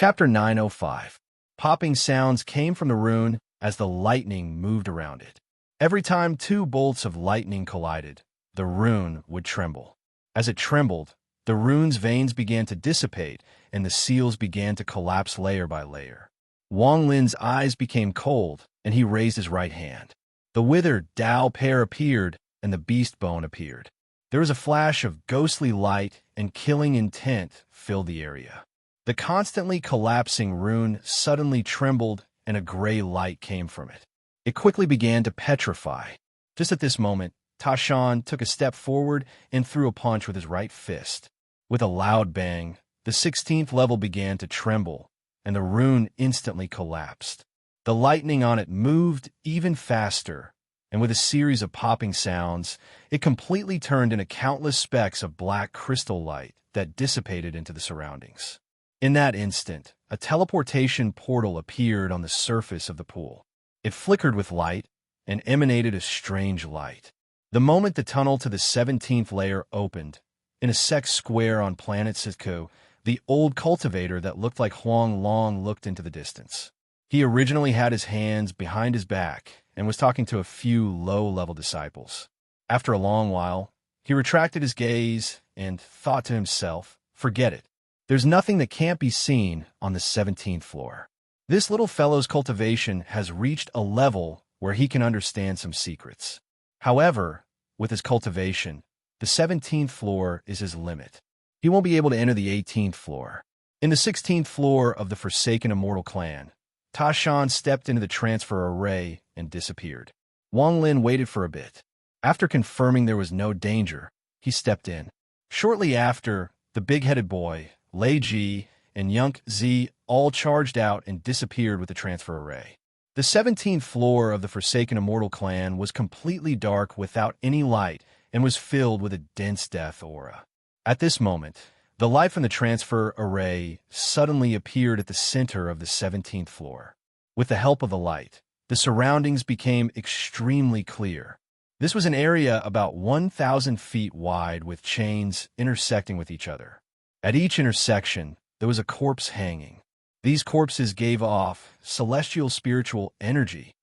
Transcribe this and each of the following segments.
Chapter 905. Popping sounds came from the rune as the lightning moved around it. Every time two bolts of lightning collided, the rune would tremble. As it trembled, the rune's veins began to dissipate and the seals began to collapse layer by layer. Wang Lin's eyes became cold, and he raised his right hand. The withered Dao pair appeared, and the beast bone appeared. There was a flash of ghostly light, and killing intent filled the area. The constantly collapsing rune suddenly trembled, and a gray light came from it. It quickly began to petrify. Just at this moment, Tashan took a step forward and threw a punch with his right fist. With a loud bang, the 16th level began to tremble, and the rune instantly collapsed. The lightning on it moved even faster, and with a series of popping sounds, it completely turned into countless specks of black crystal light that dissipated into the surroundings. In that instant, a teleportation portal appeared on the surface of the pool. It flickered with light and emanated a strange light. The moment the tunnel to the 17th layer opened, in a sex square on planet Sitko, the old cultivator that looked like Huang Long looked into the distance. He originally had his hands behind his back and was talking to a few low-level disciples. After a long while, he retracted his gaze and thought to himself, "Forget it. There's nothing that can't be seen on the 17th floor. This little fellow's cultivation has reached a level where he can understand some secrets. However, with his cultivation, the 17th floor is his limit. He won't be able to enter the 18th floor." In the 16th floor of the Forsaken Immortal Clan, Tashan stepped into the transfer array and disappeared. Wang Lin waited for a bit. After confirming there was no danger, he stepped in. Shortly after, the big-headed boy, Lei Ji, and Yunk Zi all charged out and disappeared with the transfer array. The 17th floor of the Forsaken Immortal Clan was completely dark without any light and was filled with a dense death aura. At this moment, the light from the transfer array suddenly appeared at the center of the 17th floor. With the help of the light, the surroundings became extremely clear. This was an area about 1,000 feet wide with chains intersecting with each other. At each intersection, there was a corpse hanging. These corpses gave off celestial spiritual energy.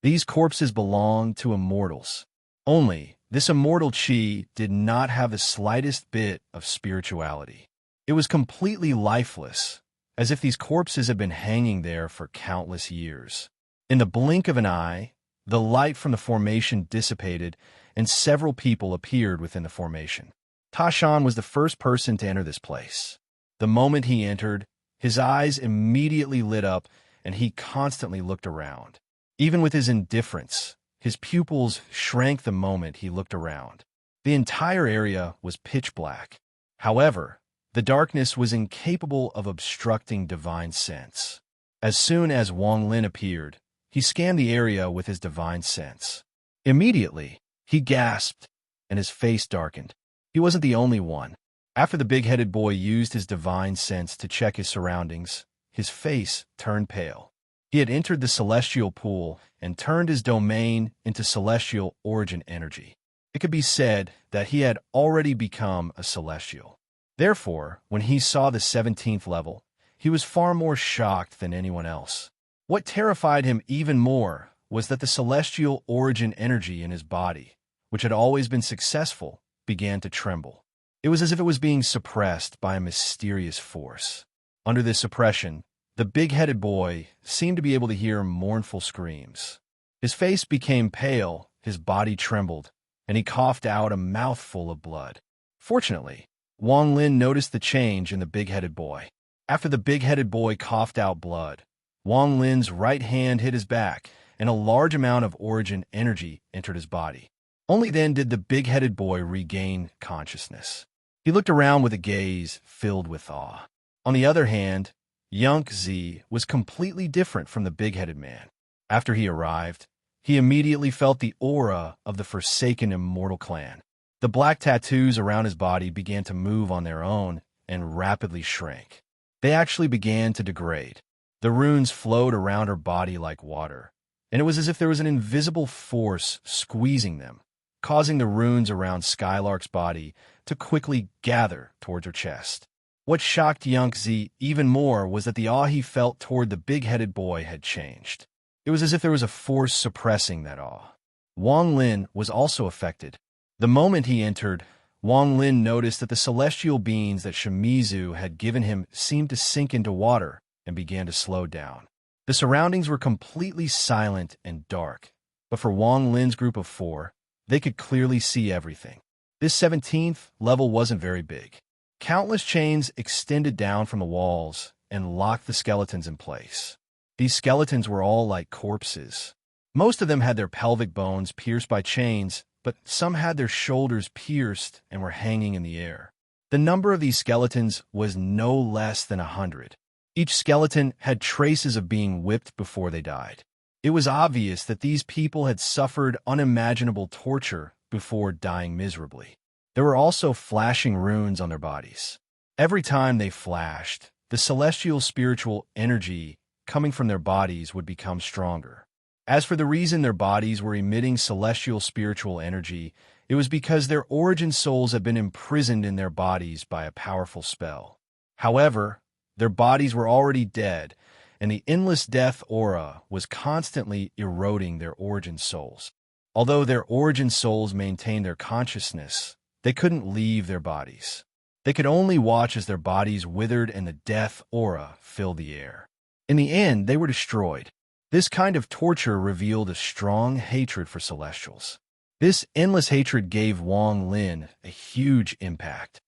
These corpses belonged to immortals. Only, this immortal chi did not have the slightest bit of spirituality. It was completely lifeless, as if these corpses had been hanging there for countless years. In the blink of an eye, the light from the formation dissipated, and several people appeared within the formation. Tashan was the first person to enter this place. The moment he entered, his eyes immediately lit up, and he constantly looked around. Even with his indifference, his pupils shrank the moment he looked around. The entire area was pitch black. However, the darkness was incapable of obstructing divine sense. As soon as Wang Lin appeared, he scanned the area with his divine sense. Immediately, he gasped, and his face darkened. He wasn't the only one. After the big-headed boy used his divine sense to check his surroundings, his face turned pale. He had entered the celestial pool and turned his domain into celestial origin energy. It could be said that he had already become a celestial. Therefore, when he saw the 17th level, he was far more shocked than anyone else. What terrified him even more was that the celestial origin energy in his body, which had always been successful, began to tremble. It was as if it was being suppressed by a mysterious force. Under this suppression, the big-headed boy seemed to be able to hear mournful screams. His face became pale, his body trembled, and he coughed out a mouthful of blood. Fortunately, Wang Lin noticed the change in the big-headed boy. After the big-headed boy coughed out blood, Wang Lin's right hand hit his back, and a large amount of origin energy entered his body. Only then did the big-headed boy regain consciousness. He looked around with a gaze filled with awe. On the other hand, Yunk Zi was completely different from the big-headed man. After he arrived, he immediately felt the aura of the Forsaken Immortal Clan. The black tattoos around his body began to move on their own and rapidly shrank. They actually began to degrade. The runes flowed around her body like water, and it was as if there was an invisible force squeezing them, causing the runes around Skylark's body to quickly gather towards her chest. What shocked Yangtze even more was that the awe he felt toward the big-headed boy had changed. It was as if there was a force suppressing that awe. Wang Lin was also affected. The moment he entered, Wang Lin noticed that the celestial beings that Shimizu had given him seemed to sink into water and began to slow down. The surroundings were completely silent and dark, but for Wang Lin's group of 4, they could clearly see everything. This 17th level wasn't very big. Countless chains extended down from the walls and locked the skeletons in place. These skeletons were all like corpses. Most of them had their pelvic bones pierced by chains, but some had their shoulders pierced and were hanging in the air. The number of these skeletons was no less than 100. Each skeleton had traces of being whipped before they died. It was obvious that these people had suffered unimaginable torture before dying miserably. There were also flashing runes on their bodies. Every time they flashed, the celestial spiritual energy coming from their bodies would become stronger. As for the reason their bodies were emitting celestial spiritual energy, it was because their origin souls had been imprisoned in their bodies by a powerful spell. However, their bodies were already dead, and the endless death aura was constantly eroding their origin souls. Although their origin souls maintained their consciousness, they couldn't leave their bodies. They could only watch as their bodies withered and the death aura filled the air. In the end, they were destroyed. This kind of torture revealed a strong hatred for celestials. This endless hatred gave Wang Lin a huge impact.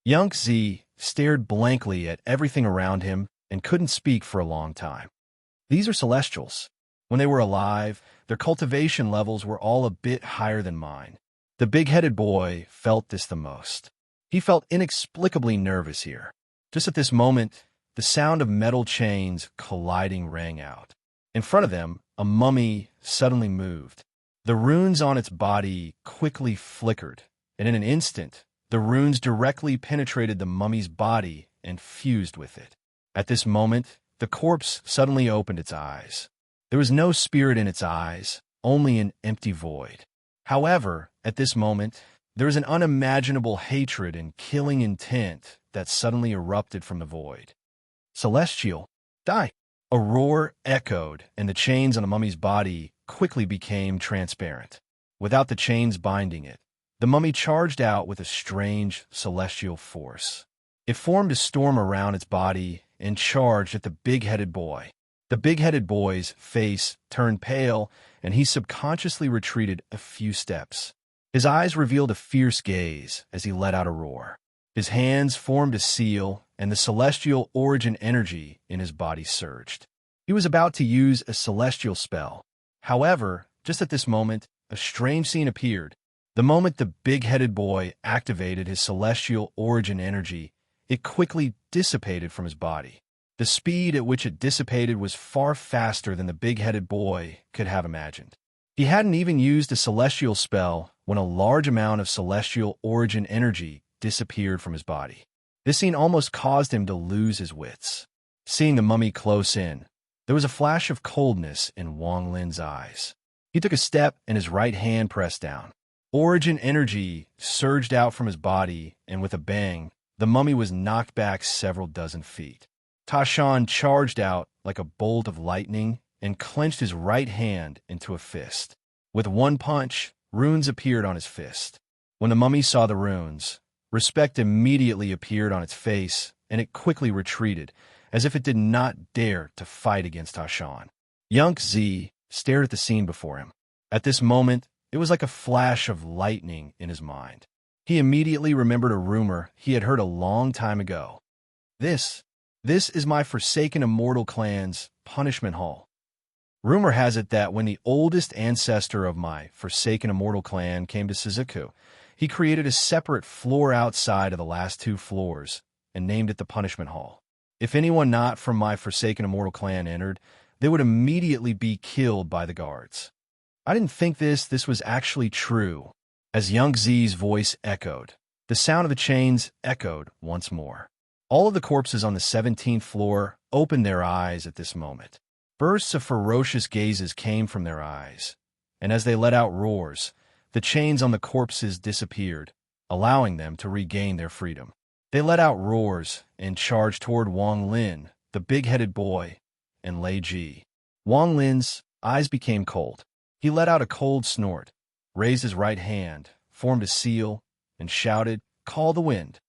Yangtze stared blankly at everything around him and couldn't speak for a long time. These are celestials. When they were alive, their cultivation levels were all a bit higher than mine. The big-headed boy felt this the most. He felt inexplicably nervous here. Just at this moment, the sound of metal chains colliding rang out. In front of them, a mummy suddenly moved. The runes on its body quickly flickered, and in an instant, the runes directly penetrated the mummy's body and fused with it. At this moment, the corpse suddenly opened its eyes. There was no spirit in its eyes, only an empty void. However, at this moment, there was an unimaginable hatred and killing intent that suddenly erupted from the void. Celestial, die! A roar echoed, and the chains on the mummy's body quickly became transparent. Without the chains binding it, the mummy charged out with a strange celestial force. It formed a storm around its body and charged at the big-headed boy. The big-headed boy's face turned pale, and he subconsciously retreated a few steps. His eyes revealed a fierce gaze as he let out a roar. His hands formed a seal, and the celestial origin energy in his body surged. He was about to use a celestial spell. However, just at this moment, a strange scene appeared. The moment the big-headed boy activated his celestial origin energy, it quickly dissipated from his body. The speed at which it dissipated was far faster than the big-headed boy could have imagined. He hadn't even used a celestial spell when a large amount of celestial origin energy disappeared from his body. This scene almost caused him to lose his wits. Seeing the mummy close in, there was a flash of coldness in Wang Lin's eyes. He took a step and his right hand pressed down. Origin energy surged out from his body, and with a bang, the mummy was knocked back several dozen feet. Tashan charged out like a bolt of lightning and clenched his right hand into a fist. With one punch, runes appeared on his fist. When the mummy saw the runes, respect immediately appeared on its face, and it quickly retreated, as if it did not dare to fight against Tashan. Yangtze stared at the scene before him. At this moment, it was like a flash of lightning in his mind. He immediately remembered a rumor he had heard a long time ago. This is my Forsaken Immortal clan's punishment hall. Rumor has it that when the oldest ancestor of my Forsaken Immortal clan came to Suzuku, he created a separate floor outside of the last 2 floors and named it the punishment hall. If anyone not from my Forsaken Immortal clan entered, they would immediately be killed by the guards. I didn't think this was actually true. As Yangtze's voice echoed, the sound of the chains echoed once more. All of the corpses on the 17th floor opened their eyes at this moment. Bursts of ferocious gazes came from their eyes, and as they let out roars, the chains on the corpses disappeared, allowing them to regain their freedom. They let out roars and charged toward Wang Lin, the big-headed boy, and Lei Ji. Wang Lin's eyes became cold. He let out a cold snort, raised his right hand, formed a seal, and shouted, "Call the wind."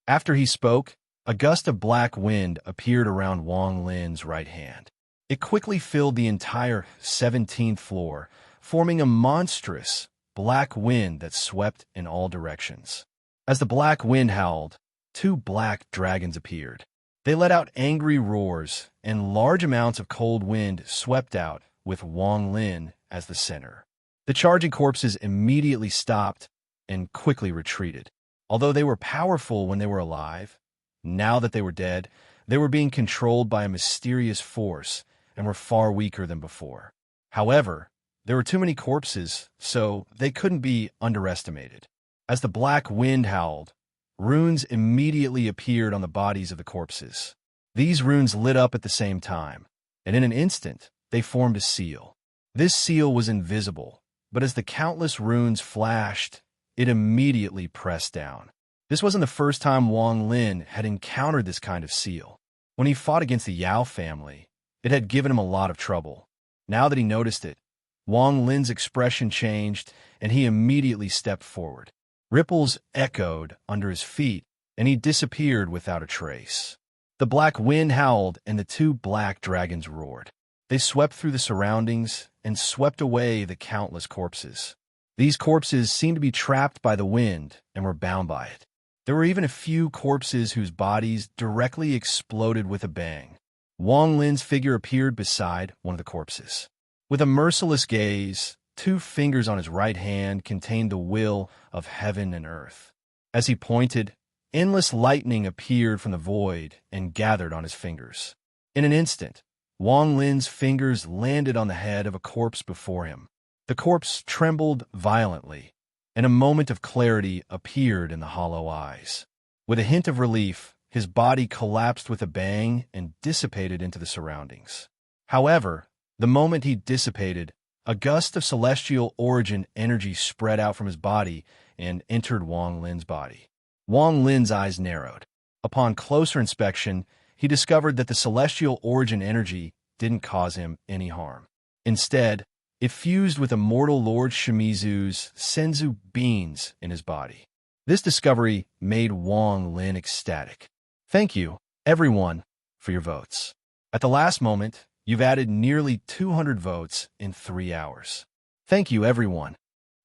After he spoke, a gust of black wind appeared around Wang Lin's right hand. It quickly filled the entire 17th floor, forming a monstrous black wind that swept in all directions. As the black wind howled, two black dragons appeared. They let out angry roars, and large amounts of cold wind swept out, with Wang Lin as the center. The charging corpses immediately stopped and quickly retreated. Although they were powerful when they were alive, now that they were dead, they were being controlled by a mysterious force and were far weaker than before. However, there were too many corpses, so they couldn't be underestimated. As the black wind howled, runes immediately appeared on the bodies of the corpses. These runes lit up at the same time, and in an instant, they formed a seal. This seal was invisible, but as the countless runes flashed, it immediately pressed down. This wasn't the first time Wang Lin had encountered this kind of seal. When he fought against the Yao family, it had given him a lot of trouble. Now that he noticed it, Wang Lin's expression changed, and he immediately stepped forward. Ripples echoed under his feet, and he disappeared without a trace. The black wind howled, and the two black dragons roared. They swept through the surroundings and swept away the countless corpses. These corpses seemed to be trapped by the wind and were bound by it. There were even a few corpses whose bodies directly exploded with a bang. Wang Lin's figure appeared beside one of the corpses. With a merciless gaze, two fingers on his right hand contained the will of heaven and earth. As he pointed, endless lightning appeared from the void and gathered on his fingers. In an instant, Wang Lin's fingers landed on the head of a corpse before him. The corpse trembled violently, and a moment of clarity appeared in the hollow eyes. With a hint of relief, his body collapsed with a bang and dissipated into the surroundings. However, the moment he dissipated, a gust of celestial origin energy spread out from his body and entered Wang Lin's body. Wang Lin's eyes narrowed. Upon closer inspection, he discovered that the celestial origin energy didn't cause him any harm. Instead, it fused with Immortal Lord Shimizu's senzu beans in his body. This discovery made Wang Lin ecstatic. Thank you, everyone, for your votes. At the last moment, you've added nearly 200 votes in 3 hours. Thank you, everyone.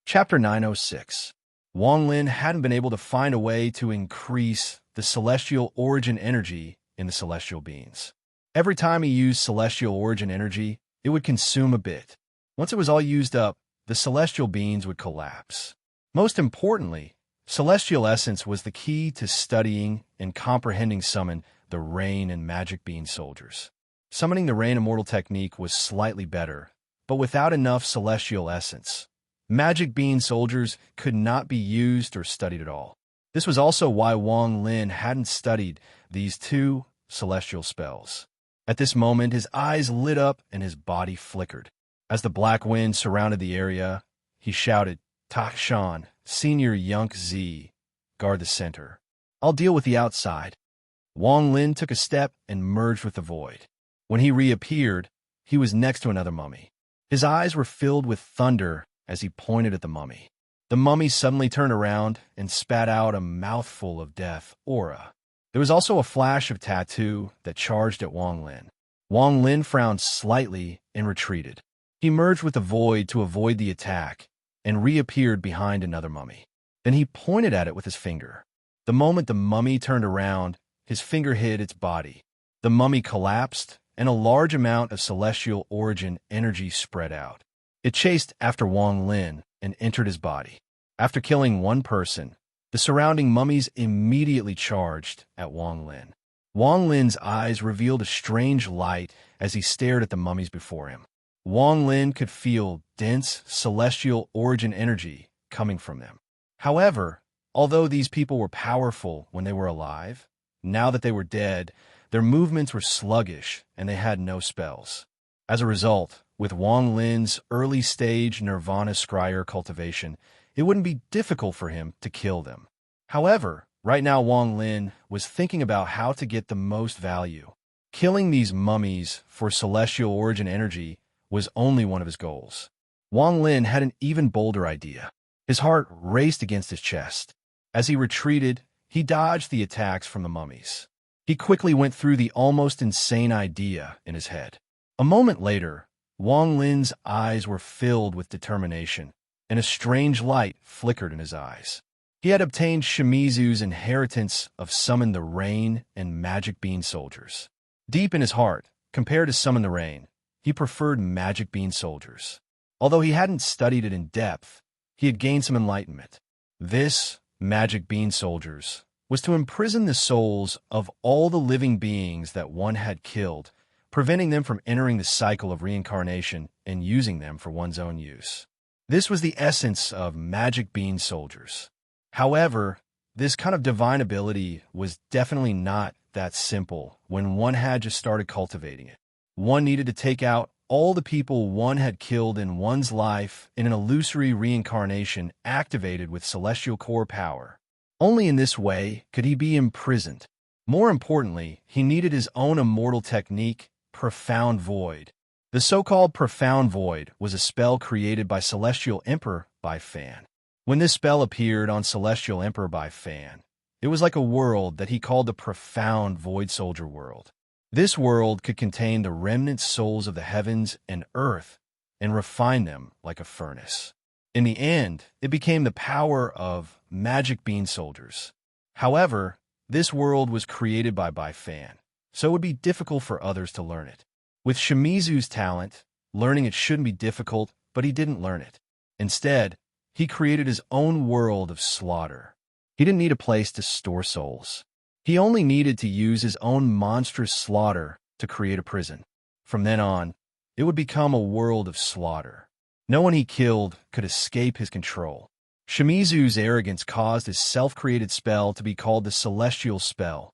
Chapter 906. Wang Lin hadn't been able to find a way to increase the celestial origin energy in the celestial beings. Every time he used celestial origin energy, it would consume a bit. Once it was all used up, the celestial beings would collapse. Most importantly, celestial essence was the key to studying and comprehending summon the rain and magic bean soldiers. Summoning the rain immortal technique was slightly better, but without enough celestial essence, magic bean soldiers could not be used or studied at all. This was also why Wang Lin hadn't studied these two celestial spells. At this moment, his eyes lit up and his body flickered. As the black wind surrounded the area, he shouted, "Tak Shan, Senior Yunk Z, guard the center. I'll deal with the outside." Wang Lin took a step and merged with the void. When he reappeared, he was next to another mummy. His eyes were filled with thunder as he pointed at the mummy. The mummy suddenly turned around and spat out a mouthful of death aura. There was also a flash of tattoo that charged at Wang Lin. Wang Lin frowned slightly and retreated. He merged with the void to avoid the attack and reappeared behind another mummy. Then he pointed at it with his finger. The moment the mummy turned around, his finger hit its body. The mummy collapsed, and a large amount of celestial origin energy spread out. It chased after Wang Lin and entered his body. After killing one person, the surrounding mummies immediately charged at Wang Lin. Wang Lin's eyes revealed a strange light as he stared at the mummies before him. Wang Lin could feel dense celestial origin energy coming from them. However, although these people were powerful when they were alive, now that they were dead, their movements were sluggish and they had no spells. As a result, with Wang Lin's early-stage nirvana scryer cultivation, it wouldn't be difficult for him to kill them. However, Right now, Wang Lin was thinking about how to get the most value. Killing these mummies for celestial origin energy was only one of his goals. Wang Lin had an even bolder idea. His heart raced against his chest. As he retreated, he dodged the attacks from the mummies. He quickly went through the almost insane idea in his head. A moment later, Wang Lin's eyes were filled with determination, and a strange light flickered in his eyes. He had obtained Shimizu's inheritance of summon the rain and magic bean soldiers. Deep in his heart, compared to summon the rain, he preferred magic bean soldiers. Although he hadn't studied it in depth, he had gained some enlightenment. This, magic bean soldiers, was to imprison the souls of all the living beings that one had killed, preventing them from entering the cycle of reincarnation and using them for one's own use. This was the essence of magic bean soldiers. However, this kind of divine ability was definitely not that simple when one had just started cultivating it. One needed to take out all the people one had killed in one's life in an illusory reincarnation activated with celestial core power. Only in this way could he be imprisoned. More importantly, he needed his own immortal technique, Profound Void. The so-called Profound Void was a spell created by Celestial Emperor by Fan. When this spell appeared on Celestial Emperor by Fan, it was like a world that he called the Profound Void Soldier world. This world could contain the remnant souls of the heavens and earth and refine them like a furnace. In the end, it became the power of magic bean soldiers. However, this world was created by Fan, so it would be difficult for others to learn it. With Shimizu's talent, learning it shouldn't be difficult, but he didn't learn it. Instead, he created his own world of slaughter. He didn't need a place to store souls. He only needed to use his own monstrous slaughter to create a prison. From then on, it would become a world of slaughter. No one he killed could escape his control. Shimizu's arrogance caused his self-created spell to be called the Celestial Spell,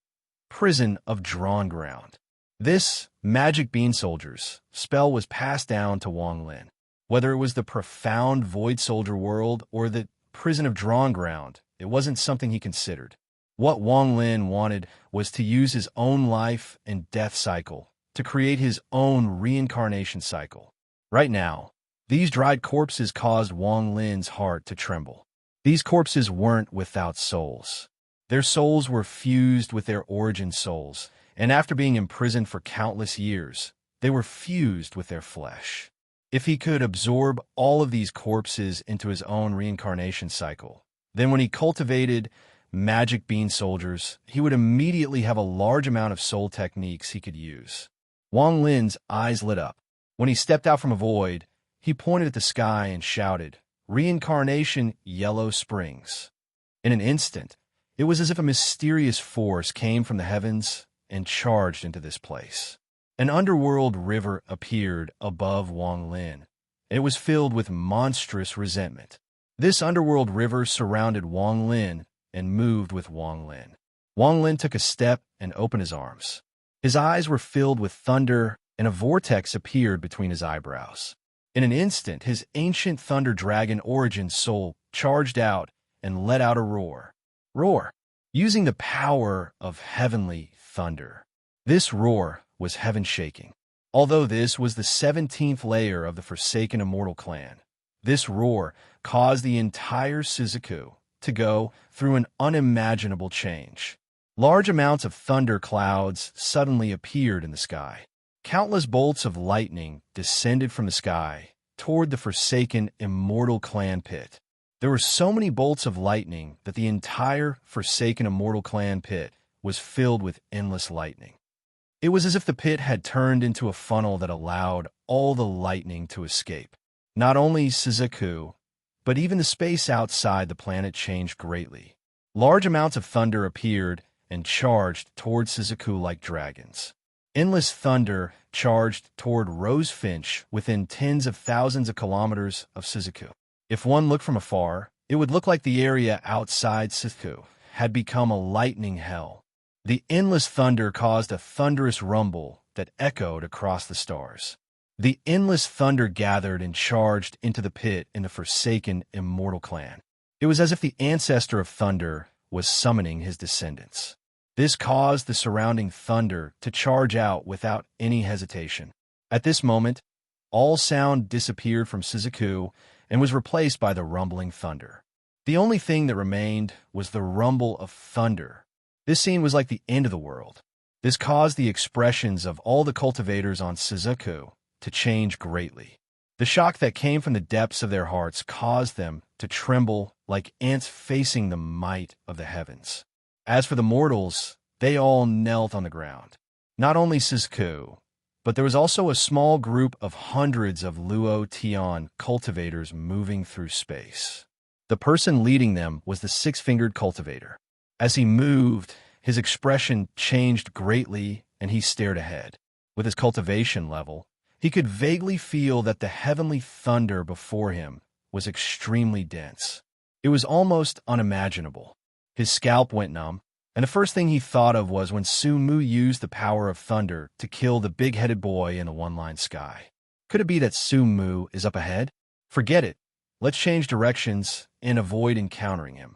Prison of Drawn Ground. This magic bean soldiers spell was passed down to Wang Lin. Whether it was the Profound Void Soldier world or the Prison of Drawn Ground, it wasn't something he considered. What Wang Lin wanted was to use his own life and death cycle to create his own reincarnation cycle. Right now, these dried corpses caused Wang Lin's heart to tremble. These corpses weren't without souls. Their souls were fused with their origin souls, and after being imprisoned for countless years, they were fused with their flesh. If he could absorb all of these corpses into his own reincarnation cycle, then when he cultivated magic bean soldiers, he would immediately have a large amount of soul techniques he could use. Wang Lin's eyes lit up. When he stepped out from a void, he pointed at the sky and shouted, "Reincarnation Yellow Springs." In an instant, it was as if a mysterious force came from the heavens and charged into this place. An underworld river appeared above Wang Lin. It was filled with monstrous resentment. This underworld river surrounded Wang Lin and moved with Wang Lin. Wang Lin took a step and opened his arms. His eyes were filled with thunder, and a vortex appeared between his eyebrows. In an instant, his ancient thunder dragon origin soul charged out and let out a roar. Roar, using the power of heavenly thunder. This roar was heaven-shaking. Although this was the 17th layer of the Forsaken Immortal Clan, this roar caused the entire Shizuku to go through an unimaginable change. Large amounts of thunder clouds suddenly appeared in the sky. Countless bolts of lightning descended from the sky toward the Forsaken Immortal Clan pit. There were so many bolts of lightning that the entire Forsaken Immortal Clan pit was filled with endless lightning. It was as if the pit had turned into a funnel that allowed all the lightning to escape. Not only Shizuku, but even the space outside the planet changed greatly. Large amounts of thunder appeared and charged toward Shizuku like dragons. Endless thunder charged toward Rosefinch within tens of thousands of kilometers of Shizuku. If one looked from afar, it would look like the area outside Shizuku had become a lightning hell. The endless thunder caused a thunderous rumble that echoed across the stars. The endless thunder gathered and charged into the pit in the Forsaken Immortal Clan. It was as if the ancestor of thunder was summoning his descendants. This caused the surrounding thunder to charge out without any hesitation. At this moment, all sound disappeared from Shizuku and was replaced by the rumbling thunder. The only thing that remained was the rumble of thunder. This scene was like the end of the world. This caused the expressions of all the cultivators on Shizuku to change greatly. The shock that came from the depths of their hearts caused them to tremble like ants facing the might of the heavens. As for the mortals, they all knelt on the ground. Not only Shizuku, but there was also a small group of hundreds of Luo Tian cultivators moving through space. The person leading them was the six-fingered cultivator. As he moved, his expression changed greatly and he stared ahead. With his cultivation level, he could vaguely feel that the heavenly thunder before him was extremely dense. It was almost unimaginable. His scalp went numb, and the first thing he thought of was when Sumu used the power of thunder to kill the big-headed boy in the one-line sky. Could it be that Sumu is up ahead? Forget it. Let's change directions and avoid encountering him.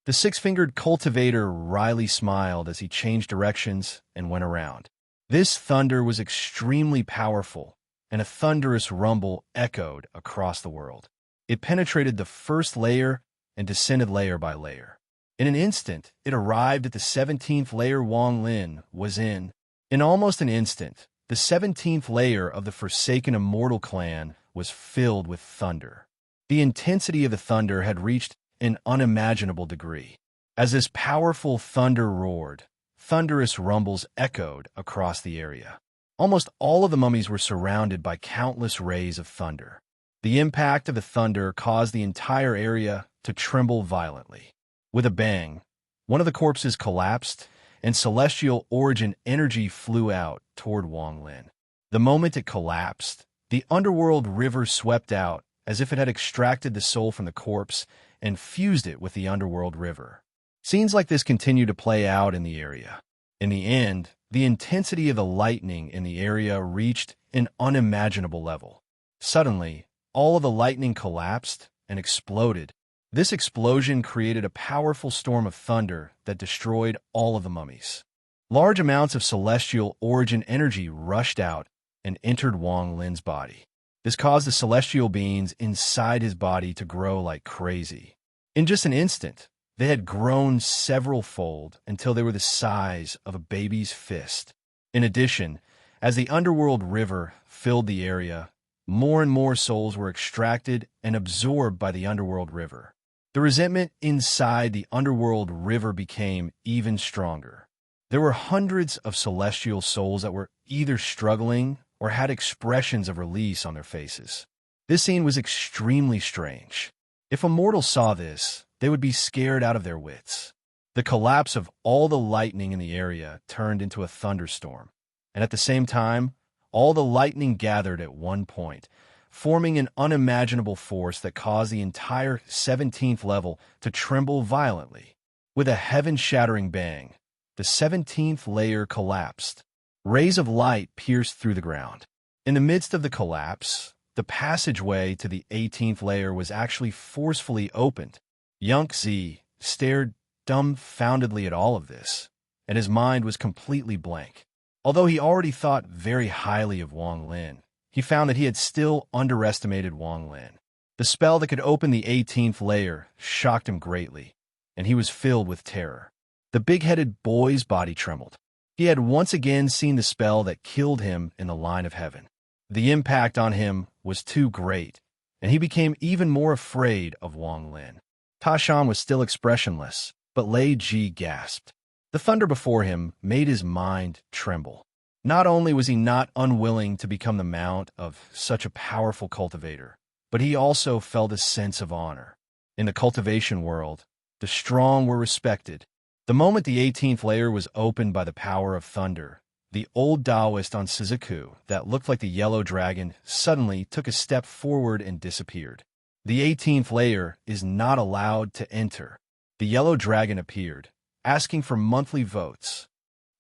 The six-fingered cultivator wryly smiled as he changed directions and went around. This thunder was extremely powerful, and a thunderous rumble echoed across the world. It penetrated the first layer and descended layer by layer. In an instant, it arrived at the 17th layer Wang Lin was in. In almost an instant, the 17th layer of the Forsaken Immortal clan was filled with thunder. The intensity of the thunder had reached an unimaginable degree. As this powerful thunder roared, thunderous rumbles echoed across the area. Almost all of the mummies were surrounded by countless rays of thunder. The impact of the thunder caused the entire area to tremble violently. With a bang, one of the corpses collapsed, and celestial origin energy flew out toward Wang Lin. The moment it collapsed, the underworld river swept out as if it had extracted the soul from the corpse and fused it with the underworld river. Scenes like this continue to play out in the area. In the end, the intensity of the lightning in the area reached an unimaginable level. Suddenly, all of the lightning collapsed and exploded. This explosion created a powerful storm of thunder that destroyed all of the mummies. Large amounts of celestial origin energy rushed out and entered Wang Lin's body. This caused the celestial beings inside his body to grow like crazy. In just an instant, they had grown several-fold until they were the size of a baby's fist. In addition, as the underworld river filled the area, more and more souls were extracted and absorbed by the underworld river. The resentment inside the underworld river became even stronger. There were hundreds of celestial souls that were either struggling or had expressions of release on their faces. This scene was extremely strange. If a mortal saw this, they would be scared out of their wits. The collapse of all the lightning in the area turned into a thunderstorm, and at the same time, all the lightning gathered at one point, forming an unimaginable force that caused the entire 17th level to tremble violently. With a heaven-shattering bang, the 17th layer collapsed. Rays of light pierced through the ground. In the midst of the collapse, the passageway to the 18th layer was actually forcefully opened. Yangtze stared dumbfoundedly at all of this, and his mind was completely blank. Although he already thought very highly of Wang Lin, he found that he had still underestimated Wang Lin. The spell that could open the 18th layer shocked him greatly, and he was filled with terror. The big-headed boy's body trembled. He had once again seen the spell that killed him in the line of heaven. The impact on him was too great, and he became even more afraid of Wang Lin. Tashan was still expressionless, but Lei Ji gasped. The thunder before him made his mind tremble. Not only was he not unwilling to become the mount of such a powerful cultivator, but he also felt a sense of honor. In the cultivation world, the strong were respected. The moment the 18th layer was opened by the power of thunder, the old Taoist on Shizuku that looked like the yellow dragon suddenly took a step forward and disappeared. The 18th layer is not allowed to enter. The yellow dragon appeared, asking for monthly votes.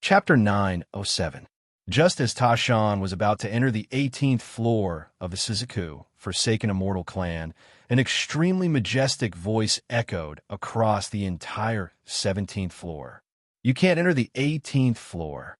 Chapter 907. Just as Tashan was about to enter the 18th floor of the Suzaku, Forsaken Immortal Clan, an extremely majestic voice echoed across the entire 17th floor. You can't enter the 18th floor.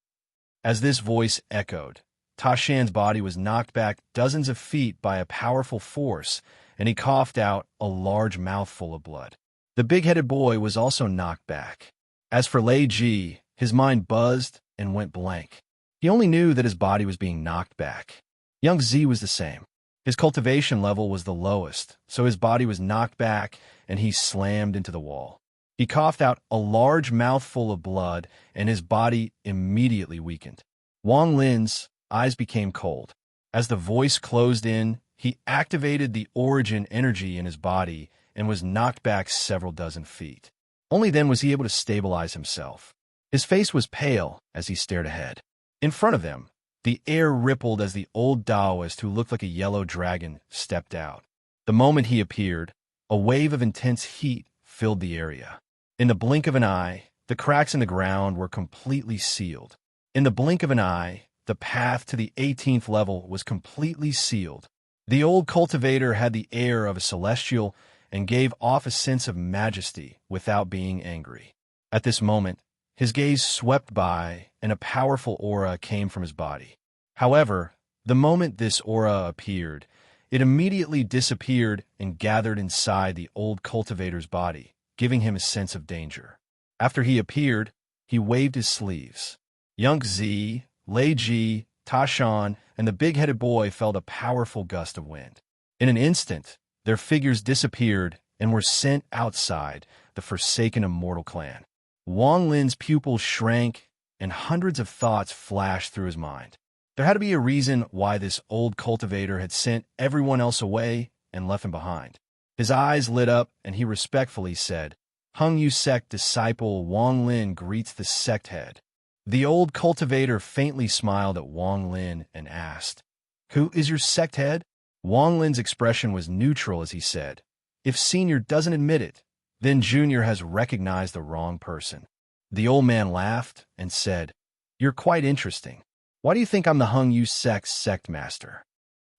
As this voice echoed, Tashan's body was knocked back dozens of feet by a powerful force, and he coughed out a large mouthful of blood. The big-headed boy was also knocked back. As for Lei Ji, his mind buzzed and went blank. He only knew that his body was being knocked back. Young Z was the same. His cultivation level was the lowest, so his body was knocked back and he slammed into the wall. He coughed out a large mouthful of blood and his body immediately weakened. Wang Lin's eyes became cold. As the voice closed in, he activated the origin energy in his body and was knocked back several dozen feet. Only then was he able to stabilize himself. His face was pale as he stared ahead. In front of them, the air rippled as the old Taoist who looked like a yellow dragon stepped out. The moment he appeared, a wave of intense heat filled the area. In the blink of an eye, the cracks in the ground were completely sealed. In the blink of an eye, the path to the 18th level was completely sealed. The old cultivator had the air of a celestial and gave off a sense of majesty without being angry. At this moment, his gaze swept by, and a powerful aura came from his body. However, the moment this aura appeared, it immediately disappeared and gathered inside the old cultivator's body, giving him a sense of danger. After he appeared, he waved his sleeves. Young Z, Lei Ji, Tashan, and the big-headed boy felt a powerful gust of wind. In an instant, their figures disappeared and were sent outside the Forsaken Immortal Clan. Wang Lin's pupils shrank, and hundreds of thoughts flashed through his mind. There had to be a reason why this old cultivator had sent everyone else away and left him behind. His eyes lit up, and he respectfully said, "Hung Yu sect disciple Wang Lin greets the sect head." The old cultivator faintly smiled at Wang Lin and asked, "Who is your sect head?" Wang Lin's expression was neutral as he said, "If Senior doesn't admit it, then Junior has recognized the wrong person." The old man laughed and said, "You're quite interesting. Why do you think I'm the Hung Yu sect's sect master?"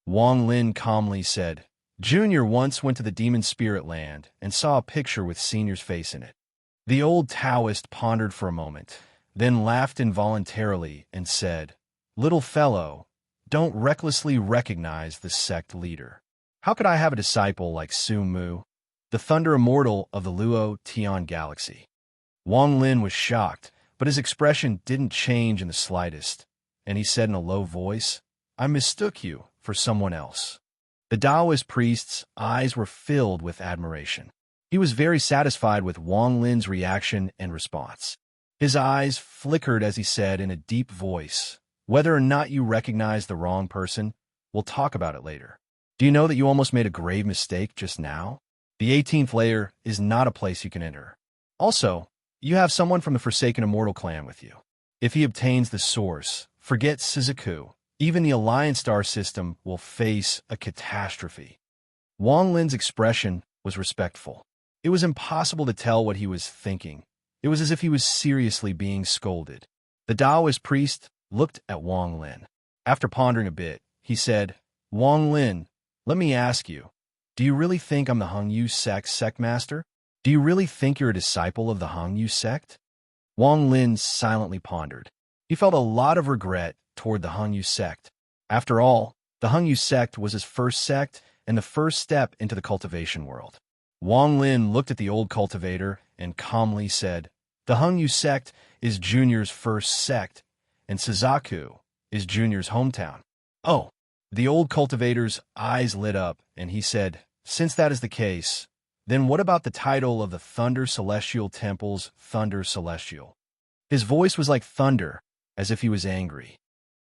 Wang Lin calmly said, "Junior once went to the demon spirit land and saw a picture with Senior's face in it." The old Taoist pondered for a moment, then laughed involuntarily and said, "Little fellow, don't recklessly recognize the sect leader. How could I have a disciple like Su Mu, the Thunder Immortal of the Luo Tian Galaxy?" Wang Lin was shocked, but his expression didn't change in the slightest, and he said in a low voice, "I mistook you for someone else." The Taoist priest's eyes were filled with admiration. He was very satisfied with Wang Lin's reaction and response. His eyes flickered as he said in a deep voice, "Whether or not you recognize the wrong person, we'll talk about it later. Do you know that you almost made a grave mistake just now? The 18th layer is not a place you can enter. Also, you have someone from the Forsaken Immortal Clan with you. If he obtains the source, forget Suzaku. Even the Alliance Star system will face a catastrophe." Wang Lin's expression was respectful. It was impossible to tell what he was thinking. It was as if he was seriously being scolded. The Taoist priest looked at Wang Lin. After pondering a bit, he said, "Wang Lin, let me ask you, do you really think I'm the Hung Yu sect's sect master? Do you really think you're a disciple of the Hung Yu sect?" Wang Lin silently pondered. He felt a lot of regret toward the Hung Yu sect. After all, the Hung Yu sect was his first sect and the first step into the cultivation world. Wang Lin looked at the old cultivator and calmly said, "The Hung Yu sect is Junior's first sect, and Suzaku is Junior's hometown." "Oh." The old cultivator's eyes lit up, and he said, "Since that is the case, then what about the title of the Thunder Celestial Temple's Thunder Celestial?" His voice was like thunder, as if he was angry.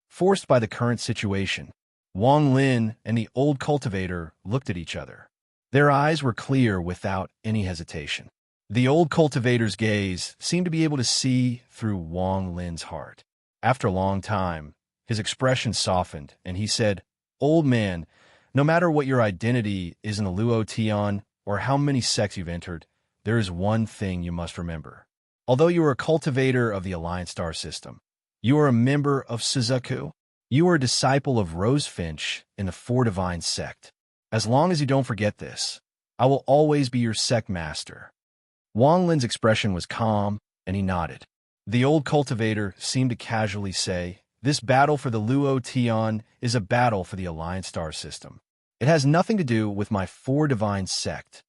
Forced by the current situation, Wang Lin and the old cultivator looked at each other. Their eyes were clear without any hesitation. The old cultivator's gaze seemed to be able to see through Wang Lin's heart. After a long time, his expression softened, and he said, "Old man, no matter what your identity is in the Luo Tian or how many sects you've entered, there is one thing you must remember. Although you are a cultivator of the Alliance Star system, You are a member of Suzaku. You are a disciple of Rosefinch in the Four Divine sect. As long as you don't forget this, I will always be your sect master." Wang Lin's expression was calm, and he nodded. The old cultivator seemed to casually say, "This battle for the Luo Tian is a battle for the Alliance star system. It has nothing to do with my Four Divine sect."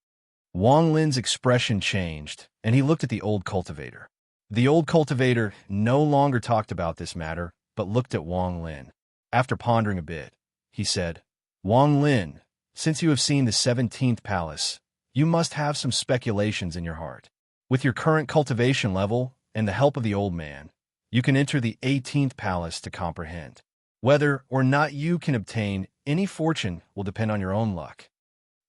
Wang Lin's expression changed, and he looked at the old cultivator. The old cultivator no longer talked about this matter, but looked at Wang Lin. After pondering a bit, he said, "Wang Lin, since you have seen the 17th palace, you must have some speculations in your heart. With your current cultivation level and the help of the old man, you can enter the 18th palace to comprehend. Whether or not you can obtain any fortune will depend on your own luck."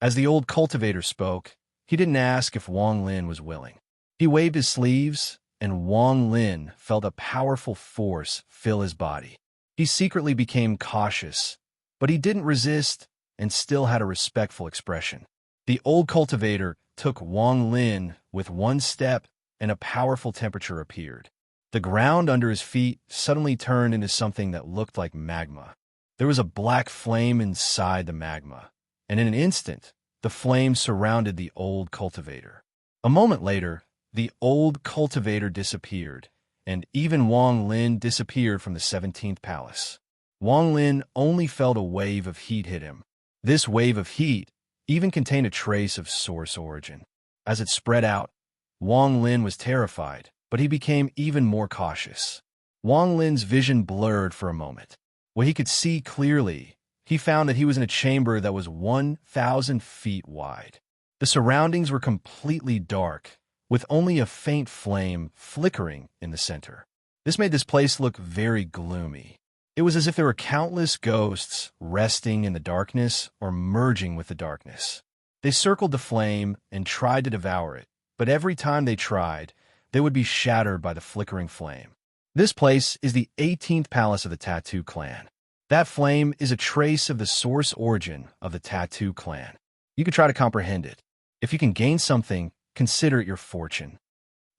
As the old cultivator spoke, he didn't ask if Wang Lin was willing. He waved his sleeves, and Wang Lin felt a powerful force fill his body. He secretly became cautious, but he didn't resist and still had a respectful expression. The old cultivator took Wang Lin with one step, and a powerful temperature appeared. The ground under his feet suddenly turned into something that looked like magma. There was a black flame inside the magma, and in an instant, the flame surrounded the old cultivator. A moment later, the old cultivator disappeared, and even Wang Lin disappeared from the 17th palace. Wang Lin only felt a wave of heat hit him. This wave of heat even contained a trace of source origin. As it spread out, Wang Lin was terrified, but he became even more cautious. Wang Lin's vision blurred for a moment. When he could see clearly, he found that he was in a chamber that was 1,000 feet wide. The surroundings were completely dark, with only a faint flame flickering in the center. This made this place look very gloomy. It was as if there were countless ghosts resting in the darkness or merging with the darkness. They circled the flame and tried to devour it, but every time they tried, they would be shattered by the flickering flame. This place is the 18th palace of the Tattoo clan. That flame is a trace of the source origin of the Tattoo clan. You could try to comprehend it. If you can gain something, consider it your fortune."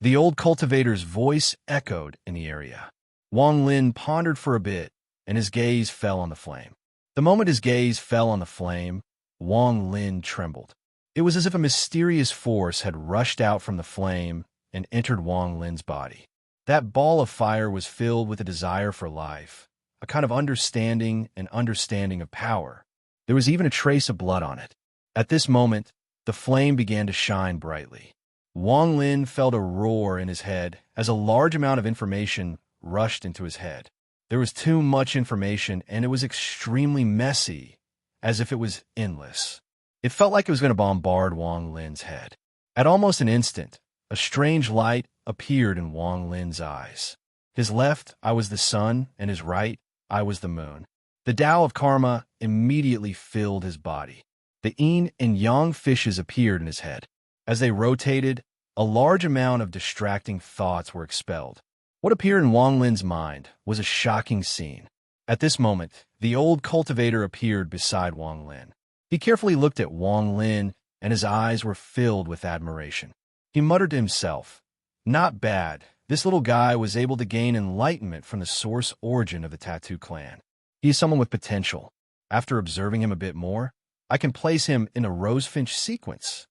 The old cultivator's voice echoed in the area. Wang Lin pondered for a bit, and his gaze fell on the flame. The moment his gaze fell on the flame, Wang Lin trembled. It was as if a mysterious force had rushed out from the flame and entered Wang Lin's body. That ball of fire was filled with a desire for life, a kind of understanding of power. There was even a trace of blood on it. At this moment, the flame began to shine brightly. Wang Lin felt a roar in his head as a large amount of information rushed into his head. There was too much information, and it was extremely messy, as if it was endless. It felt like it was going to bombard Wang Lin's head. At almost an instant, a strange light appeared in Wang Lin's eyes. His left eye was the sun, and his right eye was the moon. The Tao of Karma immediately filled his body. The yin and yang fishes appeared in his head. As they rotated, a large amount of distracting thoughts were expelled. What appeared in Wang Lin's mind was a shocking scene. At this moment, the old cultivator appeared beside Wang Lin. He carefully looked at Wang Lin, and his eyes were filled with admiration. He muttered to himself, "Not bad. This little guy was able to gain enlightenment from the source origin of the Tattoo clan. He is someone with potential. After observing him a bit more, I can place him in a Rosefinch sequence."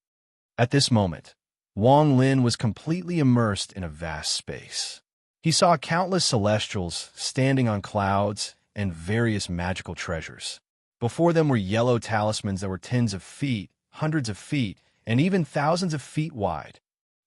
At this moment, Wang Lin was completely immersed in a vast space. He saw countless celestials standing on clouds and various magical treasures. Before them were yellow talismans that were tens of feet, hundreds of feet, and even thousands of feet wide.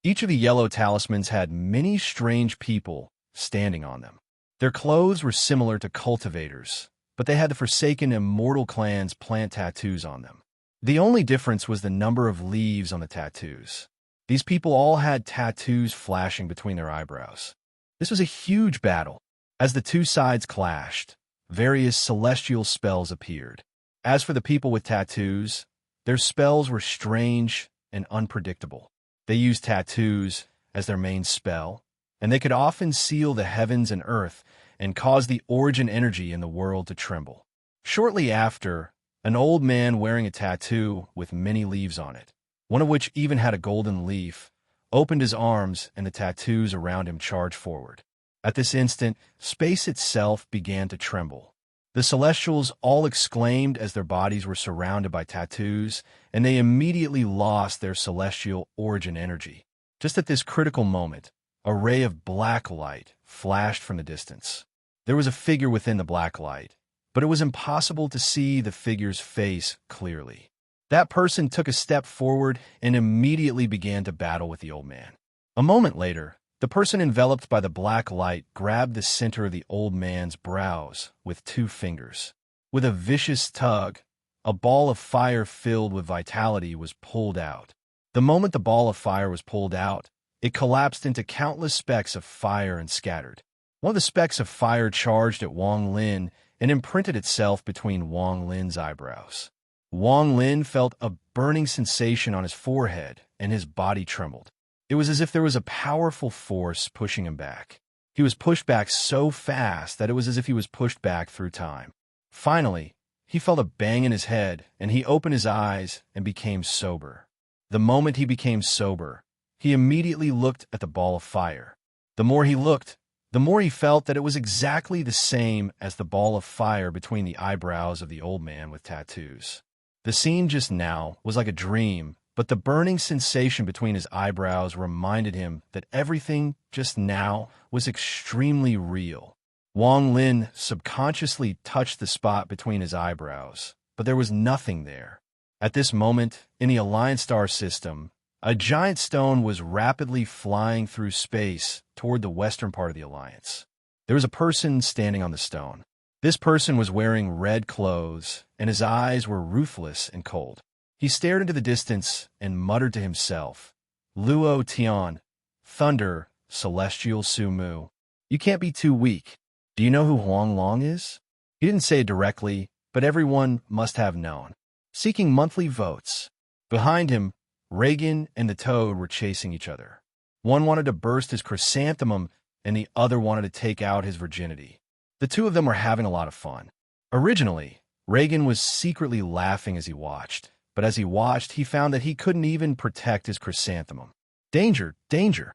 Each of the yellow talismans had many strange people standing on them. Their clothes were similar to cultivators, but they had the forsaken immortal clan's plant tattoos on them. The only difference was the number of leaves on the tattoos. These people all had tattoos flashing between their eyebrows. This was a huge battle. As the two sides clashed, various celestial spells appeared. As for the people with tattoos, their spells were strange and unpredictable. They used tattoos as their main spell, and they could often seal the heavens and earth and cause the origin energy in the world to tremble. Shortly after, an old man wearing a tattoo with many leaves on it, one of which even had a golden leaf, opened his arms, and the tattoos around him charged forward. At this instant, space itself began to tremble. The Celestials all exclaimed as their bodies were surrounded by tattoos, and they immediately lost their celestial origin energy. Just at this critical moment, a ray of black light flashed from the distance. There was a figure within the black light, but it was impossible to see the figure's face clearly. That person took a step forward and immediately began to battle with the old man. A moment later, the person enveloped by the black light grabbed the center of the old man's brows with 2 fingers. With a vicious tug, a ball of fire filled with vitality was pulled out. The moment the ball of fire was pulled out, it collapsed into countless specks of fire and scattered. One of the specks of fire charged at Wang Lin and imprinted itself between Wang Lin's eyebrows. Wang Lin felt a burning sensation on his forehead, and his body trembled. It was as if there was a powerful force pushing him back. He was pushed back so fast that it was as if he was pushed back through time. Finally, he felt a bang in his head, and he opened his eyes and became sober. The moment he became sober, he immediately looked at the ball of fire. The more he looked, the more he felt that it was exactly the same as the ball of fire between the eyebrows of the old man with tattoos. The scene just now was like a dream, but the burning sensation between his eyebrows reminded him that everything just now was extremely real. Wang Lin subconsciously touched the spot between his eyebrows, but there was nothing there. At this moment, in the Alliance Star system, a giant stone was rapidly flying through space toward the western part of the Alliance. There was a person standing on the stone. This person was wearing red clothes, and his eyes were ruthless and cold. He stared into the distance and muttered to himself, "Luo Tian, Thunder, Celestial Sumu. You can't be too weak. Do you know who Huang Long is?" He didn't say it directly, but everyone must have known. Seeking monthly votes. Behind him, Reagan and the Toad were chasing each other. One wanted to burst his chrysanthemum, and the other wanted to take out his virginity. The 2 of them were having a lot of fun. Originally, Reagan was secretly laughing as he watched, but as he watched, he found that he couldn't even protect his chrysanthemum. Danger, danger.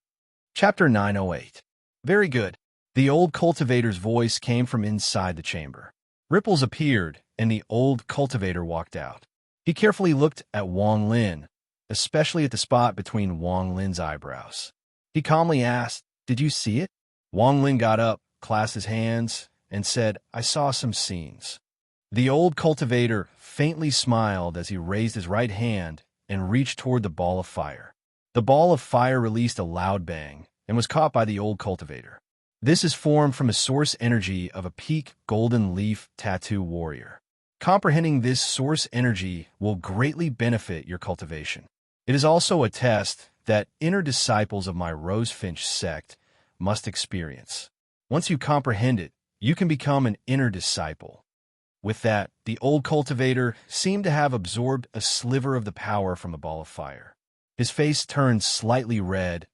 Chapter 908. Very good. The old cultivator's voice came from inside the chamber. Ripples appeared, and the old cultivator walked out. He carefully looked at Wang Lin, especially at the spot between Wang Lin's eyebrows. He calmly asked, "Did you see it?" Wang Lin got up, clasped his hands, and said, "I saw some scenes." The old cultivator faintly smiled as he raised his right hand and reached toward the ball of fire. The ball of fire released a loud bang and was caught by the old cultivator. This is formed from a source energy of a peak golden leaf tattoo warrior. Comprehending this source energy will greatly benefit your cultivation. It is also a test that inner disciples of my rosefinch sect must experience. Once you comprehend it, you can become an inner disciple. With that, the old cultivator seemed to have absorbed a sliver of the power from the ball of fire. His face turned slightly red,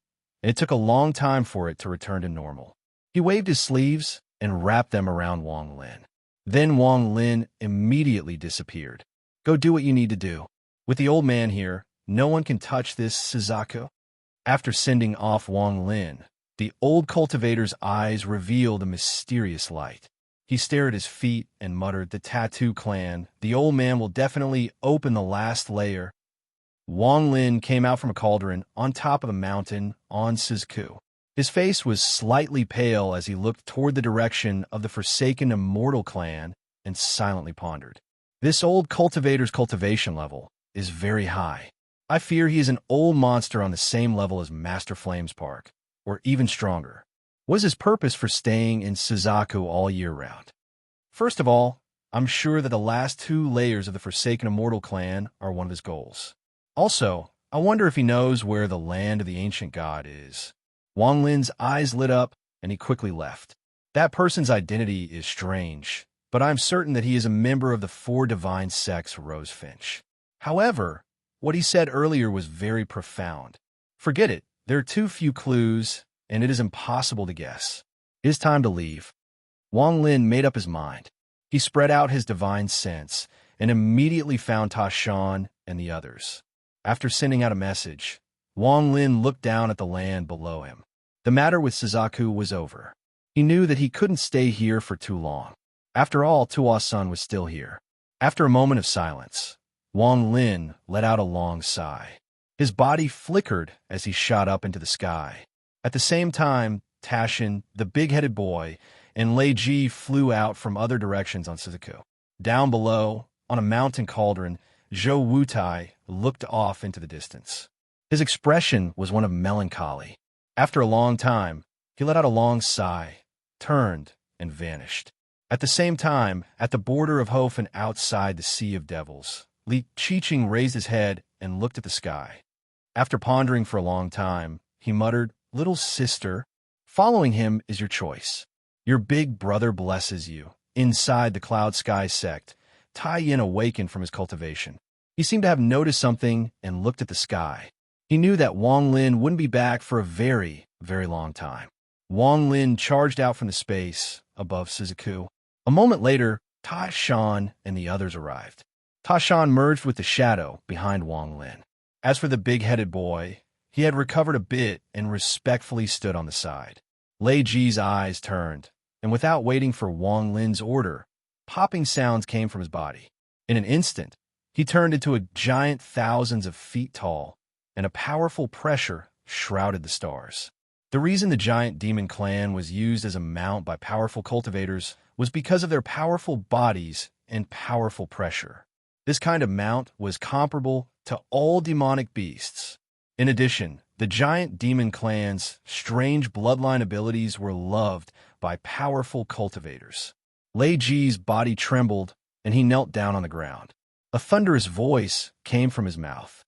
and it took a long time for it to return to normal. He waved his sleeves and wrapped them around Wang Lin. Then Wang Lin immediately disappeared. "Go do what you need to do. With the old man here, no one can touch this Suzaku." After sending off Wang Lin, the old cultivator's eyes revealed a mysterious light. He stared at his feet and muttered, "The Tattoo Clan. The old man will definitely open the last layer." Wang Lin came out from a cauldron on top of the mountain on Suzaku. His face was slightly pale as he looked toward the direction of the forsaken immortal clan and silently pondered. This old cultivator's cultivation level is very high. I fear he is an old monster on the same level as Master Flame's Park, or even stronger. What is his purpose for staying in Suzaku all year round? First of all, I'm sure that the last 2 layers of the Forsaken Immortal Clan are one of his goals. Also, I wonder if he knows where the land of the ancient god is. Wang Lin's eyes lit up, and he quickly left. That person's identity is strange, but I'm certain that he is a member of the 4 divine sects Rosefinch. However, what he said earlier was very profound. Forget it. There are too few clues, and it is impossible to guess. It is time to leave. Wang Lin made up his mind. He spread out his divine sense and immediately found Tashan and the others. After sending out a message, Wang Lin looked down at the land below him. The matter with Suzaku was over. He He knew that he couldn't stay here for too long. After all, Tua's son was still here. After a moment of silence, Wang Lin let out a long sigh. His body flickered as he shot up into the sky. At the same time, Tashin, the big-headed boy, and Lei Ji flew out from other directions on Suzaku. Down below, on a mountain cauldron, Zhou Wutai looked off into the distance. His expression was one of melancholy. After a long time, he let out a long sigh, turned, and vanished. At the same time, at the border of Hofen outside the Sea of Devils, Li Qiqing raised his head and looked at the sky. After pondering for a long time, he muttered, "Little sister, following him is your choice. Your big brother blesses you." Inside the Cloud Sky sect, Tai Yin awakened from his cultivation. He seemed to have noticed something and looked at the sky. He knew that Wang Lin wouldn't be back for a very, very long time. Wang Lin charged out from the space above Suzaku. A moment later, Ta Shan and the others arrived. Ta Shan merged with the shadow behind Wang Lin. As for the big-headed boy, he had recovered a bit and respectfully stood on the side. Lei Ji's eyes turned, and without waiting for Wang Lin's order, popping sounds came from his body. In an instant, he turned into a giant thousands of feet tall, and a powerful pressure shrouded the stars. The reason the giant demon clan was used as a mount by powerful cultivators was because of their powerful bodies and powerful pressure. This kind of mount was comparable to all demonic beasts. In addition, the giant demon clan's strange bloodline abilities were loved by powerful cultivators. Lei Ji's body trembled, and he knelt down on the ground. A thunderous voice came from his mouth.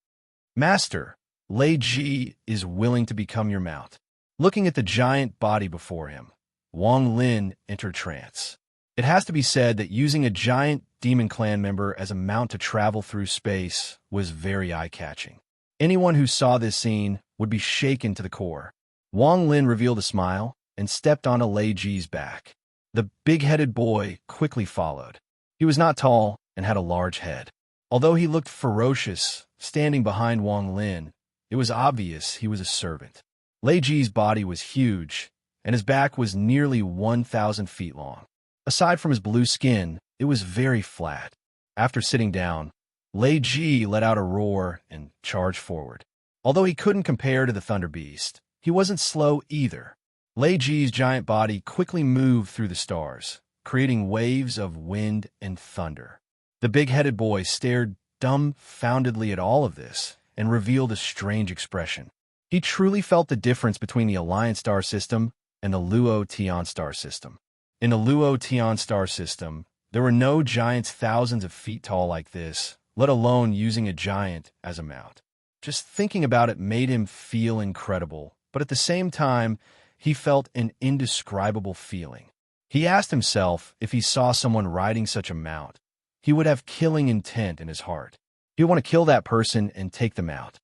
"Master, Lei Ji is willing to become your mount." Looking at the giant body before him, Wang Lin entered trance. It has to be said that using a giant demon clan member as a mount to travel through space was very eye-catching. Anyone who saw this scene would be shaken to the core. Wang Lin revealed a smile and stepped onto Lei Ji's back. The big-headed boy quickly followed. He was not tall and had a large head. Although he looked ferocious, standing behind Wang Lin, it was obvious he was a servant. Lei Ji's body was huge, and his back was nearly 1,000 feet long. Aside from his blue skin, it was very flat. After sitting down, Lei Ji let out a roar and charged forward. Although he couldn't compare to the Thunder Beast, he wasn't slow either. Lei Ji's giant body quickly moved through the stars, creating waves of wind and thunder. The big-headed boy stared dumbfoundedly at all of this and revealed a strange expression. He truly felt the difference between the Alliance star system and the Luo Tian star system. In the Luo Tian star system, there were no giants thousands of feet tall like this, let alone using a giant as a mount. Just thinking about it made him feel incredible, but at the same time, he felt an indescribable feeling. He asked himself if he saw someone riding such a mount, he would have killing intent in his heart. He would want to kill that person and take them out.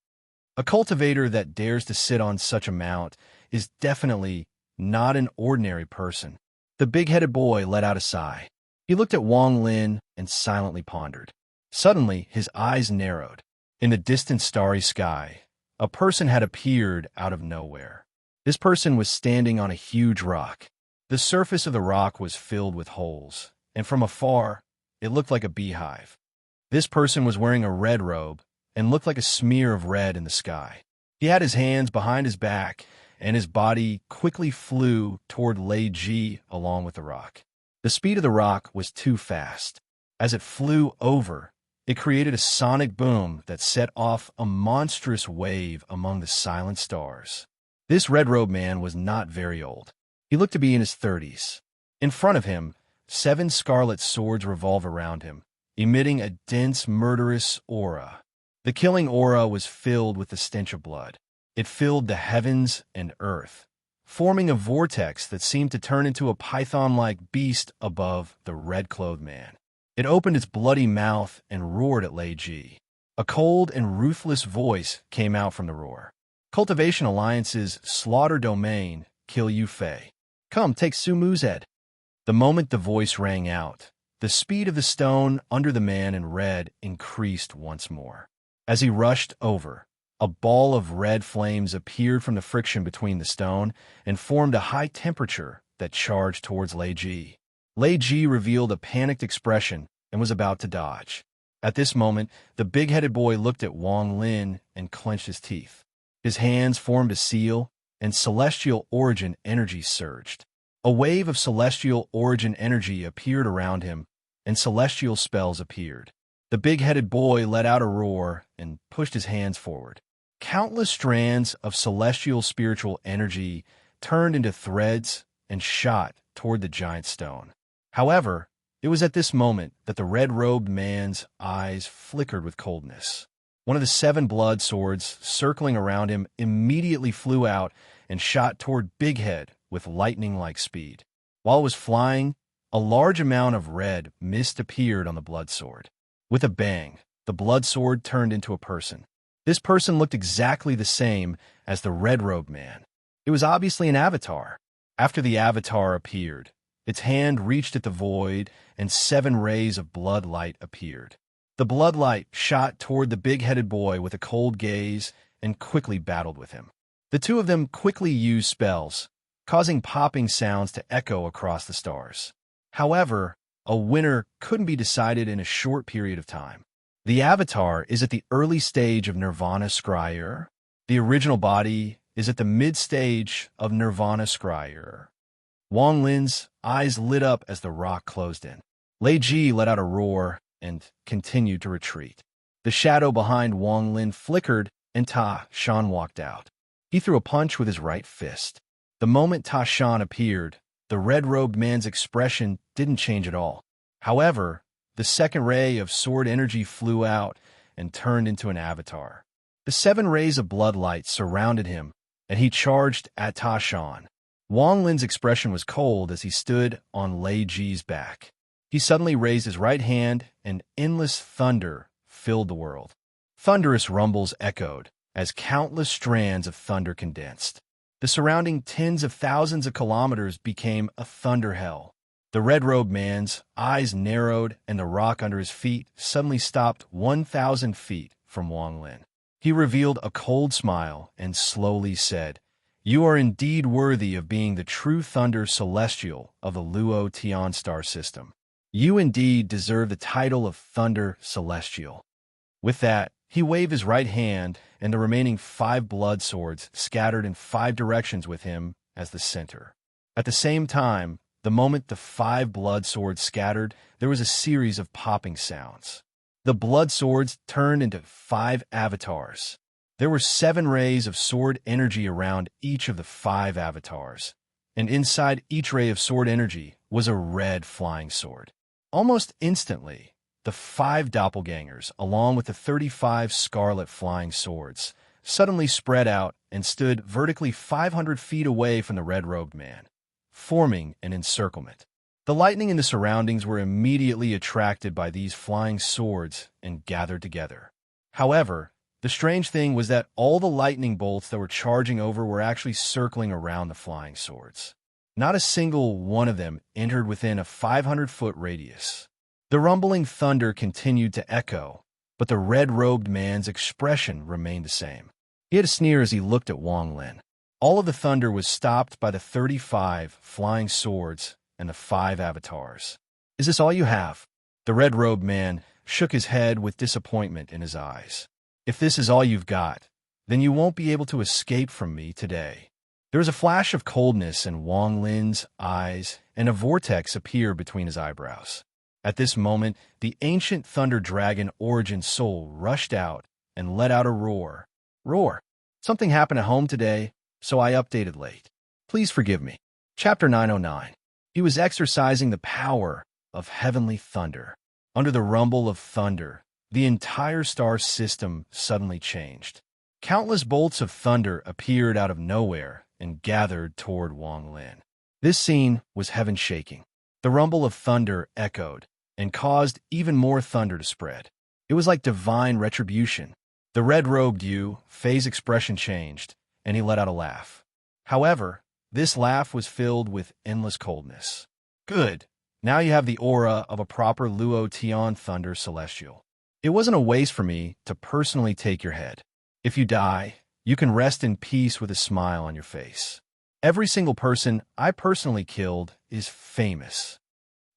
A cultivator that dares to sit on such a mount is definitely not an ordinary person. The big-headed boy let out a sigh. He looked at Wang Lin and silently pondered. Suddenly, his eyes narrowed. In the distant starry sky, a person had appeared out of nowhere. This person was standing on a huge rock. The surface of the rock was filled with holes, and from afar, it looked like a beehive. This person was wearing a red robe and looked like a smear of red in the sky. He had his hands behind his back, and his body quickly flew toward Lei Ji along with the rock. The speed of the rock was too fast. As it flew over, it created a sonic boom that set off a monstrous wave among the silent stars. This red-robed man was not very old. He looked to be in his 30s. In front of him, 7 scarlet swords revolved around him, emitting a dense, murderous aura. The killing aura was filled with the stench of blood. It filled the heavens and earth, forming a vortex that seemed to turn into a python-like beast above the red-clothed man. It opened its bloody mouth and roared at Lei Ji. A cold and ruthless voice came out from the roar. Cultivation Alliance's slaughter domain, kill Yu Fei. Come, take Su Mu's head. The moment the voice rang out, the speed of the stone under the man in red increased once more. As he rushed over, a ball of red flames appeared from the friction between the stone and formed a high temperature that charged towards Lei Ji. Lei Ji revealed a panicked expression and was about to dodge. At this moment, the big-headed boy looked at Wang Lin and clenched his teeth. His hands formed a seal, and celestial origin energy surged. A wave of celestial origin energy appeared around him, and celestial spells appeared. The big-headed boy let out a roar and pushed his hands forward. Countless strands of celestial spiritual energy turned into threads and shot toward the giant stone. However, it was at this moment that the red-robed man's eyes flickered with coldness. One of the 7 blood swords circling around him immediately flew out and shot toward Big Head with lightning-like speed. While it was flying, a large amount of red mist appeared on the blood sword. With a bang, the blood sword turned into a person. This person looked exactly the same as the red-robed man. It was obviously an avatar. After the avatar appeared, its hand reached at the void, and 7 rays of blood light appeared. The blood light shot toward the big-headed boy with a cold gaze and quickly battled with him. The two of them quickly used spells, causing popping sounds to echo across the stars. However, a winner couldn't be decided in a short period of time. The avatar is at the early stage of Nirvana Scryer. The original body is at the mid-stage of Nirvana Scryer. Wang Lin's eyes lit up as the rock closed in. Lei Ji let out a roar and continued to retreat. The shadow behind Wang Lin flickered, and Ta Shan walked out. He threw a punch with his right fist. The moment Ta Shan appeared, the red-robed man's expression didn't change at all. However, the second ray of sword energy flew out and turned into an avatar. The 7 rays of blood light surrounded him, and he charged at Ta Shan. Wang Lin's expression was cold as he stood on Lei Ji's back. He suddenly raised his right hand, and endless thunder filled the world. Thunderous rumbles echoed as countless strands of thunder condensed. The surrounding tens of thousands of kilometers became a thunder hell. The red-robed man's eyes narrowed, and the rock under his feet suddenly stopped 1,000 feet from Wang Lin. He revealed a cold smile and slowly said, "You are indeed worthy of being the true Thunder Celestial of the Luo Tian star system. You indeed deserve the title of Thunder Celestial." With that, he waved his right hand, and the remaining 5 blood swords scattered in 5 directions with him as the center. At the same time, the moment the 5 blood swords scattered, there was a series of popping sounds. The blood swords turned into 5 avatars. There were 7 rays of sword energy around each of the 5 avatars, and inside each ray of sword energy was a red flying sword. Almost instantly, the 5 doppelgangers, along with the 35 scarlet flying swords, suddenly spread out and stood vertically 500 feet away from the red-robed man, forming an encirclement. The lightning in the surroundings were immediately attracted by these flying swords and gathered together. However, the strange thing was that all the lightning bolts that were charging over were actually circling around the flying swords. Not a single one of them entered within a 500-foot radius. The rumbling thunder continued to echo, but the red-robed man's expression remained the same. He had a sneer as he looked at Wang Lin. All of the thunder was stopped by the 35 flying swords and the 5 avatars. "Is this all you have?" The red-robed man shook his head with disappointment in his eyes. "If this is all you've got, then you won't be able to escape from me today." There was a flash of coldness in Wang Lin's eyes, and a vortex appeared between his eyebrows. At this moment, the ancient thunder dragon origin soul rushed out and let out a roar. Roar. Something happened at home today, so I updated late. Please forgive me. Chapter 909. He was exercising the power of heavenly thunder. Under the rumble of thunder, the entire star system suddenly changed. Countless bolts of thunder appeared out of nowhere and gathered toward Wang Lin. This scene was heaven-shaking. The rumble of thunder echoed and caused even more thunder to spread. It was like divine retribution. The red-robed Fei's expression changed, and he let out a laugh. However, this laugh was filled with endless coldness. "Good. Now you have the aura of a proper Luo Tian Thunder Celestial. It wasn't a waste for me to personally take your head. If you die, you can rest in peace with a smile on your face." Every single person I personally killed is famous.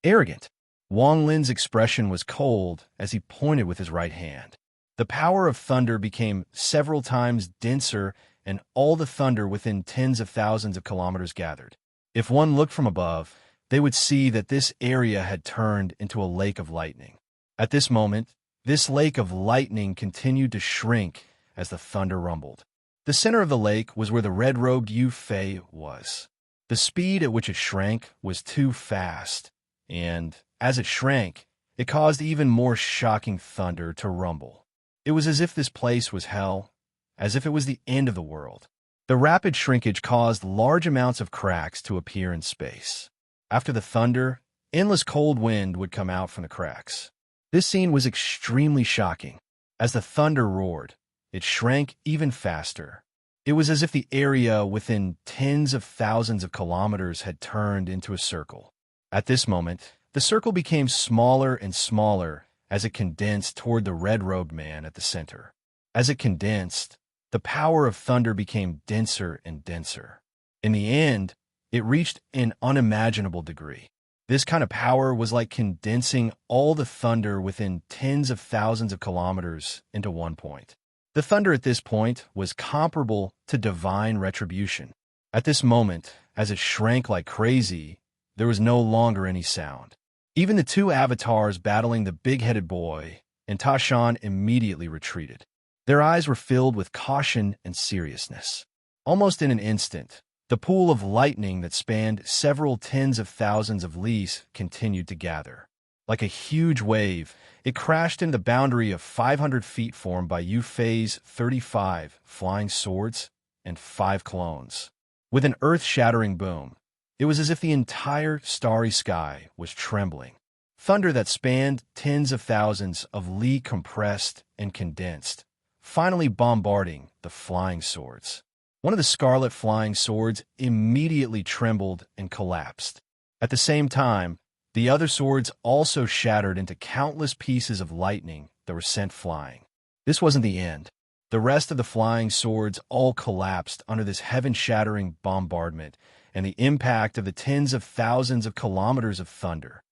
Arrogant. Wang Lin's expression was cold as he pointed with his right hand. The power of thunder became several times denser, and all the thunder within tens of thousands of kilometers gathered. If one looked from above, they would see that this area had turned into a lake of lightning. At this moment, this lake of lightning continued to shrink as the thunder rumbled. The center of the lake was where the red-robed Yu Fei was. The speed at which it shrank was too fast, and as it shrank, it caused even more shocking thunder to rumble. It was as if this place was hell, as if it was the end of the world. The rapid shrinkage caused large amounts of cracks to appear in space. After the thunder, endless cold wind would come out from the cracks. This scene was extremely shocking. As the thunder roared, it shrank even faster. It was as if the area within tens of thousands of kilometers had turned into a circle. At this moment, the circle became smaller and smaller as it condensed toward the red-robed man at the center. As it condensed, the power of thunder became denser and denser. In the end, it reached an unimaginable degree. This kind of power was like condensing all the thunder within tens of thousands of kilometers into one point. The thunder at this point was comparable to divine retribution. At this moment, as it shrank like crazy, there was no longer any sound. Even the two avatars battling the big-headed boy and Tashan immediately retreated. Their eyes were filled with caution and seriousness. Almost in an instant, the pool of lightning that spanned several tens of thousands of lis continued to gather. Like a huge wave, it crashed into the boundary of 500 feet formed by Yu Fei's 35 flying swords and 5 clones. With an earth-shattering boom, it was as if the entire starry sky was trembling. Thunder that spanned tens of thousands of li compressed and condensed, finally bombarding the flying swords. One of the scarlet flying swords immediately trembled and collapsed. At the same time, the other swords also shattered into countless pieces of lightning that were sent flying. This wasn't the end. The rest of the flying swords all collapsed under this heaven-shattering bombardment and the impact of the tens of thousands of kilometers of thunder.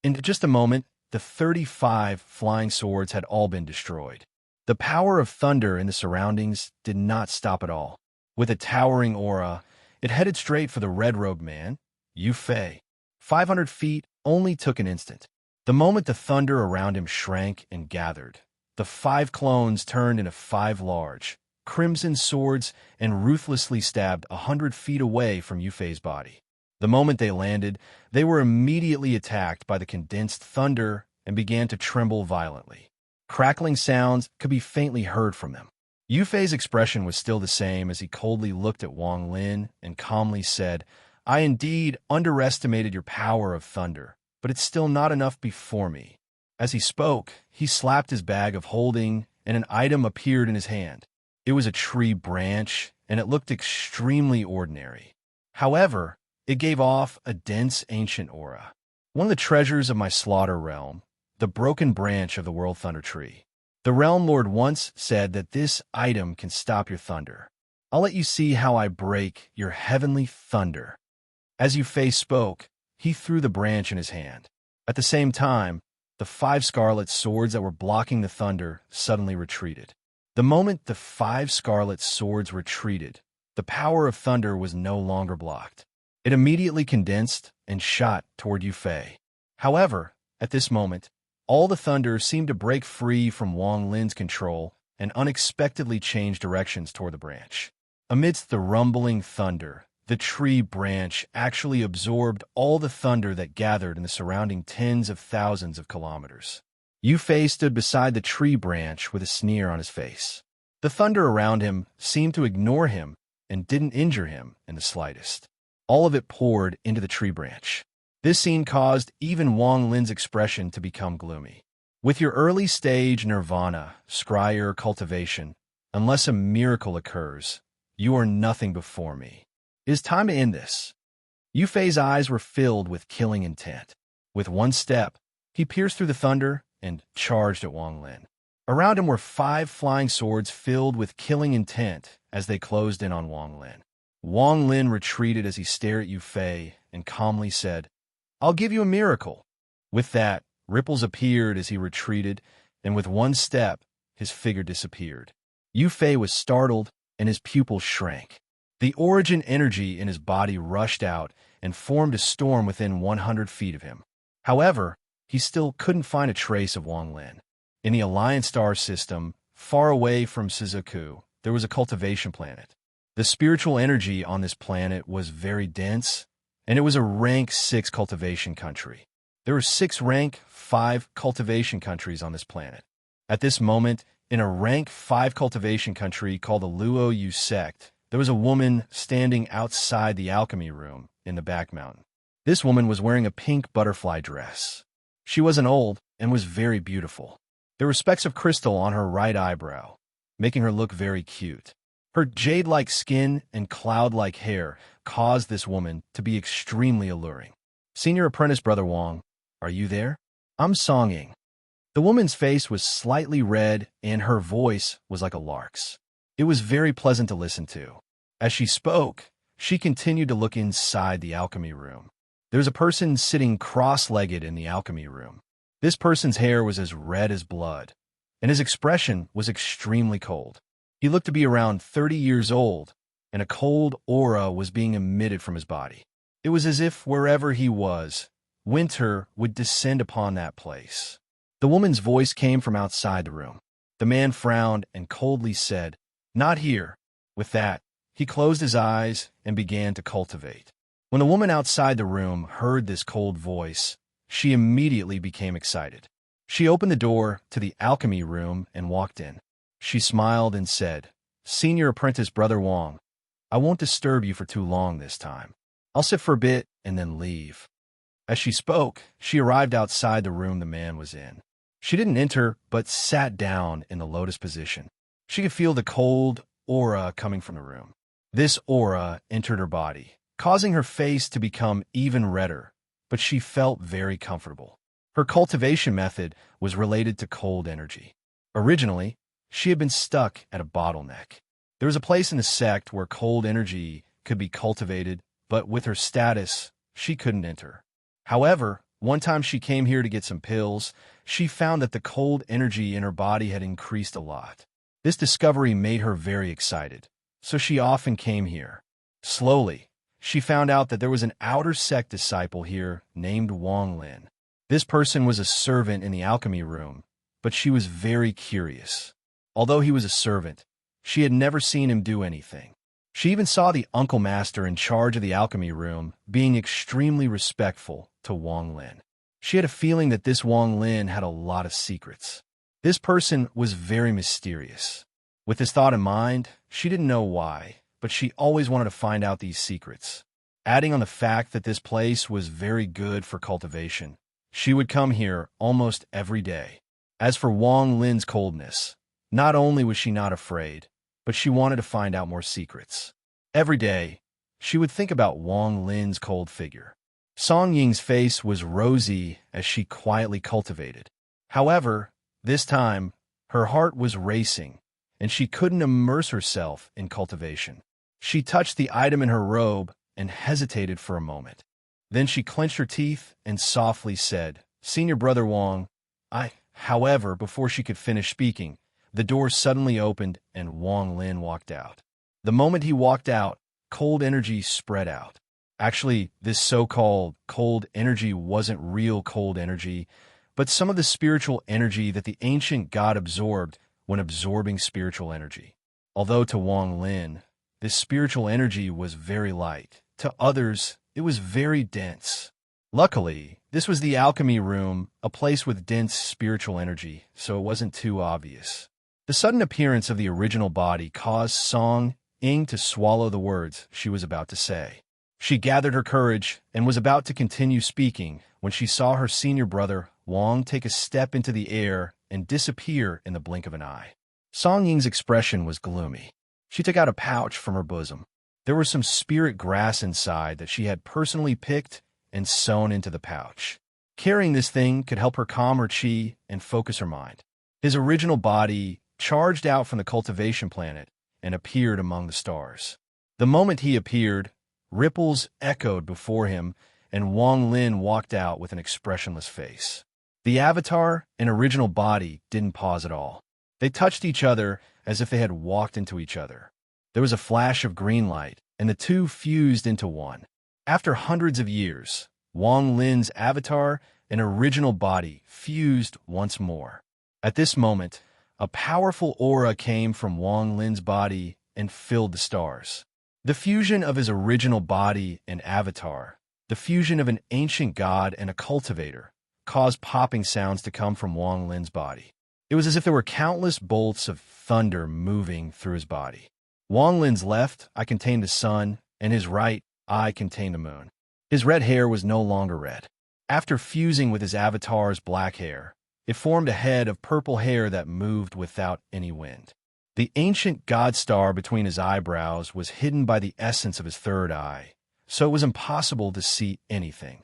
In just a moment, the 35 flying swords had all been destroyed. The power of thunder in the surroundings did not stop at all. With a towering aura, it headed straight for the red-robed man, Yu Fei. 500 feet only took an instant. The moment the thunder around him shrank and gathered, the 5 clones turned into 5 large, crimson swords and ruthlessly stabbed 100 feet away from Yu Fei's body. The moment they landed, they were immediately attacked by the condensed thunder and began to tremble violently. Crackling sounds could be faintly heard from them. Yu Fei's expression was still the same as he coldly looked at Wang Lin and calmly said, "I indeed underestimated your power of thunder, but it's still not enough before me." As he spoke, he slapped his bag of holding, and an item appeared in his hand. It was a tree branch, and it looked extremely ordinary. However, it gave off a dense ancient aura. One of the treasures of my slaughter realm, the broken branch of the World Thunder Tree. The Realm Lord once said that this item can stop your thunder. I'll let you see how I break your heavenly thunder. As Yu Fei spoke, he threw the branch in his hand. At the same time, the 5 scarlet swords that were blocking the thunder suddenly retreated. The moment the 5 scarlet swords retreated, the power of thunder was no longer blocked. It immediately condensed and shot toward Yu Fei. However, at this moment, all the thunder seemed to break free from Wang Lin's control and unexpectedly change directions toward the branch. Amidst the rumbling thunder, the tree branch actually absorbed all the thunder that gathered in the surrounding tens of thousands of kilometers. Yu Fei stood beside the tree branch with a sneer on his face. The thunder around him seemed to ignore him and didn't injure him in the slightest. All of it poured into the tree branch. This scene caused even Wang Lin's expression to become gloomy. With your early stage nirvana, scryer cultivation, unless a miracle occurs, you are nothing before me. It is time to end this. Yu Fei's eyes were filled with killing intent. With one step, he pierced through the thunder and charged at Wang Lin. Around him were 5 flying swords filled with killing intent as they closed in on Wang Lin. Wang Lin retreated as he stared at Yu Fei and calmly said, "I'll give you a miracle." With that, ripples appeared as he retreated, and with one step, his figure disappeared. Yu Fei was startled, and his pupils shrank. The origin energy in his body rushed out and formed a storm within 100 feet of him. However, he still couldn't find a trace of Wang Lin. In the Alliance star system, far away from Shizuku, there was a cultivation planet. The spiritual energy on this planet was very dense, and it was a rank 6 cultivation country. There were 6 rank 5 cultivation countries on this planet. At this moment, in a rank 5 cultivation country called the Luo Yu sect, there was a woman standing outside the alchemy room in the back mountain. This woman was wearing a pink butterfly dress. She wasn't old and was very beautiful. There were specks of crystal on her right eyebrow, making her look very cute. Her jade-like skin and cloud-like hair caused this woman to be extremely alluring. "Senior apprentice Brother Wang, are you there? I'm Song Ying." The woman's face was slightly red and her voice was like a lark's. It was very pleasant to listen to. As she spoke, she continued to look inside the alchemy room. There was a person sitting cross-legged in the alchemy room. This person's hair was as red as blood, and his expression was extremely cold. He looked to be around 30 years old, and a cold aura was being emitted from his body. It was as if wherever he was, winter would descend upon that place. The woman's voice came from outside the room. The man frowned and coldly said, "Not here." With that, he closed his eyes and began to cultivate. When the woman outside the room heard this cold voice, she immediately became excited. She opened the door to the alchemy room and walked in. She smiled and said, "Senior apprentice Brother Wang, I won't disturb you for too long this time. I'll sit for a bit and then leave." As she spoke, she arrived outside the room the man was in. She didn't enter, but sat down in the lotus position. She could feel the cold aura coming from the room. This aura entered her body, causing her face to become even redder, but she felt very comfortable. Her cultivation method was related to cold energy. Originally, she had been stuck at a bottleneck. There was a place in the sect where cold energy could be cultivated, but with her status, she couldn't enter. However, one time she came here to get some pills, she found that the cold energy in her body had increased a lot. This discovery made her very excited, so she often came here. Slowly, she found out that there was an outer sect disciple here named Wang Lin. This person was a servant in the alchemy room, but she was very curious. Although he was a servant, she had never seen him do anything. She even saw the uncle master in charge of the alchemy room being extremely respectful to Wang Lin. She had a feeling that this Wang Lin had a lot of secrets. This person was very mysterious. With this thought in mind, she didn't know why, but she always wanted to find out these secrets. Adding on the fact that this place was very good for cultivation, she would come here almost every day. As for Wang Lin's coldness, not only was she not afraid, but she wanted to find out more secrets. Every day, she would think about Wang Lin's cold figure. Song Ying's face was rosy as she quietly cultivated. However, this time, her heart was racing, and she couldn't immerse herself in cultivation. She touched the item in her robe and hesitated for a moment. Then she clenched her teeth and softly said, "Senior Brother Wang, However, before she could finish speaking, the door suddenly opened and Wang Lin walked out. The moment he walked out, cold energy spread out. Actually, this so-called cold energy wasn't real cold energy, but some of the spiritual energy that the ancient god absorbed when absorbing spiritual energy. Although to Wang Lin, this spiritual energy was very light, to others, it was very dense. Luckily, this was the alchemy room, a place with dense spiritual energy, so it wasn't too obvious. The sudden appearance of the original body caused Song Ying to swallow the words she was about to say. She gathered her courage and was about to continue speaking when she saw her senior brother, Wang, take a step into the air and disappear in the blink of an eye. Song Ying's expression was gloomy. She took out a pouch from her bosom. There was some spirit grass inside that she had personally picked and sewn into the pouch. Carrying this thing could help her calm her chi and focus her mind. His original body charged out from the cultivation planet and appeared among the stars. The moment he appeared, ripples echoed before him, and Wang Lin walked out with an expressionless face. The avatar and original body didn't pause at all. They touched each other as if they had walked into each other. There was a flash of green light, and the two fused into one. After hundreds of years, Wang Lin's avatar and original body fused once more. At this moment, a powerful aura came from Wang Lin's body and filled the stars. The fusion of his original body and avatar, the fusion of an ancient god and a cultivator, caused popping sounds to come from Wang Lin's body. It was as if there were countless bolts of thunder moving through his body. Wang Lin's left eye contained the sun, and his right eye contained the moon. His red hair was no longer red. After fusing with his avatar's black hair, it formed a head of purple hair that moved without any wind. The ancient god star between his eyebrows was hidden by the essence of his third eye, so it was impossible to see anything.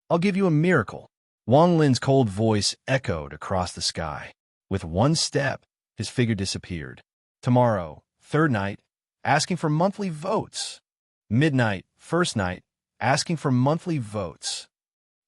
"I'll give you a miracle." Wang Lin's cold voice echoed across the sky. With one step, his figure disappeared. Tomorrow, third night, asking for monthly votes. Midnight, first night, asking for monthly votes.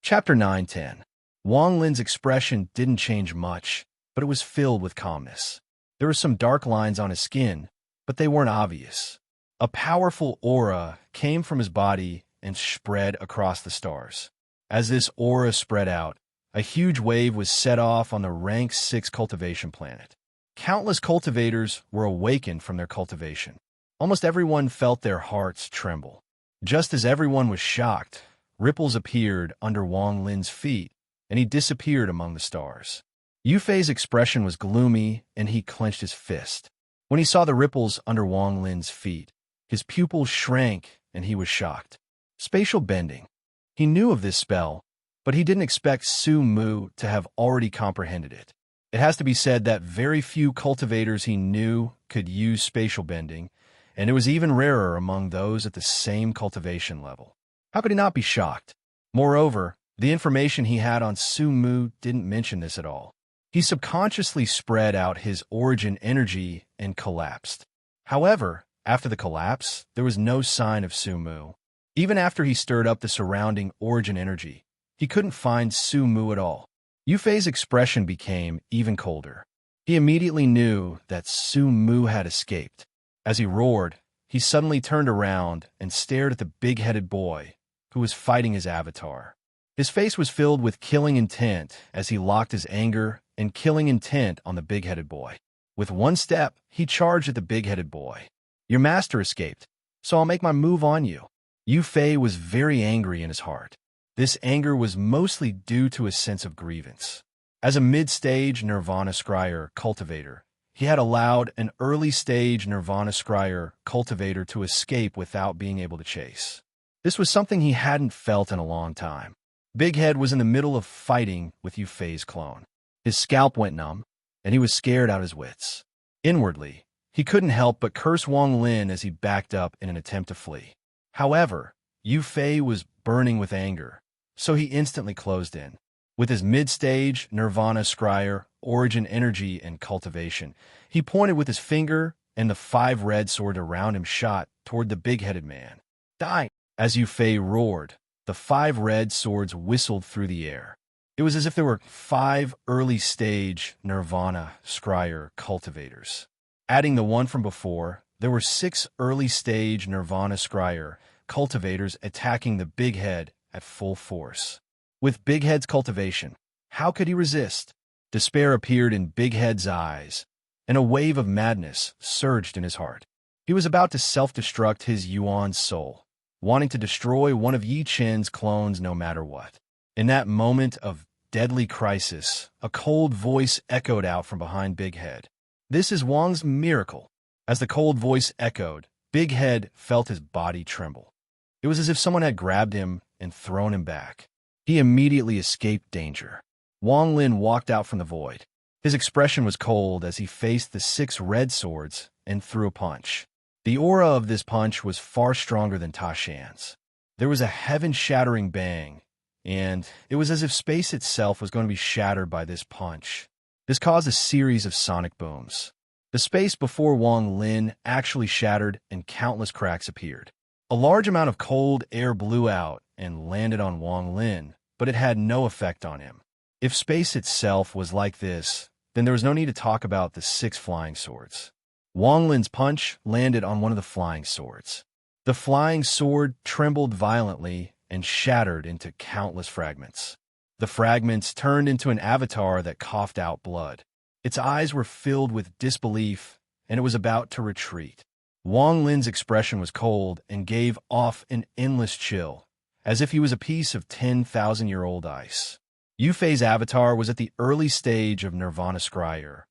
Chapter 9-10. Wang Lin's expression didn't change much, but it was filled with calmness. There were some dark lines on his skin, but they weren't obvious. A powerful aura came from his body and spread across the stars. As this aura spread out, a huge wave was set off on the rank 6 cultivation planet. Countless cultivators were awakened from their cultivation. Almost everyone felt their hearts tremble. Just as everyone was shocked, ripples appeared under Wang Lin's feet, and he disappeared among the stars. Yufei's expression was gloomy, and he clenched his fist. When he saw the ripples under Wang Lin's feet, his pupils shrank, and he was shocked. Spatial bending. He knew of this spell, but he didn't expect Su Mu to have already comprehended it. It has to be said that very few cultivators he knew could use spatial bending, and it was even rarer among those at the same cultivation level. How could he not be shocked? Moreover, the information he had on Su Mu didn't mention this at all. He subconsciously spread out his origin energy and collapsed. However, after the collapse, there was no sign of Su Mu. Even after he stirred up the surrounding origin energy, he couldn't find Su Mu at all. Yufei's expression became even colder. He immediately knew that Su Mu had escaped. As he roared, he suddenly turned around and stared at the big-headed boy who was fighting his avatar. His face was filled with killing intent as he locked his anger and killing intent on the big-headed boy. With one step, he charged at the big-headed boy. "Your master escaped, so I'll make my move on you." Yufei was very angry in his heart. This anger was mostly due to a sense of grievance. As a mid-stage Nirvana Scryer cultivator, he had allowed an early-stage Nirvana Scryer cultivator to escape without being able to chase. This was something he hadn't felt in a long time. Big Head was in the middle of fighting with Yufei's clone. His scalp went numb, and he was scared out of his wits. Inwardly, he couldn't help but curse Wang Lin as he backed up in an attempt to flee. However, Yufei was burning with anger, so he instantly closed in. With his mid-stage Nirvana Scryer, origin energy, and cultivation, he pointed with his finger, and the 5 red swords around him shot toward the big-headed man. "Die!" As Yufei roared, the 5 red swords whistled through the air. It was as if there were 5 early-stage Nirvana Scryer cultivators. Adding the one from before, there were 6 early-stage Nirvana Scryer cultivators attacking the Big Head at full force. With Big Head's cultivation, how could he resist? Despair appeared in Big Head's eyes, and a wave of madness surged in his heart. He was about to self-destruct his Yuan's soul, wanting to destroy one of Yi Chen's clones no matter what. In that moment of deadly crisis, a cold voice echoed out from behind Big Head. "This is Wang's miracle." As the cold voice echoed, Big Head felt his body tremble. It was as if someone had grabbed him and thrown him back. He immediately escaped danger. Wang Lin walked out from the void. His expression was cold as he faced the 6 red swords and threw a punch. The aura of this punch was far stronger than Ta Shan's. There was a heaven-shattering bang, and it was as if space itself was going to be shattered by this punch. This caused a series of sonic booms. The space before Wang Lin actually shattered and countless cracks appeared. A large amount of cold air blew out and landed on Wang Lin, but it had no effect on him. If space itself was like this, then there was no need to talk about the 6 flying swords. Wang Lin's punch landed on one of the flying swords. The flying sword trembled violently and shattered into countless fragments. The fragments turned into an avatar that coughed out blood. Its eyes were filled with disbelief, and it was about to retreat. Wang Lin's expression was cold and gave off an endless chill, as if he was a piece of 10,000-year-old ice. Yufei's avatar was at the early stage of Nirvana Scryer,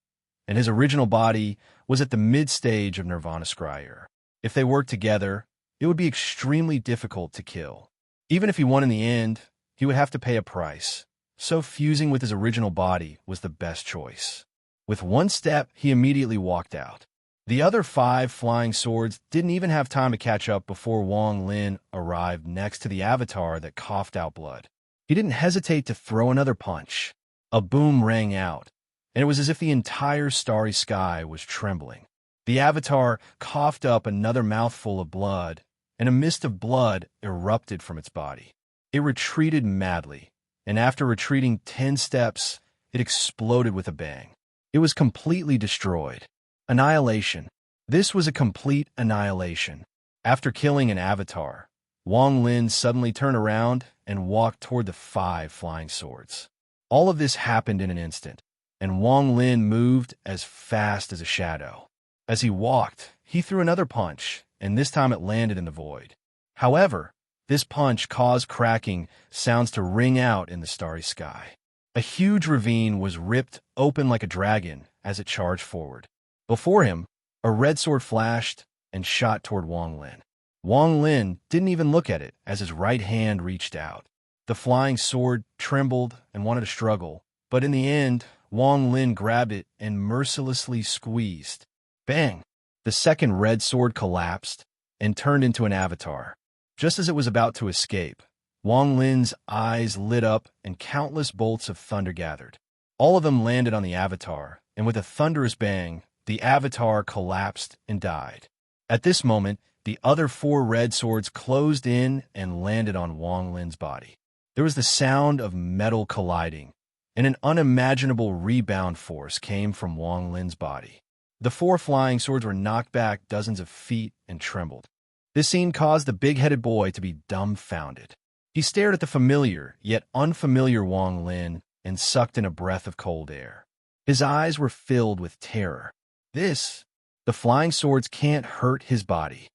and his original body was at the mid-stage of Nirvana Scryer. If they worked together, it would be extremely difficult to kill. Even if he won in the end, he would have to pay a price, so fusing with his original body was the best choice. With one step, he immediately walked out. The other 5 flying swords didn't even have time to catch up before Wang Lin arrived next to the avatar that coughed out blood. He didn't hesitate to throw another punch. A boom rang out, and it was as if the entire starry sky was trembling. The avatar coughed up another mouthful of blood, and a mist of blood erupted from its body. It retreated madly, and after retreating 10 steps, it exploded with a bang. It was completely destroyed. Annihilation. This was a complete annihilation. After killing an avatar, Wang Lin suddenly turned around and walked toward the 5 flying swords. All of this happened in an instant, and Wang Lin moved as fast as a shadow. As he walked, he threw another punch, and this time it landed in the void. However, this punch caused cracking sounds to ring out in the starry sky. A huge ravine was ripped open like a dragon as it charged forward. Before him, a red sword flashed and shot toward Wang Lin. Wang Lin didn't even look at it as his right hand reached out. The flying sword trembled and wanted to struggle, but in the end, Wang Lin grabbed it and mercilessly squeezed. Bang! The second red sword collapsed and turned into an avatar. Just as it was about to escape, Wang Lin's eyes lit up and countless bolts of thunder gathered. All of them landed on the avatar, and with a thunderous bang, the avatar collapsed and died. At this moment, the other 4 red swords closed in and landed on Wang Lin's body. There was the sound of metal colliding, and an unimaginable rebound force came from Wang Lin's body. The 4 flying swords were knocked back dozens of feet and trembled. This scene caused the big-headed boy to be dumbfounded. He stared at the familiar, yet unfamiliar Wang Lin and sucked in a breath of cold air. His eyes were filled with terror. The flying swords can't hurt his body.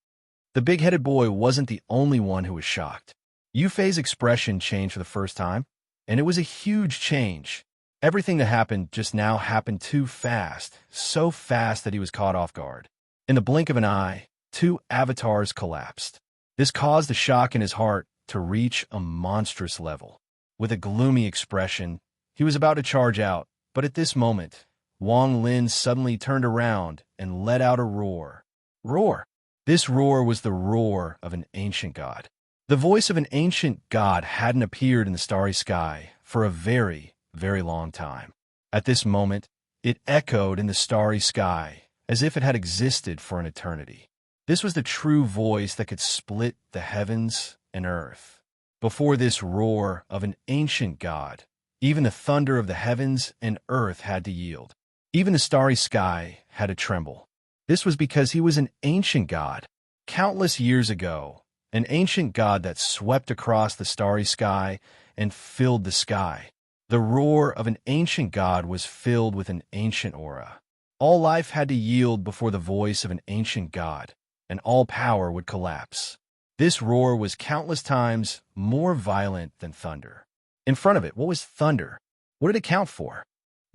The big-headed boy wasn't the only one who was shocked. Yufei's expression changed for the first time, and it was a huge change. Everything that happened just now happened too fast, so fast that he was caught off guard. In the blink of an eye, 2 avatars collapsed. This caused the shock in his heart to reach a monstrous level. With a gloomy expression, he was about to charge out, but at this moment, Wang Lin suddenly turned around and let out a roar. Roar! This roar was the roar of an ancient god. The voice of an ancient god hadn't appeared in the starry sky for a very, very long time. At this moment, it echoed in the starry sky as if it had existed for an eternity. This was the true voice that could split the heavens and earth. Before this roar of an ancient god, even the thunder of the heavens and earth had to yield. Even the starry sky had to tremble. This was because he was an ancient god. Countless years ago, an ancient god that swept across the starry sky and filled the sky. The roar of an ancient god was filled with an ancient aura. All life had to yield before the voice of an ancient god, and all power would collapse. This roar was countless times more violent than thunder. In front of it, what was thunder? What did it count for?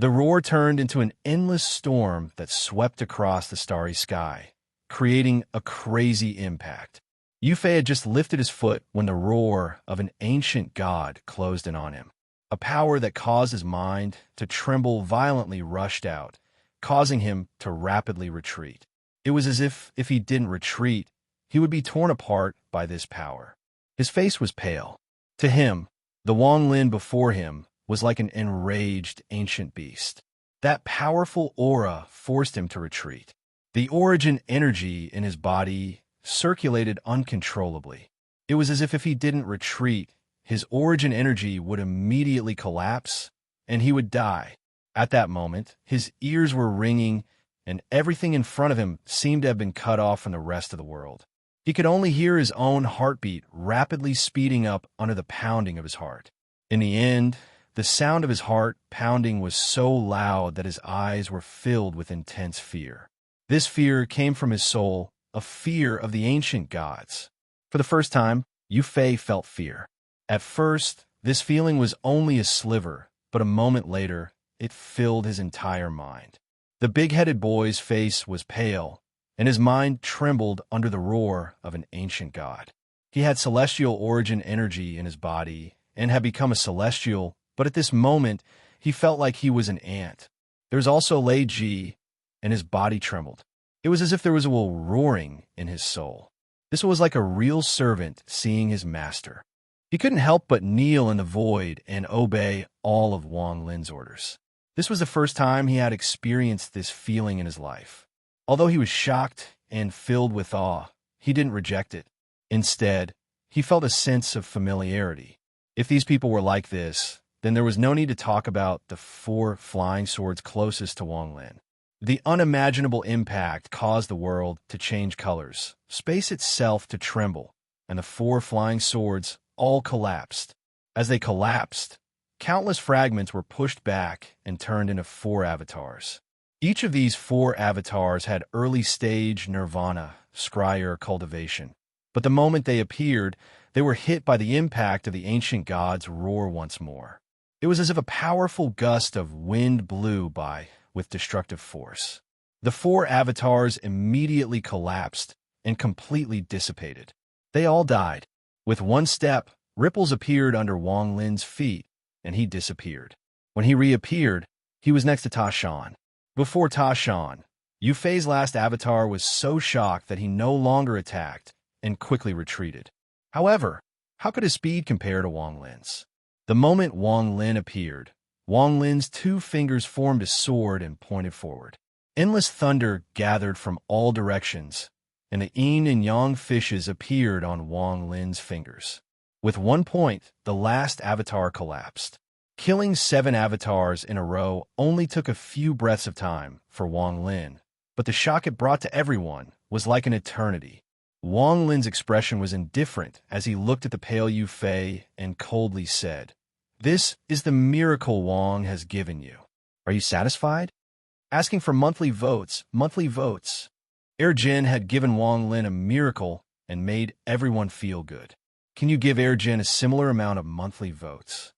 The roar turned into an endless storm that swept across the starry sky, creating a crazy impact. Yufei had just lifted his foot when the roar of an ancient god closed in on him. A power that caused his mind to tremble violently rushed out, causing him to rapidly retreat. It was as if he didn't retreat, he would be torn apart by this power. His face was pale. To him, the Wang Lin before him was like an enraged ancient beast. That powerful aura forced him to retreat. The origin energy in his body circulated uncontrollably. It was as if he didn't retreat, his origin energy would immediately collapse, and he would die. At that moment, his ears were ringing, and everything in front of him seemed to have been cut off from the rest of the world. He could only hear his own heartbeat rapidly speeding up under the pounding of his heart. In the end, the sound of his heart pounding was so loud that his eyes were filled with intense fear. This fear came from his soul, a fear of the ancient gods. For the first time, Yu Fei felt fear. At first, this feeling was only a sliver, but a moment later, it filled his entire mind. The big-headed boy's face was pale, and his mind trembled under the roar of an ancient god. He had celestial origin energy in his body and had become a celestial, but at this moment, he felt like he was an ant. There was also Lei Ji, and his body trembled. It was as if there was a roaring in his soul. This was like a real servant seeing his master. He couldn't help but kneel in the void and obey all of Wang Lin's orders. This was the first time he had experienced this feeling in his life. Although he was shocked and filled with awe, he didn't reject it. Instead, he felt a sense of familiarity. If these people were like this, then there was no need to talk about the 4 flying swords closest to Wang Lin. The unimaginable impact caused the world to change colors, space itself to tremble, and the 4 flying swords all collapsed. As they collapsed, countless fragments were pushed back and turned into 4 avatars. Each of these 4 avatars had early-stage nirvana, scryer cultivation. But the moment they appeared, they were hit by the impact of the ancient god's roar once more. It was as if a powerful gust of wind blew by with destructive force. The 4 avatars immediately collapsed and completely dissipated. They all died. With one step, ripples appeared under Wang Lin's feet, and he disappeared. When he reappeared, he was next to Ta Shan. Before Ta Shan, Yu Fei's last avatar was so shocked that he no longer attacked and quickly retreated. However, how could his speed compare to Wang Lin's? The moment Wang Lin appeared, Wang Lin's 2 fingers formed a sword and pointed forward. Endless thunder gathered from all directions, and the yin and yang fishes appeared on Wang Lin's fingers. With one point, the last avatar collapsed. Killing 7 avatars in a row only took a few breaths of time for Wang Lin, but the shock it brought to everyone was like an eternity. Wang Lin's expression was indifferent as he looked at the pale Yu Fei and coldly said, "This is the miracle Wang has given you. Are you satisfied?" Asking for monthly votes. Jin had given Wang Lin a miracle and made everyone feel good. Can you give Jin a similar amount of monthly votes?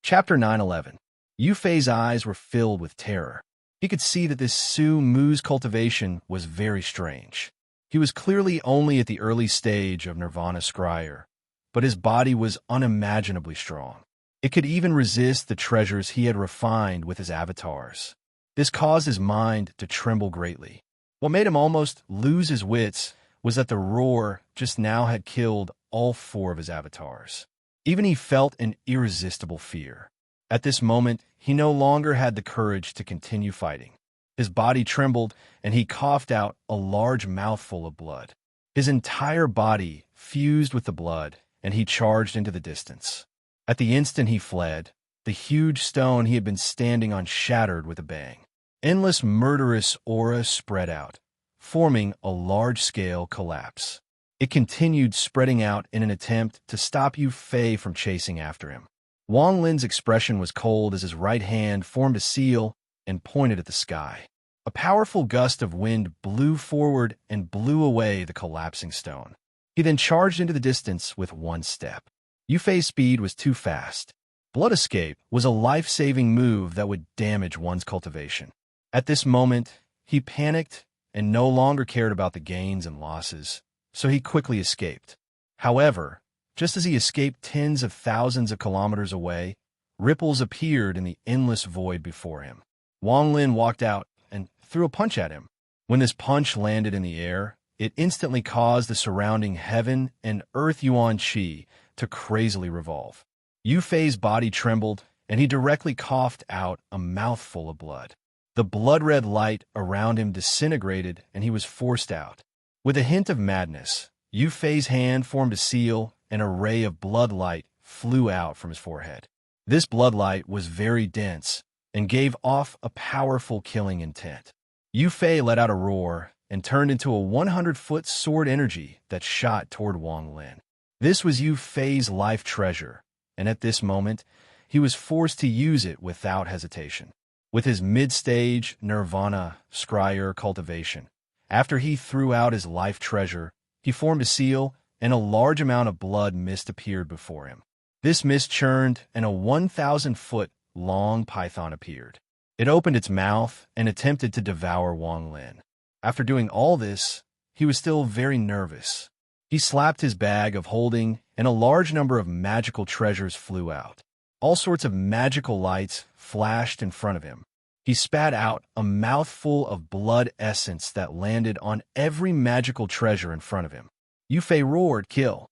Chapter 911. Yu Fei's eyes were filled with terror. He could see that this Su Mu's cultivation was very strange. He was clearly only at the early stage of Nirvana Scryer, but his body was unimaginably strong. It could even resist the treasures he had refined with his avatars. This caused his mind to tremble greatly. What made him almost lose his wits was that the roar just now had killed all 4 of his avatars. Even he felt an irresistible fear. At this moment, he no longer had the courage to continue fighting. His body trembled, and he coughed out a large mouthful of blood. His entire body fused with the blood, and he charged into the distance. At the instant he fled, the huge stone he had been standing on shattered with a bang. Endless murderous aura spread out, forming a large-scale collapse. It continued spreading out in an attempt to stop Yu Fei from chasing after him. Wang Lin's expression was cold as his right hand formed a seal and pointed at the sky. A powerful gust of wind blew forward and blew away the collapsing stone. He then charged into the distance with one step. Yu Fei's speed was too fast. Blood escape was a life-saving move that would damage one's cultivation. At this moment, he panicked and no longer cared about the gains and losses, so he quickly escaped. However, just as he escaped tens of thousands of kilometers away, ripples appeared in the endless void before him. Wang Lin walked out and threw a punch at him. When this punch landed in the air, it instantly caused the surrounding heaven and earth yuan qi to crazily revolve. Yu Fei's body trembled, and he directly coughed out a mouthful of blood. The blood-red light around him disintegrated, and he was forced out. With a hint of madness, Yu Fei's hand formed a seal, and a ray of blood light flew out from his forehead. This blood light was very dense and gave off a powerful killing intent. Yu Fei let out a roar and turned into a 100-foot sword energy that shot toward Wang Lin. This was Yu Fei's life treasure, and at this moment, he was forced to use it without hesitation. With his mid-stage nirvana scryer cultivation, after he threw out his life treasure, he formed a seal, and a large amount of blood mist appeared before him. This mist churned, and a 1,000-foot-long python appeared. It opened its mouth and attempted to devour Wang Lin. After doing all this, he was still very nervous. He slapped his bag of holding, and a large number of magical treasures flew out. All sorts of magical lights flashed in front of him. He spat out a mouthful of blood essence that landed on every magical treasure in front of him. Yu Fei roared, "Kill!"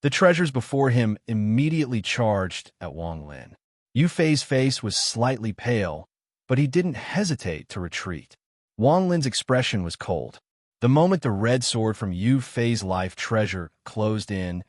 The treasures before him immediately charged at Wang Lin. Yu Fei's face was slightly pale, but he didn't hesitate to retreat. Wang Lin's expression was cold. The moment the red sword from Yu Fei's life treasure closed in,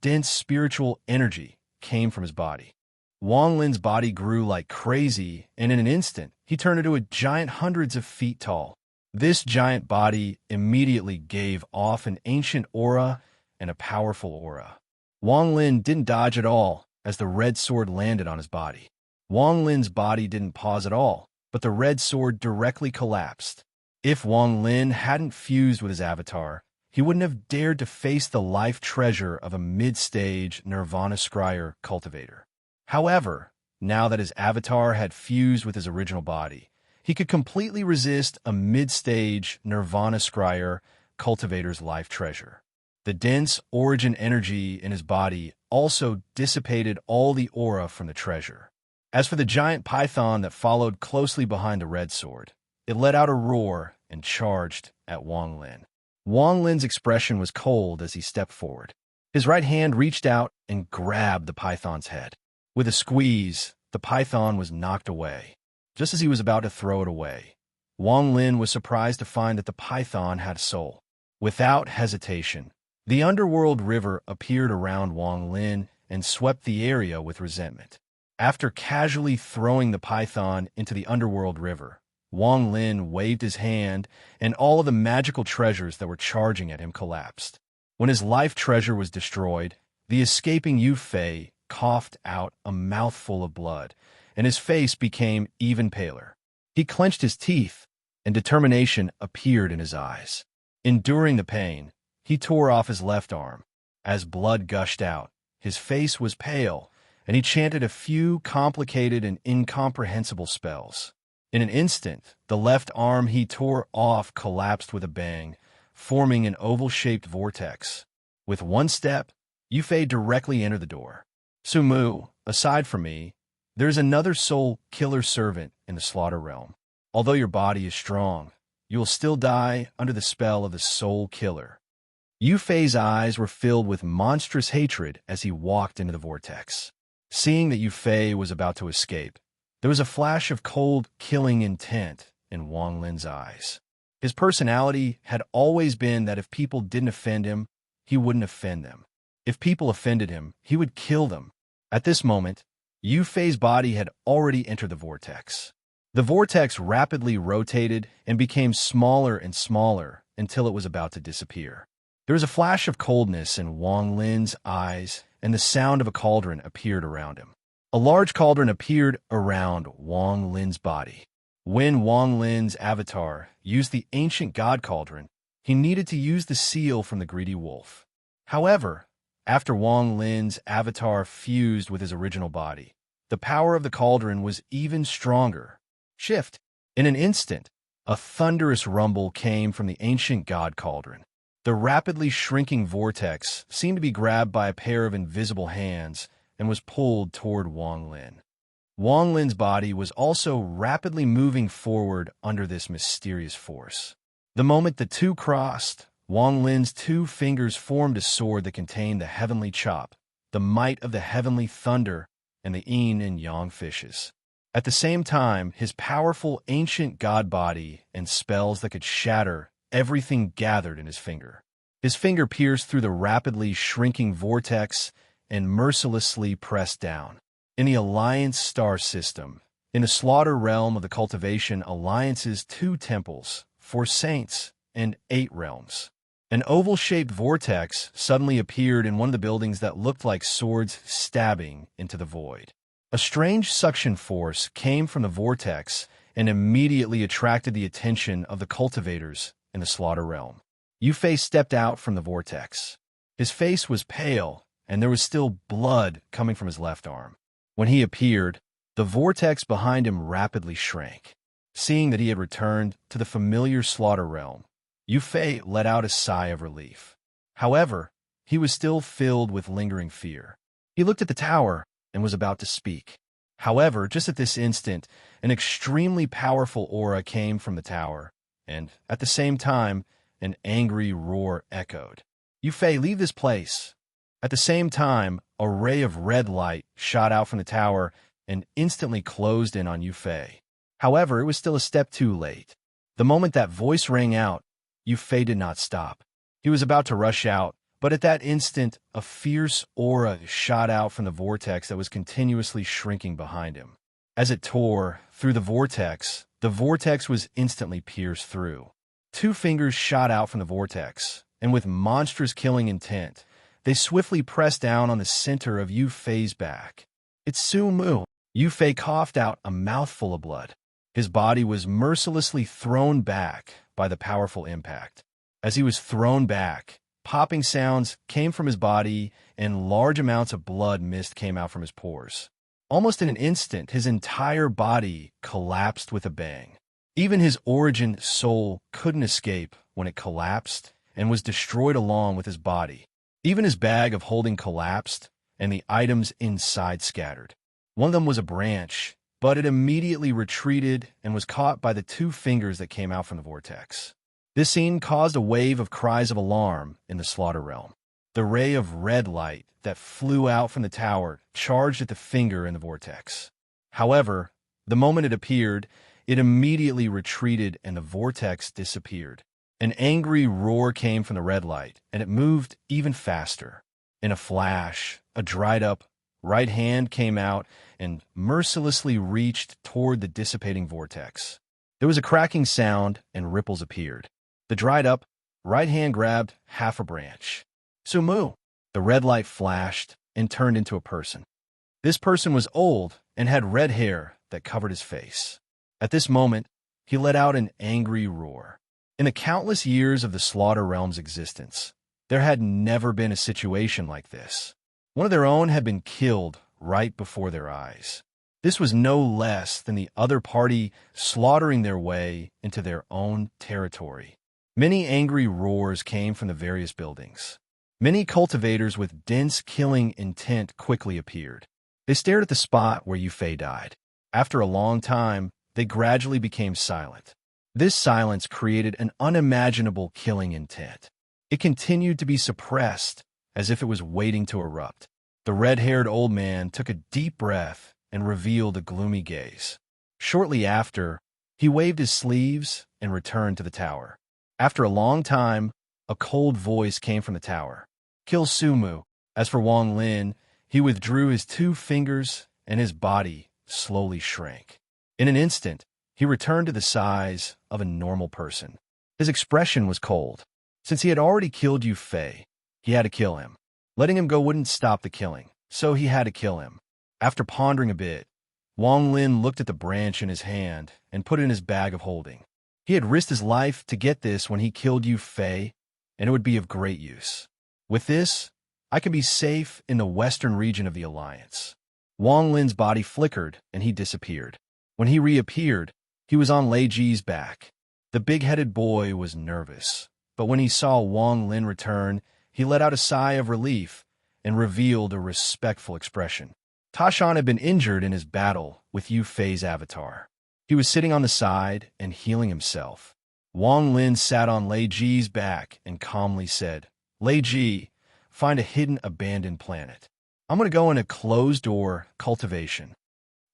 dense spiritual energy came from his body. Wang Lin's body grew like crazy, and in an instant, he turned into a giant hundreds of feet tall. This giant body immediately gave off an ancient aura and a powerful aura. Wang Lin didn't dodge at all as the red sword landed on his body. Wang Lin's body didn't pause at all, but the red sword directly collapsed. If Wang Lin hadn't fused with his avatar, he wouldn't have dared to face the life treasure of a mid-stage nirvana scryer cultivator. However, now that his avatar had fused with his original body, he could completely resist a mid-stage nirvana scryer cultivator's life treasure. The dense origin energy in his body also dissipated all the aura from the treasure. As for the giant python that followed closely behind the red sword, it let out a roar and charged at Wang Lin. Wang Lin's expression was cold as he stepped forward. His right hand reached out and grabbed the python's head. With a squeeze, the python was knocked away. Just as he was about to throw it away, Wang Lin was surprised to find that the python had a soul. Without hesitation, the underworld river appeared around Wang Lin and swept the area with resentment. After casually throwing the python into the underworld river, Wang Lin waved his hand, and all of the magical treasures that were charging at him collapsed. When his life treasure was destroyed, the escaping Yu Fei coughed out a mouthful of blood, and his face became even paler. He clenched his teeth, and determination appeared in his eyes. Enduring the pain, he tore off his left arm. As blood gushed out, his face was pale, and he chanted a few complicated and incomprehensible spells. In an instant, the left arm he tore off collapsed with a bang, forming an oval-shaped vortex. With one step, Yu Fei directly entered the door. "Sumu, aside from me, there's another soul killer servant in the slaughter realm. Although your body is strong, you will still die under the spell of the soul killer." Yu Fei's eyes were filled with monstrous hatred as he walked into the vortex. Seeing that Yu Fei was about to escape, there was a flash of cold, killing intent in Wang Lin's eyes. His personality had always been that if people didn't offend him, he wouldn't offend them. If people offended him, he would kill them. At this moment, Yu Fei's body had already entered the vortex. The vortex rapidly rotated and became smaller and smaller until it was about to disappear. There was a flash of coldness in Wang Lin's eyes, and the sound of a cauldron appeared around him. A large cauldron appeared around Wang Lin's body. When Wang Lin's avatar used the ancient god cauldron, he needed to use the seal from the greedy wolf. However, after Wang Lin's avatar fused with his original body, the power of the cauldron was even stronger. Shift. In an instant, a thunderous rumble came from the ancient god cauldron. The rapidly shrinking vortex seemed to be grabbed by a pair of invisible hands and was pulled toward Wang Lin. Wang Lin's body was also rapidly moving forward under this mysterious force. The moment the two crossed, Wang Lin's two fingers formed a sword that contained the heavenly chop, the might of the heavenly thunder, and the yin and yang fishes. At the same time, his powerful ancient god body and spells that could shatter everything gathered in his finger. His finger pierced through the rapidly shrinking vortex and mercilessly pressed down. In the Alliance star system, in the slaughter realm of the cultivation Alliance's 2 temples, 4 saints, and 8 realms, an oval-shaped vortex suddenly appeared in one of the buildings that looked like swords stabbing into the void. A strange suction force came from the vortex and immediately attracted the attention of the cultivators in the slaughter realm. Yufei stepped out from the vortex. His face was pale, and there was still blood coming from his left arm. When he appeared, the vortex behind him rapidly shrank. Seeing that he had returned to the familiar slaughter realm, Yufei let out a sigh of relief. However, he was still filled with lingering fear. He looked at the tower and was about to speak. However, just at this instant, an extremely powerful aura came from the tower, and, at the same time, an angry roar echoed. "Yufei, leave this place!" At the same time, a ray of red light shot out from the tower and instantly closed in on Yufei. However, it was still a step too late. The moment that voice rang out, Yufei did not stop. He was about to rush out, but at that instant, a fierce aura shot out from the vortex that was continuously shrinking behind him. As it tore through the vortex was instantly pierced through. 2 fingers shot out from the vortex, and with monstrous killing intent, they swiftly pressed down on the center of Yufei's back. "It's Sumu." Yufei coughed out a mouthful of blood. His body was mercilessly thrown back by the powerful impact. As he was thrown back, popping sounds came from his body and large amounts of blood mist came out from his pores. Almost in an instant, his entire body collapsed with a bang. Even his origin soul couldn't escape when it collapsed and was destroyed along with his body. Even his bag of holding collapsed and the items inside scattered. One of them was a branch, but it immediately retreated and was caught by the 2 fingers that came out from the vortex. This scene caused a wave of cries of alarm in the slaughter realm. The ray of red light that flew out from the tower charged at the finger in the vortex. However, the moment it appeared, it immediately retreated and the vortex disappeared. An angry roar came from the red light, and it moved even faster. In a flash, a dried-up right hand came out and mercilessly reached toward the dissipating vortex. There was a cracking sound, and ripples appeared. The dried-up right hand grabbed half a branch. "Sumu!" The red light flashed and turned into a person. This person was old and had red hair that covered his face. At this moment, he let out an angry roar. In the countless years of the slaughter realm's existence, there had never been a situation like this. One of their own had been killed right before their eyes. This was no less than the other party slaughtering their way into their own territory. Many angry roars came from the various buildings. Many cultivators with dense killing intent quickly appeared. They stared at the spot where Yufei died. After a long time, they gradually became silent. This silence created an unimaginable killing intent. It continued to be suppressed, as if it was waiting to erupt. The red-haired old man took a deep breath and revealed a gloomy gaze. Shortly after, he waved his sleeves and returned to the tower. After a long time, a cold voice came from the tower. "Kill Sumu." As for Wang Lin, he withdrew his 2 fingers and his body slowly shrank. In an instant, he returned to the size of a normal person. His expression was cold. Since he had already killed Yufei, he had to kill him. Letting him go wouldn't stop the killing, so he had to kill him. After pondering a bit, Wang Lin looked at the branch in his hand and put it in his bag of holding. He had risked his life to get this when he killed Yufei, and it would be of great use. With this, I can be safe in the western region of the Alliance. Wang Lin's body flickered, and he disappeared. When he reappeared, he was on Lei Ji's back. The big-headed boy was nervous, but when he saw Wang Lin return, he let out a sigh of relief and revealed a respectful expression. Tashan had been injured in his battle with Yufei's avatar. He was sitting on the side and healing himself. Wang Lin sat on Lei Ji's back and calmly said, "Lei Ji, find a hidden abandoned planet. I'm going to go in a closed-door cultivation."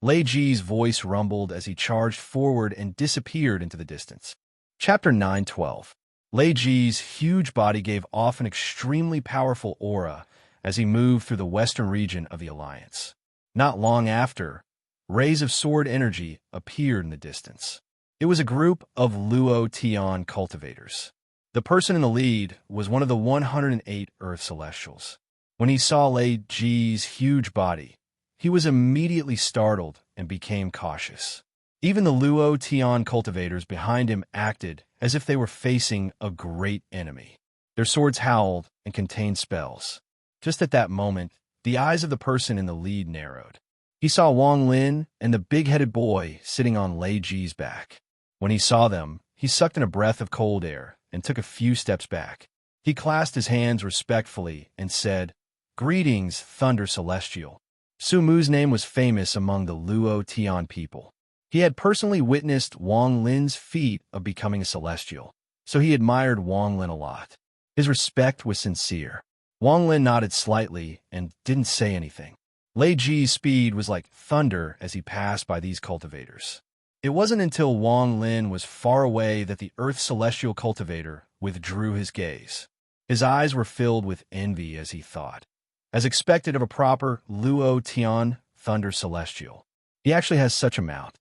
Lei Ji's voice rumbled as he charged forward and disappeared into the distance. Chapter 9:12. Lei Ji's huge body gave off an extremely powerful aura as he moved through the western region of the Alliance. Not long after, rays of sword energy appeared in the distance. It was a group of Luo Tian cultivators. The person in the lead was one of the 108 Earth Celestials. When he saw Lei Ji's huge body, he was immediately startled and became cautious. Even the Luo Tian cultivators behind him acted as if they were facing a great enemy. Their swords howled and contained spells. Just at that moment, the eyes of the person in the lead narrowed. He saw Wang Lin and the big-headed boy sitting on Lei Ji's back. When he saw them, he sucked in a breath of cold air and took a few steps back. He clasped his hands respectfully and said, "Greetings, Thunder Celestial." Su Mu's name was famous among the Luo Tian people. He had personally witnessed Wang Lin's feat of becoming a Celestial, so he admired Wang Lin a lot. His respect was sincere. Wang Lin nodded slightly and didn't say anything. Lei Ji's speed was like thunder as he passed by these cultivators. It wasn't until Wang Lin was far away that the Earth Celestial cultivator withdrew his gaze. His eyes were filled with envy as he thought. As expected of a proper Luo Tian Thunder Celestial, he actually has such a mouth.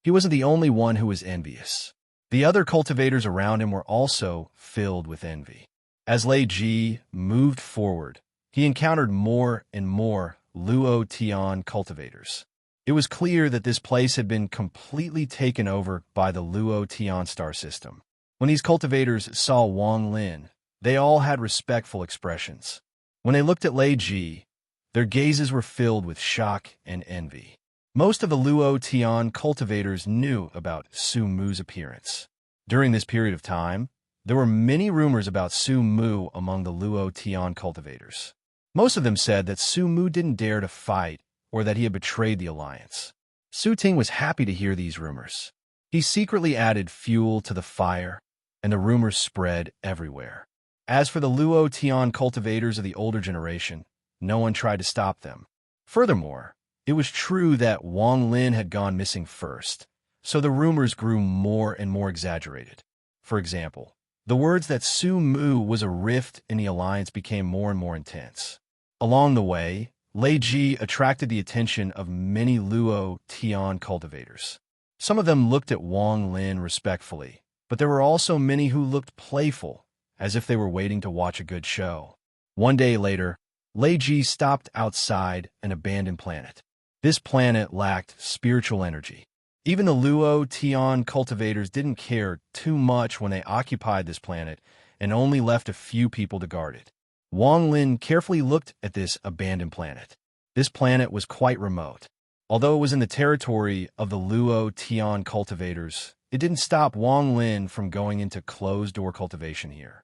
He wasn't the only one who was envious. The other cultivators around him were also filled with envy. As Lei Ji moved forward, he encountered more and more Luo Tian cultivators. It was clear that this place had been completely taken over by the Luo Tian star system. When these cultivators saw Wang Lin, they all had respectful expressions. When they looked at Lei Ji, their gazes were filled with shock and envy. Most of the Luo Tian cultivators knew about Su Mu's appearance. During this period of time, there were many rumors about Su Mu among the Luo Tian cultivators. Most of them said that Su Mu didn't dare to fight or that he had betrayed the alliance. Su Ting was happy to hear these rumors. He secretly added fuel to the fire, and the rumors spread everywhere. As for the Luo Tian cultivators of the older generation, no one tried to stop them. Furthermore, it was true that Wang Lin had gone missing first, so the rumors grew more and more exaggerated. For example, the words that Su Mu was a rift in the alliance became more and more intense. Along the way, Lei Ji attracted the attention of many Luo Tian cultivators. Some of them looked at Wang Lin respectfully, but there were also many who looked playful, as if they were waiting to watch a good show. One day later, Lei Ji stopped outside an abandoned planet. This planet lacked spiritual energy. Even the Luo Tian cultivators didn't care too much when they occupied this planet and only left a few people to guard it. Wang Lin carefully looked at this abandoned planet. This planet was quite remote. Although it was in the territory of the Luo Tian cultivators, it didn't stop Wang Lin from going into closed-door cultivation here.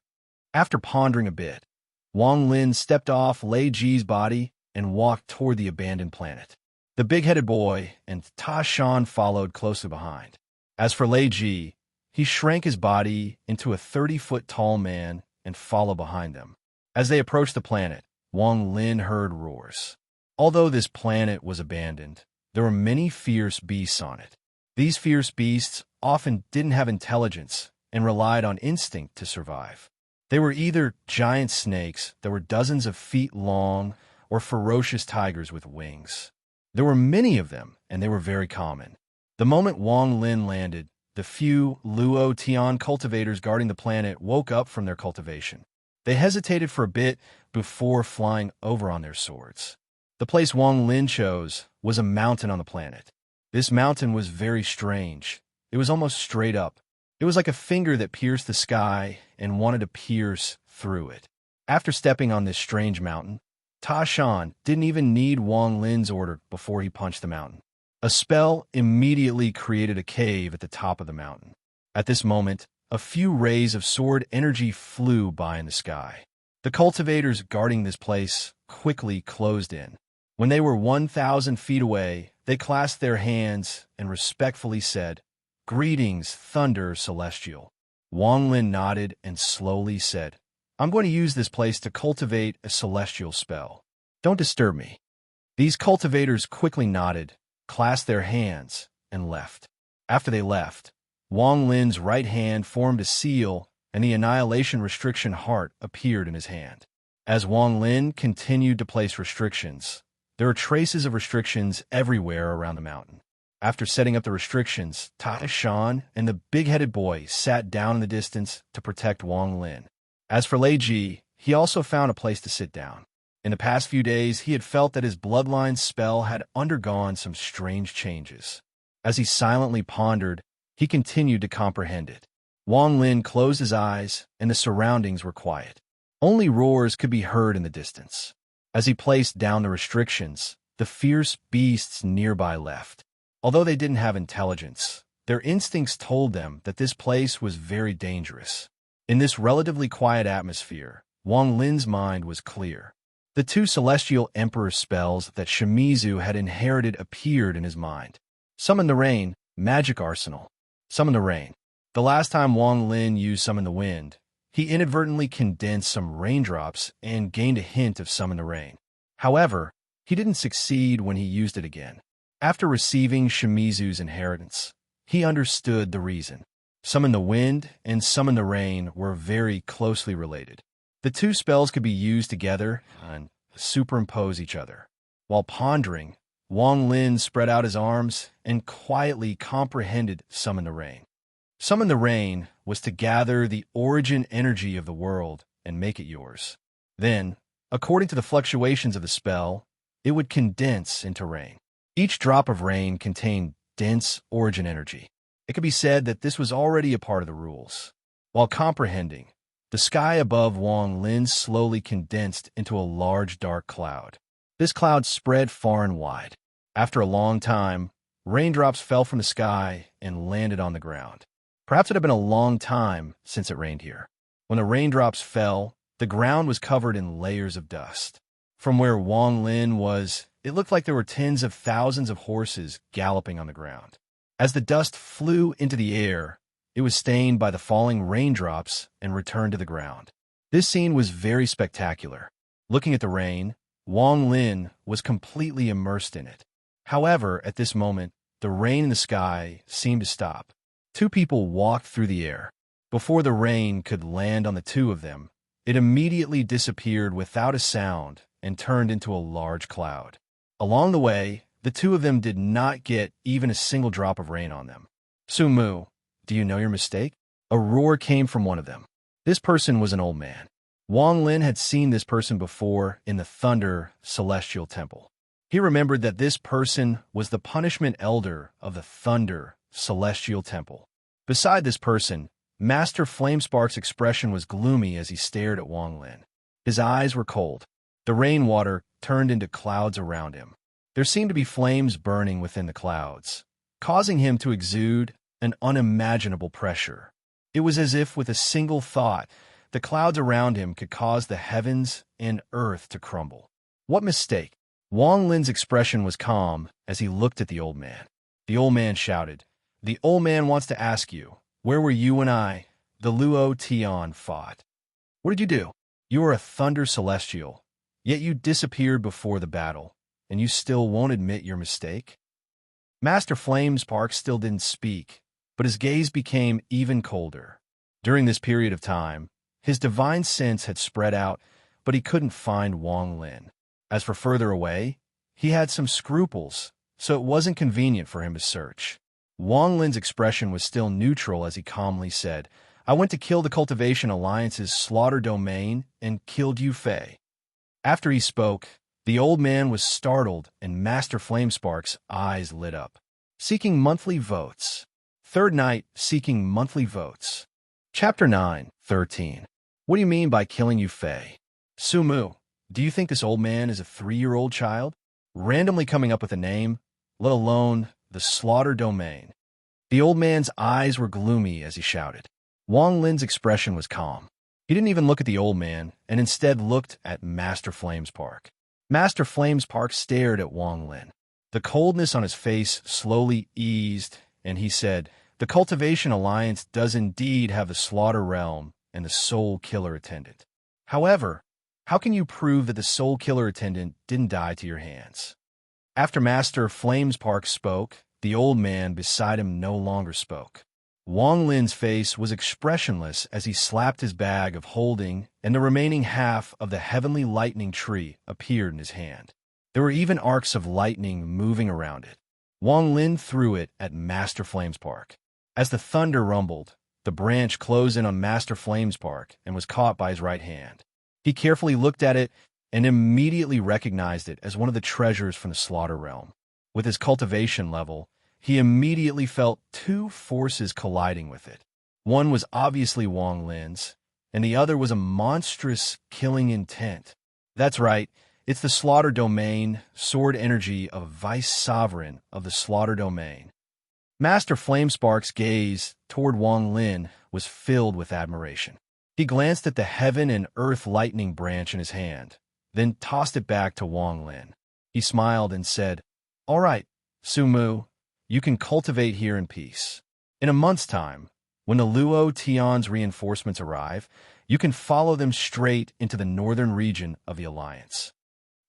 After pondering a bit, Wang Lin stepped off Lei Ji's body and walked toward the abandoned planet. The big-headed boy and Ta Shan followed closely behind. As for Lei Ji, he shrank his body into a 30-foot-tall man and followed behind them. As they approached the planet, Wang Lin heard roars. Although this planet was abandoned, there were many fierce beasts on it. These fierce beasts often didn't have intelligence and relied on instinct to survive. They were either giant snakes that were dozens of feet long or ferocious tigers with wings. There were many of them, and they were very common. The moment Wang Lin landed, the few Luo Tian cultivators guarding the planet woke up from their cultivation. They hesitated for a bit before flying over on their swords. The place Wang Lin chose was a mountain on the planet. This mountain was very strange. It was almost straight up. It was like a finger that pierced the sky and wanted to pierce through it. After stepping on this strange mountain, Ta Shan didn't even need Wang Lin's order before he punched the mountain. A spell immediately created a cave at the top of the mountain. At this moment, a few rays of sword energy flew by in the sky. The cultivators guarding this place quickly closed in. When they were 1,000 feet away, they clasped their hands and respectfully said, "Greetings, Thunder Celestial." Wang Lin nodded and slowly said, "I'm going to use this place to cultivate a celestial spell. Don't disturb me." These cultivators quickly nodded, clasped their hands, and left. After they left, Wang Lin's right hand formed a seal, and the annihilation restriction heart appeared in his hand. As Wang Lin continued to place restrictions, there were traces of restrictions everywhere around the mountain. After setting up the restrictions, Tai Shan and the big-headed boy sat down in the distance to protect Wang Lin. As for Lei Ji, he also found a place to sit down. In the past few days, he had felt that his bloodline spell had undergone some strange changes. As he silently pondered, he continued to comprehend it. Wang Lin closed his eyes, and the surroundings were quiet. Only roars could be heard in the distance. As he placed down the restrictions, the fierce beasts nearby left. Although they didn't have intelligence, their instincts told them that this place was very dangerous. In this relatively quiet atmosphere, Wang Lin's mind was clear. The two celestial emperor spells that Shimizu had inherited appeared in his mind. Summon the rain, magic arsenal. Summon the rain. The last time Wang Lin used Summon the Wind, he inadvertently condensed some raindrops and gained a hint of Summon the Rain. However, he didn't succeed when he used it again. After receiving Shimizu's inheritance, he understood the reason. Summon the Wind and Summon the Rain were very closely related. The two spells could be used together and superimpose each other. While pondering, Wang Lin spread out his arms and quietly comprehended Summon the Rain. Summon the Rain was to gather the origin energy of the world and make it yours. Then, according to the fluctuations of the spell, it would condense into rain. Each drop of rain contained dense origin energy. It could be said that this was already a part of the rules. While comprehending, the sky above Wang Lin slowly condensed into a large dark cloud. This cloud spread far and wide. After a long time, raindrops fell from the sky and landed on the ground. Perhaps it had been a long time since it rained here. When the raindrops fell, the ground was covered in layers of dust. From where Wang Lin was, it looked like there were tens of thousands of horses galloping on the ground. As the dust flew into the air, it was stained by the falling raindrops and returned to the ground. This scene was very spectacular. Looking at the rain, Wang Lin was completely immersed in it. However, at this moment, the rain in the sky seemed to stop. Two people walked through the air. Before the rain could land on the two of them, it immediately disappeared without a sound and turned into a large cloud. Along the way, the two of them did not get even a single drop of rain on them. Sumu, do you know your mistake? A roar came from one of them. This person was an old man. Wang Lin had seen this person before in the Thunder Celestial Temple. He remembered that this person was the punishment elder of the Thunder Celestial Temple. Beside this person, Master Flamespark's expression was gloomy as he stared at Wang Lin. His eyes were cold. The rainwater turned into clouds around him. There seemed to be flames burning within the clouds, causing him to exude an unimaginable pressure. It was as if with a single thought, the clouds around him could cause the heavens and earth to crumble. What mistake? Wang Lin's expression was calm as he looked at the old man. The old man shouted, "The old man wants to ask you, where were you when the Luo Tian, fought? What did you do? You are a Thunder Celestial, yet you disappeared before the battle, and you still won't admit your mistake?" Master Flamespark still didn't speak, but his gaze became even colder. During this period of time, his divine sense had spread out, but he couldn't find Wang Lin. As for further away, he had some scruples, so it wasn't convenient for him to search. Wang Lin's expression was still neutral as he calmly said, "I went to kill the Cultivation Alliance's slaughter domain and killed Yu Fei." After he spoke, the old man was startled and Master Flamespark's eyes lit up. Seeking monthly votes. Third night, seeking monthly votes. Chapter 9:13. What do you mean by killing Yu Fei? Sumu, do you think this old man is a 3-year-old child? Randomly coming up with a name, let alone the slaughter domain. The old man's eyes were gloomy as he shouted. Wang Lin's expression was calm. He didn't even look at the old man, and instead looked at Master Flamespark. Master Flamespark stared at Wang Lin. The coldness on his face slowly eased, and he said, "The Cultivation Alliance does indeed have the Slaughter Realm and the Soul Killer Attendant. However, how can you prove that the Soul Killer Attendant didn't die to your hands?" After Master Flamespark spoke, the old man beside him no longer spoke. Wang Lin's face was expressionless as he slapped his bag of holding, and the remaining half of the heavenly lightning tree appeared in his hand. There were even arcs of lightning moving around it. Wang Lin threw it at Master Flamespark. As the thunder rumbled, the branch closed in on Master Flamespark and was caught by his right hand. He carefully looked at it and immediately recognized it as one of the treasures from the Slaughter Realm. With his cultivation level, he immediately felt two forces colliding with it. One was obviously Wang Lin's, and the other was a monstrous killing intent. That's right, it's the Slaughter Domain, sword energy of Vice Sovereign of the Slaughter Domain. Master Flamespark's gaze toward Wang Lin was filled with admiration. He glanced at the heaven and earth lightning branch in his hand, then tossed it back to Wang Lin. He smiled and said, "All right, Sumu, you can cultivate here in peace. In a month's time, when the Luo Tian's reinforcements arrive, you can follow them straight into the northern region of the Alliance."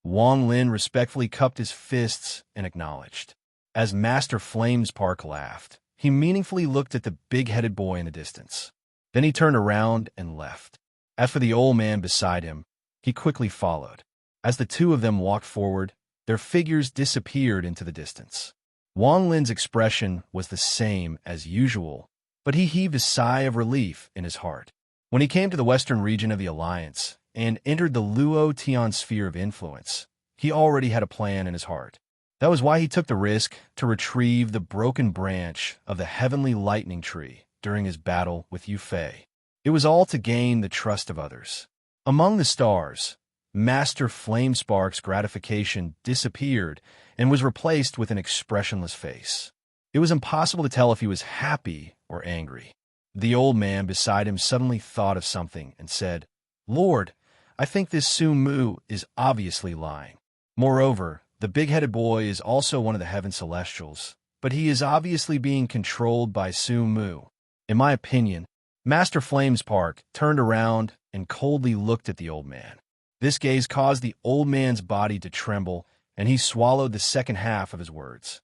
Wang Lin respectfully cupped his fists and acknowledged. As Master Flamespark laughed, he meaningfully looked at the big-headed boy in the distance. Then he turned around and left. As for the old man beside him, he quickly followed. As the two of them walked forward, their figures disappeared into the distance. Wang Lin's expression was the same as usual, but he heaved a sigh of relief in his heart. When he came to the western region of the Alliance and entered the Luo Tian sphere of influence, he already had a plan in his heart. That was why he took the risk to retrieve the broken branch of the heavenly lightning tree during his battle with Yu Fei. It was all to gain the trust of others. Among the stars, Master Flamespark's gratification disappeared and was replaced with an expressionless face. It was impossible to tell if he was happy or angry. The old man beside him suddenly thought of something and said, "Lord, I think this Sumu is obviously lying. Moreover, the big-headed boy is also one of the heaven celestials, but he is obviously being controlled by Sumu." In my opinion, Master Flamespark turned around and coldly looked at the old man. This gaze caused the old man's body to tremble, and he swallowed the second half of his words.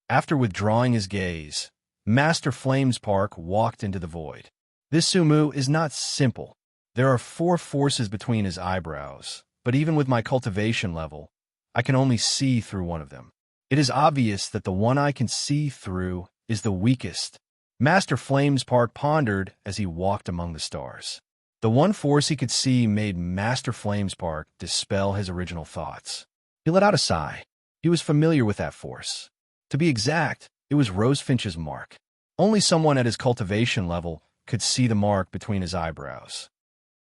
After withdrawing his gaze, Master Flamespark walked into the void. This Sumu is not simple. There are 4 forces between his eyebrows, but even with my cultivation level, I can only see through one of them. It is obvious that the one I can see through is the weakest. Master Flamespark pondered as he walked among the stars. The one force he could see made Master Flamespark dispel his original thoughts. He let out a sigh. He was familiar with that force. To be exact, it was Rosefinch's mark. Only someone at his cultivation level could see the mark between his eyebrows.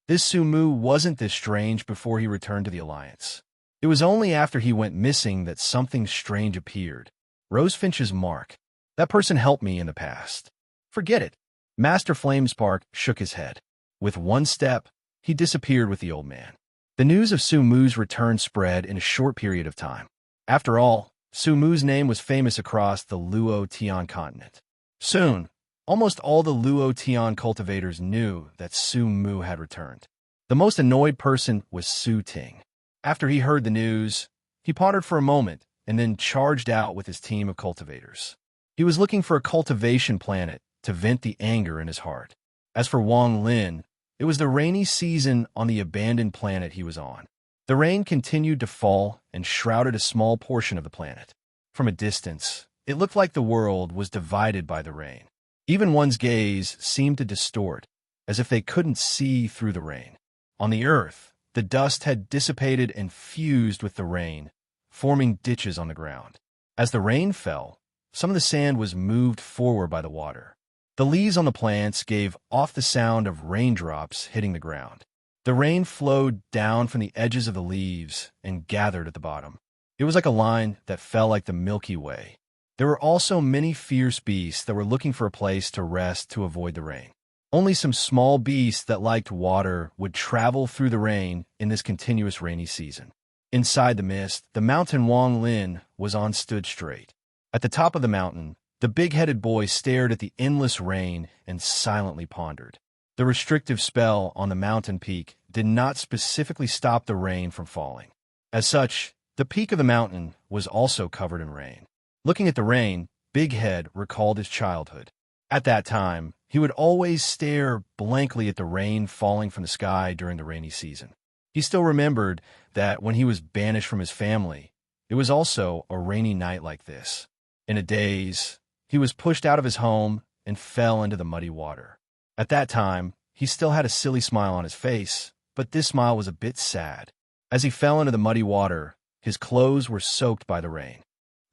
This Sumu wasn't this strange before he returned to the Alliance. It was only after he went missing that something strange appeared. Rosefinch's mark. That person helped me in the past. Forget it. Master Flamespark shook his head. With one step, he disappeared with the old man. The news of Sumu's return spread in a short period of time. After all, Sumu's name was famous across the Luo Tian continent. Soon, almost all the Luo Tian cultivators knew that Sumu had returned. The most annoyed person was Su Ting. After he heard the news, he pondered for a moment and then charged out with his team of cultivators. He was looking for a cultivation planet to vent the anger in his heart. As for Wang Lin, it was the rainy season on the abandoned planet he was on. The rain continued to fall and shrouded a small portion of the planet. From a distance, it looked like the world was divided by the rain. Even one's gaze seemed to distort, as if they couldn't see through the rain. On the earth, the dust had dissipated and fused with the rain, forming ditches on the ground. As the rain fell, some of the sand was moved forward by the water. The leaves on the plants gave off the sound of raindrops hitting the ground. The rain flowed down from the edges of the leaves and gathered at the bottom. It was like a line that fell like the Milky Way. There were also many fierce beasts that were looking for a place to rest to avoid the rain. Only some small beasts that liked water would travel through the rain in this continuous rainy season. Inside the mist, the mountain Wang Lin was on stood straight. At the top of the mountain, the big-headed boy stared at the endless rain and silently pondered. The restrictive spell on the mountain peak did not specifically stop the rain from falling. As such, the peak of the mountain was also covered in rain. Looking at the rain, Big Head recalled his childhood. At that time, he would always stare blankly at the rain falling from the sky during the rainy season. He still remembered that when he was banished from his family, it was also a rainy night like this. In a daze, he was pushed out of his home and fell into the muddy water. At that time, he still had a silly smile on his face, but this smile was a bit sad. As he fell into the muddy water, his clothes were soaked by the rain.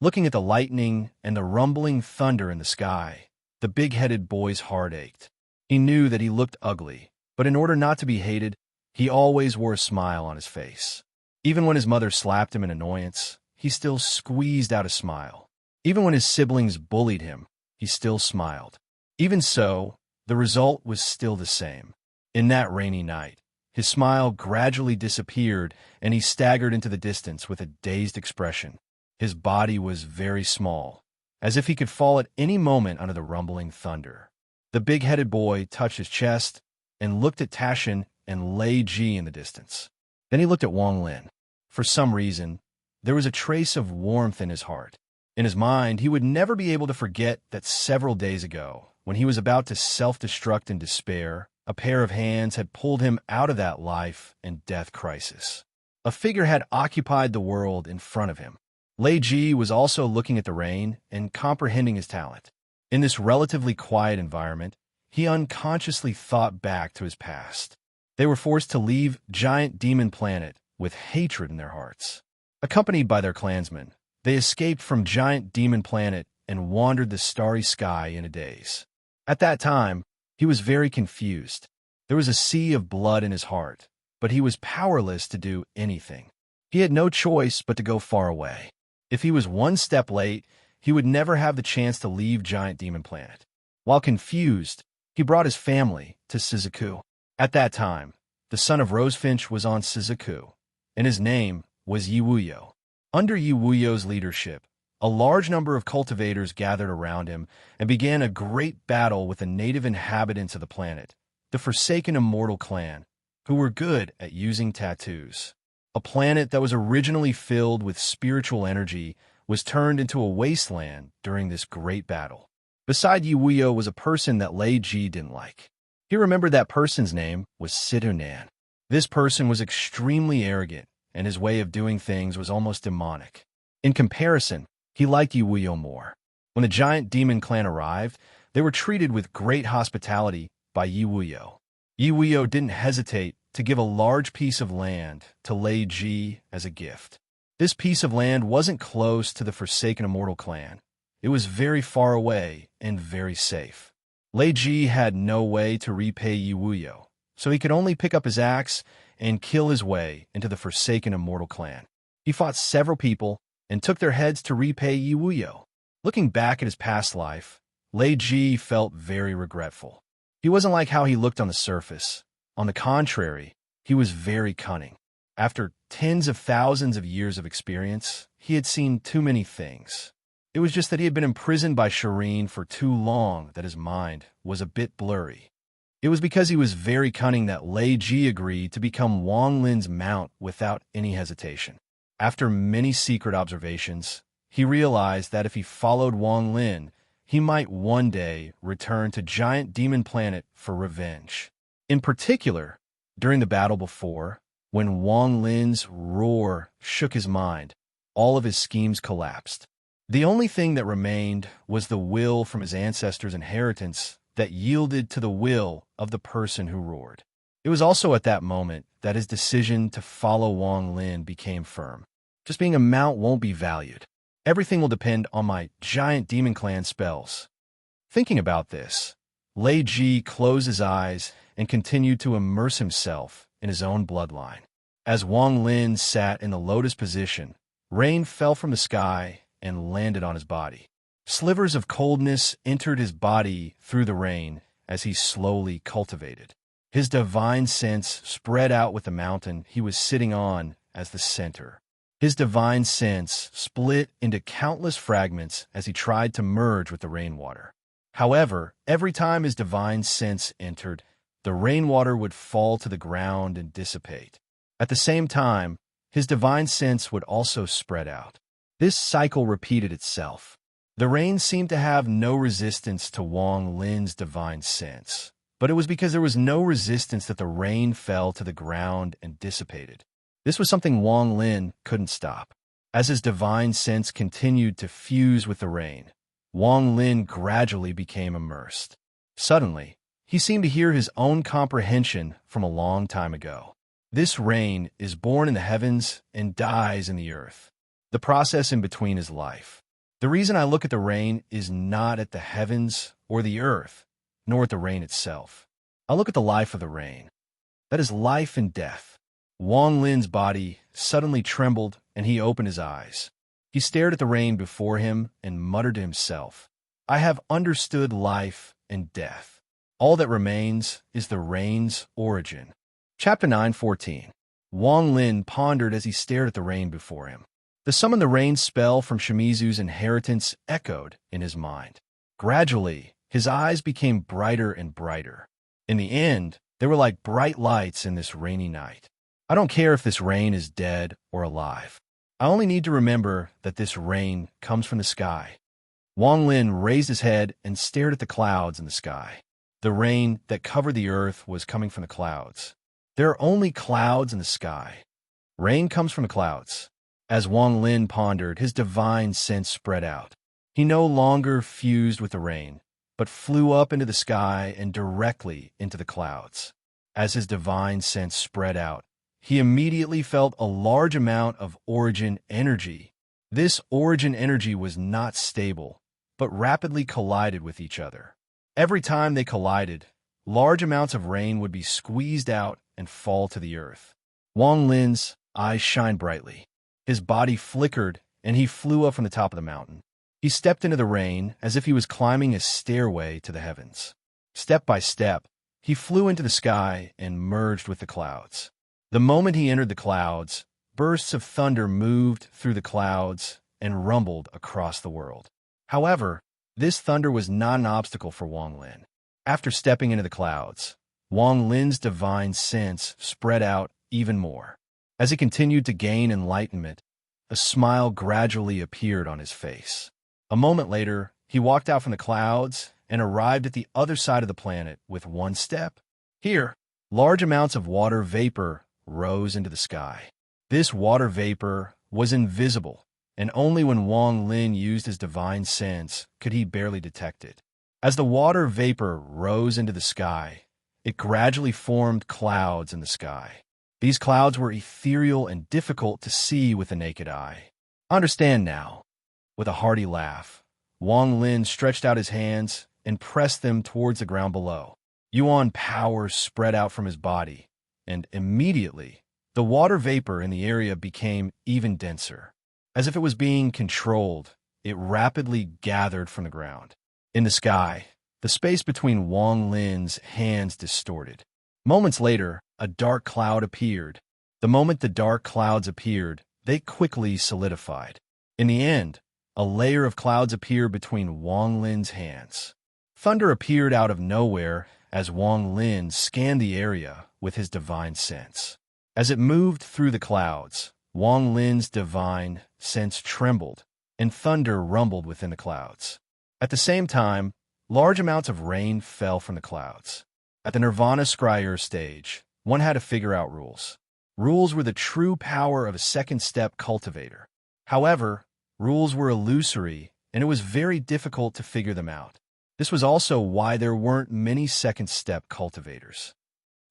Looking at the lightning and the rumbling thunder in the sky, the big-headed boy's heart ached. He knew that he looked ugly, but in order not to be hated, he always wore a smile on his face. Even when his mother slapped him in annoyance, he still squeezed out a smile. Even when his siblings bullied him, he still smiled. Even so, the result was still the same. In that rainy night, his smile gradually disappeared and he staggered into the distance with a dazed expression. His body was very small, as if he could fall at any moment under the rumbling thunder. The big-headed boy touched his chest and looked at Tashin and Lei Ji in the distance. Then he looked at Wang Lin. For some reason, there was a trace of warmth in his heart. In his mind, he would never be able to forget that several days ago, when he was about to self-destruct in despair, a pair of hands had pulled him out of that life and death crisis. A figure had occupied the world in front of him. Lei Ji was also looking at the rain and comprehending his talent. In this relatively quiet environment, he unconsciously thought back to his past. They were forced to leave Giant Demon Planet with hatred in their hearts. Accompanied by their clansmen, they escaped from Giant Demon Planet and wandered the starry sky in a daze. At that time, he was very confused. There was a sea of blood in his heart, but he was powerless to do anything. He had no choice but to go far away. If he was one step late, he would never have the chance to leave Giant Demon Planet. While confused, he brought his family to Shizuku. At that time, the son of Rosefinch was on Shizuku, and his name was Yiwuyo. Under Yiwuyo's leadership, a large number of cultivators gathered around him and began a great battle with the native inhabitants of the planet, the Forsaken Immortal Clan, who were good at using tattoos. A planet that was originally filled with spiritual energy was turned into a wasteland during this great battle. Beside Yiwuyo was a person that Lei Ji didn't like. He remembered that person's name was Sidunan. This person was extremely arrogant, and his way of doing things was almost demonic. In comparison, he liked Yiwuyo more. When the Giant Demon Clan arrived, they were treated with great hospitality by Yiwuyo. Yiwuyo didn't hesitate to give a large piece of land to Lei Ji as a gift. This piece of land wasn't close to the Forsaken Immortal Clan. It was very far away and very safe. Lei Ji had no way to repay Yiwuyo, so he could only pick up his axe and kill his way into the Forsaken Immortal Clan. He fought several people and took their heads to repay Yiwuyo. Looking back at his past life, Lei Ji felt very regretful. He wasn't like how he looked on the surface. On the contrary, he was very cunning. After tens of thousands of years of experience, he had seen too many things. It was just that he had been imprisoned by Serene for too long that his mind was a bit blurry. It was because he was very cunning that Lei Ji agreed to become Wang Lin's mount without any hesitation. After many secret observations, he realized that if he followed Wang Lin, he might one day return to Giant Demon Planet for revenge. In particular, during the battle before, when Wang Lin's roar shook his mind, all of his schemes collapsed. The only thing that remained was the will from his ancestors' inheritance that yielded to the will of the person who roared. It was also at that moment that his decision to follow Wang Lin became firm. Just being a mount won't be valued. Everything will depend on my Giant Demon Clan spells. Thinking about this, Lei Ji closed his eyes and continued to immerse himself in his own bloodline. As Wang Lin sat in the lotus position, rain fell from the sky and landed on his body. Slivers of coldness entered his body through the rain as he slowly cultivated. His divine sense spread out with the mountain he was sitting on as the center. His divine sense split into countless fragments as he tried to merge with the rainwater. However, every time his divine sense entered, the rainwater would fall to the ground and dissipate. At the same time, his divine sense would also spread out. This cycle repeated itself. The rain seemed to have no resistance to Wang Lin's divine sense, but it was because there was no resistance that the rain fell to the ground and dissipated. This was something Wang Lin couldn't stop. As his divine sense continued to fuse with the rain, Wang Lin gradually became immersed. Suddenly, he seemed to hear his own comprehension from a long time ago. This rain is born in the heavens and dies in the earth. The process in between is life. The reason I look at the rain is not at the heavens or the earth, nor at the rain itself. I look at the life of the rain. That is life and death. Wang Lin's body suddenly trembled and he opened his eyes. He stared at the rain before him and muttered to himself, "I have understood life and death. All that remains is the rain's origin." Chapter 9:14. Wang Lin pondered as he stared at the rain before him. The summon the rain spell from Shimizu's inheritance echoed in his mind. Gradually, his eyes became brighter and brighter. In the end, they were like bright lights in this rainy night. I don't care if this rain is dead or alive. I only need to remember that this rain comes from the sky. Wang Lin raised his head and stared at the clouds in the sky. The rain that covered the earth was coming from the clouds. There are only clouds in the sky. Rain comes from the clouds. As Wang Lin pondered, his divine sense spread out. He no longer fused with the rain, but flew up into the sky and directly into the clouds. As his divine sense spread out, he immediately felt a large amount of origin energy. This origin energy was not stable, but rapidly collided with each other. Every time they collided, large amounts of rain would be squeezed out and fall to the earth. Wang Lin's eyes shined brightly. His body flickered, and he flew up from the top of the mountain. He stepped into the rain as if he was climbing a stairway to the heavens. Step by step, he flew into the sky and merged with the clouds. The moment he entered the clouds, bursts of thunder moved through the clouds and rumbled across the world. However, this thunder was not an obstacle for Wang Lin. After stepping into the clouds, Wang Lin's divine sense spread out even more. As he continued to gain enlightenment, a smile gradually appeared on his face. A moment later, he walked out from the clouds and arrived at the other side of the planet with one step. Here, large amounts of water vapor rose into the sky. This water vapor was invisible, and only when Wang Lin used his divine sense could he barely detect it. As the water vapor rose into the sky, it gradually formed clouds in the sky. These clouds were ethereal and difficult to see with the naked eye. Understand now. With a hearty laugh, Wang Lin stretched out his hands and pressed them towards the ground below. Yuan power spread out from his body, and immediately, the water vapor in the area became even denser. As if it was being controlled, it rapidly gathered from the ground. In the sky, the space between Wang Lin's hands distorted. Moments later, a dark cloud appeared. The moment the dark clouds appeared, they quickly solidified. In the end, a layer of clouds appeared between Wang Lin's hands. Thunder appeared out of nowhere as Wang Lin scanned the area with his divine sense. As it moved through the clouds, Wang Lin's divine sense trembled, and thunder rumbled within the clouds. At the same time, large amounts of rain fell from the clouds. At the Nirvana Scryer stage, one had to figure out rules. Rules were the true power of a second-step cultivator. However, rules were illusory, and it was very difficult to figure them out. This was also why there weren't many second-step cultivators.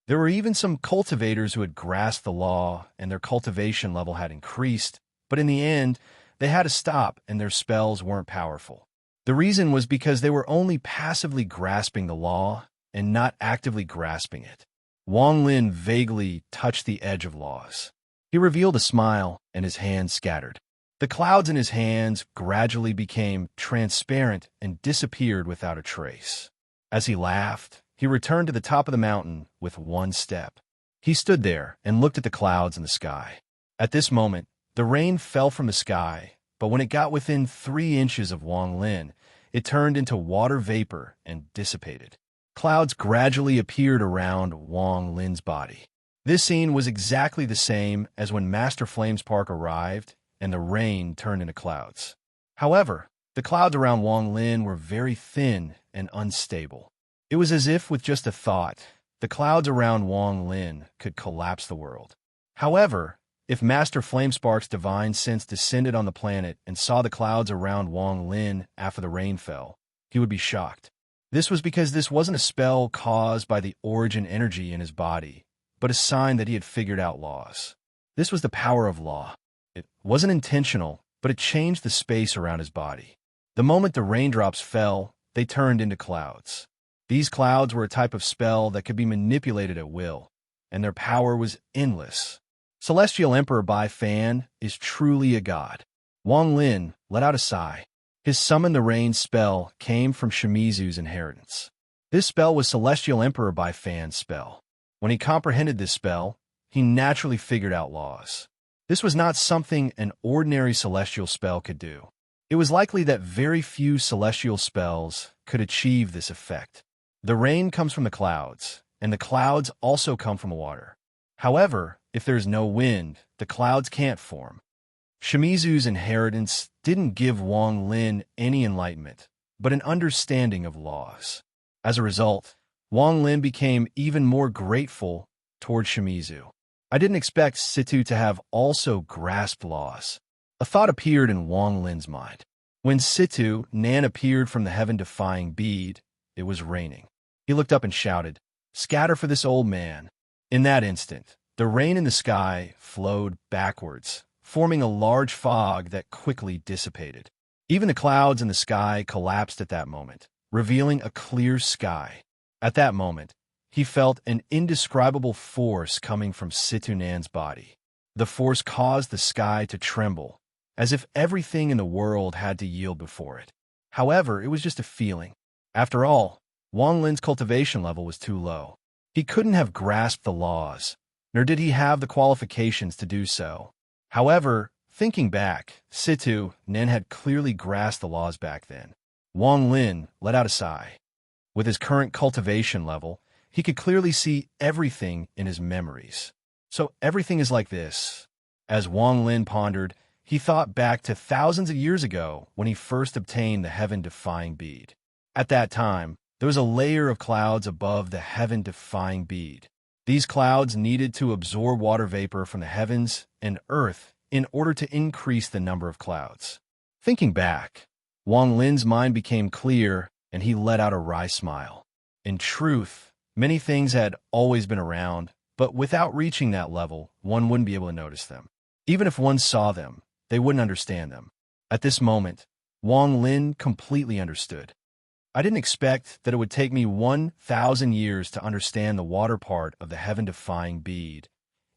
There were even some cultivators who had grasped the law, and their cultivation level had increased, but in the end, they had to stop, and their spells weren't powerful. The reason was because they were only passively grasping the law and not actively grasping it. Wang Lin vaguely touched the edge of laws. He revealed a smile, and his hands scattered. The clouds in his hands gradually became transparent and disappeared without a trace. As he laughed, he returned to the top of the mountain with one step. He stood there and looked at the clouds in the sky. At this moment, the rain fell from the sky, but when it got within 3 inches of Wang Lin, it turned into water vapor and dissipated. Clouds gradually appeared around Wang Lin's body. This scene was exactly the same as when Master Flamespark arrived and the rain turned into clouds. However, the clouds around Wang Lin were very thin and unstable. It was as if with just a thought, the clouds around Wang Lin could collapse the world. However, if Master Flamespark's divine sense descended on the planet and saw the clouds around Wang Lin after the rain fell, he would be shocked. This was because this wasn't a spell caused by the origin energy in his body, but a sign that he had figured out laws. This was the power of law. It wasn't intentional, but it changed the space around his body. The moment the raindrops fell, they turned into clouds. These clouds were a type of spell that could be manipulated at will, and their power was endless. Celestial Emperor Bai Fan is truly a god. Wang Lin let out a sigh. His summon the rain spell came from Shimizu's inheritance. This spell was Celestial Emperor Bai Fan's spell. When he comprehended this spell, he naturally figured out laws. This was not something an ordinary celestial spell could do. It was likely that very few celestial spells could achieve this effect. The rain comes from the clouds, and the clouds also come from water. However, if there is no wind, the clouds can't form. Shimizu's inheritance didn't give Wang Lin any enlightenment, but an understanding of laws. As a result, Wang Lin became even more grateful toward Shimizu. I didn't expect Situ to have also grasped laws. A thought appeared in Wang Lin's mind. When Situ Nan appeared from the heaven-defying bead, it was raining. He looked up and shouted, "Scatter for this old man." In that instant, the rain in the sky flowed backwards, forming a large fog that quickly dissipated. Even the clouds in the sky collapsed at that moment, revealing a clear sky. At that moment, he felt an indescribable force coming from Situ Nan's body. The force caused the sky to tremble, as if everything in the world had to yield before it. However, it was just a feeling. After all, Wang Lin's cultivation level was too low. He couldn't have grasped the laws, nor did he have the qualifications to do so. However, thinking back, Situ Nan had clearly grasped the laws back then. Wang Lin let out a sigh. With his current cultivation level, he could clearly see everything in his memories. So everything is like this. As Wang Lin pondered, he thought back to thousands of years ago when he first obtained the heaven-defying bead. At that time, there was a layer of clouds above the heaven-defying bead. These clouds needed to absorb water vapor from the heavens and earth in order to increase the number of clouds. Thinking back, Wang Lin's mind became clear and he let out a wry smile. In truth, many things had always been around, but without reaching that level, one wouldn't be able to notice them. Even if one saw them, they wouldn't understand them. At this moment, Wang Lin completely understood. I didn't expect that it would take me 1,000 years to understand the water part of the heaven-defying bead,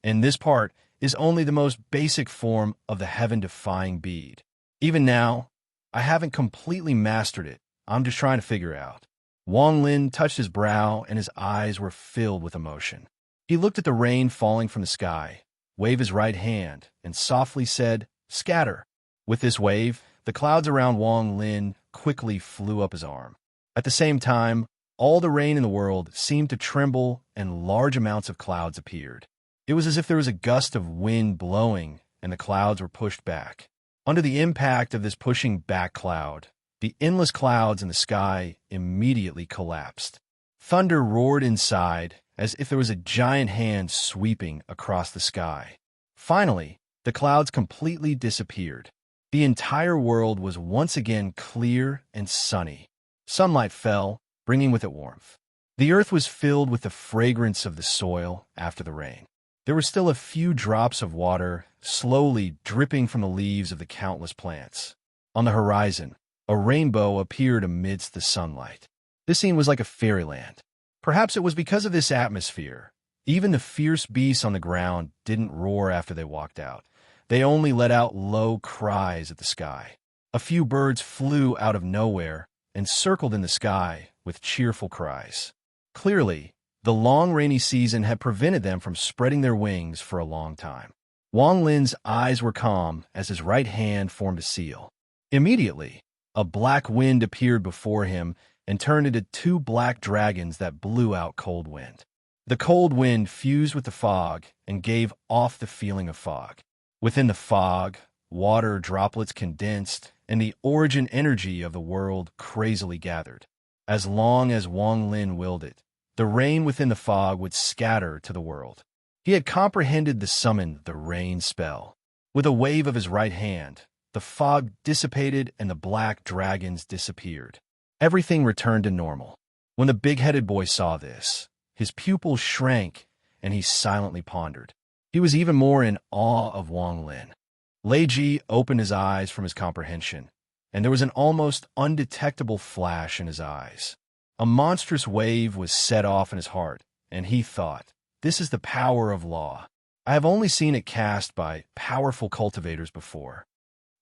and this part is only the most basic form of the heaven-defying bead. Even now, I haven't completely mastered it. I'm just trying to figure out. Wang Lin touched his brow and his eyes were filled with emotion. He looked at the rain falling from the sky, waved his right hand, and softly said, "Scatter." With this wave, the clouds around Wang Lin quickly flew up his arm. At the same time, all the rain in the world seemed to tremble and large amounts of clouds appeared. It was as if there was a gust of wind blowing and the clouds were pushed back. Under the impact of this pushing back cloud, the endless clouds in the sky immediately collapsed. Thunder roared inside as if there was a giant hand sweeping across the sky. Finally, the clouds completely disappeared. The entire world was once again clear and sunny. Sunlight fell, bringing with it warmth. The earth was filled with the fragrance of the soil after the rain. There were still a few drops of water slowly dripping from the leaves of the countless plants. On the horizon, a rainbow appeared amidst the sunlight. This scene was like a fairyland. Perhaps it was because of this atmosphere. Even the fierce beasts on the ground didn't roar after they walked out. They only let out low cries at the sky. A few birds flew out of nowhere and circled in the sky with cheerful cries. Clearly, the long rainy season had prevented them from spreading their wings for a long time. Wang Lin's eyes were calm as his right hand formed a seal. Immediately, a black wind appeared before him and turned into two black dragons that blew out cold wind. The cold wind fused with the fog and gave off the feeling of fog. Within the fog, water droplets condensed, and the origin energy of the world crazily gathered. As long as Wang Lin willed it, the rain within the fog would scatter to the world. He had comprehended the summon the rain spell. With a wave of his right hand, the fog dissipated and the black dragons disappeared. Everything returned to normal. When the big-headed boy saw this, his pupils shrank and he silently pondered. He was even more in awe of Wang Lin. Lei Ji opened his eyes from his comprehension, and there was an almost undetectable flash in his eyes. A monstrous wave was set off in his heart, and he thought, "This is the power of law. I have only seen it cast by powerful cultivators before."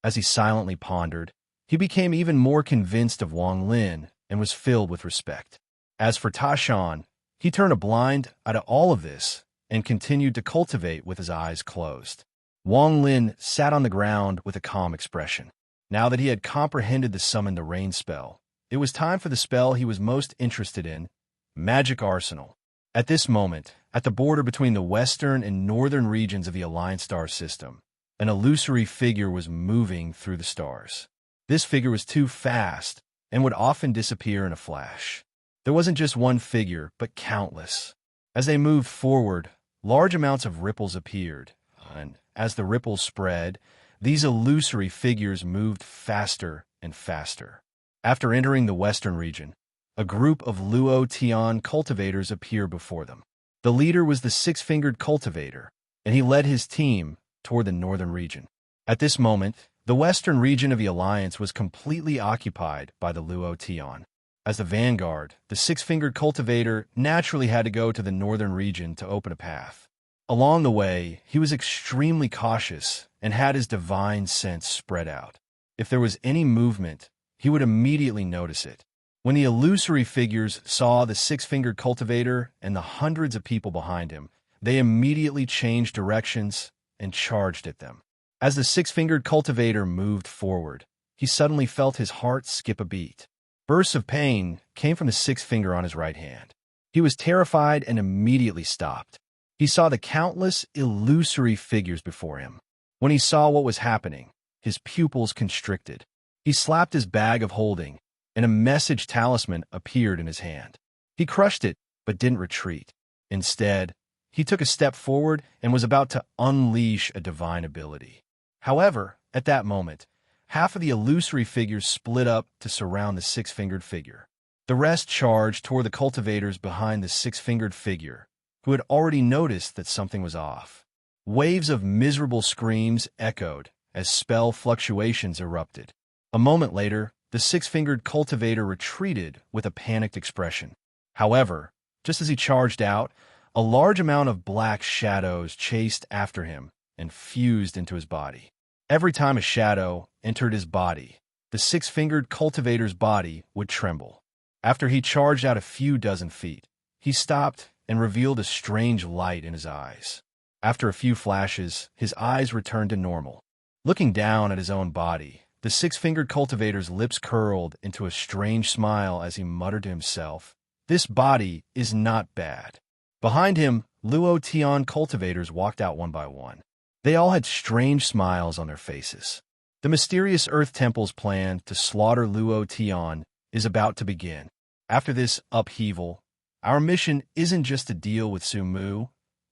As he silently pondered, he became even more convinced of Wang Lin and was filled with respect. As for Tashan, he turned a blind eye to all of this and continued to cultivate with his eyes closed. Wang Lin sat on the ground with a calm expression. Now that he had comprehended the summon the rain spell, it was time for the spell he was most interested in, Magic Arsenal. At this moment, at the border between the western and northern regions of the Alliance star system, an illusory figure was moving through the stars. This figure was too fast and would often disappear in a flash. There wasn't just one figure, but countless. As they moved forward, large amounts of ripples appeared, and as the ripples spread, these illusory figures moved faster and faster. After entering the western region, a group of Luo Tian cultivators appeared before them. The leader was the six-fingered cultivator, and he led his team toward the northern region. At this moment, the western region of the Alliance was completely occupied by the Luo Tian. As the vanguard, the six-fingered cultivator naturally had to go to the northern region to open a path. Along the way, he was extremely cautious and had his divine sense spread out. If there was any movement, he would immediately notice it. When the illusory figures saw the six-fingered cultivator and the hundreds of people behind him, they immediately changed directions and charged at them. As the six-fingered cultivator moved forward, he suddenly felt his heart skip a beat. Bursts of pain came from the sixth finger on his right hand. He was terrified and immediately stopped. He saw the countless illusory figures before him. When he saw what was happening, his pupils constricted. He slapped his bag of holding, and a message talisman appeared in his hand. He crushed it, but didn't retreat. Instead, he took a step forward and was about to unleash a divine ability. However, at that moment, half of the illusory figures split up to surround the six-fingered figure. The rest charged toward the cultivators behind the six-fingered figure, who had already noticed that something was off. Waves of miserable screams echoed as spell fluctuations erupted. A moment later, the six-fingered cultivator retreated with a panicked expression. However, just as he charged out, a large amount of black shadows chased after him and fused into his body. Every time a shadow entered his body, the six-fingered cultivator's body would tremble. After he charged out a few dozen feet, he stopped and revealed a strange light in his eyes. After a few flashes, his eyes returned to normal. Looking down at his own body, the six-fingered cultivator's lips curled into a strange smile as he muttered to himself, "This body is not bad." Behind him, Luo Tian cultivators walked out one by one. They all had strange smiles on their faces. The mysterious Earth Temple's plan to slaughter Luo Tian is about to begin. After this upheaval, our mission isn't just to deal with Sumu,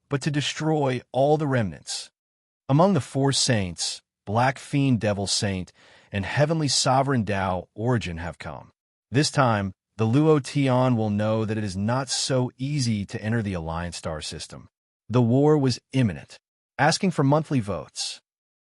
but to destroy all the remnants. Among the four saints, Black Fiend Devil Saint and Heavenly Sovereign Tao Origin have come. This time, the Luo Tian will know that it is not so easy to enter the Alliance star system. The war was imminent. Asking for monthly votes.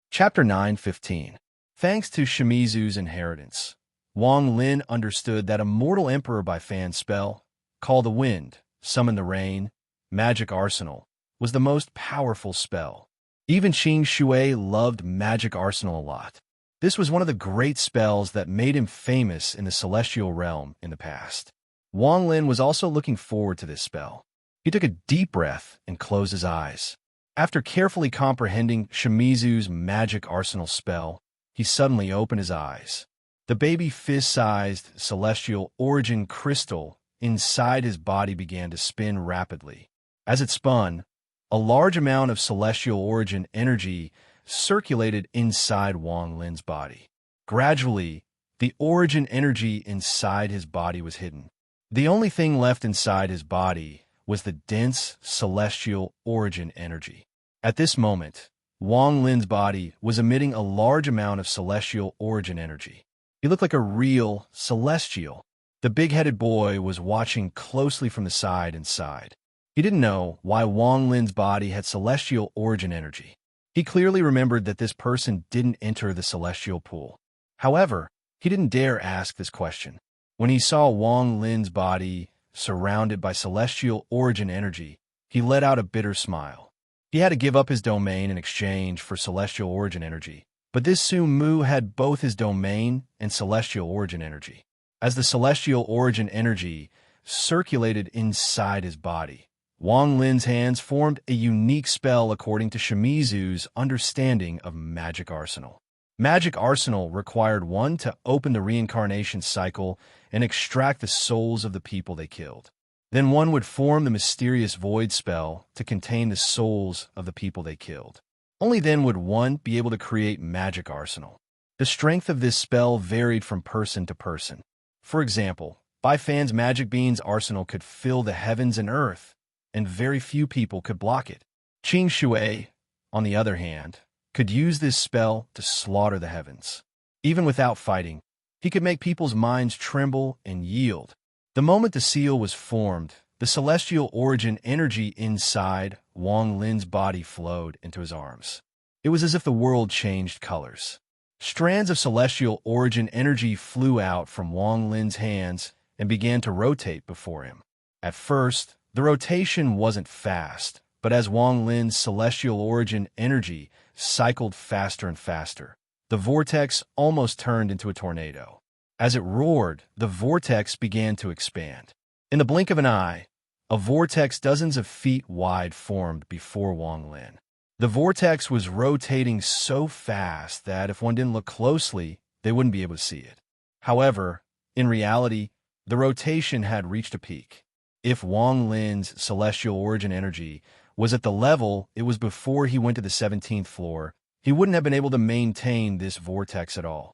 Chapter 9:15. Thanks to Shimizu's inheritance, Wang Lin understood that a mortal emperor by fan spell, Call the Wind, Summon the Rain, Magic Arsenal, was the most powerful spell. Even Qing Shui loved Magic Arsenal a lot. This was one of the great spells that made him famous in the celestial realm in the past. Wang Lin was also looking forward to this spell. He took a deep breath and closed his eyes. After carefully comprehending Shimizu's Magic Arsenal spell, he suddenly opened his eyes. The baby fist-sized celestial origin crystal inside his body began to spin rapidly. As it spun, a large amount of celestial origin energy circulated inside Wang Lin's body. Gradually, the origin energy inside his body was hidden. The only thing left inside his body was the dense celestial origin energy. At this moment, Wang Lin's body was emitting a large amount of celestial origin energy. He looked like a real celestial. The big-headed boy was watching closely from the side and sighed. He didn't know why Wang Lin's body had celestial origin energy. He clearly remembered that this person didn't enter the celestial pool. However, he didn't dare ask this question. When he saw Wang Lin's body surrounded by celestial origin energy, he let out a bitter smile. He had to give up his domain in exchange for celestial origin energy, but this Su Mu had both his domain and celestial origin energy. As the celestial origin energy circulated inside his body, Wang Lin's hands formed a unique spell according to Shimizu's understanding of magic arsenal. Magic arsenal required one to open the reincarnation cycle and extract the souls of the people they killed. Then one would form the mysterious void spell to contain the souls of the people they killed. Only then would one be able to create magic arsenal. The strength of this spell varied from person to person. For example, Bai Fan's magic bean's arsenal could fill the heavens and earth, and very few people could block it. Qing Shui, on the other hand, could use this spell to slaughter the heavens. Even without fighting, he could make people's minds tremble and yield. The moment the seal was formed, the celestial origin energy inside Wang Lin's body flowed into his arms. It was as if the world changed colors. Strands of celestial origin energy flew out from Wang Lin's hands and began to rotate before him. At first, the rotation wasn't fast, but as Wang Lin's celestial origin energy cycled faster and faster, the vortex almost turned into a tornado. As it roared, the vortex began to expand. In the blink of an eye, a vortex dozens of feet wide formed before Wang Lin. The vortex was rotating so fast that if one didn't look closely, they wouldn't be able to see it. However, in reality, the rotation had reached a peak. If Wang Lin's celestial origin energy was at the level it was before he went to the 17th floor, he wouldn't have been able to maintain this vortex at all.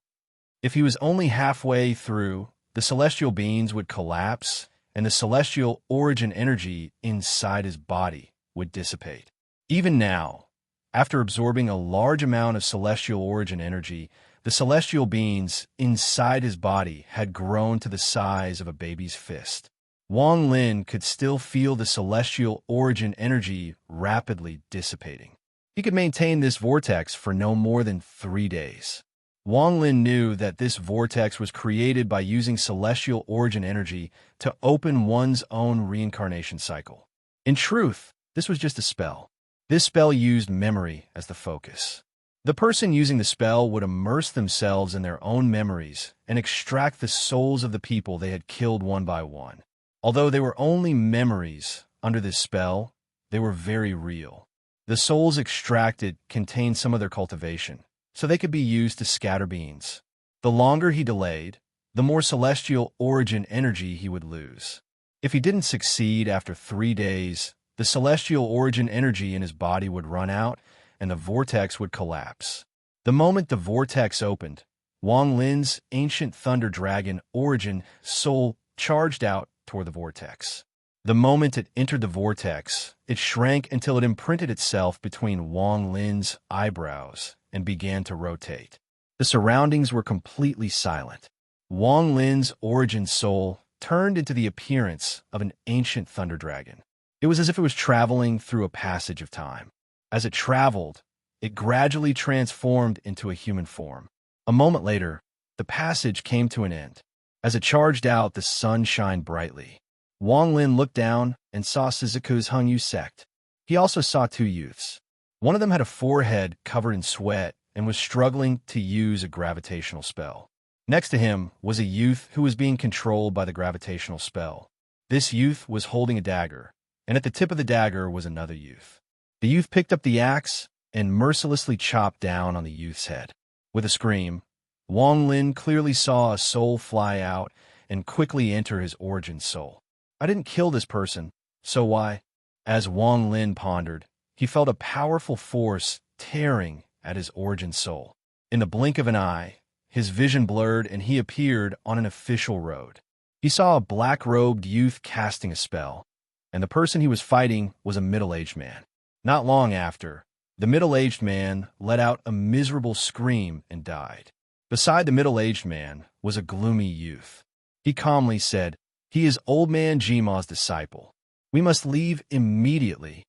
If he was only halfway through, the celestial beings would collapse and the celestial origin energy inside his body would dissipate. Even now, after absorbing a large amount of celestial origin energy, the celestial beings inside his body had grown to the size of a baby's fist. Wang Lin could still feel the celestial origin energy rapidly dissipating. He could maintain this vortex for no more than 3 days. Wang Lin knew that this vortex was created by using celestial origin energy to open one's own reincarnation cycle. In truth, this was just a spell. This spell used memory as the focus. The person using the spell would immerse themselves in their own memories and extract the souls of the people they had killed one by one. Although they were only memories under this spell, they were very real. The souls extracted contained some of their cultivation, so they could be used to scatter beans. The longer he delayed, the more celestial origin energy he would lose. If he didn't succeed after 3 days, the celestial origin energy in his body would run out and the vortex would collapse. The moment the vortex opened, Wang Lin's ancient thunder dragon origin soul charged out toward the vortex. The moment it entered the vortex, it shrank until it imprinted itself between Wang Lin's eyebrows and began to rotate. The surroundings were completely silent. Wang Lin's origin soul turned into the appearance of an ancient thunder dragon. It was as if it was traveling through a passage of time. As it traveled, it gradually transformed into a human form. A moment later, the passage came to an end. As it charged out, the sun shined brightly. Wang Lin looked down and saw Suzuku's Hungyu sect. He also saw 2 youths. One of them had a forehead covered in sweat and was struggling to use a gravitational spell. Next to him was a youth who was being controlled by the gravitational spell. This youth was holding a dagger, and at the tip of the dagger was another youth. The youth picked up the axe and mercilessly chopped down on the youth's head. With a scream, Wang Lin clearly saw a soul fly out and quickly enter his origin soul. I didn't kill this person, so why? As Wang Lin pondered, he felt a powerful force tearing at his origin soul. In the blink of an eye, his vision blurred and he appeared on an official road. He saw a black-robed youth casting a spell, and the person he was fighting was a middle-aged man. Not long after, the middle-aged man let out a miserable scream and died. Beside the middle-aged man was a gloomy youth. He calmly said, "He is old man Jima's disciple. We must leave immediately."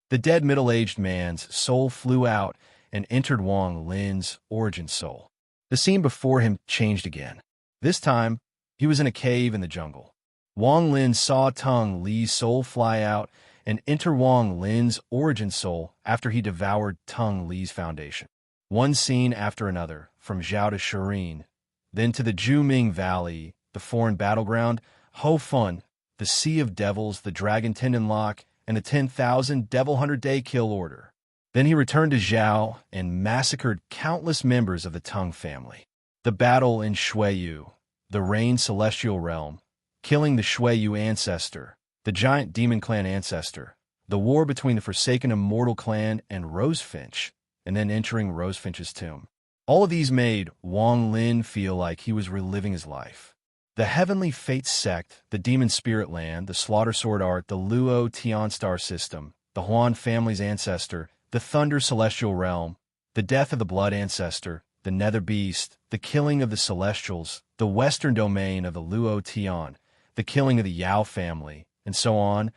The dead middle-aged man's soul flew out and entered Wang Lin's origin soul. The scene before him changed again. This time, he was in a cave in the jungle. Wang Lin saw Teng Li's soul fly out and enter Wang Lin's origin soul after he devoured Teng Li's foundation. One scene after another, from Zhao to Serene, then to the Juming Valley, the foreign battleground, Ho Fun, the Sea of Devils, the Dragon Tendon Lock, and the 10,000 Devil Hunter Day Kill Order. Then he returned to Zhao and massacred countless members of the Teng family. The battle in Shuiyu, the Rain Celestial Realm, killing the Shuiyu ancestor, the giant demon clan ancestor, the war between the Forsaken Immortal clan and Rosefinch, and then entering Rosefinch's tomb. All of these made Wang Lin feel like he was reliving his life. The Heavenly Fate sect, the Demon Spirit Land, the Slaughter Sword Art, the Luo Tian Star System, the Huan family's ancestor, the Thunder Celestial Realm, the death of the Blood Ancestor, the Nether Beast, the killing of the Celestials, the Western domain of the Luo Tian, the killing of the Yao family, and so on,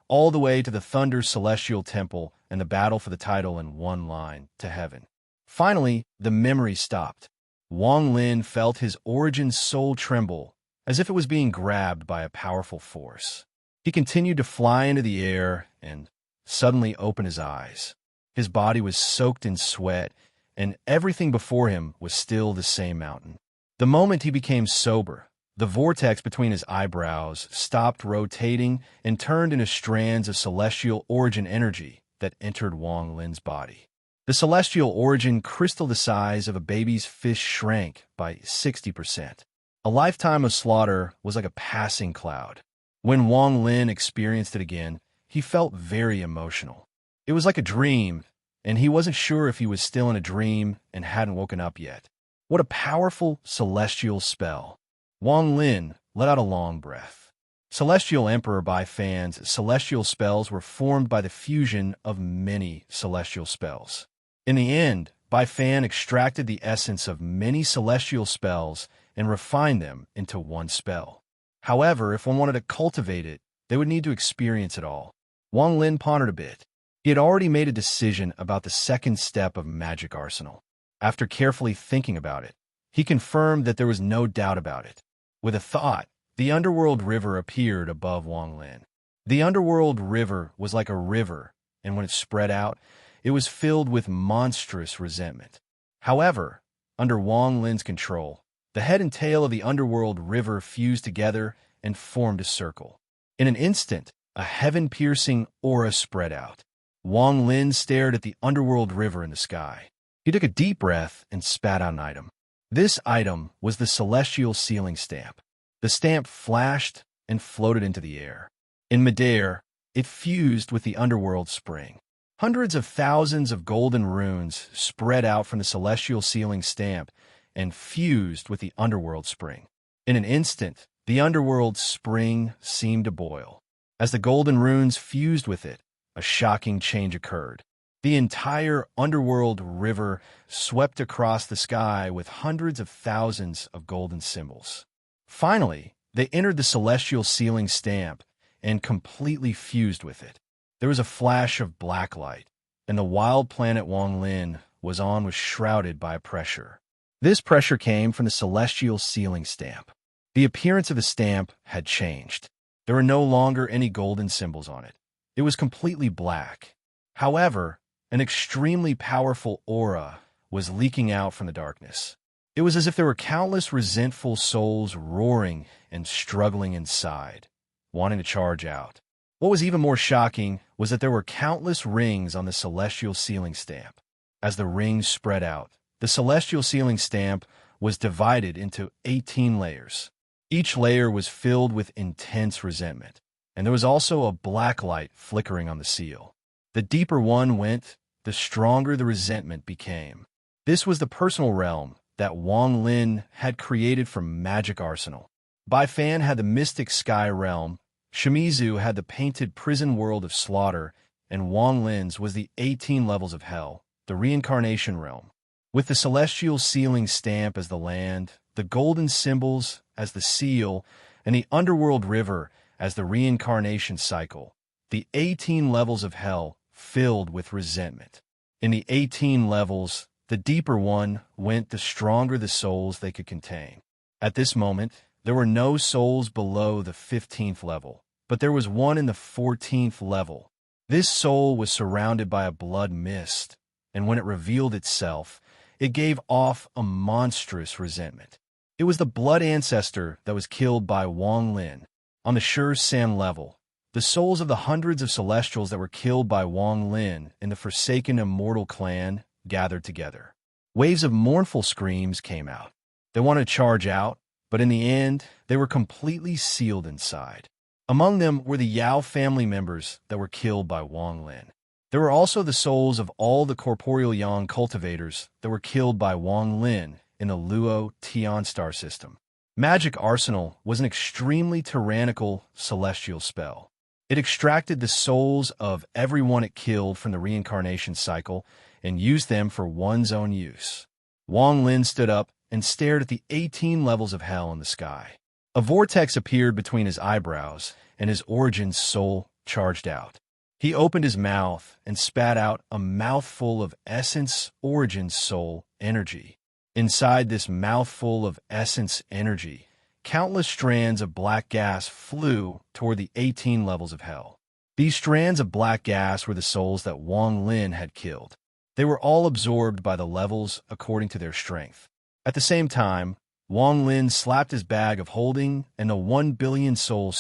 all the way to the Thunder Celestial Temple and the battle for the title in one line, to heaven. Finally, the memory stopped. Wang Lin felt his origin soul tremble, as if it was being grabbed by a powerful force. He continued to fly into the air and suddenly opened his eyes. His body was soaked in sweat, and everything before him was still the same mountain. The moment he became sober, the vortex between his eyebrows stopped rotating and turned into strands of celestial origin energy that entered Wang Lin's body. The celestial origin crystal the size of a baby's fish shrank by 60%. A lifetime of slaughter was like a passing cloud. When Wang Lin experienced it again, he felt very emotional. It was like a dream, and he wasn't sure if he was still in a dream and hadn't woken up yet. What a powerful celestial spell. Wang Lin let out a long breath. Celestial Emperor Bai Fan's celestial spells were formed by the fusion of many celestial spells. In the end, Bai Fan extracted the essence of many celestial spells and refined them into one spell. However, if one wanted to cultivate it, they would need to experience it all. Wang Lin pondered a bit. He had already made a decision about the second step of Magic Arsenal. After carefully thinking about it, he confirmed that there was no doubt about it. With a thought, the Underworld River appeared above Wang Lin. The Underworld River was like a river, and when it spread out, it was filled with monstrous resentment. However, under Wang Lin's control, the head and tail of the Underworld River fused together and formed a circle. In an instant, a heaven-piercing aura spread out. Wang Lin stared at the Underworld River in the sky. He took a deep breath and spat out an item. This item was the Celestial Sealing Stamp. The stamp flashed and floated into the air. In midair, it fused with the Underworld Spring. Hundreds of thousands of golden runes spread out from the Celestial Sealing Stamp and fused with the Underworld Spring. In an instant, the Underworld Spring seemed to boil. As the golden runes fused with it, a shocking change occurred. The entire Underworld River swept across the sky with hundreds of thousands of golden symbols. Finally, they entered the Celestial Sealing Stamp and completely fused with it. There was a flash of black light, and the wild planet Wang Lin was on was shrouded by a pressure. This pressure came from the Celestial Sealing Stamp. The appearance of the stamp had changed. There were no longer any golden symbols on it. It was completely black. However, an extremely powerful aura was leaking out from the darkness. It was as if there were countless resentful souls roaring and struggling inside, wanting to charge out. What was even more shocking was that there were countless rings on the Celestial Sealing Stamp. As the rings spread out, the Celestial Sealing Stamp was divided into 18 layers. Each layer was filled with intense resentment, and there was also a black light flickering on the seal. The deeper one went, the stronger the resentment became. This was the personal realm that Wang Lin had created from Magic Arsenal. Bai Fan had the mystic sky realm, Shimizu had the painted prison world of slaughter, and Wang Lin's was the 18 levels of hell, the reincarnation realm. With the celestial sealing stamp as the land, the golden symbols as the seal, and the underworld river as the reincarnation cycle, the 18 levels of hell filled with resentment. In the 18 levels, the deeper one went, the stronger the souls they could contain. At this moment, there were no souls below the 15th level, but there was one in the 14th level. This soul was surrounded by a blood mist, and when it revealed itself, it gave off a monstrous resentment. It was the blood ancestor that was killed by Wang Lin. On the Sure San level, the souls of the hundreds of celestials that were killed by Wang Lin in the Forsaken Immortal clan gathered together. Waves of mournful screams came out. They wanted to charge out, but in the end, they were completely sealed inside. Among them were the Yao family members that were killed by Wang Lin. There were also the souls of all the corporeal yang cultivators that were killed by Wang Lin in the Luo Tian star system. Magic Arsenal was an extremely tyrannical celestial spell. It extracted the souls of everyone it killed from the reincarnation cycle and used them for one's own use. Wang Lin stood up and stared at the 18 levels of hell in the sky. A vortex appeared between his eyebrows, and his Origin's soul charged out. He opened his mouth and spat out a mouthful of Essence Origin's soul energy. Inside this mouthful of Essence energy, countless strands of black gas flew toward the 18 levels of hell. These strands of black gas were the souls that Wang Lin had killed. They were all absorbed by the levels according to their strength. At the same time, Wang Lin slapped his bag of holding, and the 1 billion soul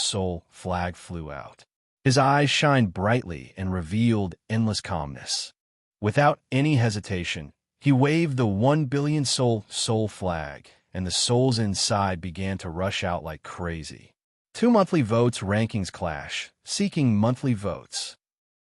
flag flew out. His eyes shined brightly and revealed endless calmness. Without any hesitation, he waved the 1 billion soul flag, and the souls inside began to rush out like crazy. 2 monthly votes rankings clash, seeking monthly votes.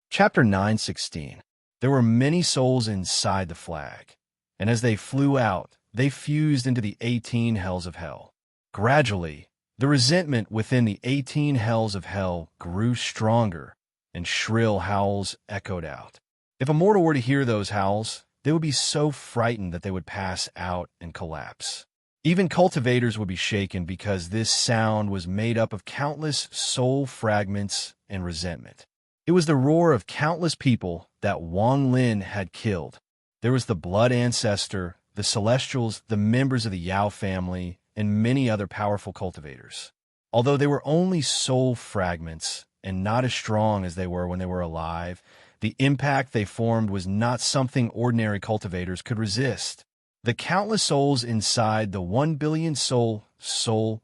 Chapter 9:16. There were many souls inside the flag, and as they flew out, they fused into the 18 hells of hell. Gradually, the resentment within the 18 hells of hell grew stronger, and shrill howls echoed out. If a mortal were to hear those howls, they would be so frightened that they would pass out and collapse. Even cultivators would be shaken because this sound was made up of countless soul fragments and resentment. It was the roar of countless people that Wang Lin had killed. There was the blood ancestor, the celestials, the members of the Yao family, and many other powerful cultivators. Although they were only soul fragments and not as strong as they were when they were alive, the impact they formed was not something ordinary cultivators could resist. The countless souls inside the 1 billion soul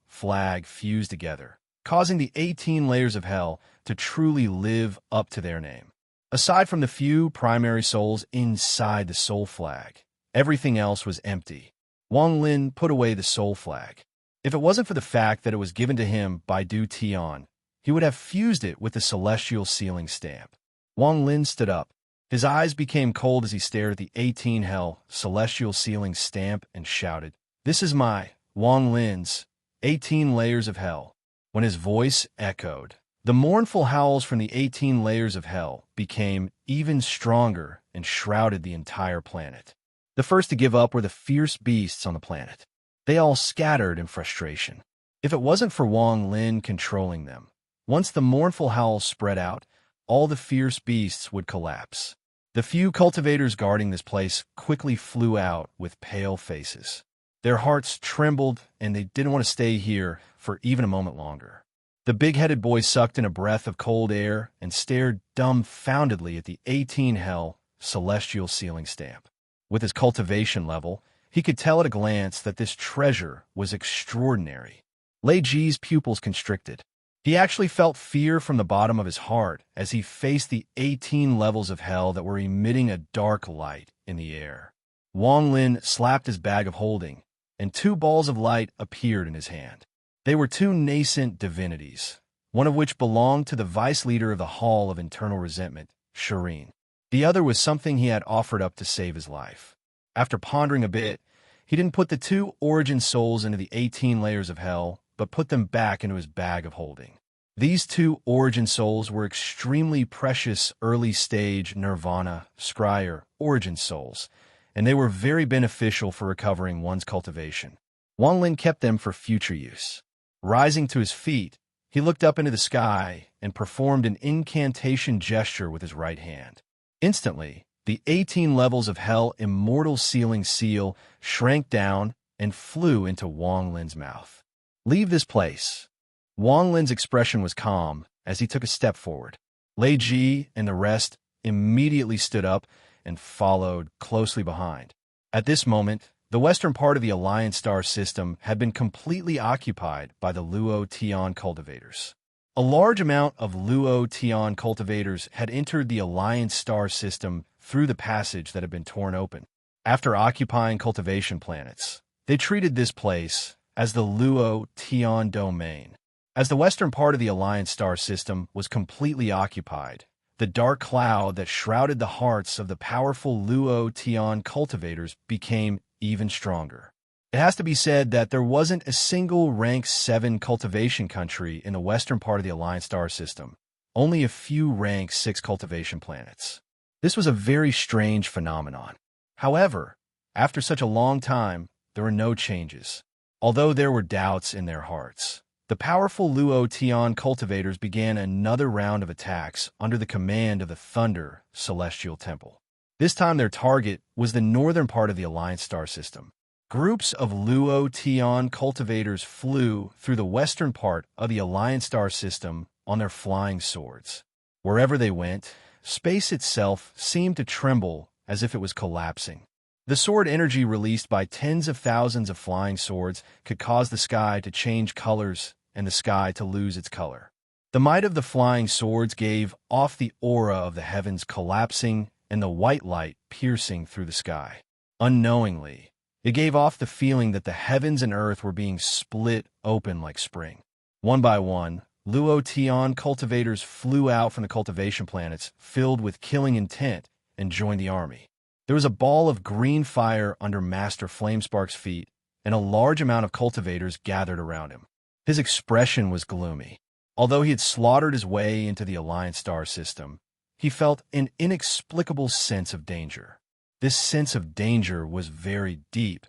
flag fused together, causing the 18 layers of hell to truly live up to their name. Aside from the few primary souls inside the soul flag, everything else was empty. Wang Lin put away the soul flag. If it wasn't for the fact that it was given to him by Du Tian, he would have fused it with the celestial sealing stamp. Wang Lin stood up. His eyes became cold as he stared at the 18 hell celestial sealing stamp and shouted, "This is my, Wang Lin's, 18 layers of hell." When his voice echoed, the mournful howls from the 18 layers of hell became even stronger and shrouded the entire planet. The first to give up were the fierce beasts on the planet. They all scattered in frustration. If it wasn't for Wang Lin controlling them, once the mournful howls spread out, all the fierce beasts would collapse. The few cultivators guarding this place quickly flew out with pale faces. Their hearts trembled, and they didn't want to stay here for even a moment longer. The big-headed boy sucked in a breath of cold air and stared dumbfoundedly at the 18 hell celestial sealing stamp. With his cultivation level, he could tell at a glance that this treasure was extraordinary. Lei Ji's pupils constricted. He actually felt fear from the bottom of his heart as he faced the 18 levels of hell that were emitting a dark light in the air. Wang Lin slapped his bag of holding, and 2 balls of light appeared in his hand. They were 2 nascent divinities, one of which belonged to the vice leader of the Hall of Internal Resentment, Serene. The other was something he had offered up to save his life. After pondering a bit, he didn't put the 2 origin souls into the 18 layers of hell, but put them back into his bag of holding. These 2 origin souls were extremely precious early-stage nirvana, scryer, origin souls, and they were very beneficial for recovering one's cultivation. Wang Lin kept them for future use. Rising to his feet, he looked up into the sky and performed an incantation gesture with his right hand. Instantly, the 18 levels of hell immortal sealing seal shrank down and flew into Wang Lin's mouth. "Leave this place." Wang Lin's expression was calm as he took a step forward. Lei Ji and the rest immediately stood up and followed closely behind. At this moment, the western part of the Alliance star system had been completely occupied by the Luo Tian cultivators. A large amount of Luo Tian cultivators had entered the Alliance star system through the passage that had been torn open. After occupying cultivation planets, they treated this place as the Luo Tian domain. As the western part of the Alliance star system was completely occupied, the dark cloud that shrouded the hearts of the powerful Luo Tian cultivators became even stronger. It has to be said that there wasn't a single rank 7 cultivation country in the western part of the Alliance star system, only a few rank 6 cultivation planets. This was a very strange phenomenon. However, after such a long time, there were no changes, although there were doubts in their hearts. The powerful Luo Tian cultivators began another round of attacks under the command of the Thunder Celestial Temple. This time their target was the northern part of the Alliance star system. Groups of Luo Tian cultivators flew through the western part of the Alliance star system on their flying swords. Wherever they went, space itself seemed to tremble as if it was collapsing. The sword energy released by tens of thousands of flying swords could cause the sky to change colors and the sky to lose its color. The might of the flying swords gave off the aura of the heavens collapsing and the white light piercing through the sky. Unknowingly, it gave off the feeling that the heavens and earth were being split open like spring. One by one, Luo Tian cultivators flew out from the cultivation planets filled with killing intent and joined the army. There was a ball of green fire under Master Flamespark's feet, and a large amount of cultivators gathered around him. His expression was gloomy. Although he had slaughtered his way into the Alliance star system, he felt an inexplicable sense of danger. This sense of danger was very deep,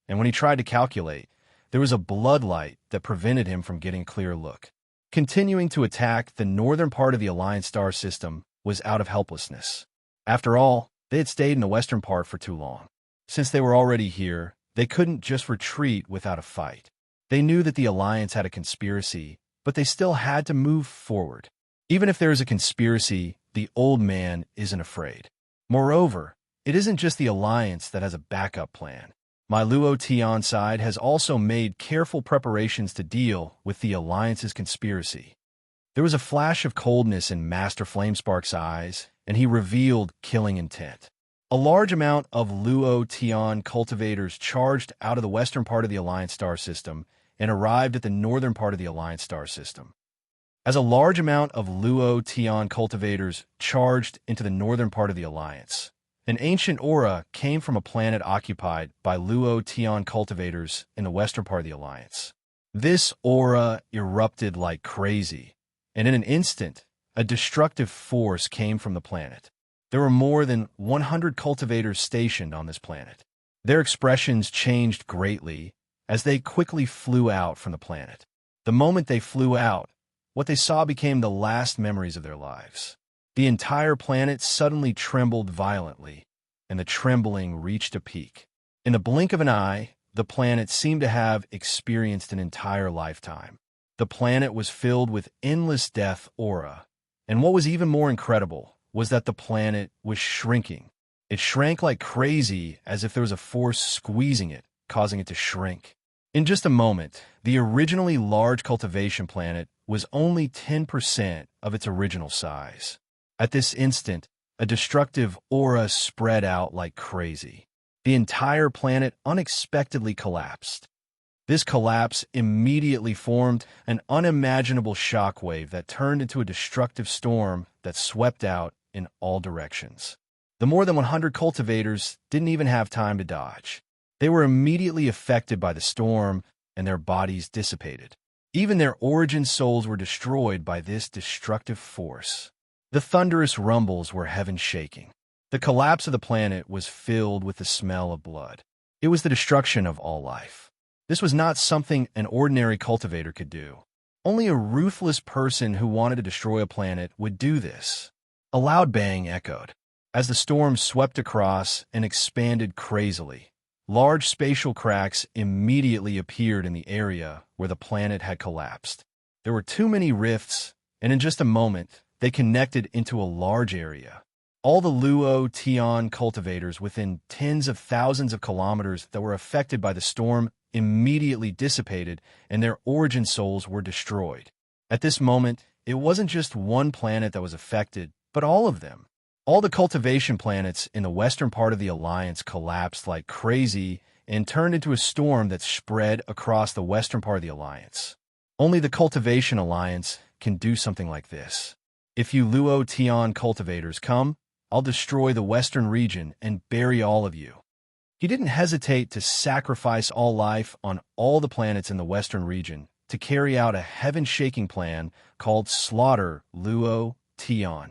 and when he tried to calculate, there was a bloodlight that prevented him from getting a clear look. Continuing to attack the northern part of the Alliance star system was out of helplessness. After all, they had stayed in the western part for too long. Since they were already here, they couldn't just retreat without a fight. They knew that the Alliance had a conspiracy, but they still had to move forward. Even if there is a conspiracy, the old man isn't afraid. Moreover, it isn't just the Alliance that has a backup plan. My Luo Tian side has also made careful preparations to deal with the Alliance's conspiracy. There was a flash of coldness in Master Flamespark's eyes, and he revealed killing intent. A large amount of Luo Tian cultivators charged out of the western part of the Alliance star system and arrived at the northern part of the Alliance star system. As a large amount of Luo Tian cultivators charged into the northern part of the Alliance, an ancient aura came from a planet occupied by Luo Tian cultivators in the western part of the Alliance. This aura erupted like crazy, and in an instant, a destructive force came from the planet. There were more than 100 cultivators stationed on this planet. Their expressions changed greatly as they quickly flew out from the planet. The moment they flew out, what they saw became the last memories of their lives. The entire planet suddenly trembled violently, and the trembling reached a peak. In the blink of an eye, the planet seemed to have experienced an entire lifetime. The planet was filled with endless death aura, and what was even more incredible was that the planet was shrinking. It shrank like crazy, as if there was a force squeezing it, causing it to shrink. In just a moment, the originally large cultivation planet was only 10% of its original size. At this instant, a destructive aura spread out like crazy. The entire planet unexpectedly collapsed. This collapse immediately formed an unimaginable shockwave that turned into a destructive storm that swept out in all directions. The more than 100 cultivators didn't even have time to dodge. They were immediately affected by the storm, and their bodies dissipated. Even their origin souls were destroyed by this destructive force. The thunderous rumbles were heaven shaking. The collapse of the planet was filled with the smell of blood. It was the destruction of all life. This was not something an ordinary cultivator could do. Only a ruthless person who wanted to destroy a planet would do this. A loud bang echoed. As the storm swept across and expanded crazily, large spatial cracks immediately appeared in the area where the planet had collapsed. There were too many rifts, and in just a moment, they connected into a large area. All the Luo Tian cultivators within tens of thousands of kilometers that were affected by the storm immediately dissipated, and their origin souls were destroyed. At this moment, it wasn't just one planet that was affected, but all of them. All the cultivation planets in the western part of the Alliance collapsed like crazy and turned into a storm that spread across the western part of the Alliance. Only the Cultivation Alliance can do something like this. If you Luo Tian cultivators come, I'll destroy the western region and bury all of you. He didn't hesitate to sacrifice all life on all the planets in the western region to carry out a heaven-shaking plan called Slaughter Luo Tian.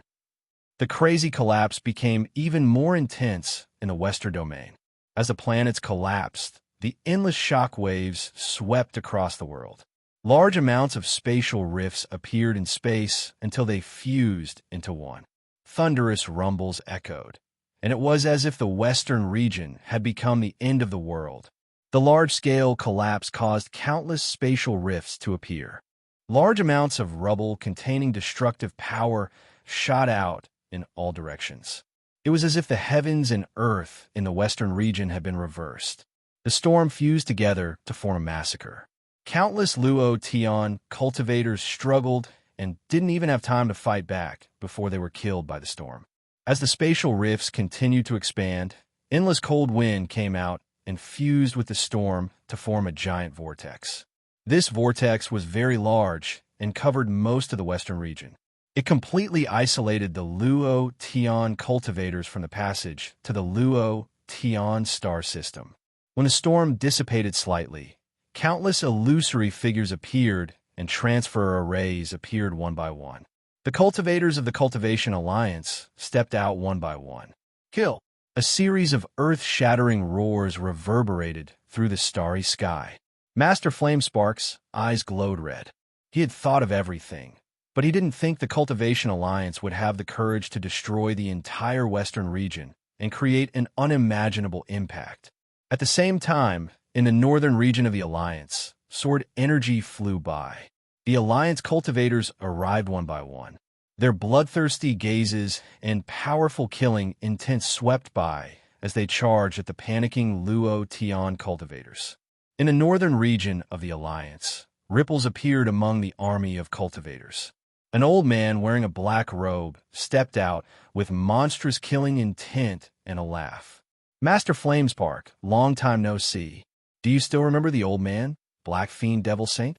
The crazy collapse became even more intense in the western domain. As the planets collapsed, the endless shock waves swept across the world. Large amounts of spatial rifts appeared in space until they fused into one. Thunderous rumbles echoed, and it was as if the western region had become the end of the world. The large-scale collapse caused countless spatial rifts to appear. Large amounts of rubble containing destructive power shot out in all directions. It was as if the heavens and earth in the western region had been reversed. The storm fused together to form a massacre. Countless Luo Tian cultivators struggled and didn't even have time to fight back before they were killed by the storm. As the spatial rifts continued to expand, endless cold wind came out and fused with the storm to form a giant vortex. This vortex was very large and covered most of the western region. It completely isolated the Luo Tian cultivators from the passage to the Luo Tian star system. When the storm dissipated slightly, countless illusory figures appeared and transfer arrays appeared one by one. The cultivators of the Cultivation Alliance stepped out one by one. Kill! A series of earth-shattering roars reverberated through the starry sky. Master Flamespark's eyes glowed red. He had thought of everything, but he didn't think the Cultivation Alliance would have the courage to destroy the entire western region and create an unimaginable impact. At the same time, in the northern region of the Alliance, sword energy flew by. The Alliance cultivators arrived one by one. Their bloodthirsty gazes and powerful killing intent swept by as they charged at the panicking Luo Tian cultivators. In the northern region of the Alliance, ripples appeared among the army of cultivators. An old man wearing a black robe stepped out with monstrous killing intent and a laugh. Master Flamespark, long time no see. Do you still remember the old man, Black Fiend Devil Saint?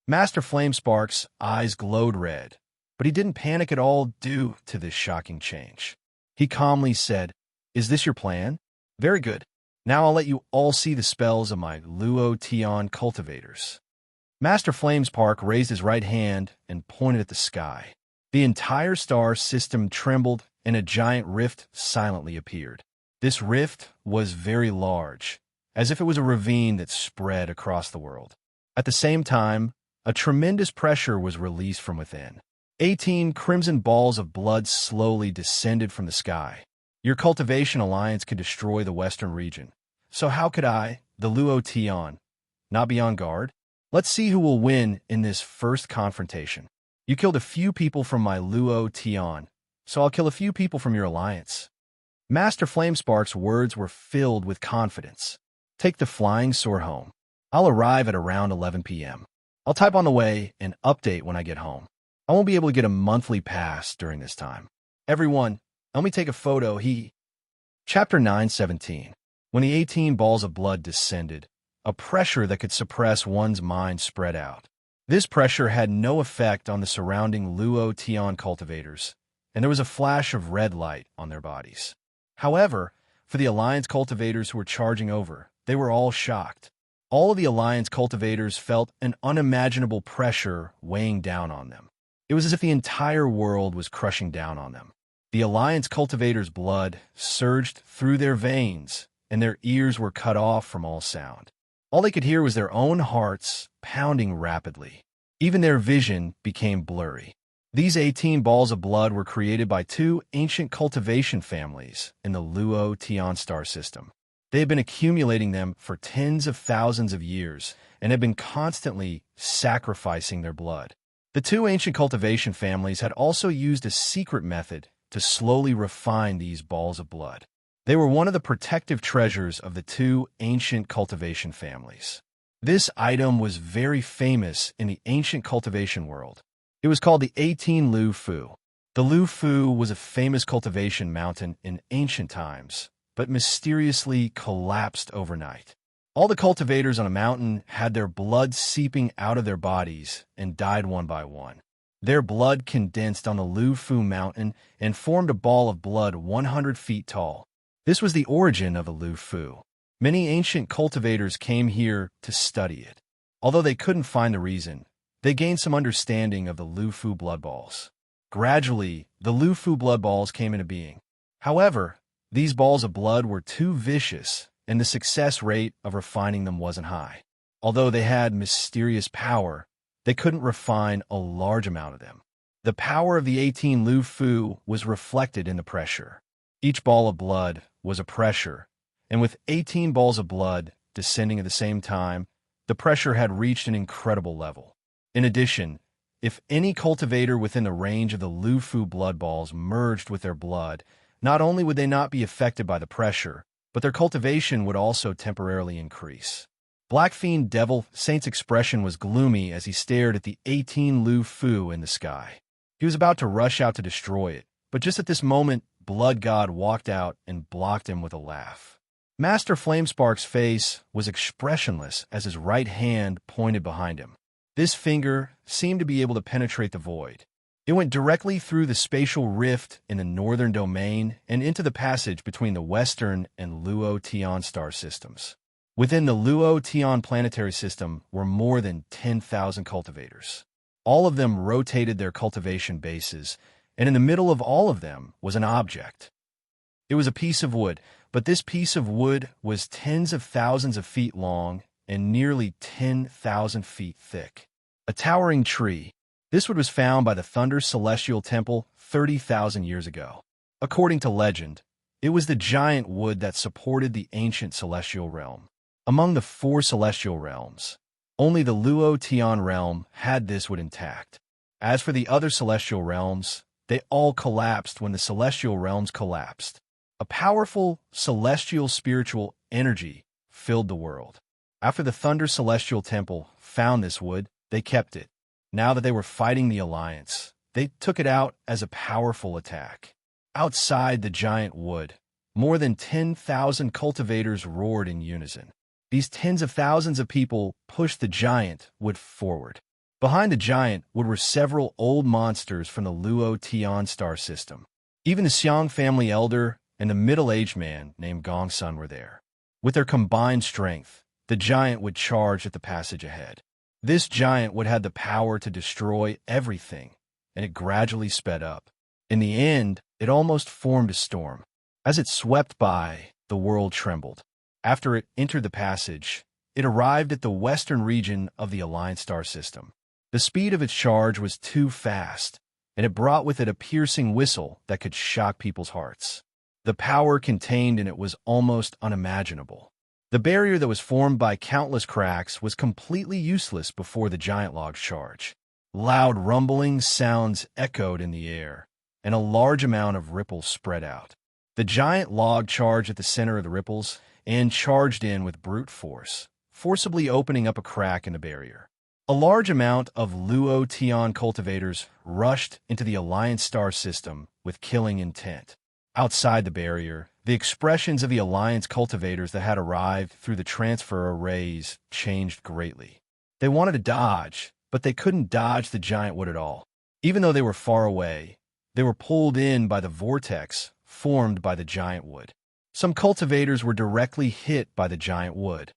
Master Flamespark's eyes glowed red, but he didn't panic at all due to this shocking change. He calmly said, "Is this your plan? Very good. Now I'll let you all see the spells of my Luo Tian cultivators." Master Flamespark raised his right hand and pointed at the sky. The entire star system trembled and a giant rift silently appeared. This rift was very large, as if it was a ravine that spread across the world. At the same time, a tremendous pressure was released from within. 18 crimson balls of blood slowly descended from the sky. Your Cultivation Alliance could destroy the western region. So how could I, the Luo Tian, not be on guard? Let's see who will win in this first confrontation. You killed a few people from my Luo Tian, so I'll kill a few people from your alliance. Master Flamespark's words were filled with confidence. Take the flying soar home. I'll arrive at around 11 p.m. I'll type on the way and update when I get home. I won't be able to get a monthly pass during this time. Everyone, let me take a photo. Chapter 9:17. When the 18 balls of blood descended, a pressure that could suppress one's mind spread out. This pressure had no effect on the surrounding Luo Tian cultivators, and there was a flash of red light on their bodies. However, for the Alliance cultivators who were charging over, they were all shocked. All of the Alliance cultivators felt an unimaginable pressure weighing down on them. It was as if the entire world was crushing down on them. The Alliance cultivators' blood surged through their veins, and their ears were cut off from all sound. All they could hear was their own hearts pounding rapidly. Even their vision became blurry. These 18 balls of blood were created by two ancient cultivation families in the Luo-Tian star system. They had been accumulating them for tens of thousands of years and had been constantly sacrificing their blood. The two ancient cultivation families had also used a secret method to slowly refine these balls of blood. They were one of the protective treasures of the two ancient cultivation families. This item was very famous in the ancient cultivation world. It was called the 18 Lu Fu. The Lu Fu was a famous cultivation mountain in ancient times, but mysteriously collapsed overnight. All the cultivators on a mountain had their blood seeping out of their bodies and died one by one. Their blood condensed on the Lu Fu mountain and formed a ball of blood 100 feet tall. This was the origin of the Lu Fu. Many ancient cultivators came here to study it. Although they couldn't find the reason, they gained some understanding of the Lu Fu blood balls. Gradually, the Lu Fu blood balls came into being. However, these balls of blood were too vicious, and the success rate of refining them wasn't high. Although they had mysterious power, they couldn't refine a large amount of them. The power of the 18 Lu Fu was reflected in the pressure. Each ball of blood was a pressure, and with 18 balls of blood descending at the same time, the pressure had reached an incredible level. In addition, if any cultivator within the range of the Lu Fu blood balls merged with their blood, not only would they not be affected by the pressure, but their cultivation would also temporarily increase. Black Fiend Devil Saint's expression was gloomy as he stared at the 18 Lu Fu in the sky. He was about to rush out to destroy it, but just at this moment, Blood God walked out and blocked him with a laugh. Master Flamespark's face was expressionless as his right hand pointed behind him. This finger seemed to be able to penetrate the void. It went directly through the spatial rift in the northern domain and into the passage between the western and Luo-Tian star systems. Within the Luo-Tian planetary system were more than 10,000 cultivators. All of them rotated their cultivation bases, and in the middle of all of them was an object. It was a piece of wood, but this piece of wood was tens of thousands of feet long and nearly 10,000 feet thick. A towering tree. This wood was found by the Thunder Celestial Temple 30,000 years ago. According to legend, it was the giant wood that supported the ancient celestial realm. Among the 4 celestial realms, only the Luo-Tian realm had this wood intact. As for the other celestial realms, they all collapsed when the celestial realms collapsed. A powerful celestial spiritual energy filled the world. After the Thunder Celestial Temple found this wood, they kept it. Now that they were fighting the Alliance, they took it out as a powerful attack. Outside the giant wood, more than 10,000 cultivators roared in unison. These tens of thousands of people pushed the giant wood forward. Behind the giant wood were several old monsters from the Luo-Tian star system. Even the Xiang family elder and the middle-aged man named Gongsun were there. With their combined strength, the giant would charge at the passage ahead. This giant would have the power to destroy everything, and it gradually sped up. In the end, it almost formed a storm. As it swept by, the world trembled. After it entered the passage, it arrived at the western region of the Alliance star system. The speed of its charge was too fast, and it brought with it a piercing whistle that could shock people's hearts. The power contained in it was almost unimaginable. The barrier that was formed by countless cracks was completely useless before the giant log's charge. Loud rumbling sounds echoed in the air, and a large amount of ripples spread out. The giant log charged at the center of the ripples and charged in with brute force, forcibly opening up a crack in the barrier. A large amount of Luo-Tian cultivators rushed into the Alliance star system with killing intent. Outside the barrier, the expressions of the Alliance cultivators that had arrived through the transfer arrays changed greatly. They wanted to dodge, but they couldn't dodge the giant wood at all. Even though they were far away, they were pulled in by the vortex formed by the giant wood. Some cultivators were directly hit by the giant wood,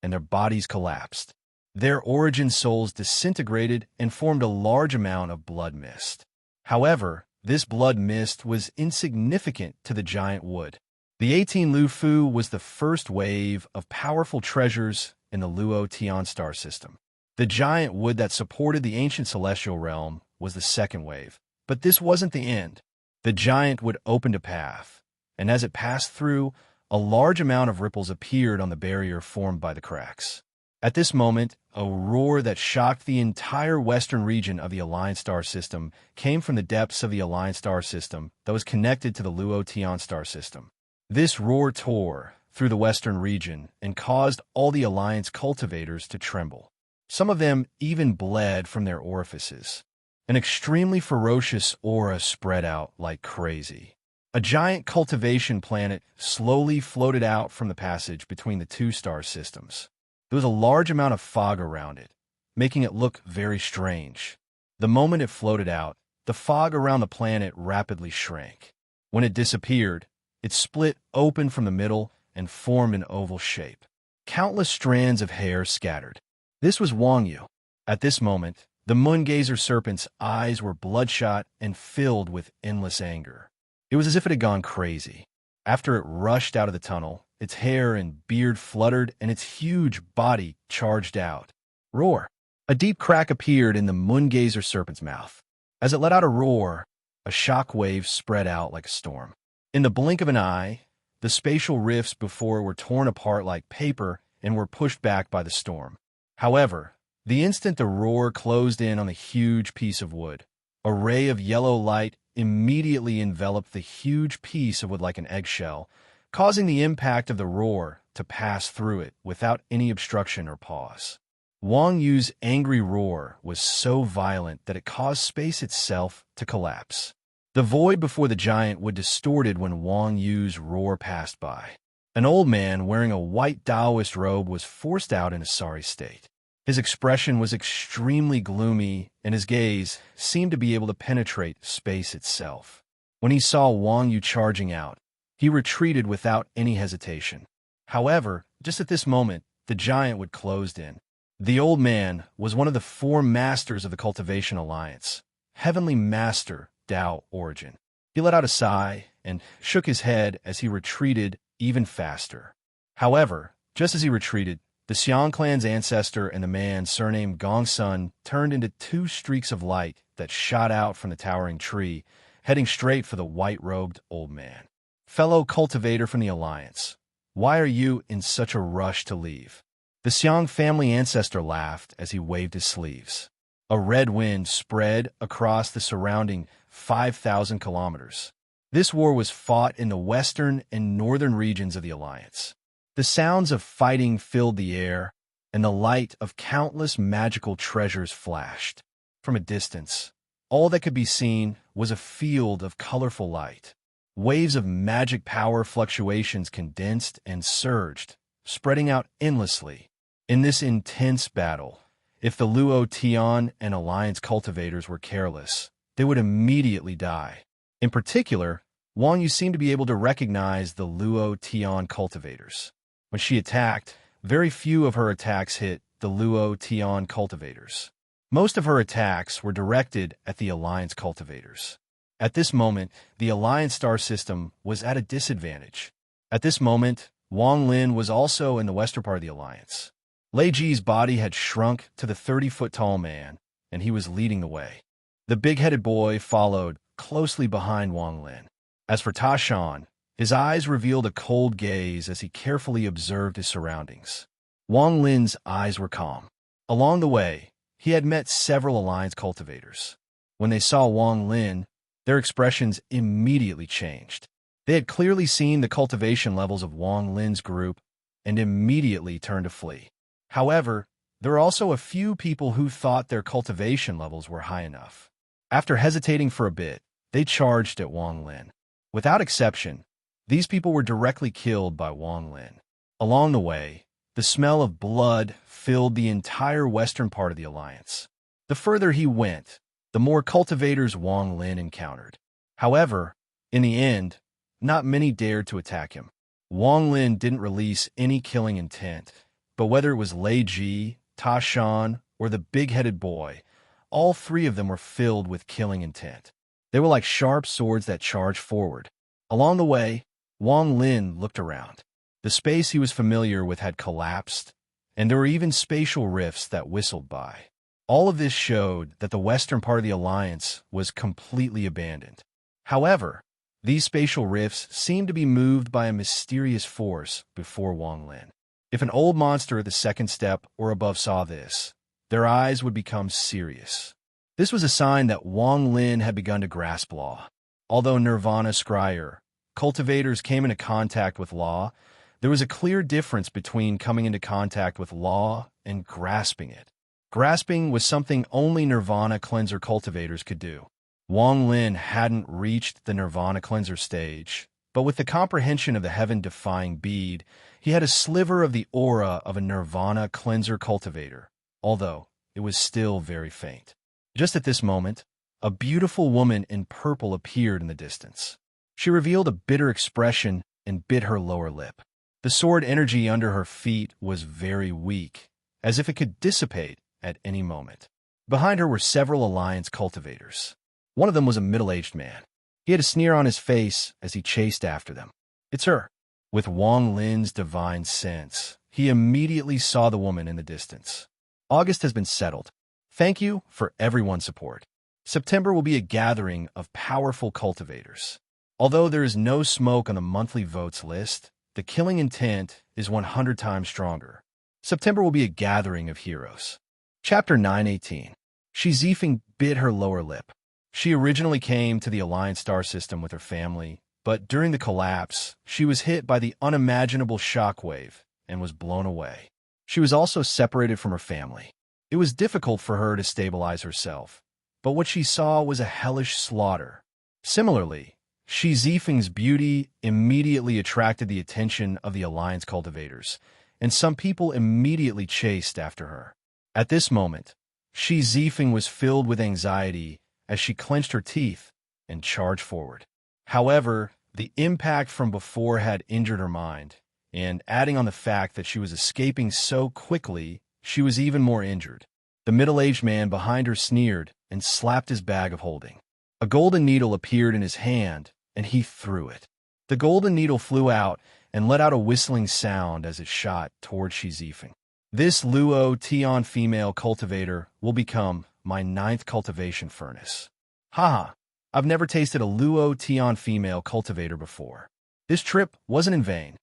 and their bodies collapsed. Their origin souls disintegrated and formed a large amount of blood mist. However, this blood mist was insignificant to the giant wood. The 18 Lufu was the first wave of powerful treasures in the Luo Tian star system. The giant wood that supported the ancient celestial realm was the second wave. But this wasn't the end. The giant wood opened a path, and as it passed through, a large amount of ripples appeared on the barrier formed by the cracks. At this moment, a roar that shocked the entire western region of the Alliance star system came from the depths of the Alliance star system that was connected to the Luo Tian star system. This roar tore through the western region and caused all the Alliance cultivators to tremble. Some of them even bled from their orifices. An extremely ferocious aura spread out like crazy. A giant cultivation planet slowly floated out from the passage between the two star systems. There was a large amount of fog around it, making it look very strange. The moment it floated out, the fog around the planet rapidly shrank. When it disappeared, it split open from the middle and formed an oval shape. Countless strands of hair scattered. This was Wang Yu. At this moment, the moon-gazer serpent's eyes were bloodshot and filled with endless anger. It was as if it had gone crazy. After it rushed out of the tunnel, its hair and beard fluttered and its huge body charged out. Roar! A deep crack appeared in the moon-gazer serpent's mouth. As it let out a roar, a shock wave spread out like a storm. In the blink of an eye, the spatial rifts before were torn apart like paper and were pushed back by the storm. However, the instant the roar closed in on the huge piece of wood, a ray of yellow light immediately enveloped the huge piece of wood like an eggshell, causing the impact of the roar to pass through it without any obstruction or pause. Wang Yu's angry roar was so violent that it caused space itself to collapse. The void before the giant wood distorted when Wang Yu's roar passed by. An old man wearing a white Taoist robe was forced out in a sorry state. His expression was extremely gloomy, and his gaze seemed to be able to penetrate space itself. When he saw Wang Yu charging out, he retreated without any hesitation. However, just at this moment, the giant wood closed in. The old man was one of the 4 masters of the Cultivation Alliance, Heavenly Master Dao Origin. He let out a sigh and shook his head as he retreated even faster. However, just as he retreated, the Xiang clan's ancestor and the man surnamed Gongsun turned into 2 streaks of light that shot out from the towering tree, heading straight for the white-robed old man. Fellow cultivator from the Alliance, why are you in such a rush to leave? The Xiang family ancestor laughed as he waved his sleeves. A red wind spread across the surrounding 5,000 kilometers. This war was fought in the western and northern regions of the Alliance. The sounds of fighting filled the air, and the light of countless magical treasures flashed. From a distance, all that could be seen was a field of colorful light. Waves of magic power fluctuations condensed and surged, spreading out endlessly. In this intense battle, if the Luo Tian and Alliance cultivators were careless, they would immediately die. In particular, Wang Yu seemed to be able to recognize the Luo Tian cultivators. When she attacked, very few of her attacks hit the Luo Tian cultivators. Most of her attacks were directed at the Alliance cultivators. At this moment, the Alliance star system was at a disadvantage. At this moment, Wang Lin was also in the western part of the Alliance. Lei Ji's body had shrunk to the 30-foot-tall man, and he was leading the way. The big-headed boy followed closely behind Wang Lin. As for Ta Shan, his eyes revealed a cold gaze as he carefully observed his surroundings. Wang Lin's eyes were calm. Along the way, he had met several Alliance cultivators. When they saw Wang Lin, their expressions immediately changed. They had clearly seen the cultivation levels of Wang Lin's group and immediately turned to flee. However, there were also a few people who thought their cultivation levels were high enough. After hesitating for a bit, they charged at Wang Lin. Without exception, these people were directly killed by Wang Lin. Along the way, the smell of blood filled the entire western part of the Alliance. The further he went, the more cultivators Wang Lin encountered. However, in the end, not many dared to attack him. Wang Lin didn't release any killing intent, but whether it was Lei Ji, Ta Shan, or the big-headed boy, all three of them were filled with killing intent. They were like sharp swords that charged forward. Along the way, Wang Lin looked around. The space he was familiar with had collapsed, and there were even spatial rifts that whistled by. All of this showed that the western part of the Alliance was completely abandoned. However, these spatial rifts seemed to be moved by a mysterious force before Wang Lin. If an old monster at the second step or above saw this, their eyes would become serious. This was a sign that Wang Lin had begun to grasp law. Although Nirvana Scryer, cultivators came into contact with law, there was a clear difference between coming into contact with law and grasping it. Grasping was something only Nirvana Cleanser cultivators could do. Wang Lin hadn't reached the Nirvana Cleanser stage, but with the comprehension of the heaven-defying bead, he had a sliver of the aura of a Nirvana Cleanser cultivator, although it was still very faint. Just at this moment, a beautiful woman in purple appeared in the distance. She revealed a bitter expression and bit her lower lip. The sword energy under her feet was very weak, as if it could dissipate at any moment. Behind her were several Alliance cultivators. One of them was a middle-aged man. He had a sneer on his face as he chased after them. "It's her." With Wang Lin's divine sense, he immediately saw the woman in the distance. August has been settled. Thank you for everyone's support. September will be a gathering of powerful cultivators. Although there is no smoke on the monthly votes list, the killing intent is 100 times stronger. September will be a gathering of heroes. Chapter 918. Shi Zifeng bit her lower lip. She originally came to the Alliance star system with her family, but during the collapse, she was hit by the unimaginable shockwave and was blown away. She was also separated from her family. It was difficult for her to stabilize herself, but what she saw was a hellish slaughter. Similarly, Shi Zifeng's beauty immediately attracted the attention of the Alliance cultivators, and some people immediately chased after her. At this moment, Shi Zifeng was filled with anxiety as she clenched her teeth and charged forward. However, the impact from before had injured her mind, and adding on the fact that she was escaping so quickly, she was even more injured. The middle-aged man behind her sneered and slapped his bag of holding. A golden needle appeared in his hand, and he threw it. The golden needle flew out and let out a whistling sound as it shot toward Shi Zifeng. This Luo Tian female cultivator will become my 9th cultivation furnace. Haha, I've never tasted a Luo Tian female cultivator before. This trip wasn't in vain.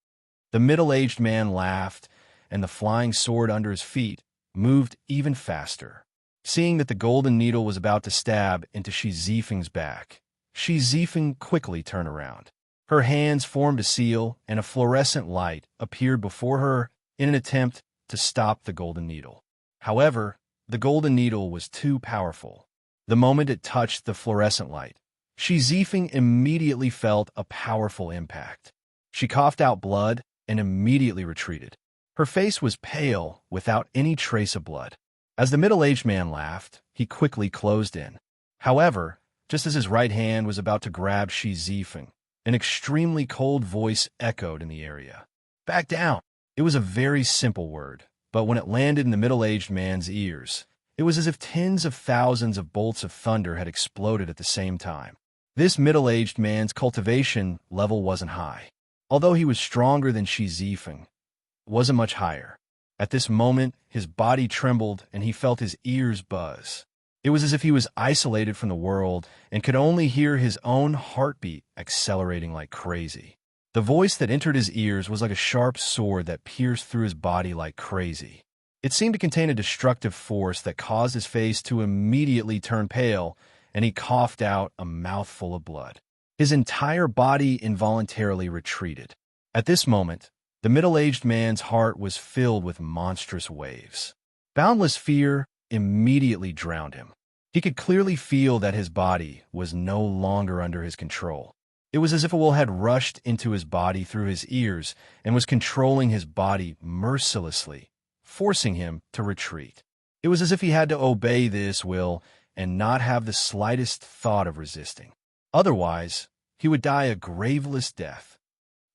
The middle-aged man laughed, and the flying sword under his feet moved even faster. Seeing that the golden needle was about to stab into Shi Zifeng's back, Shi Zifeng quickly turned around. Her hands formed a seal, and a fluorescent light appeared before her in an attempt to stop the golden needle. However, the golden needle was too powerful. The moment it touched the fluorescent light, Shi Zifeng immediately felt a powerful impact. She coughed out blood and immediately retreated. Her face was pale without any trace of blood. As the middle-aged man laughed, he quickly closed in. However, just as his right hand was about to grab Shi Zifeng, an extremely cold voice echoed in the area. "Back down!" It was a very simple word, but when it landed in the middle-aged man's ears, it was as if tens of thousands of bolts of thunder had exploded at the same time. This middle-aged man's cultivation level wasn't high. Although he was stronger than Shi Zifeng, it wasn't much higher. At this moment, his body trembled and he felt his ears buzz. It was as if he was isolated from the world and could only hear his own heartbeat accelerating like crazy. The voice that entered his ears was like a sharp sword that pierced through his body like crazy. It seemed to contain a destructive force that caused his face to immediately turn pale, and he coughed out a mouthful of blood. His entire body involuntarily retreated. At this moment, the middle-aged man's heart was filled with monstrous waves. Boundless fear immediately drowned him. He could clearly feel that his body was no longer under his control. It was as if a will had rushed into his body through his ears and was controlling his body mercilessly, forcing him to retreat. It was as if he had to obey this will and not have the slightest thought of resisting. Otherwise, he would die a graveless death.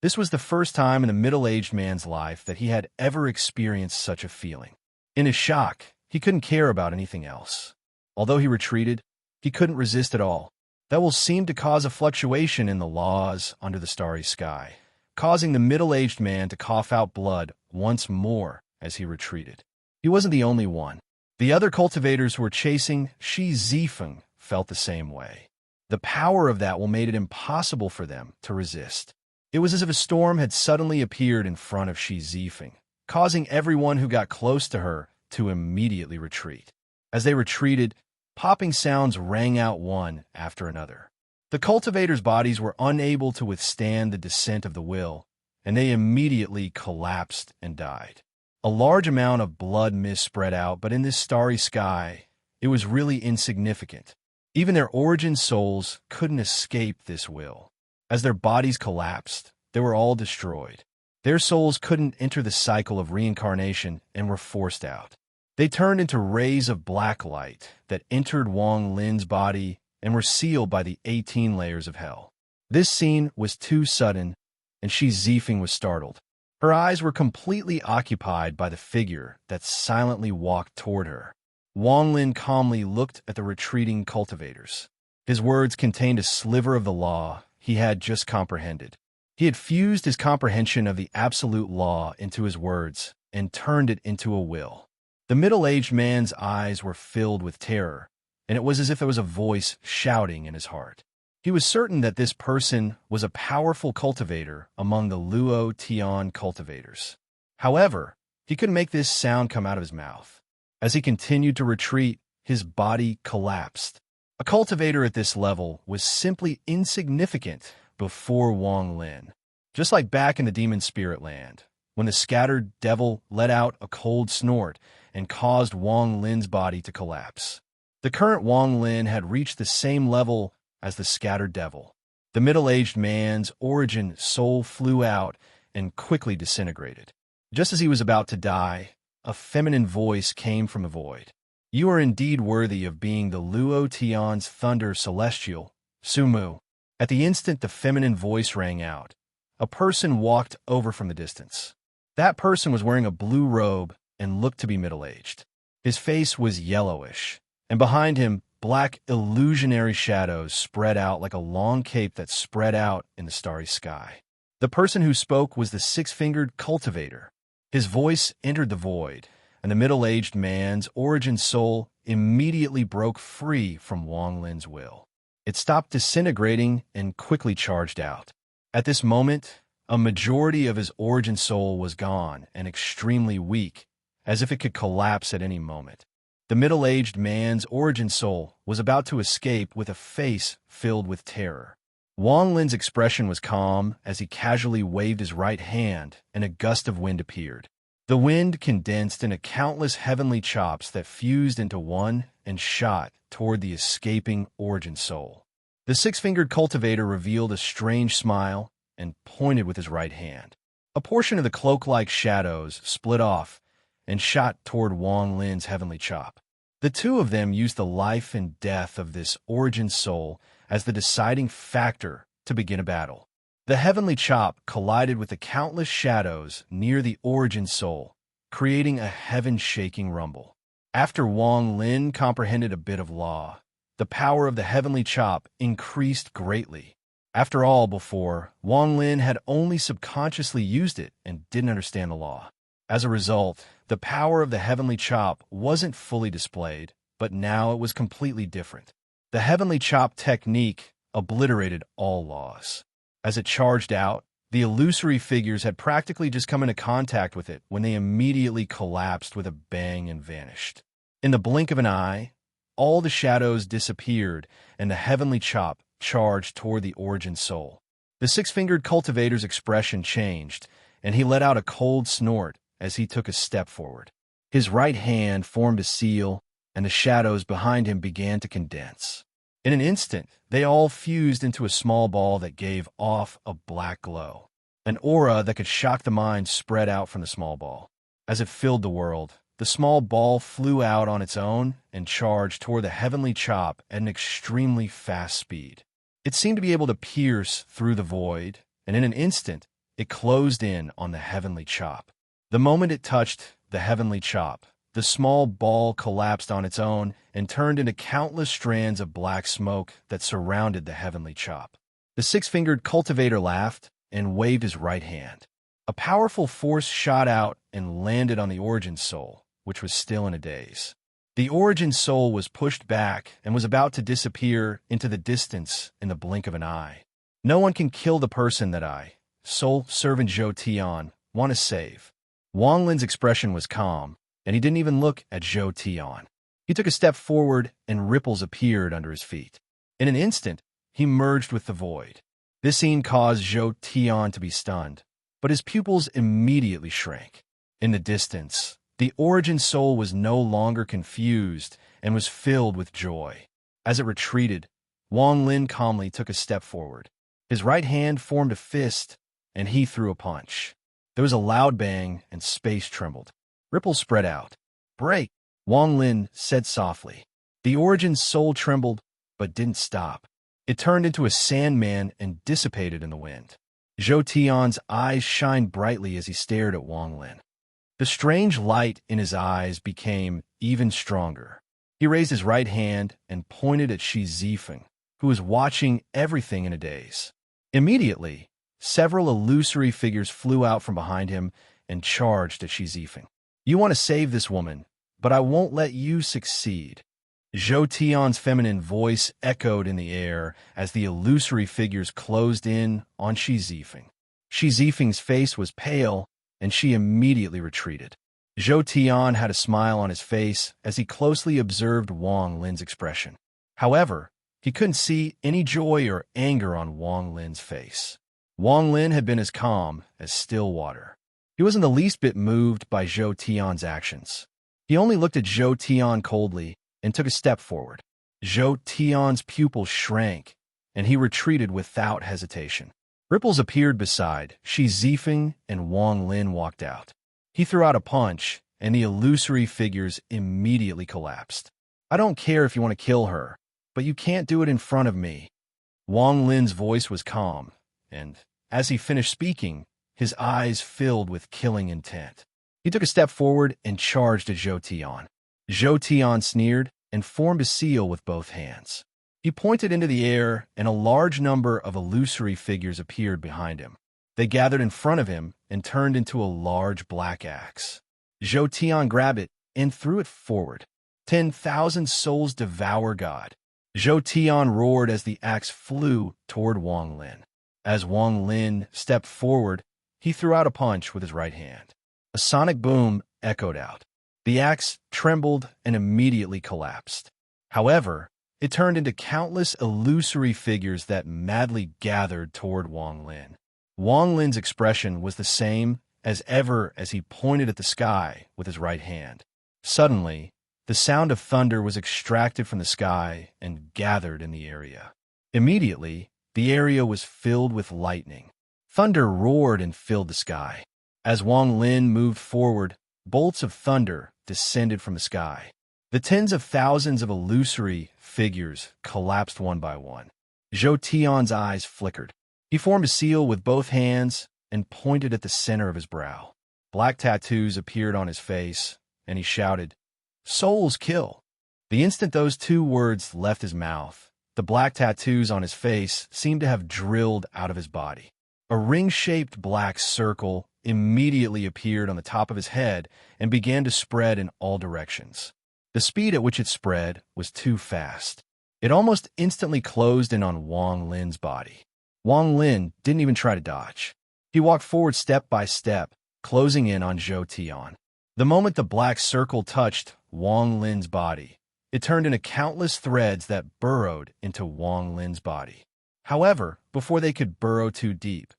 This was the first time in the middle-aged man's life that he had ever experienced such a feeling. In his shock, he couldn't care about anything else. Although he retreated, he couldn't resist at all. That will seem to cause a fluctuation in the laws under the starry sky, causing the middle-aged man to cough out blood once more as he retreated. He wasn't the only one. The other cultivators who were chasing Shi Zifeng felt the same way. The power of that will made it impossible for them to resist. It was as if a storm had suddenly appeared in front of Shi Zifeng, causing everyone who got close to her to immediately retreat. As they retreated, popping sounds rang out one after another. The cultivators' bodies were unable to withstand the descent of the will, and they immediately collapsed and died. A large amount of blood mist spread out, but in this starry sky, it was really insignificant. Even their origin souls couldn't escape this will. As their bodies collapsed, they were all destroyed. Their souls couldn't enter the cycle of reincarnation and were forced out. They turned into rays of black light that entered Wang Lin's body and were sealed by the 18 layers of hell. This scene was too sudden, and Shi Zifeng was startled. Her eyes were completely occupied by the figure that silently walked toward her. Wang Lin calmly looked at the retreating cultivators. His words contained a sliver of the law he had just comprehended. He had fused his comprehension of the absolute law into his words and turned it into a will. The middle-aged man's eyes were filled with terror, and it was as if there was a voice shouting in his heart. He was certain that this person was a powerful cultivator among the Luo Tian cultivators. However, he couldn't make this sound come out of his mouth. As he continued to retreat, his body collapsed. A cultivator at this level was simply insignificant before Wang Lin. Just like back in the demon spirit land, when the scattered devil let out a cold snort and caused Wang Lin's body to collapse. The current Wang Lin had reached the same level as the scattered devil. The middle-aged man's origin soul flew out and quickly disintegrated. Just as he was about to die, a feminine voice came from the void. "You are indeed worthy of being the Luo Tian's thunder celestial, Sumu." At the instant the feminine voice rang out, a person walked over from the distance. That person was wearing a blue robe and looked to be middle-aged. His face was yellowish, and behind him, black illusionary shadows spread out like a long cape that spread out in the starry sky. The person who spoke was the six-fingered cultivator. His voice entered the void, and the middle-aged man's origin soul immediately broke free from Wang Lin's will. It stopped disintegrating and quickly charged out. At this moment, a majority of his origin soul was gone and extremely weak, as if it could collapse at any moment. The middle-aged man's origin soul was about to escape with a face filled with terror. Wang Lin's expression was calm as he casually waved his right hand and a gust of wind appeared. The wind condensed into countless heavenly chops that fused into one and shot toward the escaping origin soul. The six-fingered cultivator revealed a strange smile and pointed with his right hand. A portion of the cloak-like shadows split off and shot toward Wang Lin's heavenly chop. The two of them used the life and death of this origin soul as the deciding factor to begin a battle. The heavenly chop collided with the countless shadows near the origin soul, creating a heaven-shaking rumble. After Wang Lin comprehended a bit of law, the power of the heavenly chop increased greatly. After all, before, Wang Lin had only subconsciously used it and didn't understand the law. As a result, the power of the heavenly chop wasn't fully displayed, but now it was completely different. The heavenly chop technique obliterated all laws. As it charged out, the illusory figures had practically just come into contact with it when they immediately collapsed with a bang and vanished. In the blink of an eye, all the shadows disappeared and the heavenly chop charged toward the origin soul. The six-fingered cultivator's expression changed, and he let out a cold snort as he took a step forward. His right hand formed a seal, and the shadows behind him began to condense. In an instant, they all fused into a small ball that gave off a black glow. An aura that could shock the mind spread out from the small ball. As it filled the world, the small ball flew out on its own and charged toward the heavenly chop at an extremely fast speed. It seemed to be able to pierce through the void, and in an instant, it closed in on the heavenly chop. The moment it touched the heavenly chop, the small ball collapsed on its own and turned into countless strands of black smoke that surrounded the heavenly chop. The six-fingered cultivator laughed and waved his right hand. A powerful force shot out and landed on the origin soul, which was still in a daze. The origin soul was pushed back and was about to disappear into the distance in the blink of an eye. No one can kill the person that I, soul servant Zhou Tian, want to save. Wang Lin's expression was calm, and he didn't even look at Zhou Tian. He took a step forward, and ripples appeared under his feet. In an instant, he merged with the void. This scene caused Zhou Tian to be stunned, but his pupils immediately shrank. In the distance, the origin soul was no longer confused and was filled with joy. As it retreated, Wang Lin calmly took a step forward. His right hand formed a fist, and he threw a punch. There was a loud bang, and space trembled. Ripples spread out. "Break," Wang Lin said softly. The origin soul trembled, but didn't stop. It turned into a sandman and dissipated in the wind. Zhou Tian's eyes shined brightly as he stared at Wang Lin. The strange light in his eyes became even stronger. He raised his right hand and pointed at Shi Zifeng, who was watching everything in a daze. Immediately, several illusory figures flew out from behind him and charged at Shi Zifeng. "You want to save this woman, but I won't let you succeed." Zhou Tian's feminine voice echoed in the air as the illusory figures closed in on Shi Zifeng. Shi Zifeng's face was pale, and she immediately retreated. Zhou Tian had a smile on his face as he closely observed Wang Lin's expression. However, he couldn't see any joy or anger on Wang Lin's face. Wang Lin had been as calm as still water. He wasn't the least bit moved by Zhou Tian's actions. He only looked at Zhou Tian coldly and took a step forward. Zhou Tian's pupils shrank, and he retreated without hesitation. Ripples appeared beside Shi Zifeng, and Wang Lin walked out. He threw out a punch, and the illusory figures immediately collapsed. "I don't care if you want to kill her, but you can't do it in front of me." Wang Lin's voice was calm, and as he finished speaking, his eyes filled with killing intent. He took a step forward and charged at Zhou Tian. Zhou Tian sneered and formed a seal with both hands. He pointed into the air, and a large number of illusory figures appeared behind him. They gathered in front of him and turned into a large black axe. Zhou Tian grabbed it and threw it forward. 10,000 souls devour God. Zhou Tian roared as the axe flew toward Wang Lin. As Wang Lin stepped forward, he threw out a punch with his right hand. A sonic boom echoed out. The axe trembled and immediately collapsed. However, it turned into countless illusory figures that madly gathered toward Wang Lin. Wang Lin's expression was the same as ever as he pointed at the sky with his right hand. Suddenly, the sound of thunder was extracted from the sky and gathered in the area. Immediately, the area was filled with lightning. Thunder roared and filled the sky. As Wang Lin moved forward, bolts of thunder descended from the sky. The tens of thousands of illusory figures collapsed one by one. Zhou Tian's eyes flickered. He formed a seal with both hands and pointed at the center of his brow. Black tattoos appeared on his face, and he shouted, "Souls kill." The instant those two words left his mouth, the black tattoos on his face seemed to have drilled out of his body. A ring-shaped black circle immediately appeared on the top of his head and began to spread in all directions. The speed at which it spread was too fast. It almost instantly closed in on Wang Lin's body. Wang Lin didn't even try to dodge. He walked forward step by step, closing in on Zhou Tian. The moment the black circle touched Wang Lin's body, it turned into countless threads that burrowed into Wang Lin's body. However, before they could burrow too deep,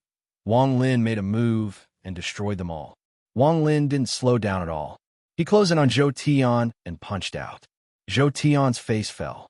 Wang Lin made a move and destroyed them all. Wang Lin didn't slow down at all. He closed in on Zhou Tian and punched out. Zhou Tian's face fell.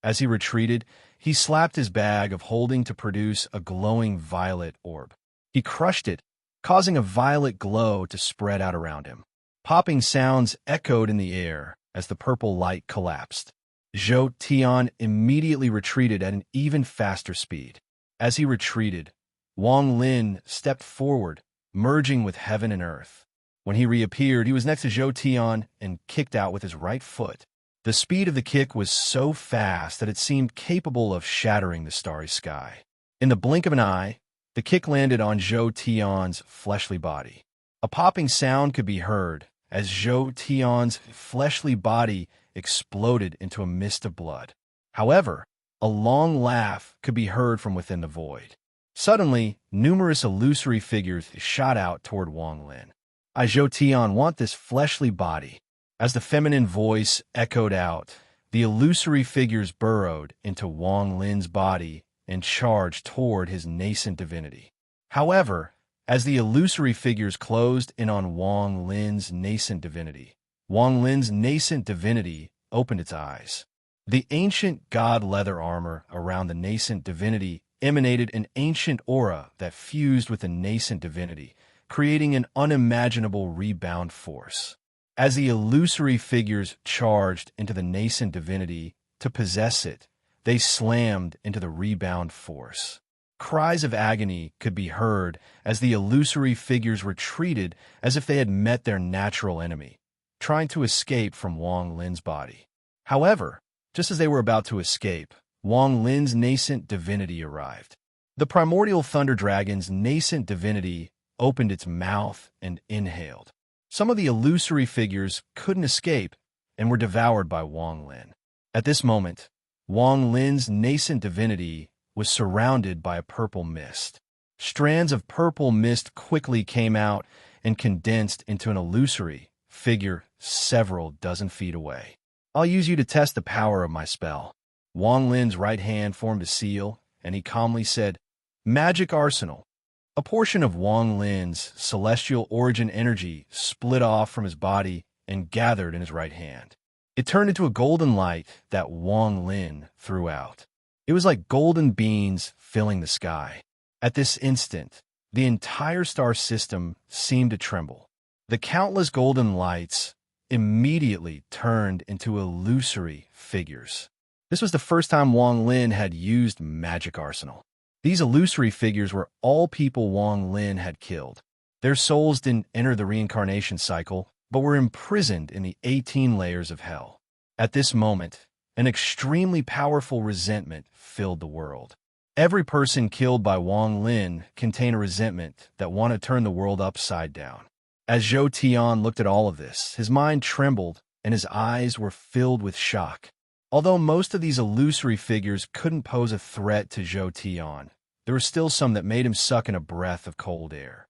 As he retreated, he slapped his bag of holding to produce a glowing violet orb. He crushed it, causing a violet glow to spread out around him. Popping sounds echoed in the air as the purple light collapsed. Zhou Tian immediately retreated at an even faster speed. As he retreated, Wang Lin stepped forward, merging with heaven and earth. When he reappeared, he was next to Zhou Tian and kicked out with his right foot. The speed of the kick was so fast that it seemed capable of shattering the starry sky. In the blink of an eye, the kick landed on Zhou Tian's fleshly body. A popping sound could be heard as Zhou Tian's fleshly body exploded into a mist of blood. However, a long laugh could be heard from within the void. Suddenly, numerous illusory figures shot out toward Wang Lin. I, Zhou Tian, want this fleshly body. As the feminine voice echoed out, the illusory figures burrowed into Wang Lin's body and charged toward his nascent divinity. However, as the illusory figures closed in on Wang Lin's nascent divinity opened its eyes. The ancient god leather armor around the nascent divinity emanated an ancient aura that fused with the nascent divinity, creating an unimaginable rebound force. As the illusory figures charged into the nascent divinity to possess it, they slammed into the rebound force. Cries of agony could be heard as the illusory figures retreated as if they had met their natural enemy, trying to escape from Wang Lin's body. However, just as they were about to escape, Wang Lin's nascent divinity arrived. The primordial thunder dragon's nascent divinity opened its mouth and inhaled. Some of the illusory figures couldn't escape and were devoured by Wang Lin. At this moment, Wang Lin's nascent divinity was surrounded by a purple mist. Strands of purple mist quickly came out and condensed into an illusory figure several dozen feet away. I'll use you to test the power of my spell. Wang Lin's right hand formed a seal, and he calmly said, "Magic Arsenal." A portion of Wang Lin's celestial origin energy split off from his body and gathered in his right hand. It turned into a golden light that Wang Lin threw out. It was like golden beans filling the sky. At this instant, the entire star system seemed to tremble. The countless golden lights immediately turned into illusory figures. This was the first time Wang Lin had used Magic Arsenal. These illusory figures were all people Wang Lin had killed. Their souls didn't enter the reincarnation cycle, but were imprisoned in the 18 layers of hell. At this moment, an extremely powerful resentment filled the world. Every person killed by Wang Lin contained a resentment that wanted to turn the world upside down. As Zhou Tian looked at all of this, his mind trembled and his eyes were filled with shock. Although most of these illusory figures couldn't pose a threat to Zhou Tian, there were still some that made him suck in a breath of cold air.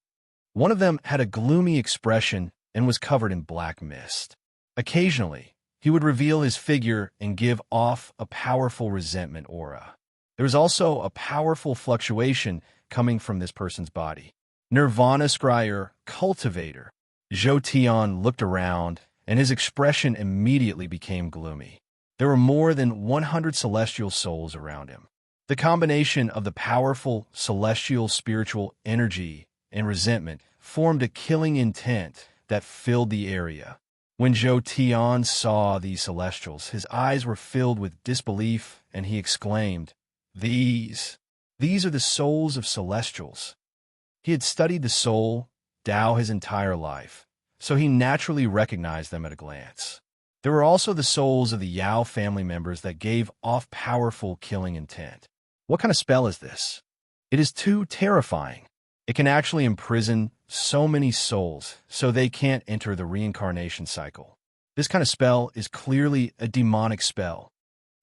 One of them had a gloomy expression and was covered in black mist. Occasionally, he would reveal his figure and give off a powerful resentment aura. There was also a powerful fluctuation coming from this person's body. Nirvana Scryer, Cultivator. Zhou Tian looked around, and his expression immediately became gloomy. There were more than 100 celestial souls around him. The combination of the powerful celestial spiritual energy and resentment formed a killing intent that filled the area. When Zhou Tian saw these celestials, his eyes were filled with disbelief, and he exclaimed, These are the souls of celestials." He had studied the soul, Tao, his entire life, so he naturally recognized them at a glance. There were also the souls of the Yao family members that gave off powerful killing intent. What kind of spell is this? It is too terrifying. It can actually imprison so many souls so they can't enter the reincarnation cycle. This kind of spell is clearly a demonic spell.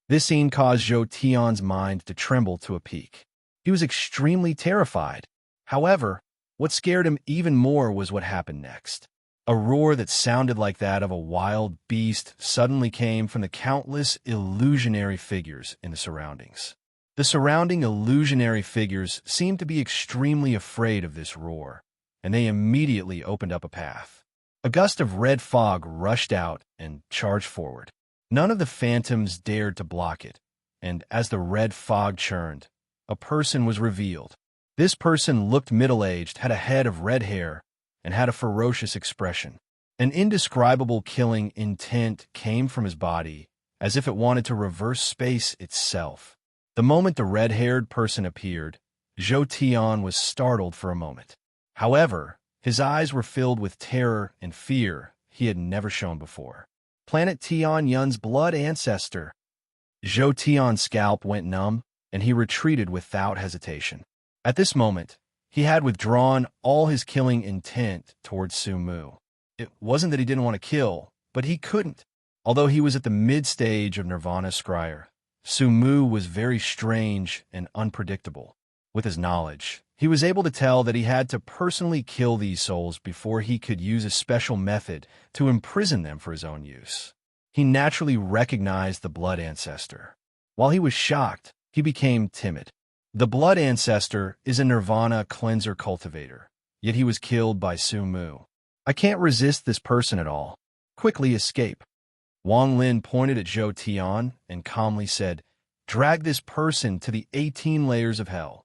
This scene caused Zhou Tian's mind to tremble to a peak. He was extremely terrified. However, what scared him even more was what happened next. A roar that sounded like that of a wild beast suddenly came from the countless illusionary figures in the surroundings. The surrounding illusionary figures seemed to be extremely afraid of this roar, and they immediately opened up a path. A gust of red fog rushed out and charged forward. None of the phantoms dared to block it, and as the red fog churned, a person was revealed. This person looked middle-aged, had a head of red hair, and had a ferocious expression. An indescribable killing intent came from his body, as if it wanted to reverse space itself. The moment the red-haired person appeared, Zhou Tian was startled for a moment. However, his eyes were filled with terror and fear he had never shown before. Planet Tian Yun's blood ancestor. Zhou Tian's scalp went numb, and he retreated without hesitation. At this moment, he had withdrawn all his killing intent towards Su Mu. It wasn't that he didn't want to kill, but he couldn't. Although he was at the mid-stage of Nirvana Scryer, Su Mu was very strange and unpredictable. With his knowledge, he was able to tell that he had to personally kill these souls before he could use a special method to imprison them for his own use. He naturally recognized the blood ancestor. While he was shocked, he became timid. The blood ancestor is a Nirvana cleanser cultivator, yet he was killed by Su Mu. I can't resist this person at all. Quickly escape. Wang Lin pointed at Zhou Tian and calmly said, "Drag this person to the 18 layers of hell."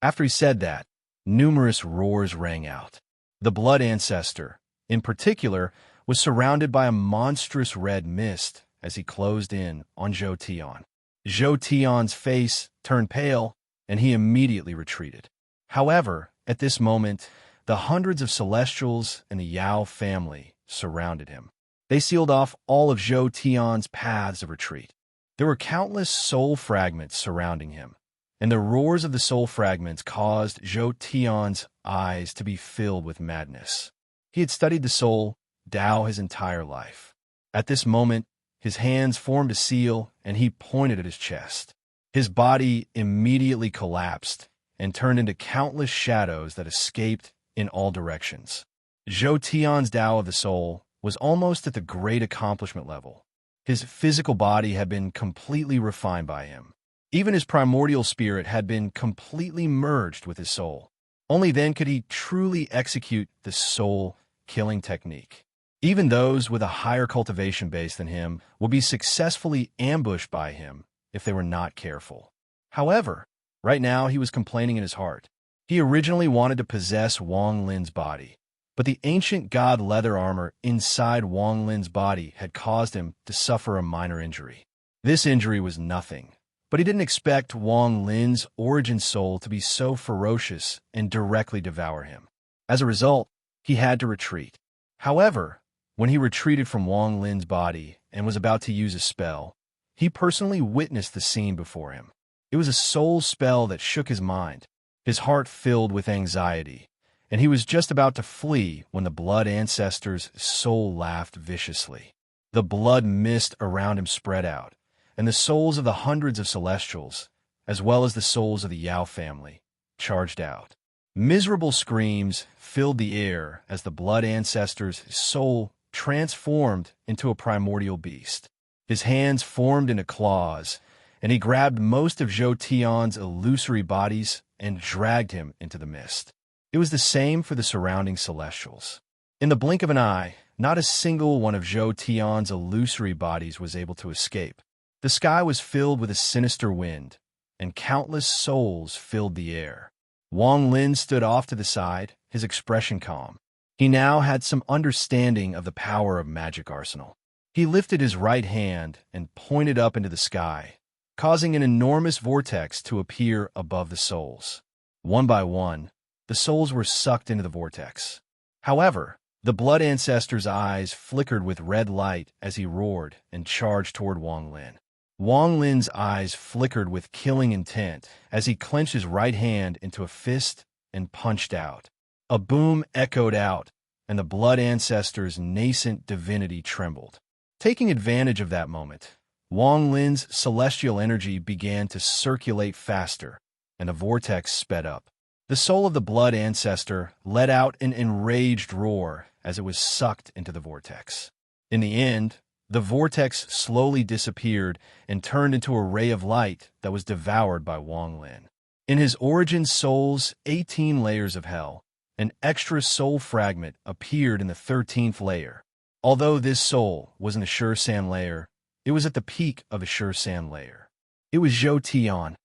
After he said that, numerous roars rang out. The blood ancestor, in particular, was surrounded by a monstrous red mist as he closed in on Zhou Tian. Zhou Tian's face turned pale, and he immediately retreated. However, at this moment, the hundreds of Celestials and the Yao family surrounded him. They sealed off all of Zhou Tian's paths of retreat. There were countless soul fragments surrounding him, and the roars of the soul fragments caused Zhou Tian's eyes to be filled with madness. He had studied the soul Tao his entire life. At this moment, his hands formed a seal, and he pointed at his chest. His body immediately collapsed and turned into countless shadows that escaped in all directions. Zhou Tian's Tao of the soul was almost at the great accomplishment level. His physical body had been completely refined by him. Even his primordial spirit had been completely merged with his soul. Only then could he truly execute the soul-killing technique. Even those with a higher cultivation base than him would be successfully ambushed by him if they were not careful. However, right now he was complaining in his heart. He originally wanted to possess Wang Lin's body, but the ancient god leather armor inside Wang Lin's body had caused him to suffer a minor injury. This injury was nothing, but he didn't expect Wang Lin's origin soul to be so ferocious and directly devour him. As a result, he had to retreat. However, when he retreated from Wang Lin's body and was about to use a spell, he personally witnessed the scene before him. It was a soul spell that shook his mind. His heart filled with anxiety, and he was just about to flee when the blood ancestor's soul laughed viciously. The blood mist around him spread out, and the souls of the hundreds of Celestials, as well as the souls of the Yao family, charged out. Miserable screams filled the air as the blood ancestor's soul transformed into a primordial beast. His hands formed into claws, and he grabbed most of Zhou Tian's illusory bodies and dragged him into the mist. It was the same for the surrounding Celestials. In the blink of an eye, not a single one of Zhou Tian's illusory bodies was able to escape. The sky was filled with a sinister wind, and countless souls filled the air. Wang Lin stood off to the side, his expression calm. He now had some understanding of the power of magic arsenal. He lifted his right hand and pointed up into the sky, causing an enormous vortex to appear above the souls. One by one, the souls were sucked into the vortex. However, the blood ancestor's eyes flickered with red light as he roared and charged toward Wang Lin. Wang Lin's eyes flickered with killing intent as he clenched his right hand into a fist and punched out. A boom echoed out, and the blood ancestor's nascent divinity trembled. Taking advantage of that moment, Wang Lin's celestial energy began to circulate faster, and the vortex sped up. The soul of the blood ancestor let out an enraged roar as it was sucked into the vortex. In the end, the vortex slowly disappeared and turned into a ray of light that was devoured by Wang Lin. In his origin soul's 18 layers of hell, an extra soul fragment appeared in the 13th layer. Although this soul was in the Sure Sand layer, it was at the peak of a Sure Sand layer. It was Zhou Tian.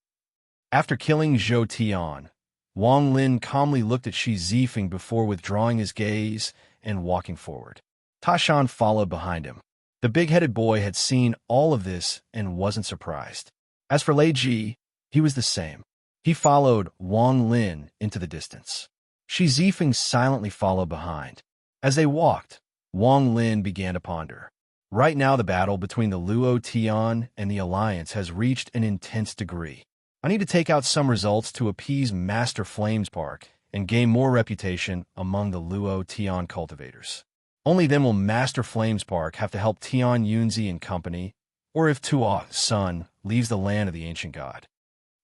After killing Zhou Tian, Wang Lin calmly looked at Shi Zifeng before withdrawing his gaze and walking forward. Tashan followed behind him. The big-headed boy had seen all of this and wasn't surprised. As for Lei Ji, he was the same. He followed Wang Lin into the distance. Shi Zifeng silently followed behind. As they walked, Wang Lin began to ponder. Right now the battle between the Luo Tian and the Alliance has reached an intense degree. I need to take out some results to appease Master Flames Park and gain more reputation among the Luo Tian cultivators. Only then will Master Flames Park have to help Tian Yunzi and company, or if Tua's son leaves the land of the ancient god.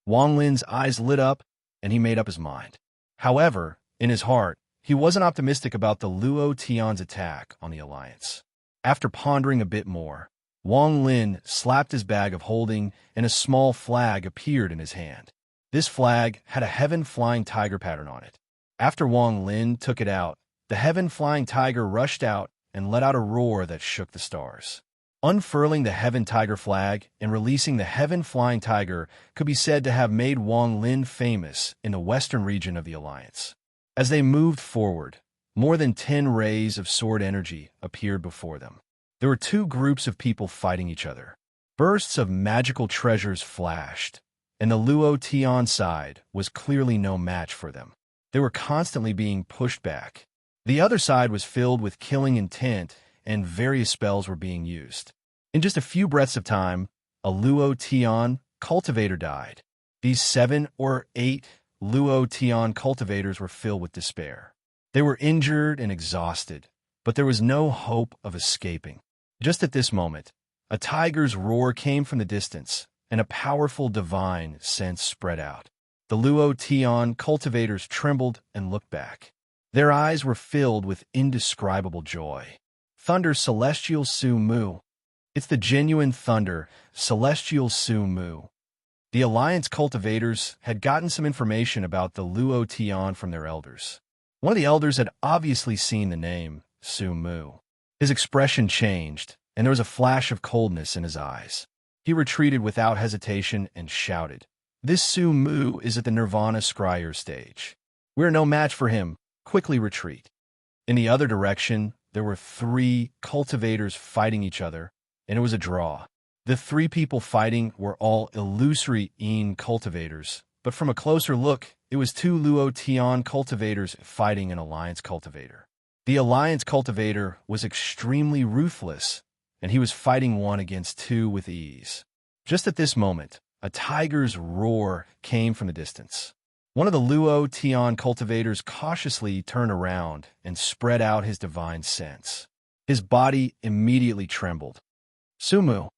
Wang Lin's eyes lit up, and he made up his mind. However, in his heart, he wasn't optimistic about the Luo Tian's attack on the Alliance. After pondering a bit more, Wang Lin slapped his bag of holding, and a small flag appeared in his hand. This flag had a heaven-flying tiger pattern on it. After Wang Lin took it out, the heaven-flying tiger rushed out and let out a roar that shook the stars. Unfurling the Heaven Tiger flag and releasing the Heaven-Flying Tiger could be said to have made Wang Lin famous in the western region of the Alliance. As they moved forward, more than 10 rays of sword energy appeared before them. There were two groups of people fighting each other. Bursts of magical treasures flashed, and the Luo Tian side was clearly no match for them. They were constantly being pushed back. The other side was filled with killing intent, and various spells were being used. In just a few breaths of time, a Luo Tian cultivator died. These 7 or 8 Luo Tian cultivators were filled with despair. They were injured and exhausted, but there was no hope of escaping. Just at this moment, a tiger's roar came from the distance, and a powerful divine sense spread out. The Luo Tian cultivators trembled and looked back. Their eyes were filled with indescribable joy. Thunder Celestial Su Mu. It's the genuine thunder, Celestial Su Mu. The Alliance cultivators had gotten some information about the Luo Tian from their elders. One of the elders had obviously seen the name, Su Mu. His expression changed, and there was a flash of coldness in his eyes. He retreated without hesitation and shouted, "This Su Mu is at the Nirvana Scryer stage. We're no match for him. Quickly retreat." In the other direction, there were 3 cultivators fighting each other, and it was a draw. The 3 people fighting were all illusory Yin cultivators, but from a closer look, it was 2 Luo Tian cultivators fighting an Alliance cultivator. The Alliance cultivator was extremely ruthless, and he was fighting 1 against 2 with ease. Just at this moment, a tiger's roar came from the distance. One of the Luo Tian cultivators cautiously turned around and spread out his divine sense. His body immediately trembled. Su Mu.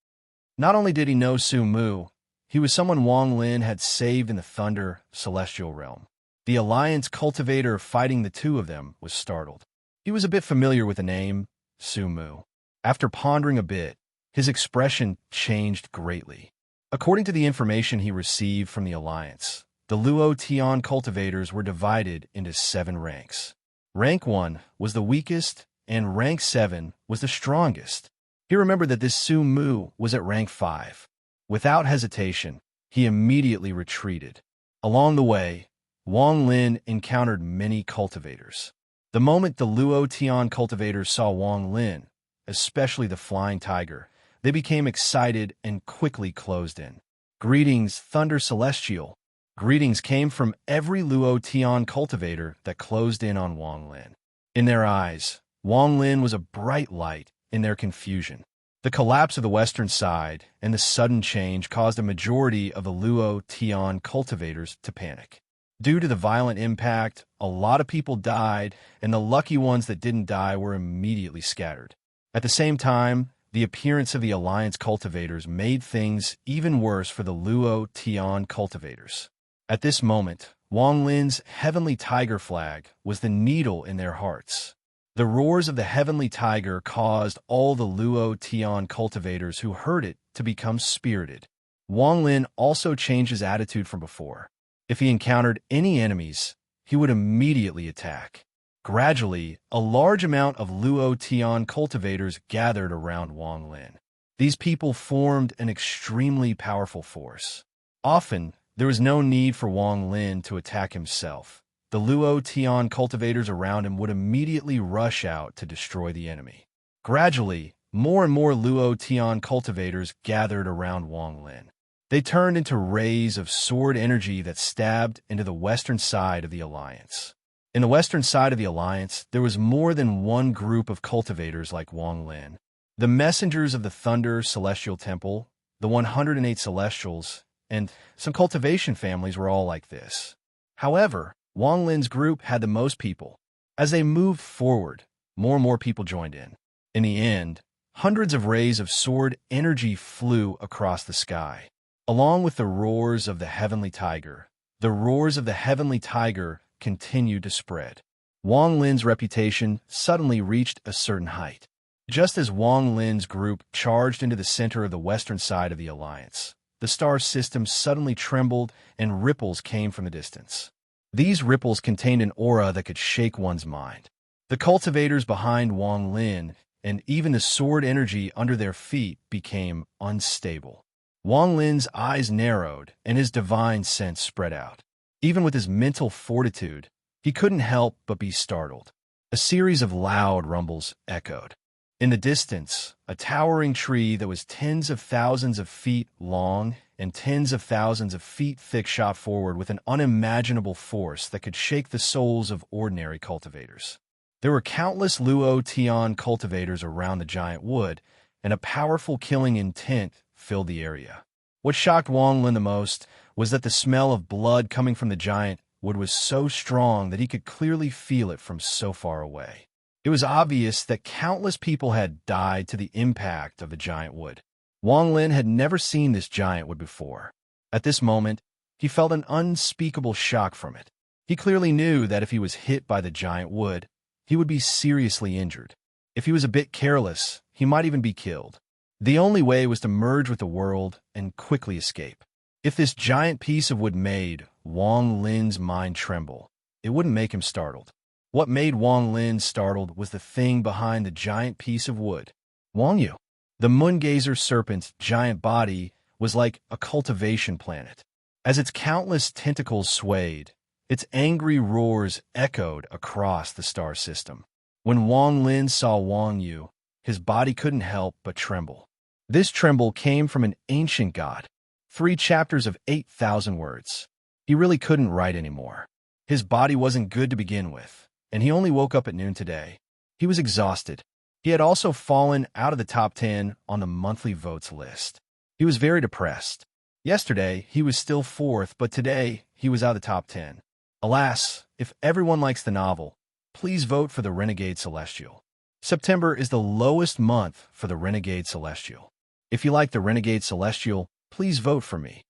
Not only did he know Su Mu, he was someone Wang Lin had saved in the Thunder Celestial Realm. The Alliance cultivator fighting the 2 of them was startled. He was a bit familiar with the name, Su Mu. After pondering a bit, his expression changed greatly. According to the information he received from the Alliance, the Luo Tian cultivators were divided into 7 ranks. Rank 1 was the weakest, and rank 7 was the strongest. He remembered that this Su Mu was at rank 5. Without hesitation, he immediately retreated. Along the way, Wang Lin encountered many cultivators. The moment the Luo Tian cultivators saw Wang Lin, especially the flying tiger, they became excited and quickly closed in. "Greetings, Thunder Celestial." Greetings came from every Luo Tian cultivator that closed in on Wang Lin. In their eyes, Wang Lin was a bright light in their confusion. The collapse of the western side and the sudden change caused a majority of the Luo Tian cultivators to panic. Due to the violent impact, a lot of people died, and the lucky ones that didn't die were immediately scattered. At the same time, the appearance of the Alliance cultivators made things even worse for the Luo Tian cultivators. At this moment, Wang Lin's Heavenly Tiger flag was the needle in their hearts. The roars of the Heavenly Tiger caused all the Luo Tian cultivators who heard it to become spirited. Wang Lin also changed his attitude from before. If he encountered any enemies, he would immediately attack. Gradually, a large amount of Luo Tian cultivators gathered around Wang Lin. These people formed an extremely powerful force. Often, there was no need for Wang Lin to attack himself. The Luo Tian cultivators around him would immediately rush out to destroy the enemy. Gradually, more and more Luo Tian cultivators gathered around Wang Lin. They turned into rays of sword energy that stabbed into the western side of the Alliance. In the western side of the Alliance, there was more than one group of cultivators like Wang Lin. The messengers of the Thunder Celestial Temple, the 108 Celestials, and some cultivation families were all like this. However, Wang Lin's group had the most people. As they moved forward, more and more people joined in. In the end, hundreds of rays of sword energy flew across the sky. Along with the roars of the Heavenly Tiger, the roars of the Heavenly Tiger continued to spread. Wang Lin's reputation suddenly reached a certain height. Just as Wang Lin's group charged into the center of the western side of the Alliance, the star system suddenly trembled and ripples came from the distance. These ripples contained an aura that could shake one's mind. The cultivators behind Wang Lin and even the sword energy under their feet became unstable. Wang Lin's eyes narrowed and his divine sense spread out. Even with his mental fortitude, he couldn't help but be startled. A series of loud rumbles echoed. In the distance, a towering tree that was tens of thousands of feet long and tens of thousands of feet thick shot forward with an unimaginable force that could shake the souls of ordinary cultivators. There were countless Luo Tian cultivators around the giant wood, and a powerful killing intent filled the area. What shocked Wang Lin the most was that the smell of blood coming from the giant wood was so strong that he could clearly feel it from so far away. It was obvious that countless people had died to the impact of the giant wood. Wang Lin had never seen this giant wood before. At this moment, he felt an unspeakable shock from it. He clearly knew that if he was hit by the giant wood, he would be seriously injured. If he was a bit careless, he might even be killed. The only way was to merge with the world and quickly escape. If this giant piece of wood made Wang Lin's mind tremble, it wouldn't make him startled. What made Wang Lin startled was the thing behind the giant piece of wood. Wang Yu. The moongazer serpent's giant body was like a cultivation planet. As its countless tentacles swayed, its angry roars echoed across the star system. When Wang Lin saw Wang Yu, his body couldn't help but tremble. This tremble came from an ancient god. 3 chapters of 8,000 words. He really couldn't write anymore. His body wasn't good to begin with, and he only woke up at noon today. He was exhausted. He had also fallen out of the top 10 on the monthly votes list. He was very depressed. Yesterday, he was still 4th, but today, he was out of the top 10. Alas, if everyone likes the novel, please vote for the Renegade Celestial. September is the lowest month for the Renegade Celestial. If you like the Renegade Celestial, please vote for me.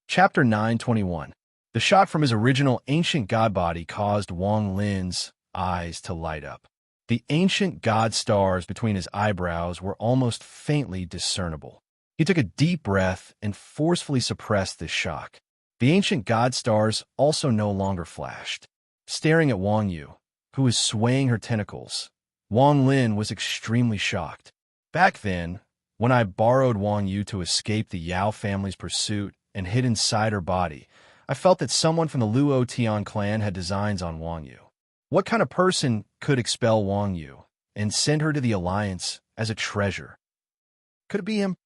Chapter 921. The shot from his original ancient god body caused Wang Lin's eyes to light up. The ancient god stars between his eyebrows were almost faintly discernible. He took a deep breath and forcefully suppressed this shock. The ancient god stars also no longer flashed. Staring at Wang Yu, who was swaying her tentacles, Wang Lin was extremely shocked. Back then, when I borrowed Wang Yu to escape the Yao family's pursuit and hid inside her body, I felt that someone from the Luo Tian clan had designs on Wang Yu. What kind of person could expel Wang Yu and send her to the Alliance as a treasure? Could it be him?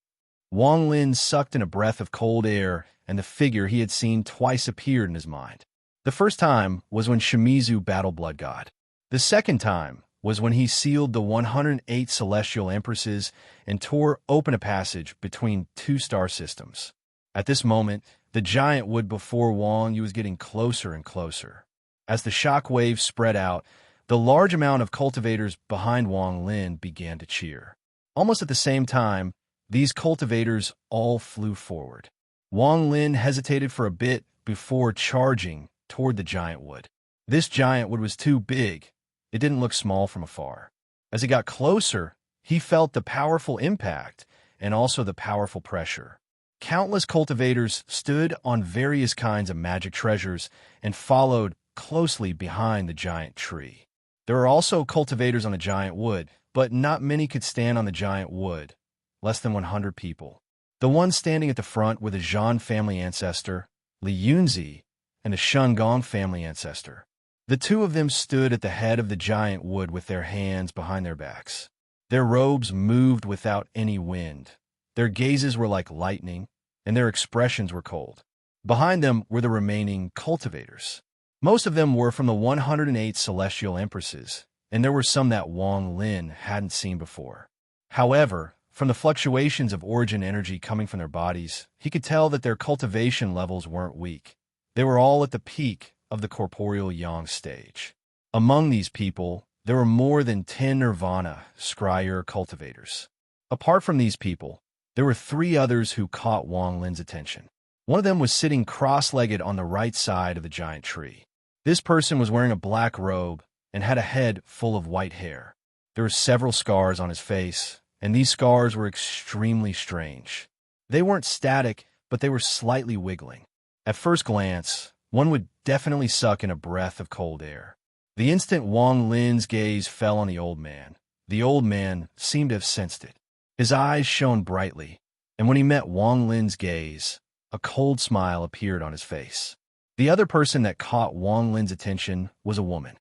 Wang Lin sucked in a breath of cold air, and the figure he had seen twice appeared in his mind. The first time was when Shimizu battled Blood God. The second time was when he sealed the 108 celestial empresses and tore open a passage between 2 star systems. At this moment, the giant wood before Wang Yu was getting closer and closer. As the shock wave spread out, the large amount of cultivators behind Wang Lin began to cheer. Almost at the same time, these cultivators all flew forward. Wang Lin hesitated for a bit before charging toward the giant wood. This giant wood was too big. It didn't look small from afar. As he got closer, he felt the powerful impact and also the powerful pressure. Countless cultivators stood on various kinds of magic treasures and followed closely behind the giant tree. There were also cultivators on the giant wood, but not many could stand on the giant wood, less than 100 people. The ones standing at the front were the Zhan family ancestor, Li Yunzi, and the Shengong family ancestor. The 2 of them stood at the head of the giant wood with their hands behind their backs. Their robes moved without any wind. Their gazes were like lightning, and their expressions were cold. Behind them were the remaining cultivators. Most of them were from the 108 celestial empresses, and there were some that Wang Lin hadn't seen before. However, from the fluctuations of origin energy coming from their bodies, he could tell that their cultivation levels weren't weak. They were all at the peak of the corporeal yang stage. Among these people, there were more than 10 nirvana, scryer cultivators. Apart from these people, there were 3 others who caught Wang Lin's attention. One of them was sitting cross-legged on the right side of the giant tree. This person was wearing a black robe and had a head full of white hair. There were several scars on his face, and these scars were extremely strange. They weren't static, but they were slightly wiggling. At first glance, one would definitely suck in a breath of cold air. The instant Wang Lin's gaze fell on the old man seemed to have sensed it. His eyes shone brightly, and when he met Wang Lin's gaze, a cold smile appeared on his face. The other person that caught Wang Lin's attention was a woman.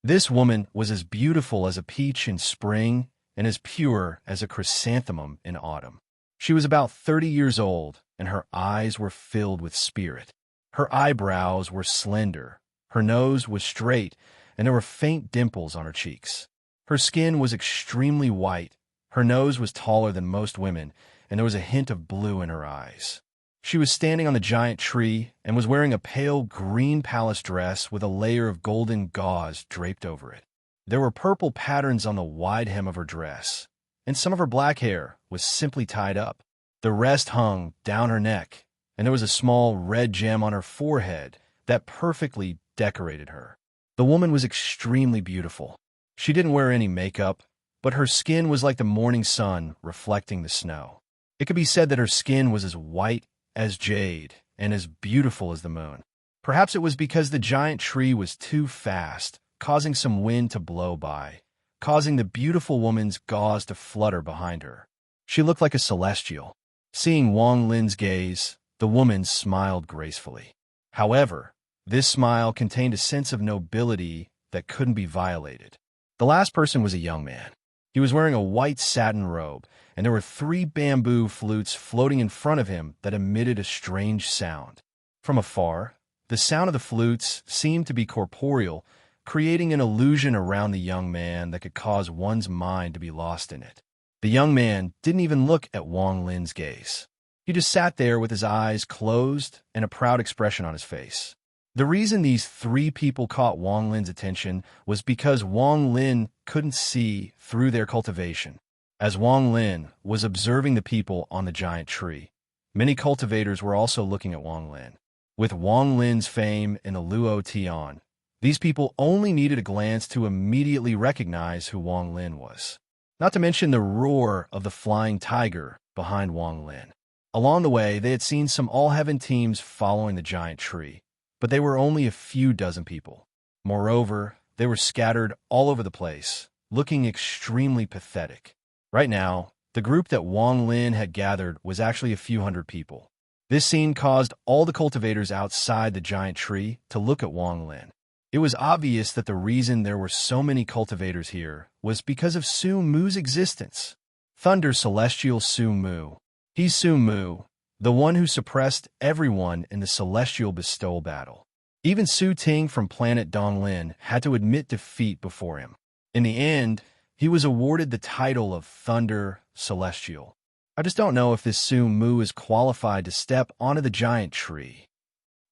This woman was as beautiful as a peach in spring and as pure as a chrysanthemum in autumn. She was about 30 years old, and her eyes were filled with spirit. Her eyebrows were slender, her nose was straight, and there were faint dimples on her cheeks. Her skin was extremely white, her nose was taller than most women, and there was a hint of blue in her eyes. She was standing on the giant tree and was wearing a pale green palace dress with a layer of golden gauze draped over it. There were purple patterns on the wide hem of her dress, and some of her black hair was simply tied up. The rest hung down her neck, and there was a small red gem on her forehead that perfectly decorated her. The woman was extremely beautiful. She didn't wear any makeup, but her skin was like the morning sun reflecting the snow. It could be said that her skin was as white as jade and as beautiful as the moon. Perhaps it was because the giant tree was too fast, causing some wind to blow by, causing the beautiful woman's gauze to flutter behind her. She looked like a celestial. Seeing Wang Lin's gaze, the woman smiled gracefully. However, this smile contained a sense of nobility that couldn't be violated. The last person was a young man. He was wearing a white satin robe, and there were 3 bamboo flutes floating in front of him that emitted a strange sound. From afar, the sound of the flutes seemed to be corporeal, creating an illusion around the young man that could cause one's mind to be lost in it. The young man didn't even look at Wang Lin's gaze. He just sat there with his eyes closed and a proud expression on his face. The reason these 3 people caught Wang Lin's attention was because Wang Lin couldn't see through their cultivation. As Wang Lin was observing the people on the giant tree, many cultivators were also looking at Wang Lin. With Wang Lin's fame in the Luo Tian, these people only needed a glance to immediately recognize who Wang Lin was. Not to mention the roar of the flying tiger behind Wang Lin. Along the way, they had seen some all-heaven teams following the giant tree, but they were only a few dozen people. Moreover, they were scattered all over the place, looking extremely pathetic. Right now, the group that Wang Lin had gathered was actually a few hundred people. This scene caused all the cultivators outside the giant tree to look at Wang Lin. It was obvious that the reason there were so many cultivators here was because of Su Mu's existence. Thunder Celestial Su Mu. He's Su Mu, the one who suppressed everyone in the Celestial Bestowal battle. Even Su Ting from planet Donglin had to admit defeat before him. In the end, he was awarded the title of Thunder Celestial. I just don't know if this Su Mu is qualified to step onto the giant tree.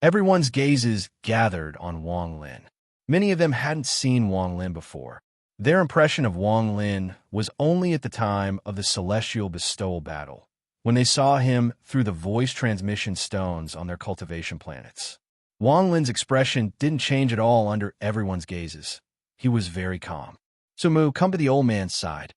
Everyone's gazes gathered on Wang Lin. Many of them hadn't seen Wang Lin before. Their impression of Wang Lin was only at the time of the Celestial Bestowal battle, when they saw him through the voice transmission stones on their cultivation planets. Wang Lin's expression didn't change at all under everyone's gazes. He was very calm. Su Mu, come to the old man's side.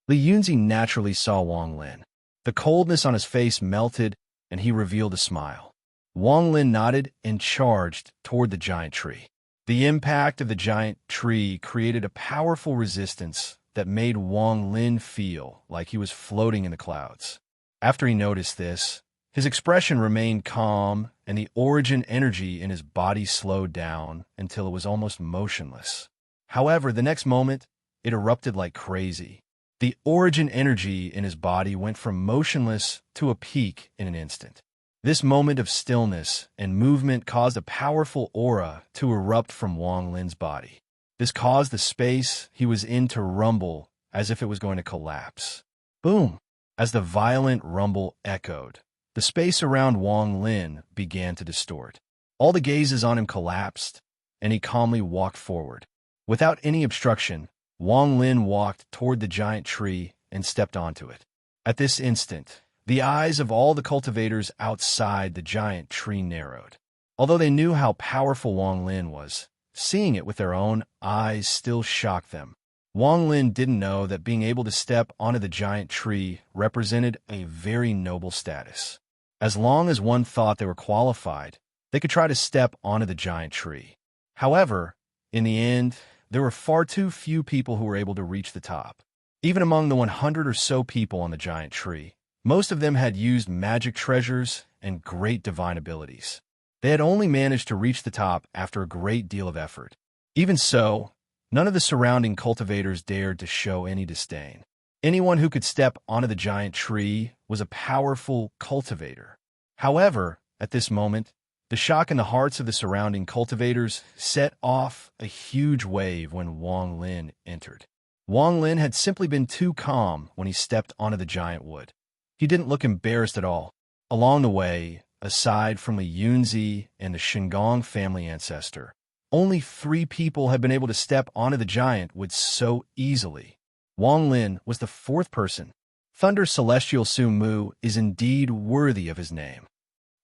Li Yunzi naturally saw Wang Lin. The coldness on his face melted, and he revealed a smile. Wang Lin nodded and charged toward the giant tree. The impact of the giant tree created a powerful resistance that made Wang Lin feel like he was floating in the clouds. After he noticed this, his expression remained calm, and the origin energy in his body slowed down until it was almost motionless. However, the next moment, it erupted like crazy. The origin energy in his body went from motionless to a peak in an instant. This moment of stillness and movement caused a powerful aura to erupt from Wang Lin's body. This caused the space he was in to rumble as if it was going to collapse. Boom! As the violent rumble echoed, the space around Wang Lin began to distort. All the gazes on him collapsed, and he calmly walked forward. Without any obstruction, Wang Lin walked toward the giant tree and stepped onto it. At this instant, the eyes of all the cultivators outside the giant tree narrowed. Although they knew how powerful Wang Lin was, seeing it with their own eyes still shocked them. Wang Lin didn't know that being able to step onto the giant tree represented a very noble status. As long as one thought they were qualified, they could try to step onto the giant tree. However, in the end, there were far too few people who were able to reach the top. Even among the 100 or so people on the giant tree, most of them had used magic treasures and great divine abilities. They had only managed to reach the top after a great deal of effort. Even so, none of the surrounding cultivators dared to show any disdain. Anyone who could step onto the giant tree was a powerful cultivator. However, at this moment, the shock in the hearts of the surrounding cultivators set off a huge wave when Wang Lin entered. Wang Lin had simply been too calm when he stepped onto the giant wood. He didn't look embarrassed at all. Along the way, aside from Li Yunzi and the Shingong family ancestor, only 3 people had been able to step onto the giant wood so easily. Wang Lin was the 4th person. Thunder Celestial Su Mu is indeed worthy of his name.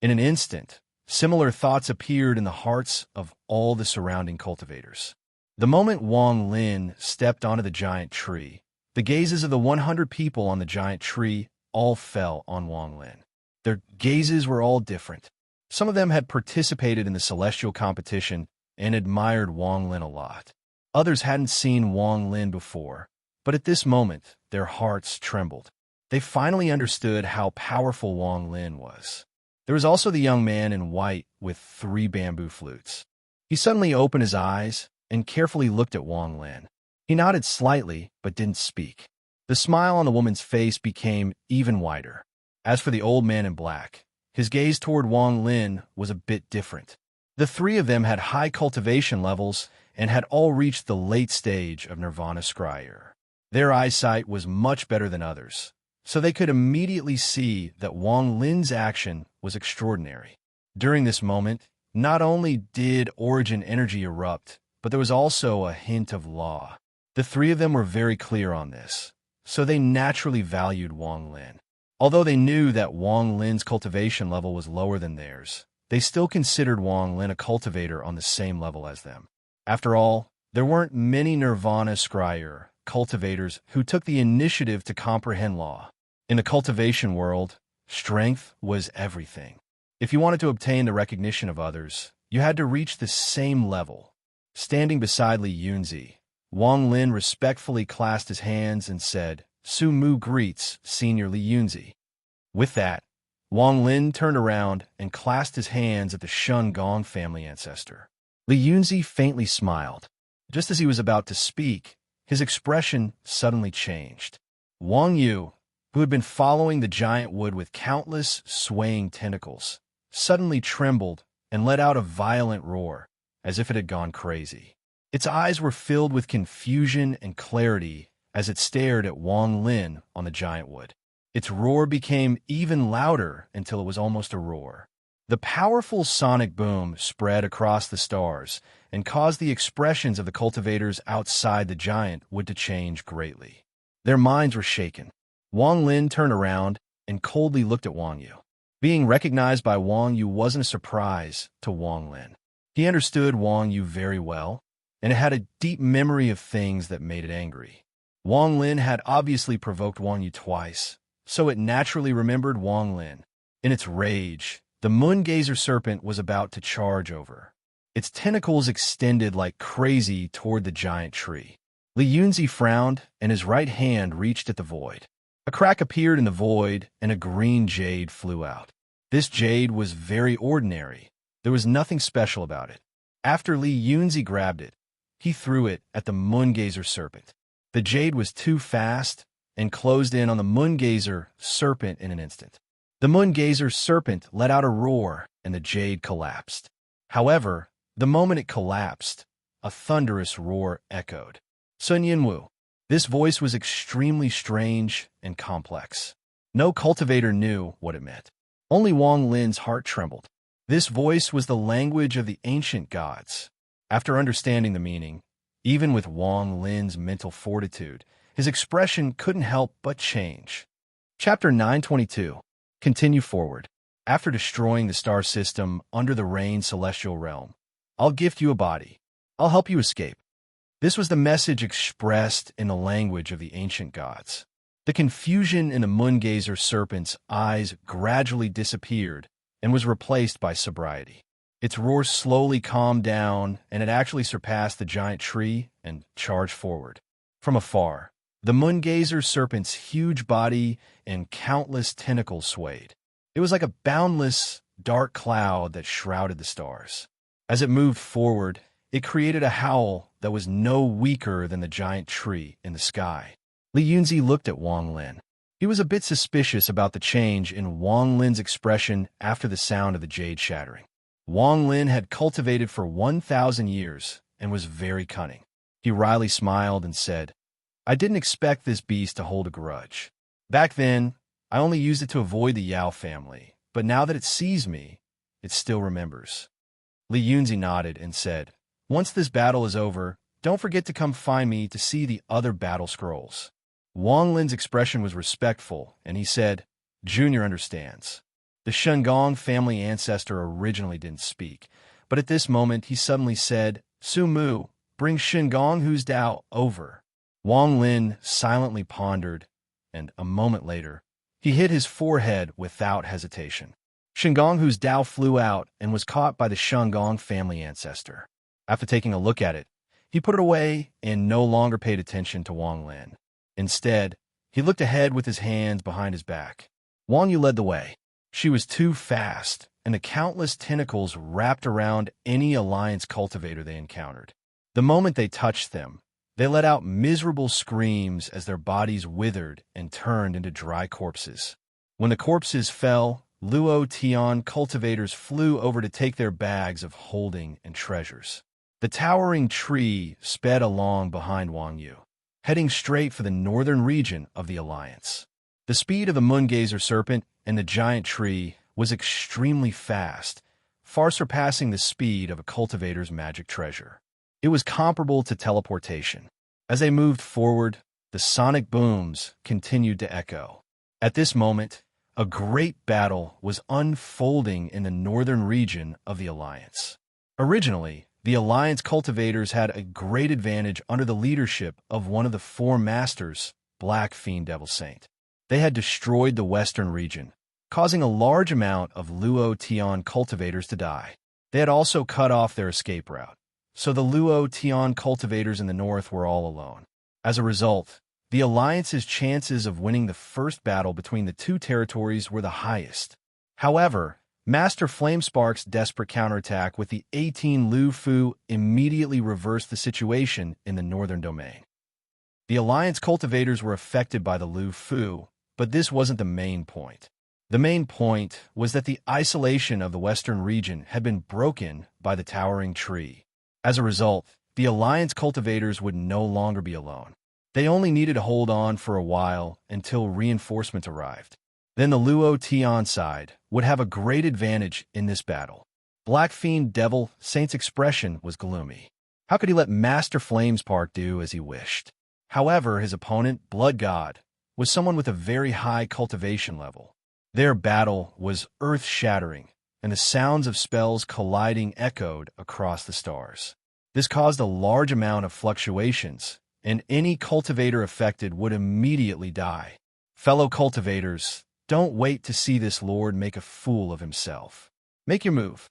In an instant, similar thoughts appeared in the hearts of all the surrounding cultivators. The moment Wang Lin stepped onto the giant tree, the gazes of the 100 people on the giant tree all fell on Wang Lin. Their gazes were all different. Some of them had participated in the celestial competition and admired Wang Lin a lot. Others hadn't seen Wang Lin before, but at this moment, their hearts trembled. They finally understood how powerful Wang Lin was. There was also the young man in white with 3 bamboo flutes. He suddenly opened his eyes and carefully looked at Wang Lin. He nodded slightly, but didn't speak. The smile on the woman's face became even wider. As for the old man in black, his gaze toward Wang Lin was a bit different. The 3 of them had high cultivation levels and had all reached the late stage of Nirvana Scryer. Their eyesight was much better than others, so they could immediately see that Wang Lin's action was extraordinary. During this moment, not only did origin energy erupt, but there was also a hint of law. The 3 of them were very clear on this, so they naturally valued Wang Lin. Although they knew that Wang Lin's cultivation level was lower than theirs, they still considered Wang Lin a cultivator on the same level as them. After all, there weren't many Nirvana Scryer cultivators who took the initiative to comprehend law. In the cultivation world, strength was everything. If you wanted to obtain the recognition of others, you had to reach the same level. Standing beside Li Yunzi, Wang Lin respectfully clasped his hands and said, "Su Mu greets Senior Li Yunzi." With that, Wang Lin turned around and clasped his hands at the Shun Gong family ancestor. Li Yunzi faintly smiled. Just as he was about to speak, his expression suddenly changed. Wang Yu, who had been following the giant wood with countless swaying tentacles, suddenly trembled and let out a violent roar, as if it had gone crazy. Its eyes were filled with confusion and clarity as it stared at Wang Lin on the giant wood. Its roar became even louder until it was almost a roar. The powerful sonic boom spread across the stars and caused the expressions of the cultivators outside the giant wood to change greatly. Their minds were shaken. Wang Lin turned around and coldly looked at Wang Yu. Being recognized by Wang Yu wasn't a surprise to Wang Lin. He understood Wang Yu very well, and it had a deep memory of things that made it angry. Wang Lin had obviously provoked Wang Yu twice, so it naturally remembered Wang Lin. In its rage, the moon-gazer serpent was about to charge over. Its tentacles extended like crazy toward the giant tree. Li Yunzi frowned, and his right hand reached at the void. A crack appeared in the void, and a green jade flew out. This jade was very ordinary. There was nothing special about it. After Li Yunzi grabbed it, he threw it at the moon-gazer serpent. The jade was too fast, and closed in on the moongazer serpent in an instant. The moongazer serpent let out a roar, and the jade collapsed. However, the moment it collapsed, a thunderous roar echoed. Sun Yinwu. This voice was extremely strange and complex. No cultivator knew what it meant. Only Wang Lin's heart trembled. This voice was the language of the ancient gods. After understanding the meaning, even with Wang Lin's mental fortitude, his expression couldn't help but change. Chapter 922. Continue forward. After destroying the star system under the rain celestial realm, I'll gift you a body. I'll help you escape. This was the message expressed in the language of the ancient gods. The confusion in the moongazer serpent's eyes gradually disappeared and was replaced by sobriety. Its roar slowly calmed down, and it actually surpassed the giant tree and charged forward. From afar, the moongazer serpent's huge body and countless tentacles swayed. It was like a boundless, dark cloud that shrouded the stars. As it moved forward, it created a howl that was no weaker than the giant tree in the sky. Li Yunzi looked at Wang Lin. He was a bit suspicious about the change in Wang Lin's expression after the sound of the jade shattering. Wang Lin had cultivated for 1,000 years and was very cunning. He wryly smiled and said, "I didn't expect this beast to hold a grudge. Back then, I only used it to avoid the Yao family, but now that it sees me, it still remembers." Li Yunzi nodded and said, "Once this battle is over, don't forget to come find me to see the other battle scrolls." Wang Lin's expression was respectful, and he said, "Junior understands." The Shengong family ancestor originally didn't speak, but at this moment he suddenly said, "Su Mu, bring Shengong Hu's Dao over." Wang Lin silently pondered, and a moment later, he hit his forehead without hesitation. Shengong Hu's Dao flew out and was caught by the Shengong family ancestor. After taking a look at it, he put it away and no longer paid attention to Wang Lin. Instead, he looked ahead with his hands behind his back. Wang Yu led the way. She was too fast, and the countless tentacles wrapped around any alliance cultivator they encountered. The moment they touched them, they let out miserable screams as their bodies withered and turned into dry corpses. When the corpses fell, Luo Tian cultivators flew over to take their bags of holding and treasures. The towering tree sped along behind Wang Yu, heading straight for the northern region of the alliance. The speed of the moongazer serpent and the giant tree was extremely fast, far surpassing the speed of a cultivator's magic treasure. It was comparable to teleportation. As they moved forward, the sonic booms continued to echo. At this moment, a great battle was unfolding in the northern region of the alliance. Originally, the alliance cultivators had a great advantage under the leadership of one of the four masters, Black Fiend Devil Saint. They had destroyed the western region, causing a large amount of Luo Tian cultivators to die. They had also cut off their escape route, so the Luo Tian cultivators in the north were all alone. As a result, the alliance's chances of winning the first battle between the two territories were the highest. However, Master Flamespark's desperate counterattack with the 18 Lu Fu immediately reversed the situation in the northern domain. The alliance cultivators were affected by the Lu Fu, but this wasn't the main point. The main point was that the isolation of the western region had been broken by the towering tree. As a result, the alliance cultivators would no longer be alone. They only needed to hold on for a while until reinforcements arrived. Then the Luo Tian side would have a great advantage in this battle. Black Fiend Devil Saint's expression was gloomy. How could he let Master Flamespark do as he wished? However, his opponent, Blood God, was someone with a very high cultivation level. Their battle was earth-shattering, and the sounds of spells colliding echoed across the stars. This caused a large amount of fluctuations, and any cultivator affected would immediately die. Fellow cultivators, don't wait to see this lord make a fool of himself. Make your move.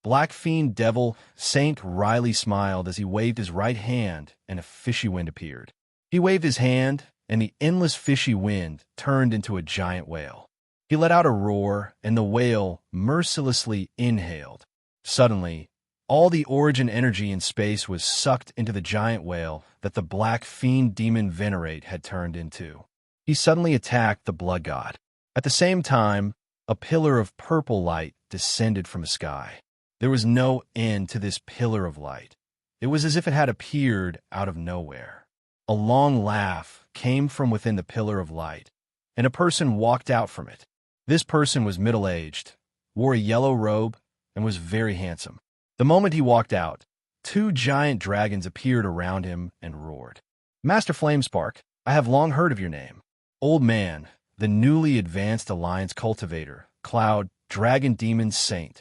Black Fiend Devil Saint Riley smiled as he waved his right hand and a fishy wind appeared. He waved his hand, and the endless fishy wind turned into a giant whale. He let out a roar, and the whale mercilessly inhaled. Suddenly, all the origin energy in space was sucked into the giant whale that the Black Fiend Demon Venerate had turned into. he suddenly attacked the blood god. At the same time, a pillar of purple light descended from the sky. There was no end to this pillar of light. It was as if it had appeared out of nowhere. A long laugh came from within the pillar of light, and a person walked out from it. This person was middle-aged, wore a yellow robe, and was very handsome. The moment he walked out, 2 giant dragons appeared around him and roared. "Master Flamespark, I have long heard of your name." Old Man, the newly advanced Alliance cultivator, Cloud, Dragon Demon Saint.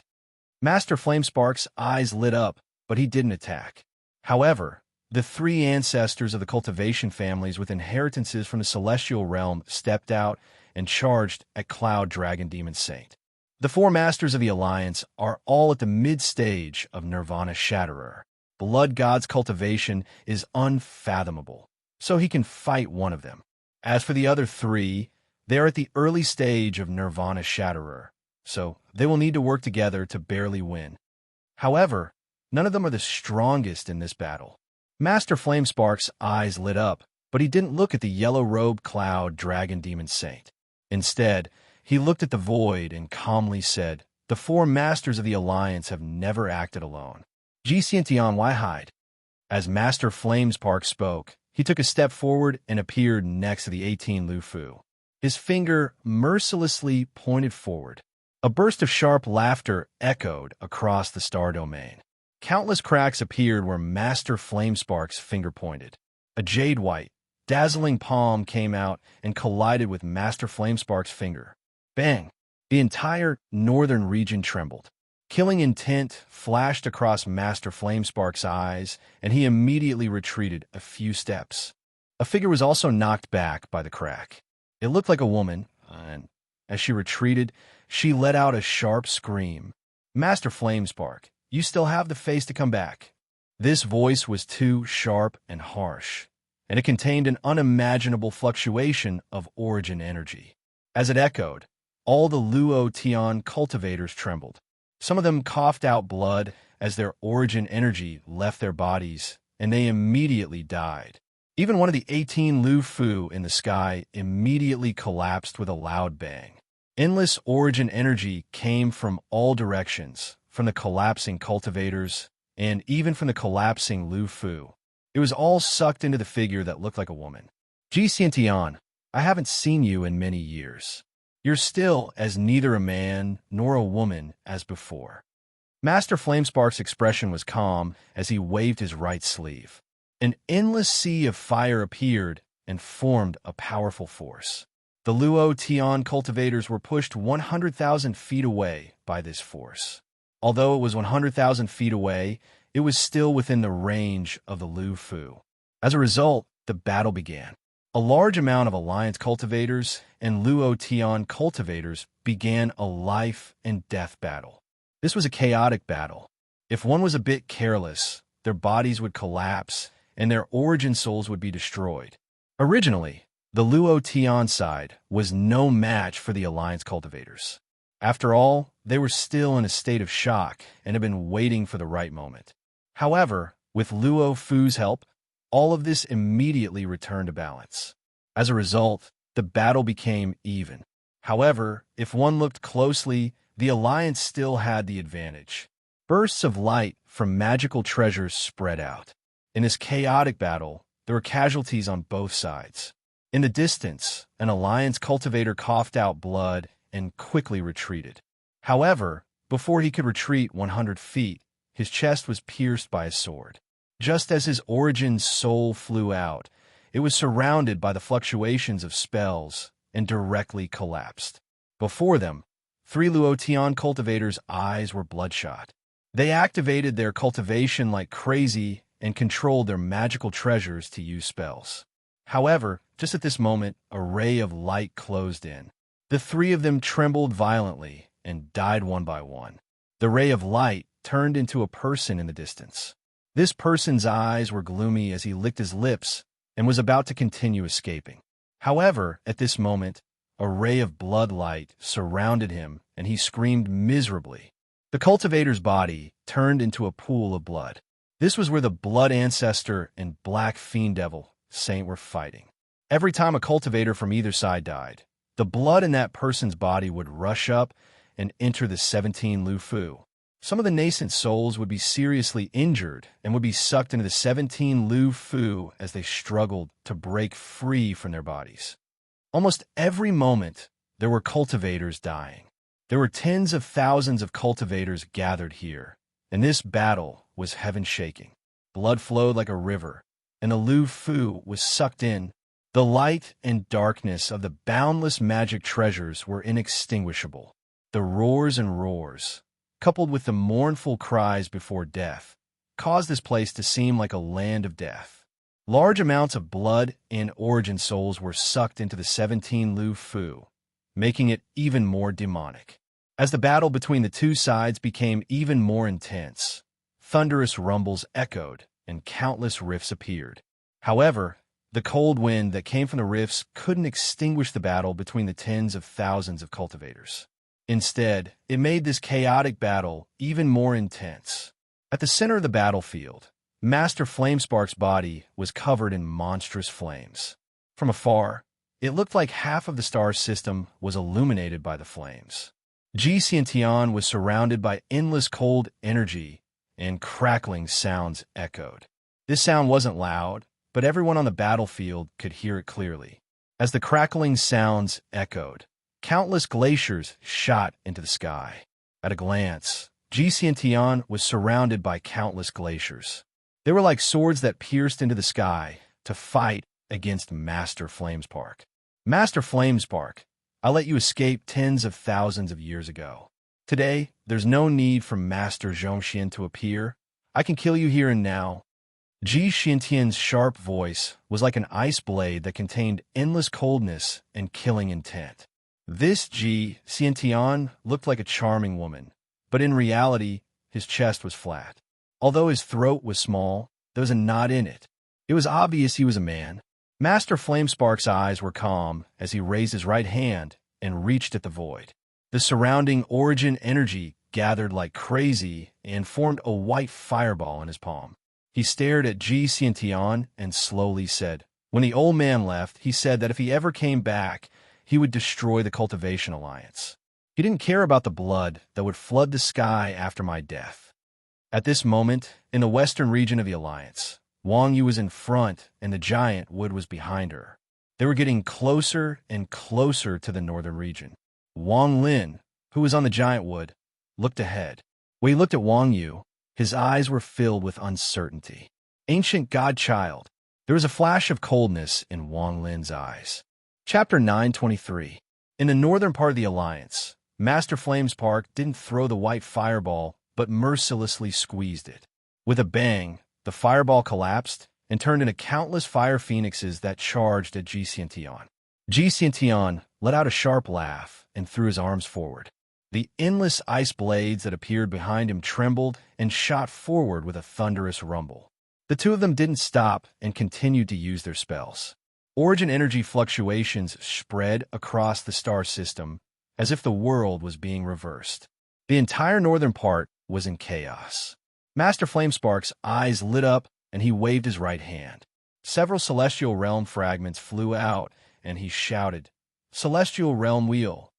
Master Flamespark's eyes lit up, but he didn't attack. However, the 3 ancestors of the cultivation families with inheritances from the celestial realm stepped out and charged at Cloud, Dragon Demon Saint. The 4 masters of the Alliance are all at the mid-stage of Nirvana Shatterer. Blood God's cultivation is unfathomable, so he can fight one of them. As for the other 3, they are at the early stage of Nirvana Shatterer, so they will need to work together to barely win. However, none of them are the strongest in this battle. Master Flamespark's eyes lit up, but he didn't look at the yellow-robed Cloud Dragon Demon Saint. Instead, he looked at the void and calmly said, "The 4 masters of the Alliance have never acted alone. Jixiantian, why hide?" As Master Flamespark spoke, he took a step forward and appeared next to the 18 Lufu. His finger mercilessly pointed forward. A burst of sharp laughter echoed across the star domain. Countless cracks appeared where Master Flamespark's finger pointed. A jade-white, dazzling palm came out and collided with Master Flamespark's finger. Bang! The entire northern region trembled. Killing intent flashed across Master Flamespark's eyes, and he immediately retreated a few steps. A figure was also knocked back by the crack. It looked like a woman, and as she retreated, she let out a sharp scream. "Master Flamespark, you still have the face to come back." This voice was too sharp and harsh, and it contained an unimaginable fluctuation of origin energy. As it echoed, all the Luo Tian cultivators trembled. Some of them coughed out blood as their origin energy left their bodies, and they immediately died. Even one of the 18 Lu Fu in the sky immediately collapsed with a loud bang. Endless origin energy came from all directions, from the collapsing cultivators, and even from the collapsing Lu Fu. It was all sucked into the figure that looked like a woman. "Jixiantian, I haven't seen you in many years. You're still as neither a man nor a woman as before." Master Flamespark's expression was calm as he waved his right sleeve. An endless sea of fire appeared and formed a powerful force. The Luo Tian cultivators were pushed 100,000 feet away by this force. Although it was 100,000 feet away, it was still within the range of the Lu Fu. As a result, the battle began. A large amount of Alliance cultivators and Luo Tian cultivators began a life and death battle. This was a chaotic battle. If one was a bit careless, their bodies would collapse and their origin souls would be destroyed. Originally, the Luo Tian side was no match for the Alliance cultivators. After all, they were still in a state of shock and had been waiting for the right moment. However, with Luo Fu's help, all of this immediately returned to balance. As a result, the battle became even. However, if one looked closely, the Alliance still had the advantage. Bursts of light from magical treasures spread out. In this chaotic battle, there were casualties on both sides. In the distance, an Alliance cultivator coughed out blood and quickly retreated. However, before he could retreat 100 feet, his chest was pierced by a sword. Just as his origin soul flew out, it was surrounded by the fluctuations of spells and directly collapsed. Before them, 3 Luo Tian cultivators' eyes were bloodshot. They activated their cultivation like crazy and controlled their magical treasures to use spells. However, just at this moment, a ray of light closed in. The 3 of them trembled violently and died one by one. The ray of light turned into a person in the distance. This person's eyes were gloomy as he licked his lips and was about to continue escaping. However, at this moment, a ray of blood light surrounded him and he screamed miserably. The cultivator's body turned into a pool of blood. This was where the Blood Ancestor and Black Fiend Devil Saint were fighting. Every time a cultivator from either side died, the blood in that person's body would rush up and enter the 17 Lufu. Some of the nascent souls would be seriously injured and would be sucked into the 17 Lufu as they struggled to break free from their bodies. Almost every moment, there were cultivators dying. There were tens of thousands of cultivators gathered here, and this battle was heaven-shaking. Blood flowed like a river, and the Lufu was sucked in. The light and darkness of the boundless magic treasures were inextinguishable. The roars and roars, coupled with the mournful cries before death, caused this place to seem like a land of death. Large amounts of blood and origin souls were sucked into the 17 Lufu, making it even more demonic. As the battle between the two sides became even more intense, thunderous rumbles echoed and countless rifts appeared. However, the cold wind that came from the rifts couldn't extinguish the battle between the tens of thousands of cultivators. Instead, it made this chaotic battle even more intense. At the center of the battlefield, Master Flamespark's body was covered in monstrous flames. From afar, it looked like half of the star system was illuminated by the flames. Xiantian was surrounded by endless cold energy, and crackling sounds echoed. This sound wasn't loud, but everyone on the battlefield could hear it clearly. As the crackling sounds echoed, countless glaciers shot into the sky. At a glance, Xiantian was surrounded by countless glaciers. They were like swords that pierced into the sky to fight against Master Flamespark. Master Flamespark, I let you escape tens of thousands of years ago. Today, there's no need for Master Zhongxian to appear. I can kill you here and now. Xiantian's sharp voice was like an ice blade that contained endless coldness and killing intent. This Xiantian looked like a charming woman, but in reality, his chest was flat. Although his throat was small, there was a knot in it. It was obvious he was a man. Master Flamespark's eyes were calm as he raised his right hand and reached at the void. The surrounding origin energy gathered like crazy and formed a white fireball in his palm. He stared at Xiantian and slowly said, "When the old man left, he said that if he ever came back, he would destroy the Cultivation Alliance. He didn't care about the blood that would flood the sky after my death." At this moment, in the western region of the Alliance, Wang Yu was in front and the giant wood was behind her. They were getting closer and closer to the northern region. Wang Lin, who was on the giant wood, looked ahead. When he looked at Wang Yu, his eyes were filled with uncertainty. Ancient godchild. There was a flash of coldness in Wang Lin's eyes. Chapter 923. In the northern part of the Alliance, Master Flamespark didn't throw the white fireball, but mercilessly squeezed it. With a bang, the fireball collapsed and turned into countless fire phoenixes that charged at Xiantian. Xiantian let out a sharp laugh and threw his arms forward. The endless ice blades that appeared behind him trembled and shot forward with a thunderous rumble. The two of them didn't stop and continued to use their spells. Origin energy fluctuations spread across the star system as if the world was being reversed. The entire northern part was in chaos. Master Flamespark's eyes lit up and he waved his right hand. Several celestial realm fragments flew out and he shouted, "Celestial realm wheel."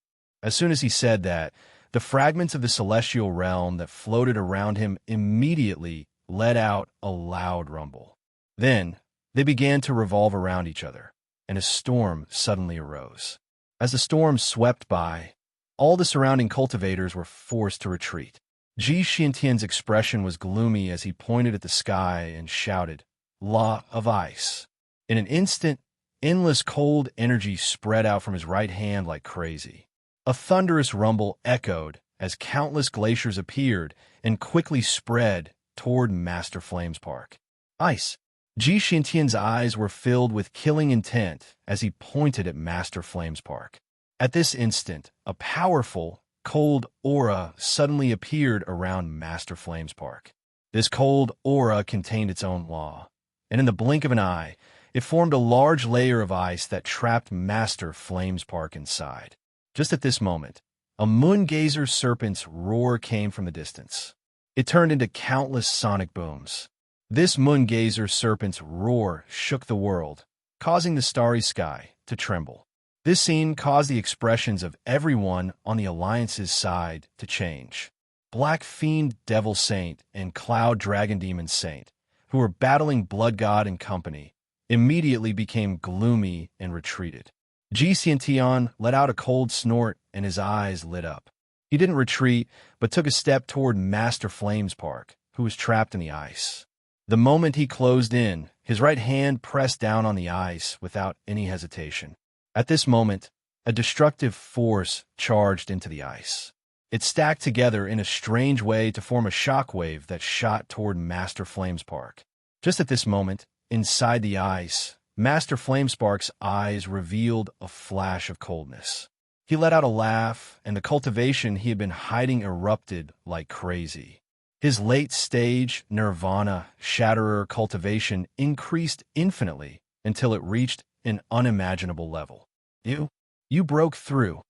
As soon as he said that, the fragments of the celestial realm that floated around him immediately let out a loud rumble. Then, they began to revolve around each other, and a storm suddenly arose. As the storm swept by, all the surrounding cultivators were forced to retreat. Xiantian's expression was gloomy as he pointed at the sky and shouted, "Law of ice." In an instant, endless cold energy spread out from his right hand like crazy. A thunderous rumble echoed as countless glaciers appeared and quickly spread toward Master Flamespark. Ice. Xiantian's eyes were filled with killing intent as he pointed at Master Flamespark. At this instant, a powerful, cold aura suddenly appeared around Master Flamespark. This cold aura contained its own law, and in the blink of an eye, it formed a large layer of ice that trapped Master Flamespark inside. Just at this moment, a moongazer serpent's roar came from the distance. It turned into countless sonic booms. This moongazer serpent's roar shook the world, causing the starry sky to tremble. This scene caused the expressions of everyone on the Alliance's side to change. Black Fiend Devil Saint and Cloud Dragon Demon Saint, who were battling Blood God and company, immediately became gloomy and retreated. Xiantian let out a cold snort and his eyes lit up. He didn't retreat, but took a step toward Master Flamespark, who was trapped in the ice. The moment he closed in, his right hand pressed down on the ice without any hesitation. At this moment, a destructive force charged into the ice. It stacked together in a strange way to form a shockwave that shot toward Master Flamespark. Just at this moment, inside the ice, Master Flamespark's eyes revealed a flash of coldness. He let out a laugh, and the cultivation he had been hiding erupted like crazy. His late-stage Nirvana Shatterer cultivation increased infinitely until it reached an unimaginable level. You broke through.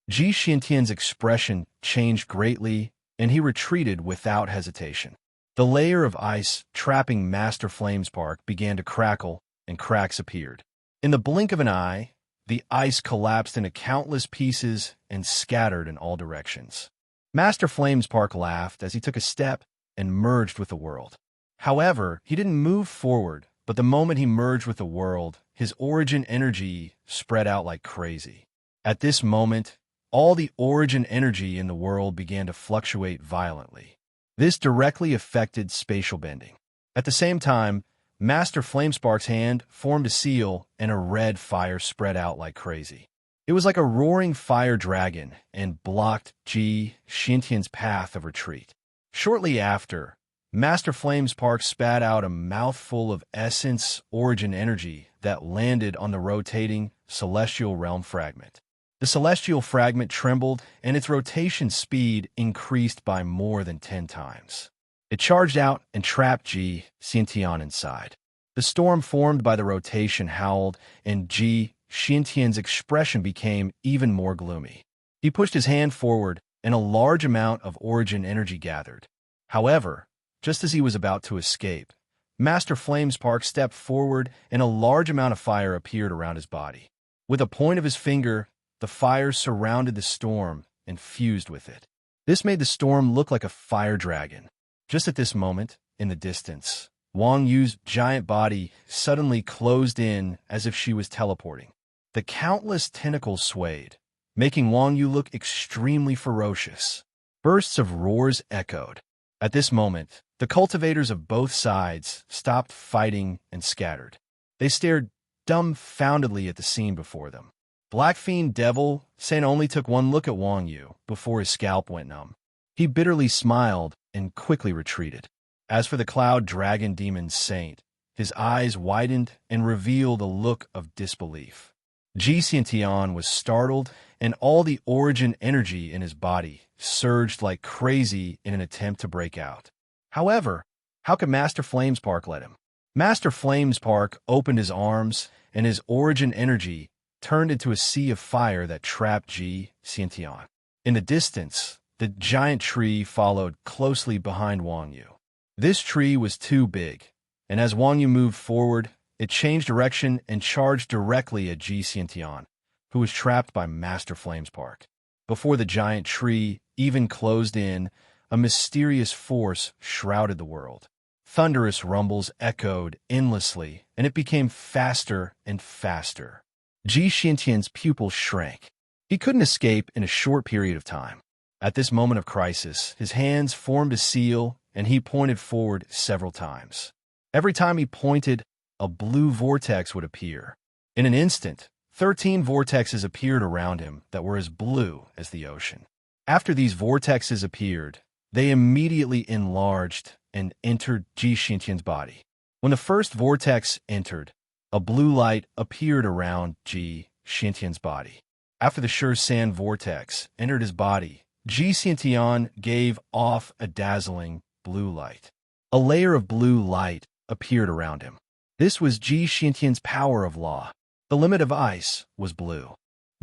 Xiantian's expression changed greatly, and he retreated without hesitation. The layer of ice trapping Master Flamespark began to crackle, and cracks appeared. In the blink of an eye, the ice collapsed into countless pieces and scattered in all directions. Master Flamespark laughed as he took a step and merged with the world. However, he didn't move forward, but the moment he merged with the world, his origin energy spread out like crazy. At this moment, all the origin energy in the world began to fluctuate violently. This directly affected spatial bending. At the same time, Master Flamespark's hand formed a seal and a red fire spread out like crazy. It was like a roaring fire dragon and blocked Xiantian's path of retreat. Shortly after, Master Flamespark spat out a mouthful of essence origin energy that landed on the rotating celestial realm fragment. The celestial fragment trembled, and its rotation speed increased by more than 10 times. It charged out and trapped Xiantian inside. The storm formed by the rotation howled, and Xiantian's expression became even more gloomy. He pushed his hand forward, and a large amount of origin energy gathered. However, just as he was about to escape, Master Flamespark stepped forward, and a large amount of fire appeared around his body. With a point of his finger, the fire surrounded the storm and fused with it. This made the storm look like a fire dragon. Just at this moment, in the distance, Wang Yu's giant body suddenly closed in as if she was teleporting. The countless tentacles swayed, making Wang Yu look extremely ferocious. Bursts of roars echoed. At this moment, the cultivators of both sides stopped fighting and scattered. They stared dumbfoundedly at the scene before them. Black Fiend Devil Saint only took one look at Wang Yu before his scalp went numb. He bitterly smiled and quickly retreated. As for the Cloud Dragon Demon Saint, his eyes widened and revealed a look of disbelief. Xiantian was startled, and all the origin energy in his body surged like crazy in an attempt to break out. However, how could Master Flamespark let him? Master Flamespark opened his arms, and his origin energy turned into a sea of fire that trapped Xiantian. In the distance, the giant tree followed closely behind Wang Yu. This tree was too big, and as Wang Yu moved forward, it changed direction and charged directly at Xiantian, who was trapped by Master Flamespark. Before the giant tree even closed in, a mysterious force shrouded the world. Thunderous rumbles echoed endlessly, and it became faster and faster. Xiantian's pupils shrank. He couldn't escape in a short period of time. At this moment of crisis, his hands formed a seal, and he pointed forward several times. Every time he pointed, a blue vortex would appear. In an instant, 13 vortexes appeared around him that were as blue as the ocean. After these vortexes appeared, they immediately enlarged and entered Xiantian's body. When the first vortex entered, a blue light appeared around Xiantian's body. After the sure sand vortex entered his body, Xiantian gave off a dazzling blue light. A layer of blue light appeared around him. This was Xiantian's power of law. The limit of ice was blue.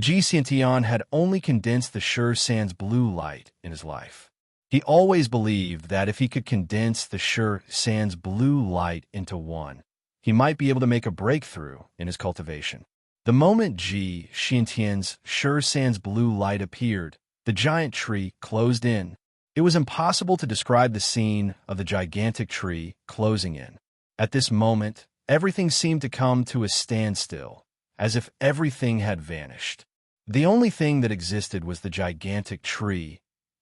Xiantian had only condensed the sure sand's blue light in his life. He always believed that if he could condense the sure sand's blue light into one, he might be able to make a breakthrough in his cultivation. The moment Ji Xintian's Sure Sands blue light appeared, the giant tree closed in. It was impossible to describe the scene of the gigantic tree closing in. At this moment, everything seemed to come to a standstill, as if everything had vanished. The only thing that existed was the gigantic tree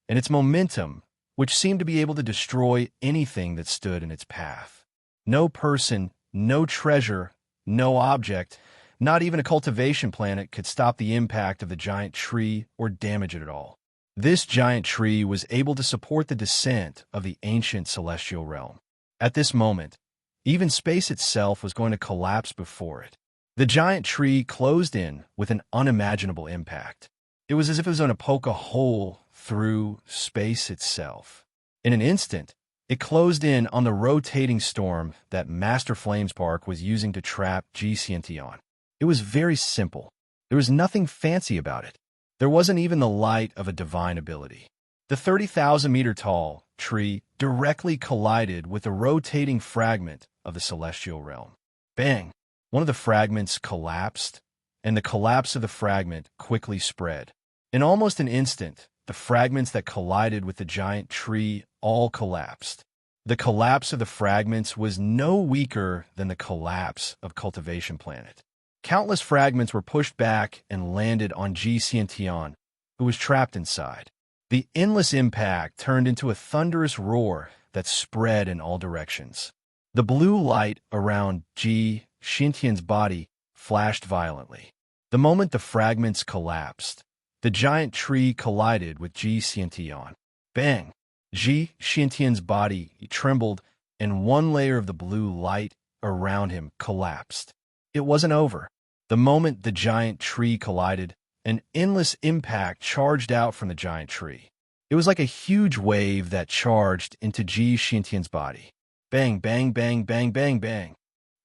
and its momentum, which seemed to be able to destroy anything that stood in its path. No person, no treasure, no object, not even a cultivation planet could stop the impact of the giant tree or damage it at all. This giant tree was able to support the descent of the ancient celestial realm. At this moment, even space itself was going to collapse before it. The giant tree closed in with an unimaginable impact. It was as if it was going to poke a hole through space itself. In an instant, it closed in on the rotating storm that Master Flamespark was using to trap Ji Xiantian. It was very simple. There was nothing fancy about it. There wasn't even the light of a divine ability. The 30,000-meter-tall tree directly collided with a rotating fragment of the celestial realm. Bang! One of the fragments collapsed, and the collapse of the fragment quickly spread. In almost an instant, the fragments that collided with the giant tree all collapsed. The collapse of the fragments was no weaker than the collapse of Cultivation Planet. Countless fragments were pushed back and landed on Ji Xiantian, who was trapped inside. The endless impact turned into a thunderous roar that spread in all directions. The blue light around Ji Xiantian's body flashed violently. The moment the fragments collapsed, the giant tree collided with Ji Xiantian. Bang! Ji Xiantian's body trembled, and one layer of the blue light around him collapsed. It wasn't over. The moment the giant tree collided, an endless impact charged out from the giant tree. It was like a huge wave that charged into Ji Xiantian's body. Bang, bang, bang, bang, bang, bang.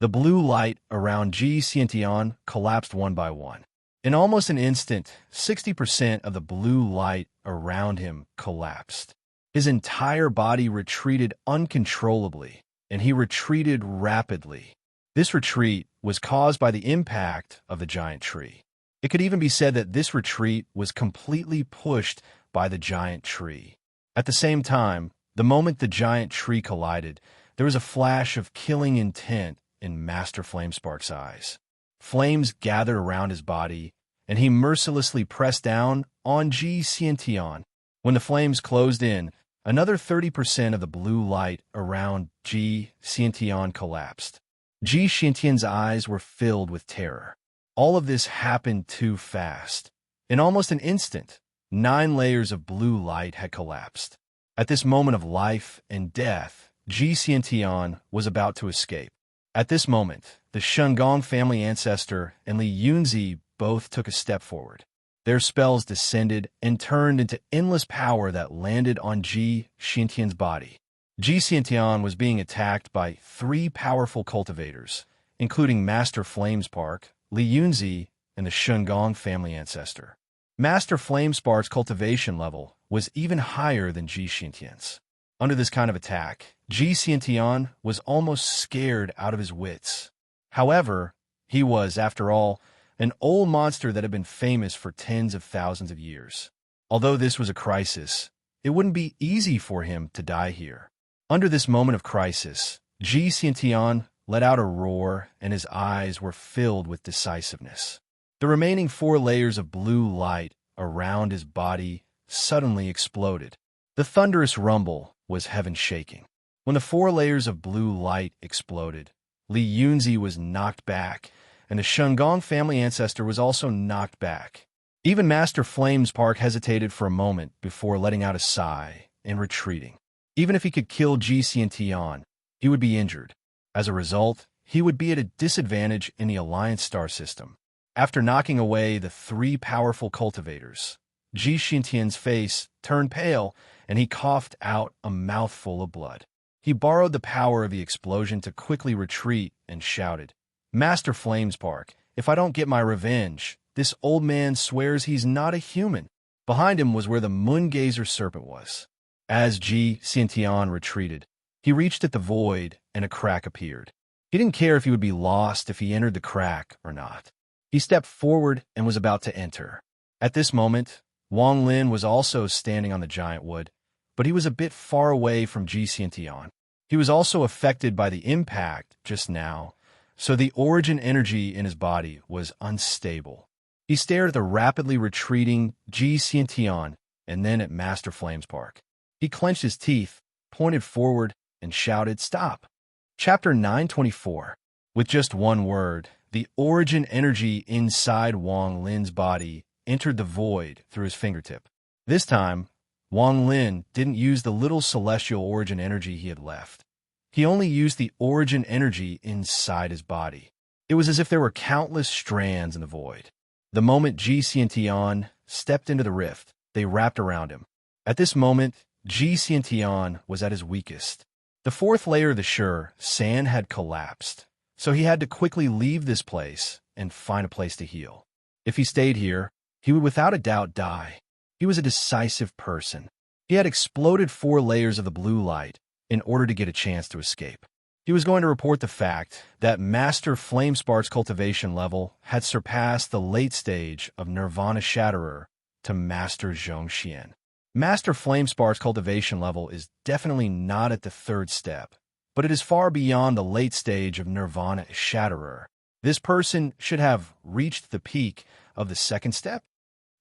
The blue light around Ji Xiantian collapsed one by one. In almost an instant, 60% of the blue light around him collapsed. His entire body retreated uncontrollably, and he retreated rapidly. This retreat was caused by the impact of the giant tree. It could even be said that this retreat was completely pushed by the giant tree. At the same time, the moment the giant tree collided, there was a flash of killing intent in Master Flamespark's eyes. Flames gathered around his body, and he mercilessly pressed down on Ji Xiantian. When the flames closed in, another 30% of the blue light around Ji Xiantian collapsed. Ji Xiantian's eyes were filled with terror. All of this happened too fast. In almost an instant, 9 layers of blue light had collapsed. At this moment of life and death, Ji Xiantian was about to escape. At this moment, the Shengong family ancestor and Li Yunzi both took a step forward. Their spells descended and turned into endless power that landed on Ji Xiantian's body. Ji Xiantian was being attacked by 3 powerful cultivators, including Master Flamespark, Li Yunzi, and the Shengong family ancestor. Master Flamespark's cultivation level was even higher than Ji Xiantian's. Under this kind of attack, Ji Xiantian was almost scared out of his wits. However, he was, after all, an old monster that had been famous for tens of thousands of years. Although this was a crisis, it wouldn't be easy for him to die here. Under this moment of crisis, Ji Xiantian let out a roar, and his eyes were filled with decisiveness. The remaining 4 layers of blue light around his body suddenly exploded. The thunderous rumble was heaven-shaking. When the 4 layers of blue light exploded, Li Yunzi was knocked back, and the Shengong family ancestor was also knocked back. Even Master Flamespark hesitated for a moment before letting out a sigh and retreating. Even if he could kill Ji Xiantian, he would be injured. As a result, he would be at a disadvantage in the Alliance star system. After knocking away the 3 powerful cultivators, Ji Xiantian's face turned pale, and he coughed out a mouthful of blood. He borrowed the power of the explosion to quickly retreat and shouted, "Master Flamespark, if I don't get my revenge, this old man swears he's not a human." Behind him was where the Moongazer serpent was. As Ji Xiantian retreated, he reached at the void, and a crack appeared. He didn't care if he would be lost if he entered the crack or not. He stepped forward and was about to enter. At this moment, Wang Lin was also standing on the giant wood, but he was a bit far away from Ji Xiantian. He was also affected by the impact just now, so the origin energy in his body was unstable. He stared at the rapidly retreating Ji Xiantian and then at Master Flamespark. He clenched his teeth, pointed forward, and shouted, "Stop!" Chapter 924. With just one word, the origin energy inside Wang Lin's body entered the void through his fingertip. This time, Wang Lin didn't use the little celestial origin energy he had left. He only used the origin energy inside his body. It was as if there were countless strands in the void. The moment Ji Xiantian stepped into the rift, they wrapped around him. At this moment, Ji Xiantian was at his weakest. The fourth layer of the sand had collapsed, so he had to quickly leave this place and find a place to heal. If he stayed here, he would without a doubt die. He was a decisive person. He had exploded 4 layers of the blue light in order to get a chance to escape. He was going to report the fact that Master Flamespark's cultivation level had surpassed the late stage of Nirvana Shatterer to Master Zhongxian. Master Flamespark's cultivation level is definitely not at the 3rd step, but it is far beyond the late stage of Nirvana Shatterer. This person should have reached the peak of the 2nd step.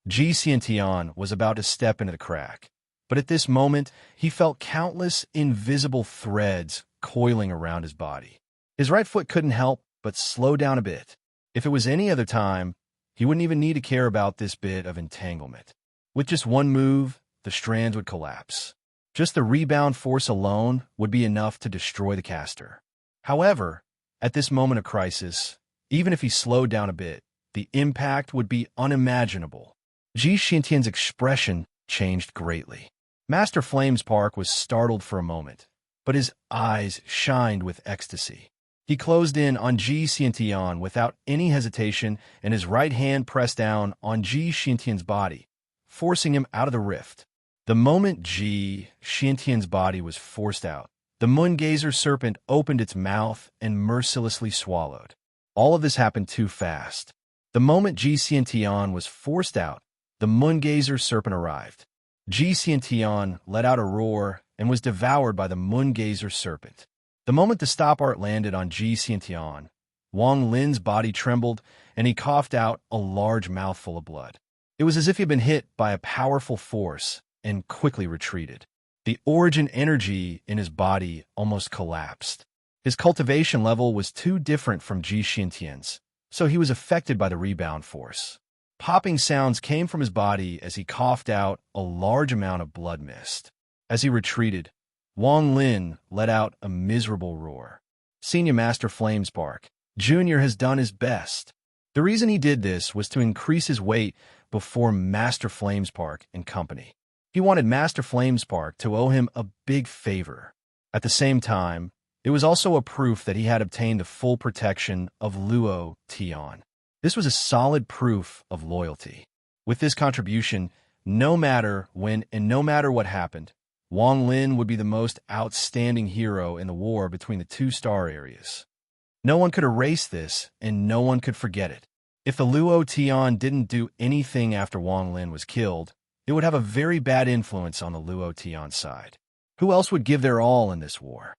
Ji Xiantian was about to step into the crack, but at this moment, he felt countless invisible threads coiling around his body. His right foot couldn't help but slow down a bit. If it was any other time, he wouldn't even need to care about this bit of entanglement. With just one move, the strands would collapse. Just the rebound force alone would be enough to destroy the caster. However, at this moment of crisis, even if he slowed down a bit, the impact would be unimaginable. Ji Xiantian's expression changed greatly. Master Flamespark was startled for a moment, but his eyes shined with ecstasy. He closed in on Ji Xiantian without any hesitation, and his right hand pressed down on Ji Xiantian's body, forcing him out of the rift. The moment Ji Xiantian's body was forced out, the Moongazer serpent opened its mouth and mercilessly swallowed. All of this happened too fast. The moment Ji Xiantian was forced out, the Moongazer serpent arrived. Ji Xiantian let out a roar and was devoured by the Moongazer serpent. The moment the stop art landed on Ji Xiantian, Wang Lin's body trembled and he coughed out a large mouthful of blood. It was as if he had been hit by a powerful force and quickly retreated. The origin energy in his body almost collapsed. His cultivation level was too different from Ji Xiantian's, so he was affected by the rebound force. Popping sounds came from his body as he coughed out a large amount of blood mist. As he retreated, Wang Lin let out a miserable roar. Senior Master Flamespark, Jr. has done his best. The reason he did this was to increase his weight before Master Flamespark and company. He wanted Master Flamespark to owe him a big favor. At the same time, it was also a proof that he had obtained the full protection of Luo Tian. This was a solid proof of loyalty. With this contribution, no matter when and no matter what happened, Wang Lin would be the most outstanding hero in the war between the 2 star areas. No one could erase this, and no one could forget it. If the Luo Tian didn't do anything after Wang Lin was killed, it would have a very bad influence on the Luo Tian side. Who else would give their all in this war?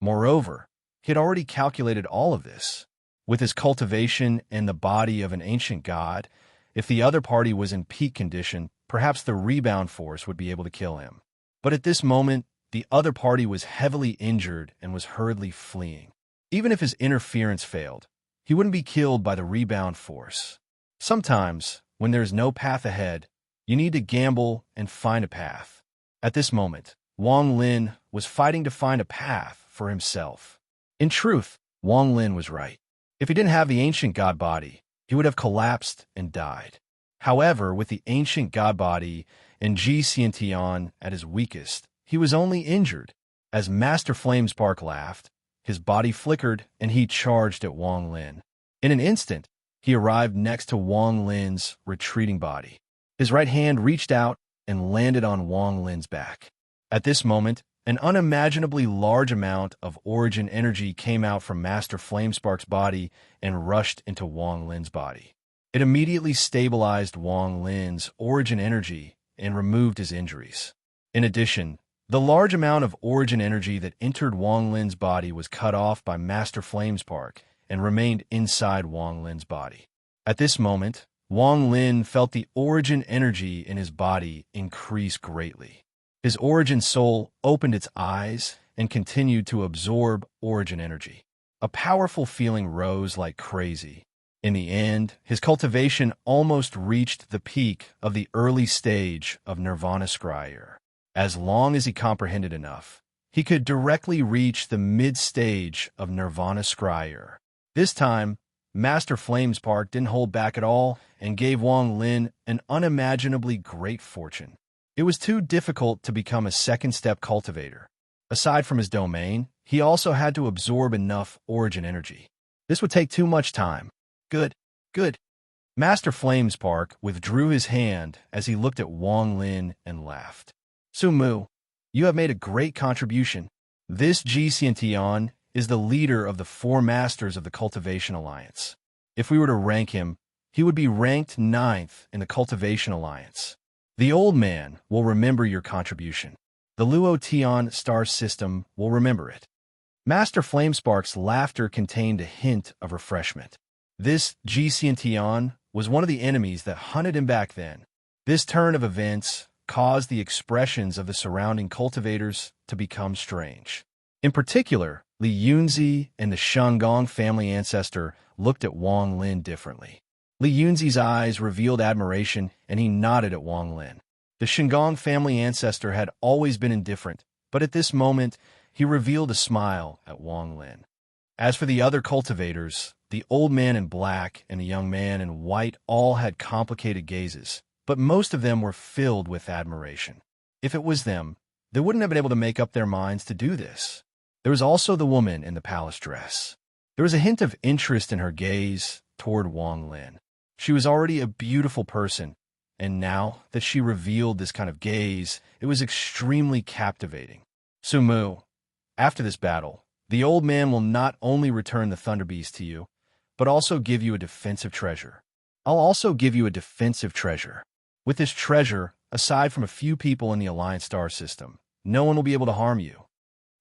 Moreover, he had already calculated all of this. With his cultivation and the body of an ancient god, if the other party was in peak condition, perhaps the rebound force would be able to kill him. But at this moment, the other party was heavily injured and was hurriedly fleeing. Even if his interference failed, he wouldn't be killed by the rebound force. Sometimes, when there is no path ahead, you need to gamble and find a path. At this moment, Wang Lin was fighting to find a path for himself. In truth, Wang Lin was right. If he didn't have the ancient god body, he would have collapsed and died. However, with the ancient god body and Ji Xiantian at his weakest, he was only injured. As Master Flamespark laughed, his body flickered and he charged at Wang Lin. In an instant, he arrived next to Wang Lin's retreating body. His right hand reached out and landed on Wang Lin's back. At this moment, An unimaginably large amount of origin energy came out from Master Flamespark's body and rushed into Wang Lin's body. It immediately stabilized Wang Lin's origin energy and removed his injuries. In addition, the large amount of origin energy that entered Wang Lin's body was cut off by Master Flamespark and remained inside Wang Lin's body. At this moment, Wang Lin felt the origin energy in his body increase greatly. His origin soul opened its eyes and continued to absorb origin energy. A powerful feeling rose like crazy. In the end, his cultivation almost reached the peak of the early stage of Nirvana Scryer. As long as he comprehended enough, he could directly reach the mid-stage of Nirvana Scryer. This time, Master Flamespark didn't hold back at all and gave Wang Lin an unimaginably great fortune. It was too difficult to become a second-step cultivator. Aside from his domain, he also had to absorb enough origin energy. This would take too much time. Good. Master Flamespark withdrew his hand as he looked at Wang Lin and laughed. Sumu, you have made a great contribution. This Jixiantian is the leader of the 4 Masters of the Cultivation Alliance. If we were to rank him, he would be ranked 9th in the Cultivation Alliance. The old man will remember your contribution. The Luo Tian star system will remember it. Master Flamespark's laughter contained a hint of refreshment. This Jixiantian was one of the enemies that hunted him back then. This turn of events caused the expressions of the surrounding cultivators to become strange. In particular, Li Yunzi and the Shanggong family ancestor looked at Wang Lin differently. Li Yunzi's eyes revealed admiration, and he nodded at Wang Lin. The Shanggong family ancestor had always been indifferent, but at this moment, he revealed a smile at Wang Lin. As for the other cultivators, the old man in black and the young man in white all had complicated gazes, but most of them were filled with admiration. If it was them, they wouldn't have been able to make up their minds to do this. There was also the woman in the palace dress. There was a hint of interest in her gaze toward Wang Lin. She was already a beautiful person, and now that she revealed this kind of gaze, it was extremely captivating. Sumu, after this battle, the old man will not only return the Thunder Beast to you, but also give you a defensive treasure. I'll also give you a defensive treasure. With this treasure, aside from a few people in the Alliance star system, no one will be able to harm you.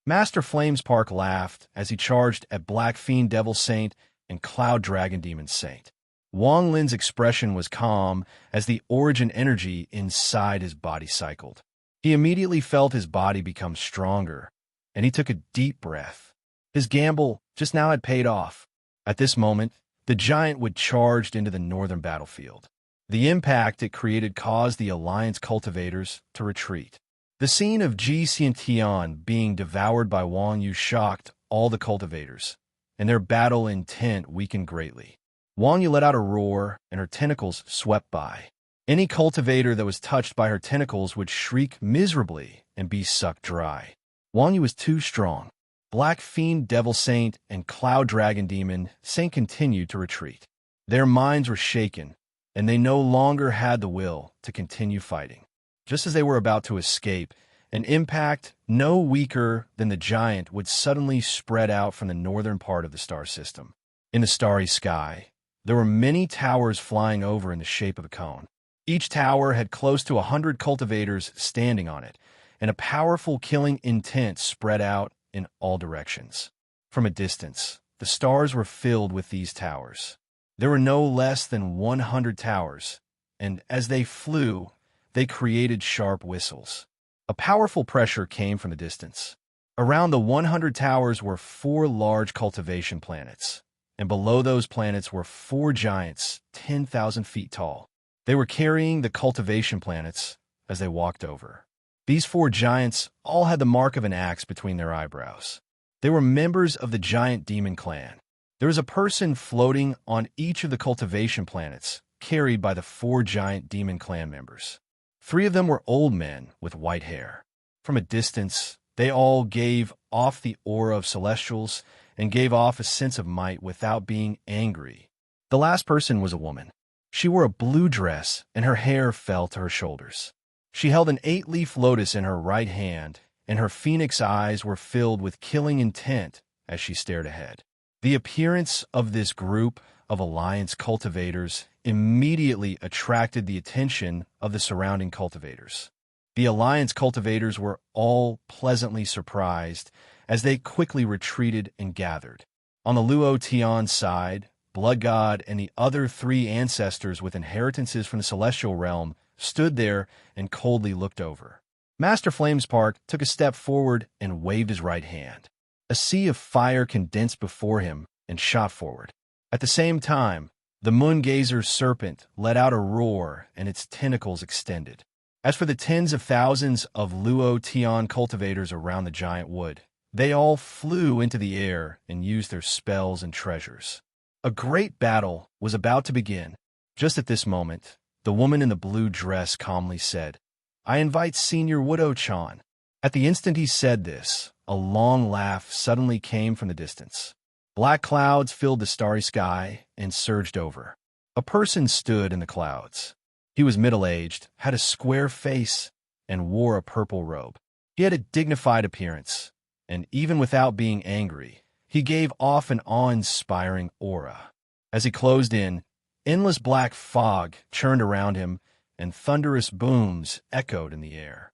Master Flamespark laughed as he charged at Black Fiend Devil Saint and Cloud Dragon Demon Saint. Wang Lin's expression was calm as the origin energy inside his body cycled. He immediately felt his body become stronger, and he took a deep breath. His gamble just now had paid off. At this moment, the giant would charge into the northern battlefield. The impact it created caused the Alliance cultivators to retreat. The scene of Ji Xiantian being devoured by Wang Yu shocked all the cultivators, and their battle intent weakened greatly. Wang Yu let out a roar, and her tentacles swept by. Any cultivator that was touched by her tentacles would shriek miserably and be sucked dry. Wang Yu was too strong. Black Fiend Devil Saint and Cloud Dragon Demon Saint continued to retreat. Their minds were shaken, and they no longer had the will to continue fighting. Just as they were about to escape, an impact no weaker than the giant would suddenly spread out from the northern part of the star system. In the starry sky, there were many towers flying over in the shape of a cone. Each tower had close to 100 cultivators standing on it, and a powerful killing intent spread out in all directions. From a distance, the stars were filled with these towers. There were no less than 100 towers, and as they flew, they created sharp whistles. A powerful pressure came from the distance. Around the 100 towers were 4 large cultivation planets, and below those planets were 4 giants 10,000 feet tall. They were carrying the cultivation planets as they walked over. These 4 giants all had the mark of an axe between their eyebrows. They were members of the giant demon clan. There was a person floating on each of the cultivation planets, carried by the 4 giant demon clan members. 3 of them were old men with white hair. From a distance, they all gave off the aura of celestials and gave off a sense of might without being angry. The last person was a woman. She wore a blue dress, and her hair fell to her shoulders. She held an 8-leaf lotus in her right hand, and her phoenix eyes were filled with killing intent as she stared ahead. The appearance of this group of Alliance cultivators immediately attracted the attention of the surrounding cultivators. The Alliance cultivators were all pleasantly surprised as they quickly retreated and gathered. On the Luo Tian side, Blood God and the other 3 ancestors with inheritances from the celestial realm stood there and coldly looked over. Master Flamespark took a step forward and waved his right hand. A sea of fire condensed before him and shot forward. At the same time, the Moongazer serpent let out a roar and its tentacles extended. As for the tens of thousands of Luo Tian cultivators around the giant wood, they all flew into the air and used their spells and treasures. A great battle was about to begin. Just at this moment, the woman in the blue dress calmly said, "I invite Senior Wudo-chan." At the instant he said this, a long laugh suddenly came from the distance. Black clouds filled the starry sky and surged over. A person stood in the clouds. He was middle-aged, had a square face, and wore a purple robe. He had a dignified appearance, and even without being angry, he gave off an awe-inspiring aura. As he closed in, endless black fog churned around him, and thunderous booms echoed in the air.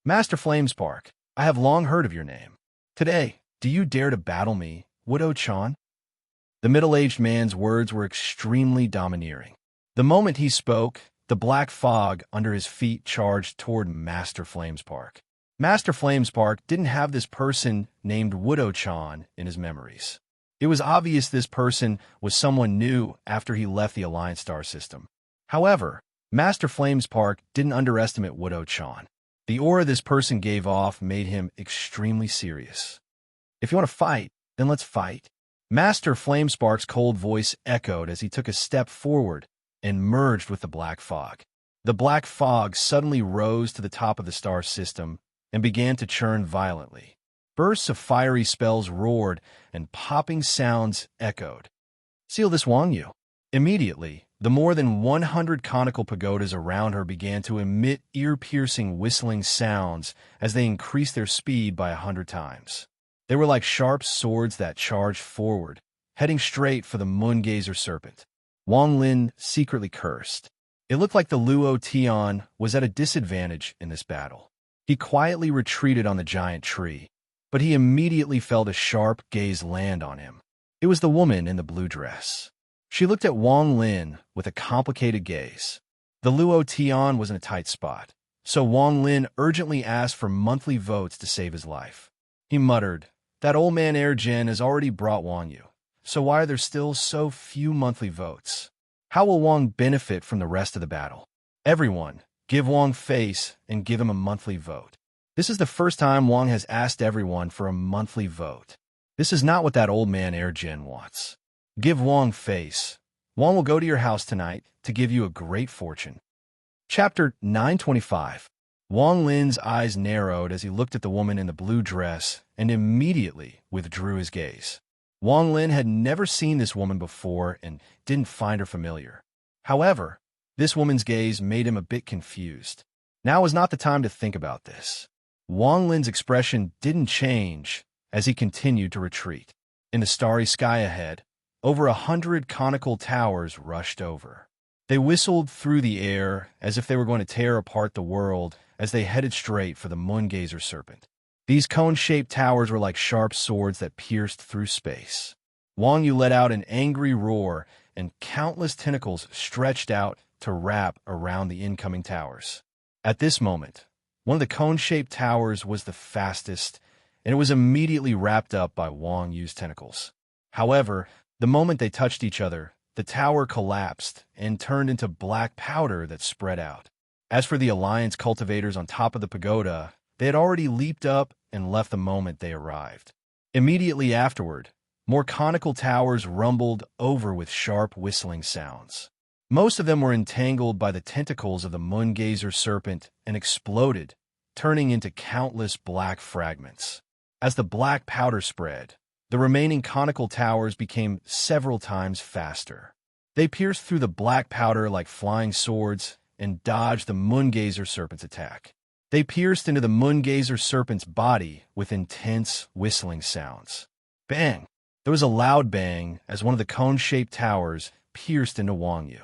"Master Flamespark, I have long heard of your name. Today, do you dare to battle me, Wudo-chan?" The middle-aged man's words were extremely domineering. The moment he spoke, the black fog under his feet charged toward Master Flamespark. Master Flamespark didn't have this person named Wudo-chan in his memories. It was obvious this person was someone new after he left the Alliance star system. However, Master Flamespark didn't underestimate Wudo-chan. The aura this person gave off made him extremely serious. "If you want to fight, then let's fight." Master Flamespark's cold voice echoed as he took a step forward and merged with the black fog. The black fog suddenly rose to the top of the star system and began to churn violently. Bursts of fiery spells roared and popping sounds echoed. "Seal this, Wang Yu." Immediately, the more than 100 conical pagodas around her began to emit ear-piercing whistling sounds as they increased their speed by 100 times. They were like sharp swords that charged forward, heading straight for the Moongazer serpent. Wang Lin secretly cursed. It looked like the Luo Tian was at a disadvantage in this battle. He quietly retreated on the giant tree, but he immediately felt a sharp gaze land on him. It was the woman in the blue dress. She looked at Wang Lin with a complicated gaze. The Luo Tian was in a tight spot, so Wang Lin urgently asked for monthly votes to save his life. He muttered, "That old man Ergen has already brought Wang Yu, so why are there still so few monthly votes? How will Wang benefit from the rest of the battle? Everyone, give Wang face and give him a monthly vote." This is the first time Wang has asked everyone for a monthly vote. This is not what that old man Ergen wants. Give Wang face. Wang will go to your house tonight to give you a great fortune. Chapter 925. Wang Lin's eyes narrowed as he looked at the woman in the blue dress and immediately withdrew his gaze. Wang Lin had never seen this woman before and didn't find her familiar. However, this woman's gaze made him a bit confused. Now was not the time to think about this. Wang Lin's expression didn't change as he continued to retreat. In the starry sky ahead, over 100 conical towers rushed over. They whistled through the air as if they were going to tear apart the world as they headed straight for the Moongazer serpent. These cone-shaped towers were like sharp swords that pierced through space. Wang Yu let out an angry roar, and countless tentacles stretched out to wrap around the incoming towers. At this moment, one of the cone-shaped towers was the fastest, and it was immediately wrapped up by Wang Yu's tentacles. However, the moment they touched each other, the tower collapsed and turned into black powder that spread out. As for the Alliance cultivators on top of the pagoda, they had already leaped up and left the moment they arrived. Immediately afterward, more conical towers rumbled over with sharp whistling sounds. Most of them were entangled by the tentacles of the Moongazer serpent and exploded, turning into countless black fragments. As the black powder spread, the remaining conical towers became several times faster. They pierced through the black powder like flying swords and dodged the Moongazer serpent's attack. They pierced into the moongazer serpent's body with intense whistling sounds. Bang! There was a loud bang as one of the cone-shaped towers pierced into Wang Yu.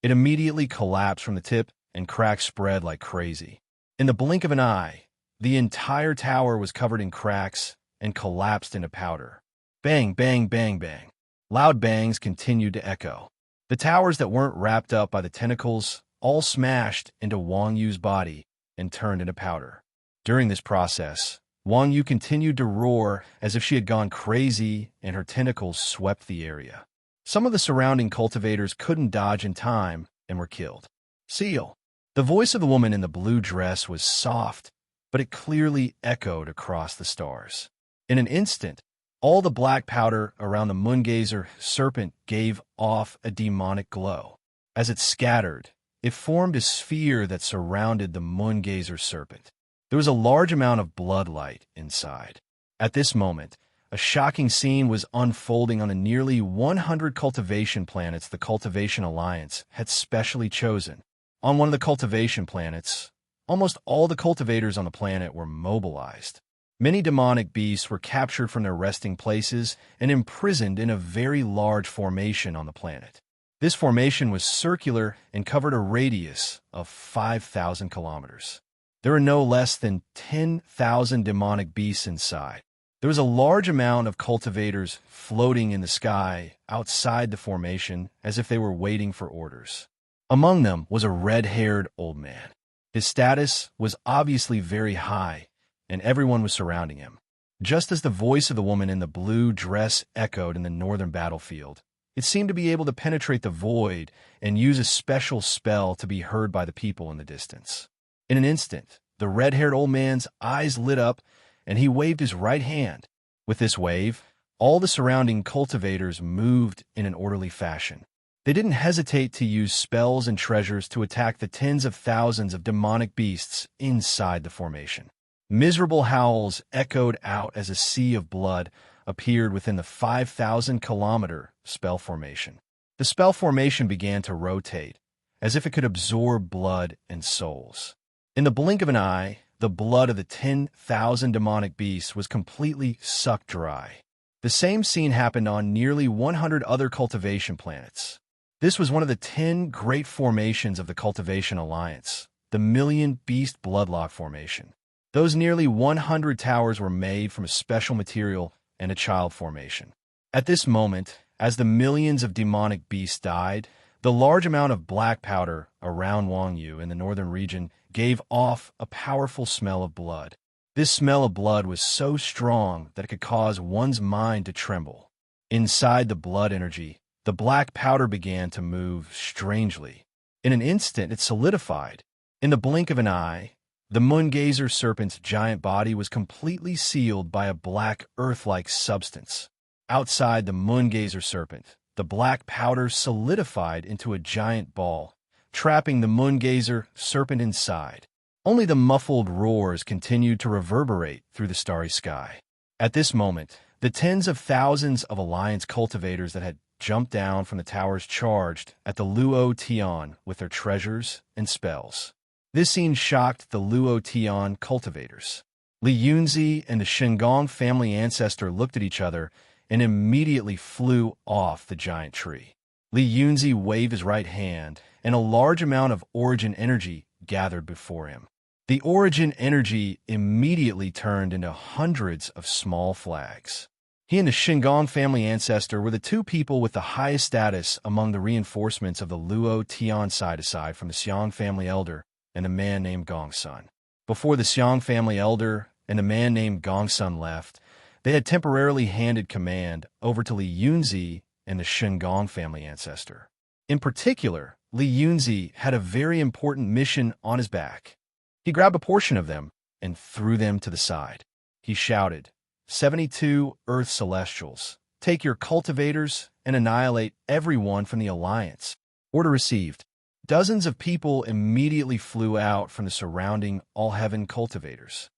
It immediately collapsed from the tip, and cracks spread like crazy. In the blink of an eye, the entire tower was covered in cracks and collapsed into powder. Bang, bang, bang, bang. Loud bangs continued to echo. The towers that weren't wrapped up by the tentacles all smashed into Wang Yu's body and turned into powder. During this process, Wang Yu continued to roar as if she had gone crazy, and her tentacles swept the area. Some of the surrounding cultivators couldn't dodge in time and were killed. Seal. The voice of the woman in the blue dress was soft, but it clearly echoed across the stars. In an instant, all the black powder around the moongazer serpent gave off a demonic glow. As it scattered, it formed a sphere that surrounded the moongazer serpent. There was a large amount of bloodlight inside. At this moment, a shocking scene was unfolding on the nearly 100 cultivation planets the Cultivation Alliance had specially chosen. On one of the cultivation planets, almost all the cultivators on the planet were mobilized. Many demonic beasts were captured from their resting places and imprisoned in a very large formation on the planet. This formation was circular and covered a radius of 5,000 kilometers. There were no less than 10,000 demonic beasts inside. There was a large amount of cultivators floating in the sky outside the formation as if they were waiting for orders. Among them was a red-haired old man. His status was obviously very high, and everyone was surrounding him. Just as the voice of the woman in the blue dress echoed in the northern battlefield, it seemed to be able to penetrate the void and use a special spell to be heard by the people in the distance. In an instant, the red-haired old man's eyes lit up, and he waved his right hand. With this wave, all the surrounding cultivators moved in an orderly fashion. They didn't hesitate to use spells and treasures to attack the tens of thousands of demonic beasts inside the formation. Miserable howls echoed out as a sea of blood appeared within the 5,000-kilometer spell formation. The spell formation began to rotate, as if it could absorb blood and souls. In the blink of an eye, the blood of the 10,000 demonic beasts was completely sucked dry. The same scene happened on nearly 100 other cultivation planets. This was one of the 10 great formations of the Cultivation Alliance, the Million Beast Bloodlock Formation. Those nearly 100 towers were made from a special material and a child formation. At this moment, as the millions of demonic beasts died, the large amount of black powder around Wang Yu in the northern region gave off a powerful smell of blood. This smell of blood was so strong that it could cause one's mind to tremble. Inside the blood energy, the black powder began to move strangely. In an instant, it solidified. In the blink of an eye, the moongazer serpent's giant body was completely sealed by a black earth-like substance. Outside the moongazer serpent, the black powder solidified into a giant ball, trapping the moongazer serpent inside. Only the muffled roars continued to reverberate through the starry sky. At this moment, the tens of thousands of Alliance cultivators that had jumped down from the towers charged at the Luo Tian with their treasures and spells. This scene shocked the Luo Tian cultivators. Li Yunzi and the Shengong family ancestor looked at each other and immediately flew off the giant tree. Li Yunzi waved his right hand, and a large amount of origin energy gathered before him. The origin energy immediately turned into hundreds of small flags. He and the Shengong family ancestor were the two people with the highest status among the reinforcements of the Luo Tian side aside from the Xiang family elder and a man named Gongsun. Before the Xiang family elder and a man named Gongsun left, they had temporarily handed command over to Li Yunzi and the Shengong family ancestor. In particular, Li Yunzi had a very important mission on his back. He grabbed a portion of them and threw them to the side. He shouted, 72 Earth Celestials, take your cultivators and annihilate everyone from the Alliance. Order received. Dozens of people immediately flew out from the surrounding All-Heaven cultivators.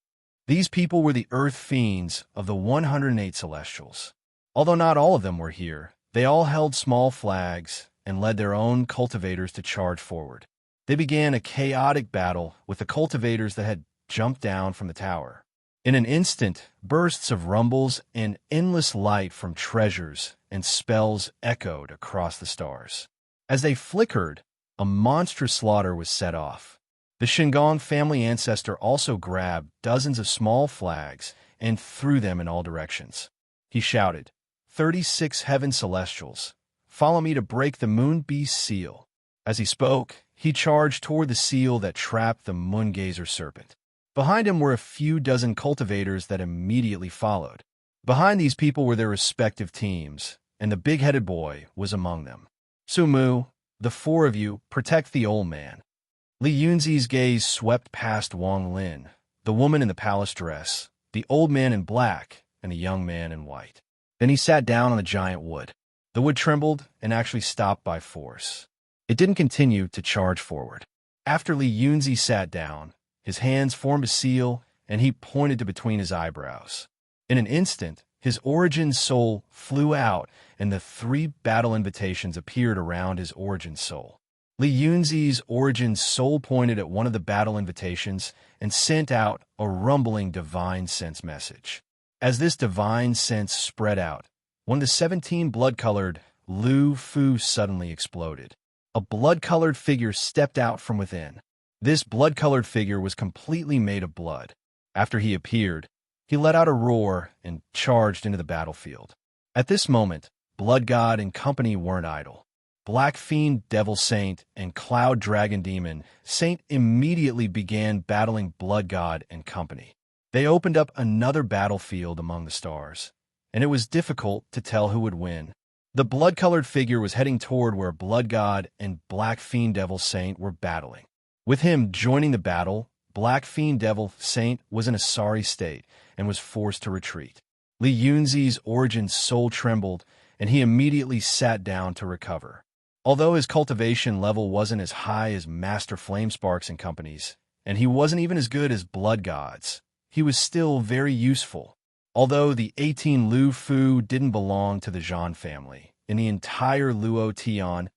These people were the Earth Fiends of the 108 Celestials. Although not all of them were here, they all held small flags and led their own cultivators to charge forward. They began a chaotic battle with the cultivators that had jumped down from the tower. In an instant, bursts of rumbles and endless light from treasures and spells echoed across the stars. As they flickered, a monstrous slaughter was set off. The Shingon family ancestor also grabbed dozens of small flags and threw them in all directions. He shouted, 36 heaven celestials, follow me to break the moon beast's seal. As he spoke, he charged toward the seal that trapped the moongazer serpent. Behind him were a few dozen cultivators that immediately followed. Behind these people were their respective teams, and the big-headed boy was among them. Sumu, the four of you, protect the old man. Li Yunzi's gaze swept past Wang Lin, the woman in the palace dress, the old man in black, and the young man in white. Then he sat down on the giant wood. The wood trembled and actually stopped by force. It didn't continue to charge forward. After Li Yunzi sat down, his hands formed a seal, and he pointed to between his eyebrows. In an instant, his origin soul flew out, and the 3 battle invitations appeared around his origin soul. Li Yunzi's origin soul pointed at one of the battle invitations and sent out a rumbling divine sense message. As this divine sense spread out, one of the 17 blood-colored Lu Fu suddenly exploded. A blood-colored figure stepped out from within. This blood-colored figure was completely made of blood. After he appeared, he let out a roar and charged into the battlefield. At this moment, Blood God and company weren't idle. Black Fiend Devil Saint and Cloud Dragon Demon Saint immediately began battling Blood God and company. They opened up another battlefield among the stars, and it was difficult to tell who would win. The blood-colored figure was heading toward where Blood God and Black Fiend Devil Saint were battling. With him joining the battle, Black Fiend Devil Saint was in a sorry state and was forced to retreat. Li Yunzi's origin soul trembled, and he immediately sat down to recover. Although his cultivation level wasn't as high as Master Flamesparks and company's, and he wasn't even as good as Blood Gods, he was still very useful. Although the 18 Lu Fu didn't belong to the Zhan family, in the entire Luo Tian,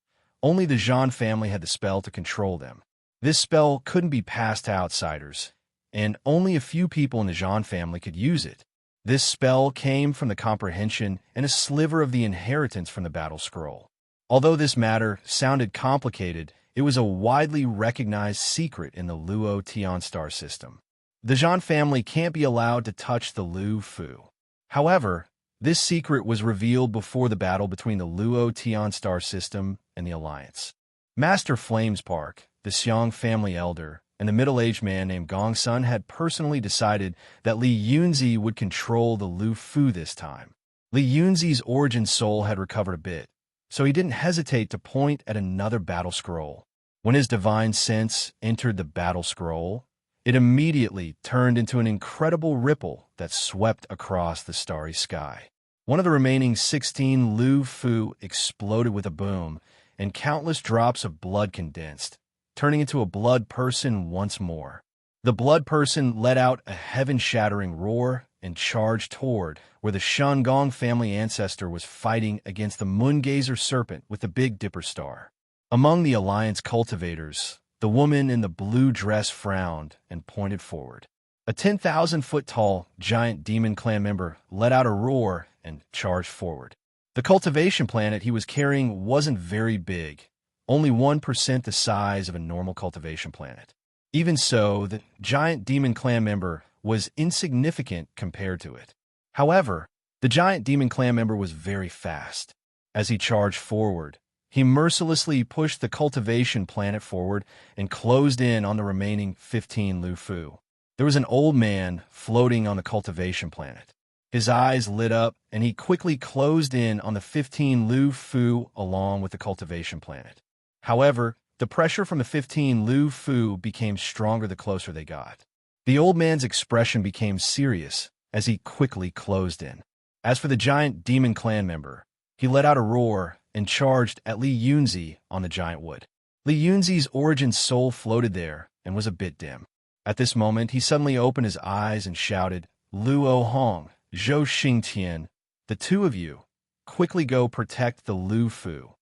only the Zhan family had the spell to control them. This spell couldn't be passed to outsiders, and only a few people in the Zhan family could use it. This spell came from the comprehension and a sliver of the inheritance from the battle scroll. Although this matter sounded complicated, it was a widely recognized secret in the Luo Tian star system. The Zhan family can't be allowed to touch the Lu Fu. However, this secret was revealed before the battle between the Luo Tian star system and the Alliance. Master Flamespark, the Xiang family elder, and the middle-aged man named Gongsun had personally decided that Li Yunzi would control the Lu Fu this time. Li Yunzi's origin soul had recovered a bit, so he didn't hesitate to point at another battle scroll. When his divine sense entered the battle scroll, it immediately turned into an incredible ripple that swept across the starry sky. One of the remaining 16 Lu Fu exploded with a boom, and countless drops of blood condensed, turning into a blood person once more. The blood person let out a heaven-shattering roar and charged toward where the Shangong family ancestor was fighting against the Moongazer serpent with the Big Dipper star. Among the Alliance cultivators, the woman in the blue dress frowned and pointed forward. A 10,000-foot-tall giant demon clan member let out a roar and charged forward. The cultivation planet he was carrying wasn't very big, only 1% the size of a normal cultivation planet. Even so, the giant demon clan member was insignificant compared to it. However, the giant demon clan member was very fast. As he charged forward, he mercilessly pushed the cultivation planet forward and closed in on the remaining 15 Lu Fu. There was an old man floating on the cultivation planet. His eyes lit up, and he quickly closed in on the 15 Lu Fu along with the cultivation planet. However, the pressure from the 15 Lu Fu became stronger the closer they got. The old man's expression became serious as he quickly closed in. As for the giant demon clan member, he let out a roar and charged at Li Yunzi on the giant wood. Li Yunzi's origin soul floated there and was a bit dim. At this moment, he suddenly opened his eyes and shouted, "Luo Hong, Zhou Xingtian, the two of you, quickly go protect the Lu Fu."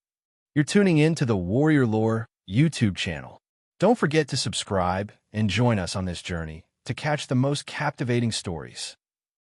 You're tuning in to the Warrior Lore YouTube channel. Don't forget to subscribe and join us on this journey to catch the most captivating stories.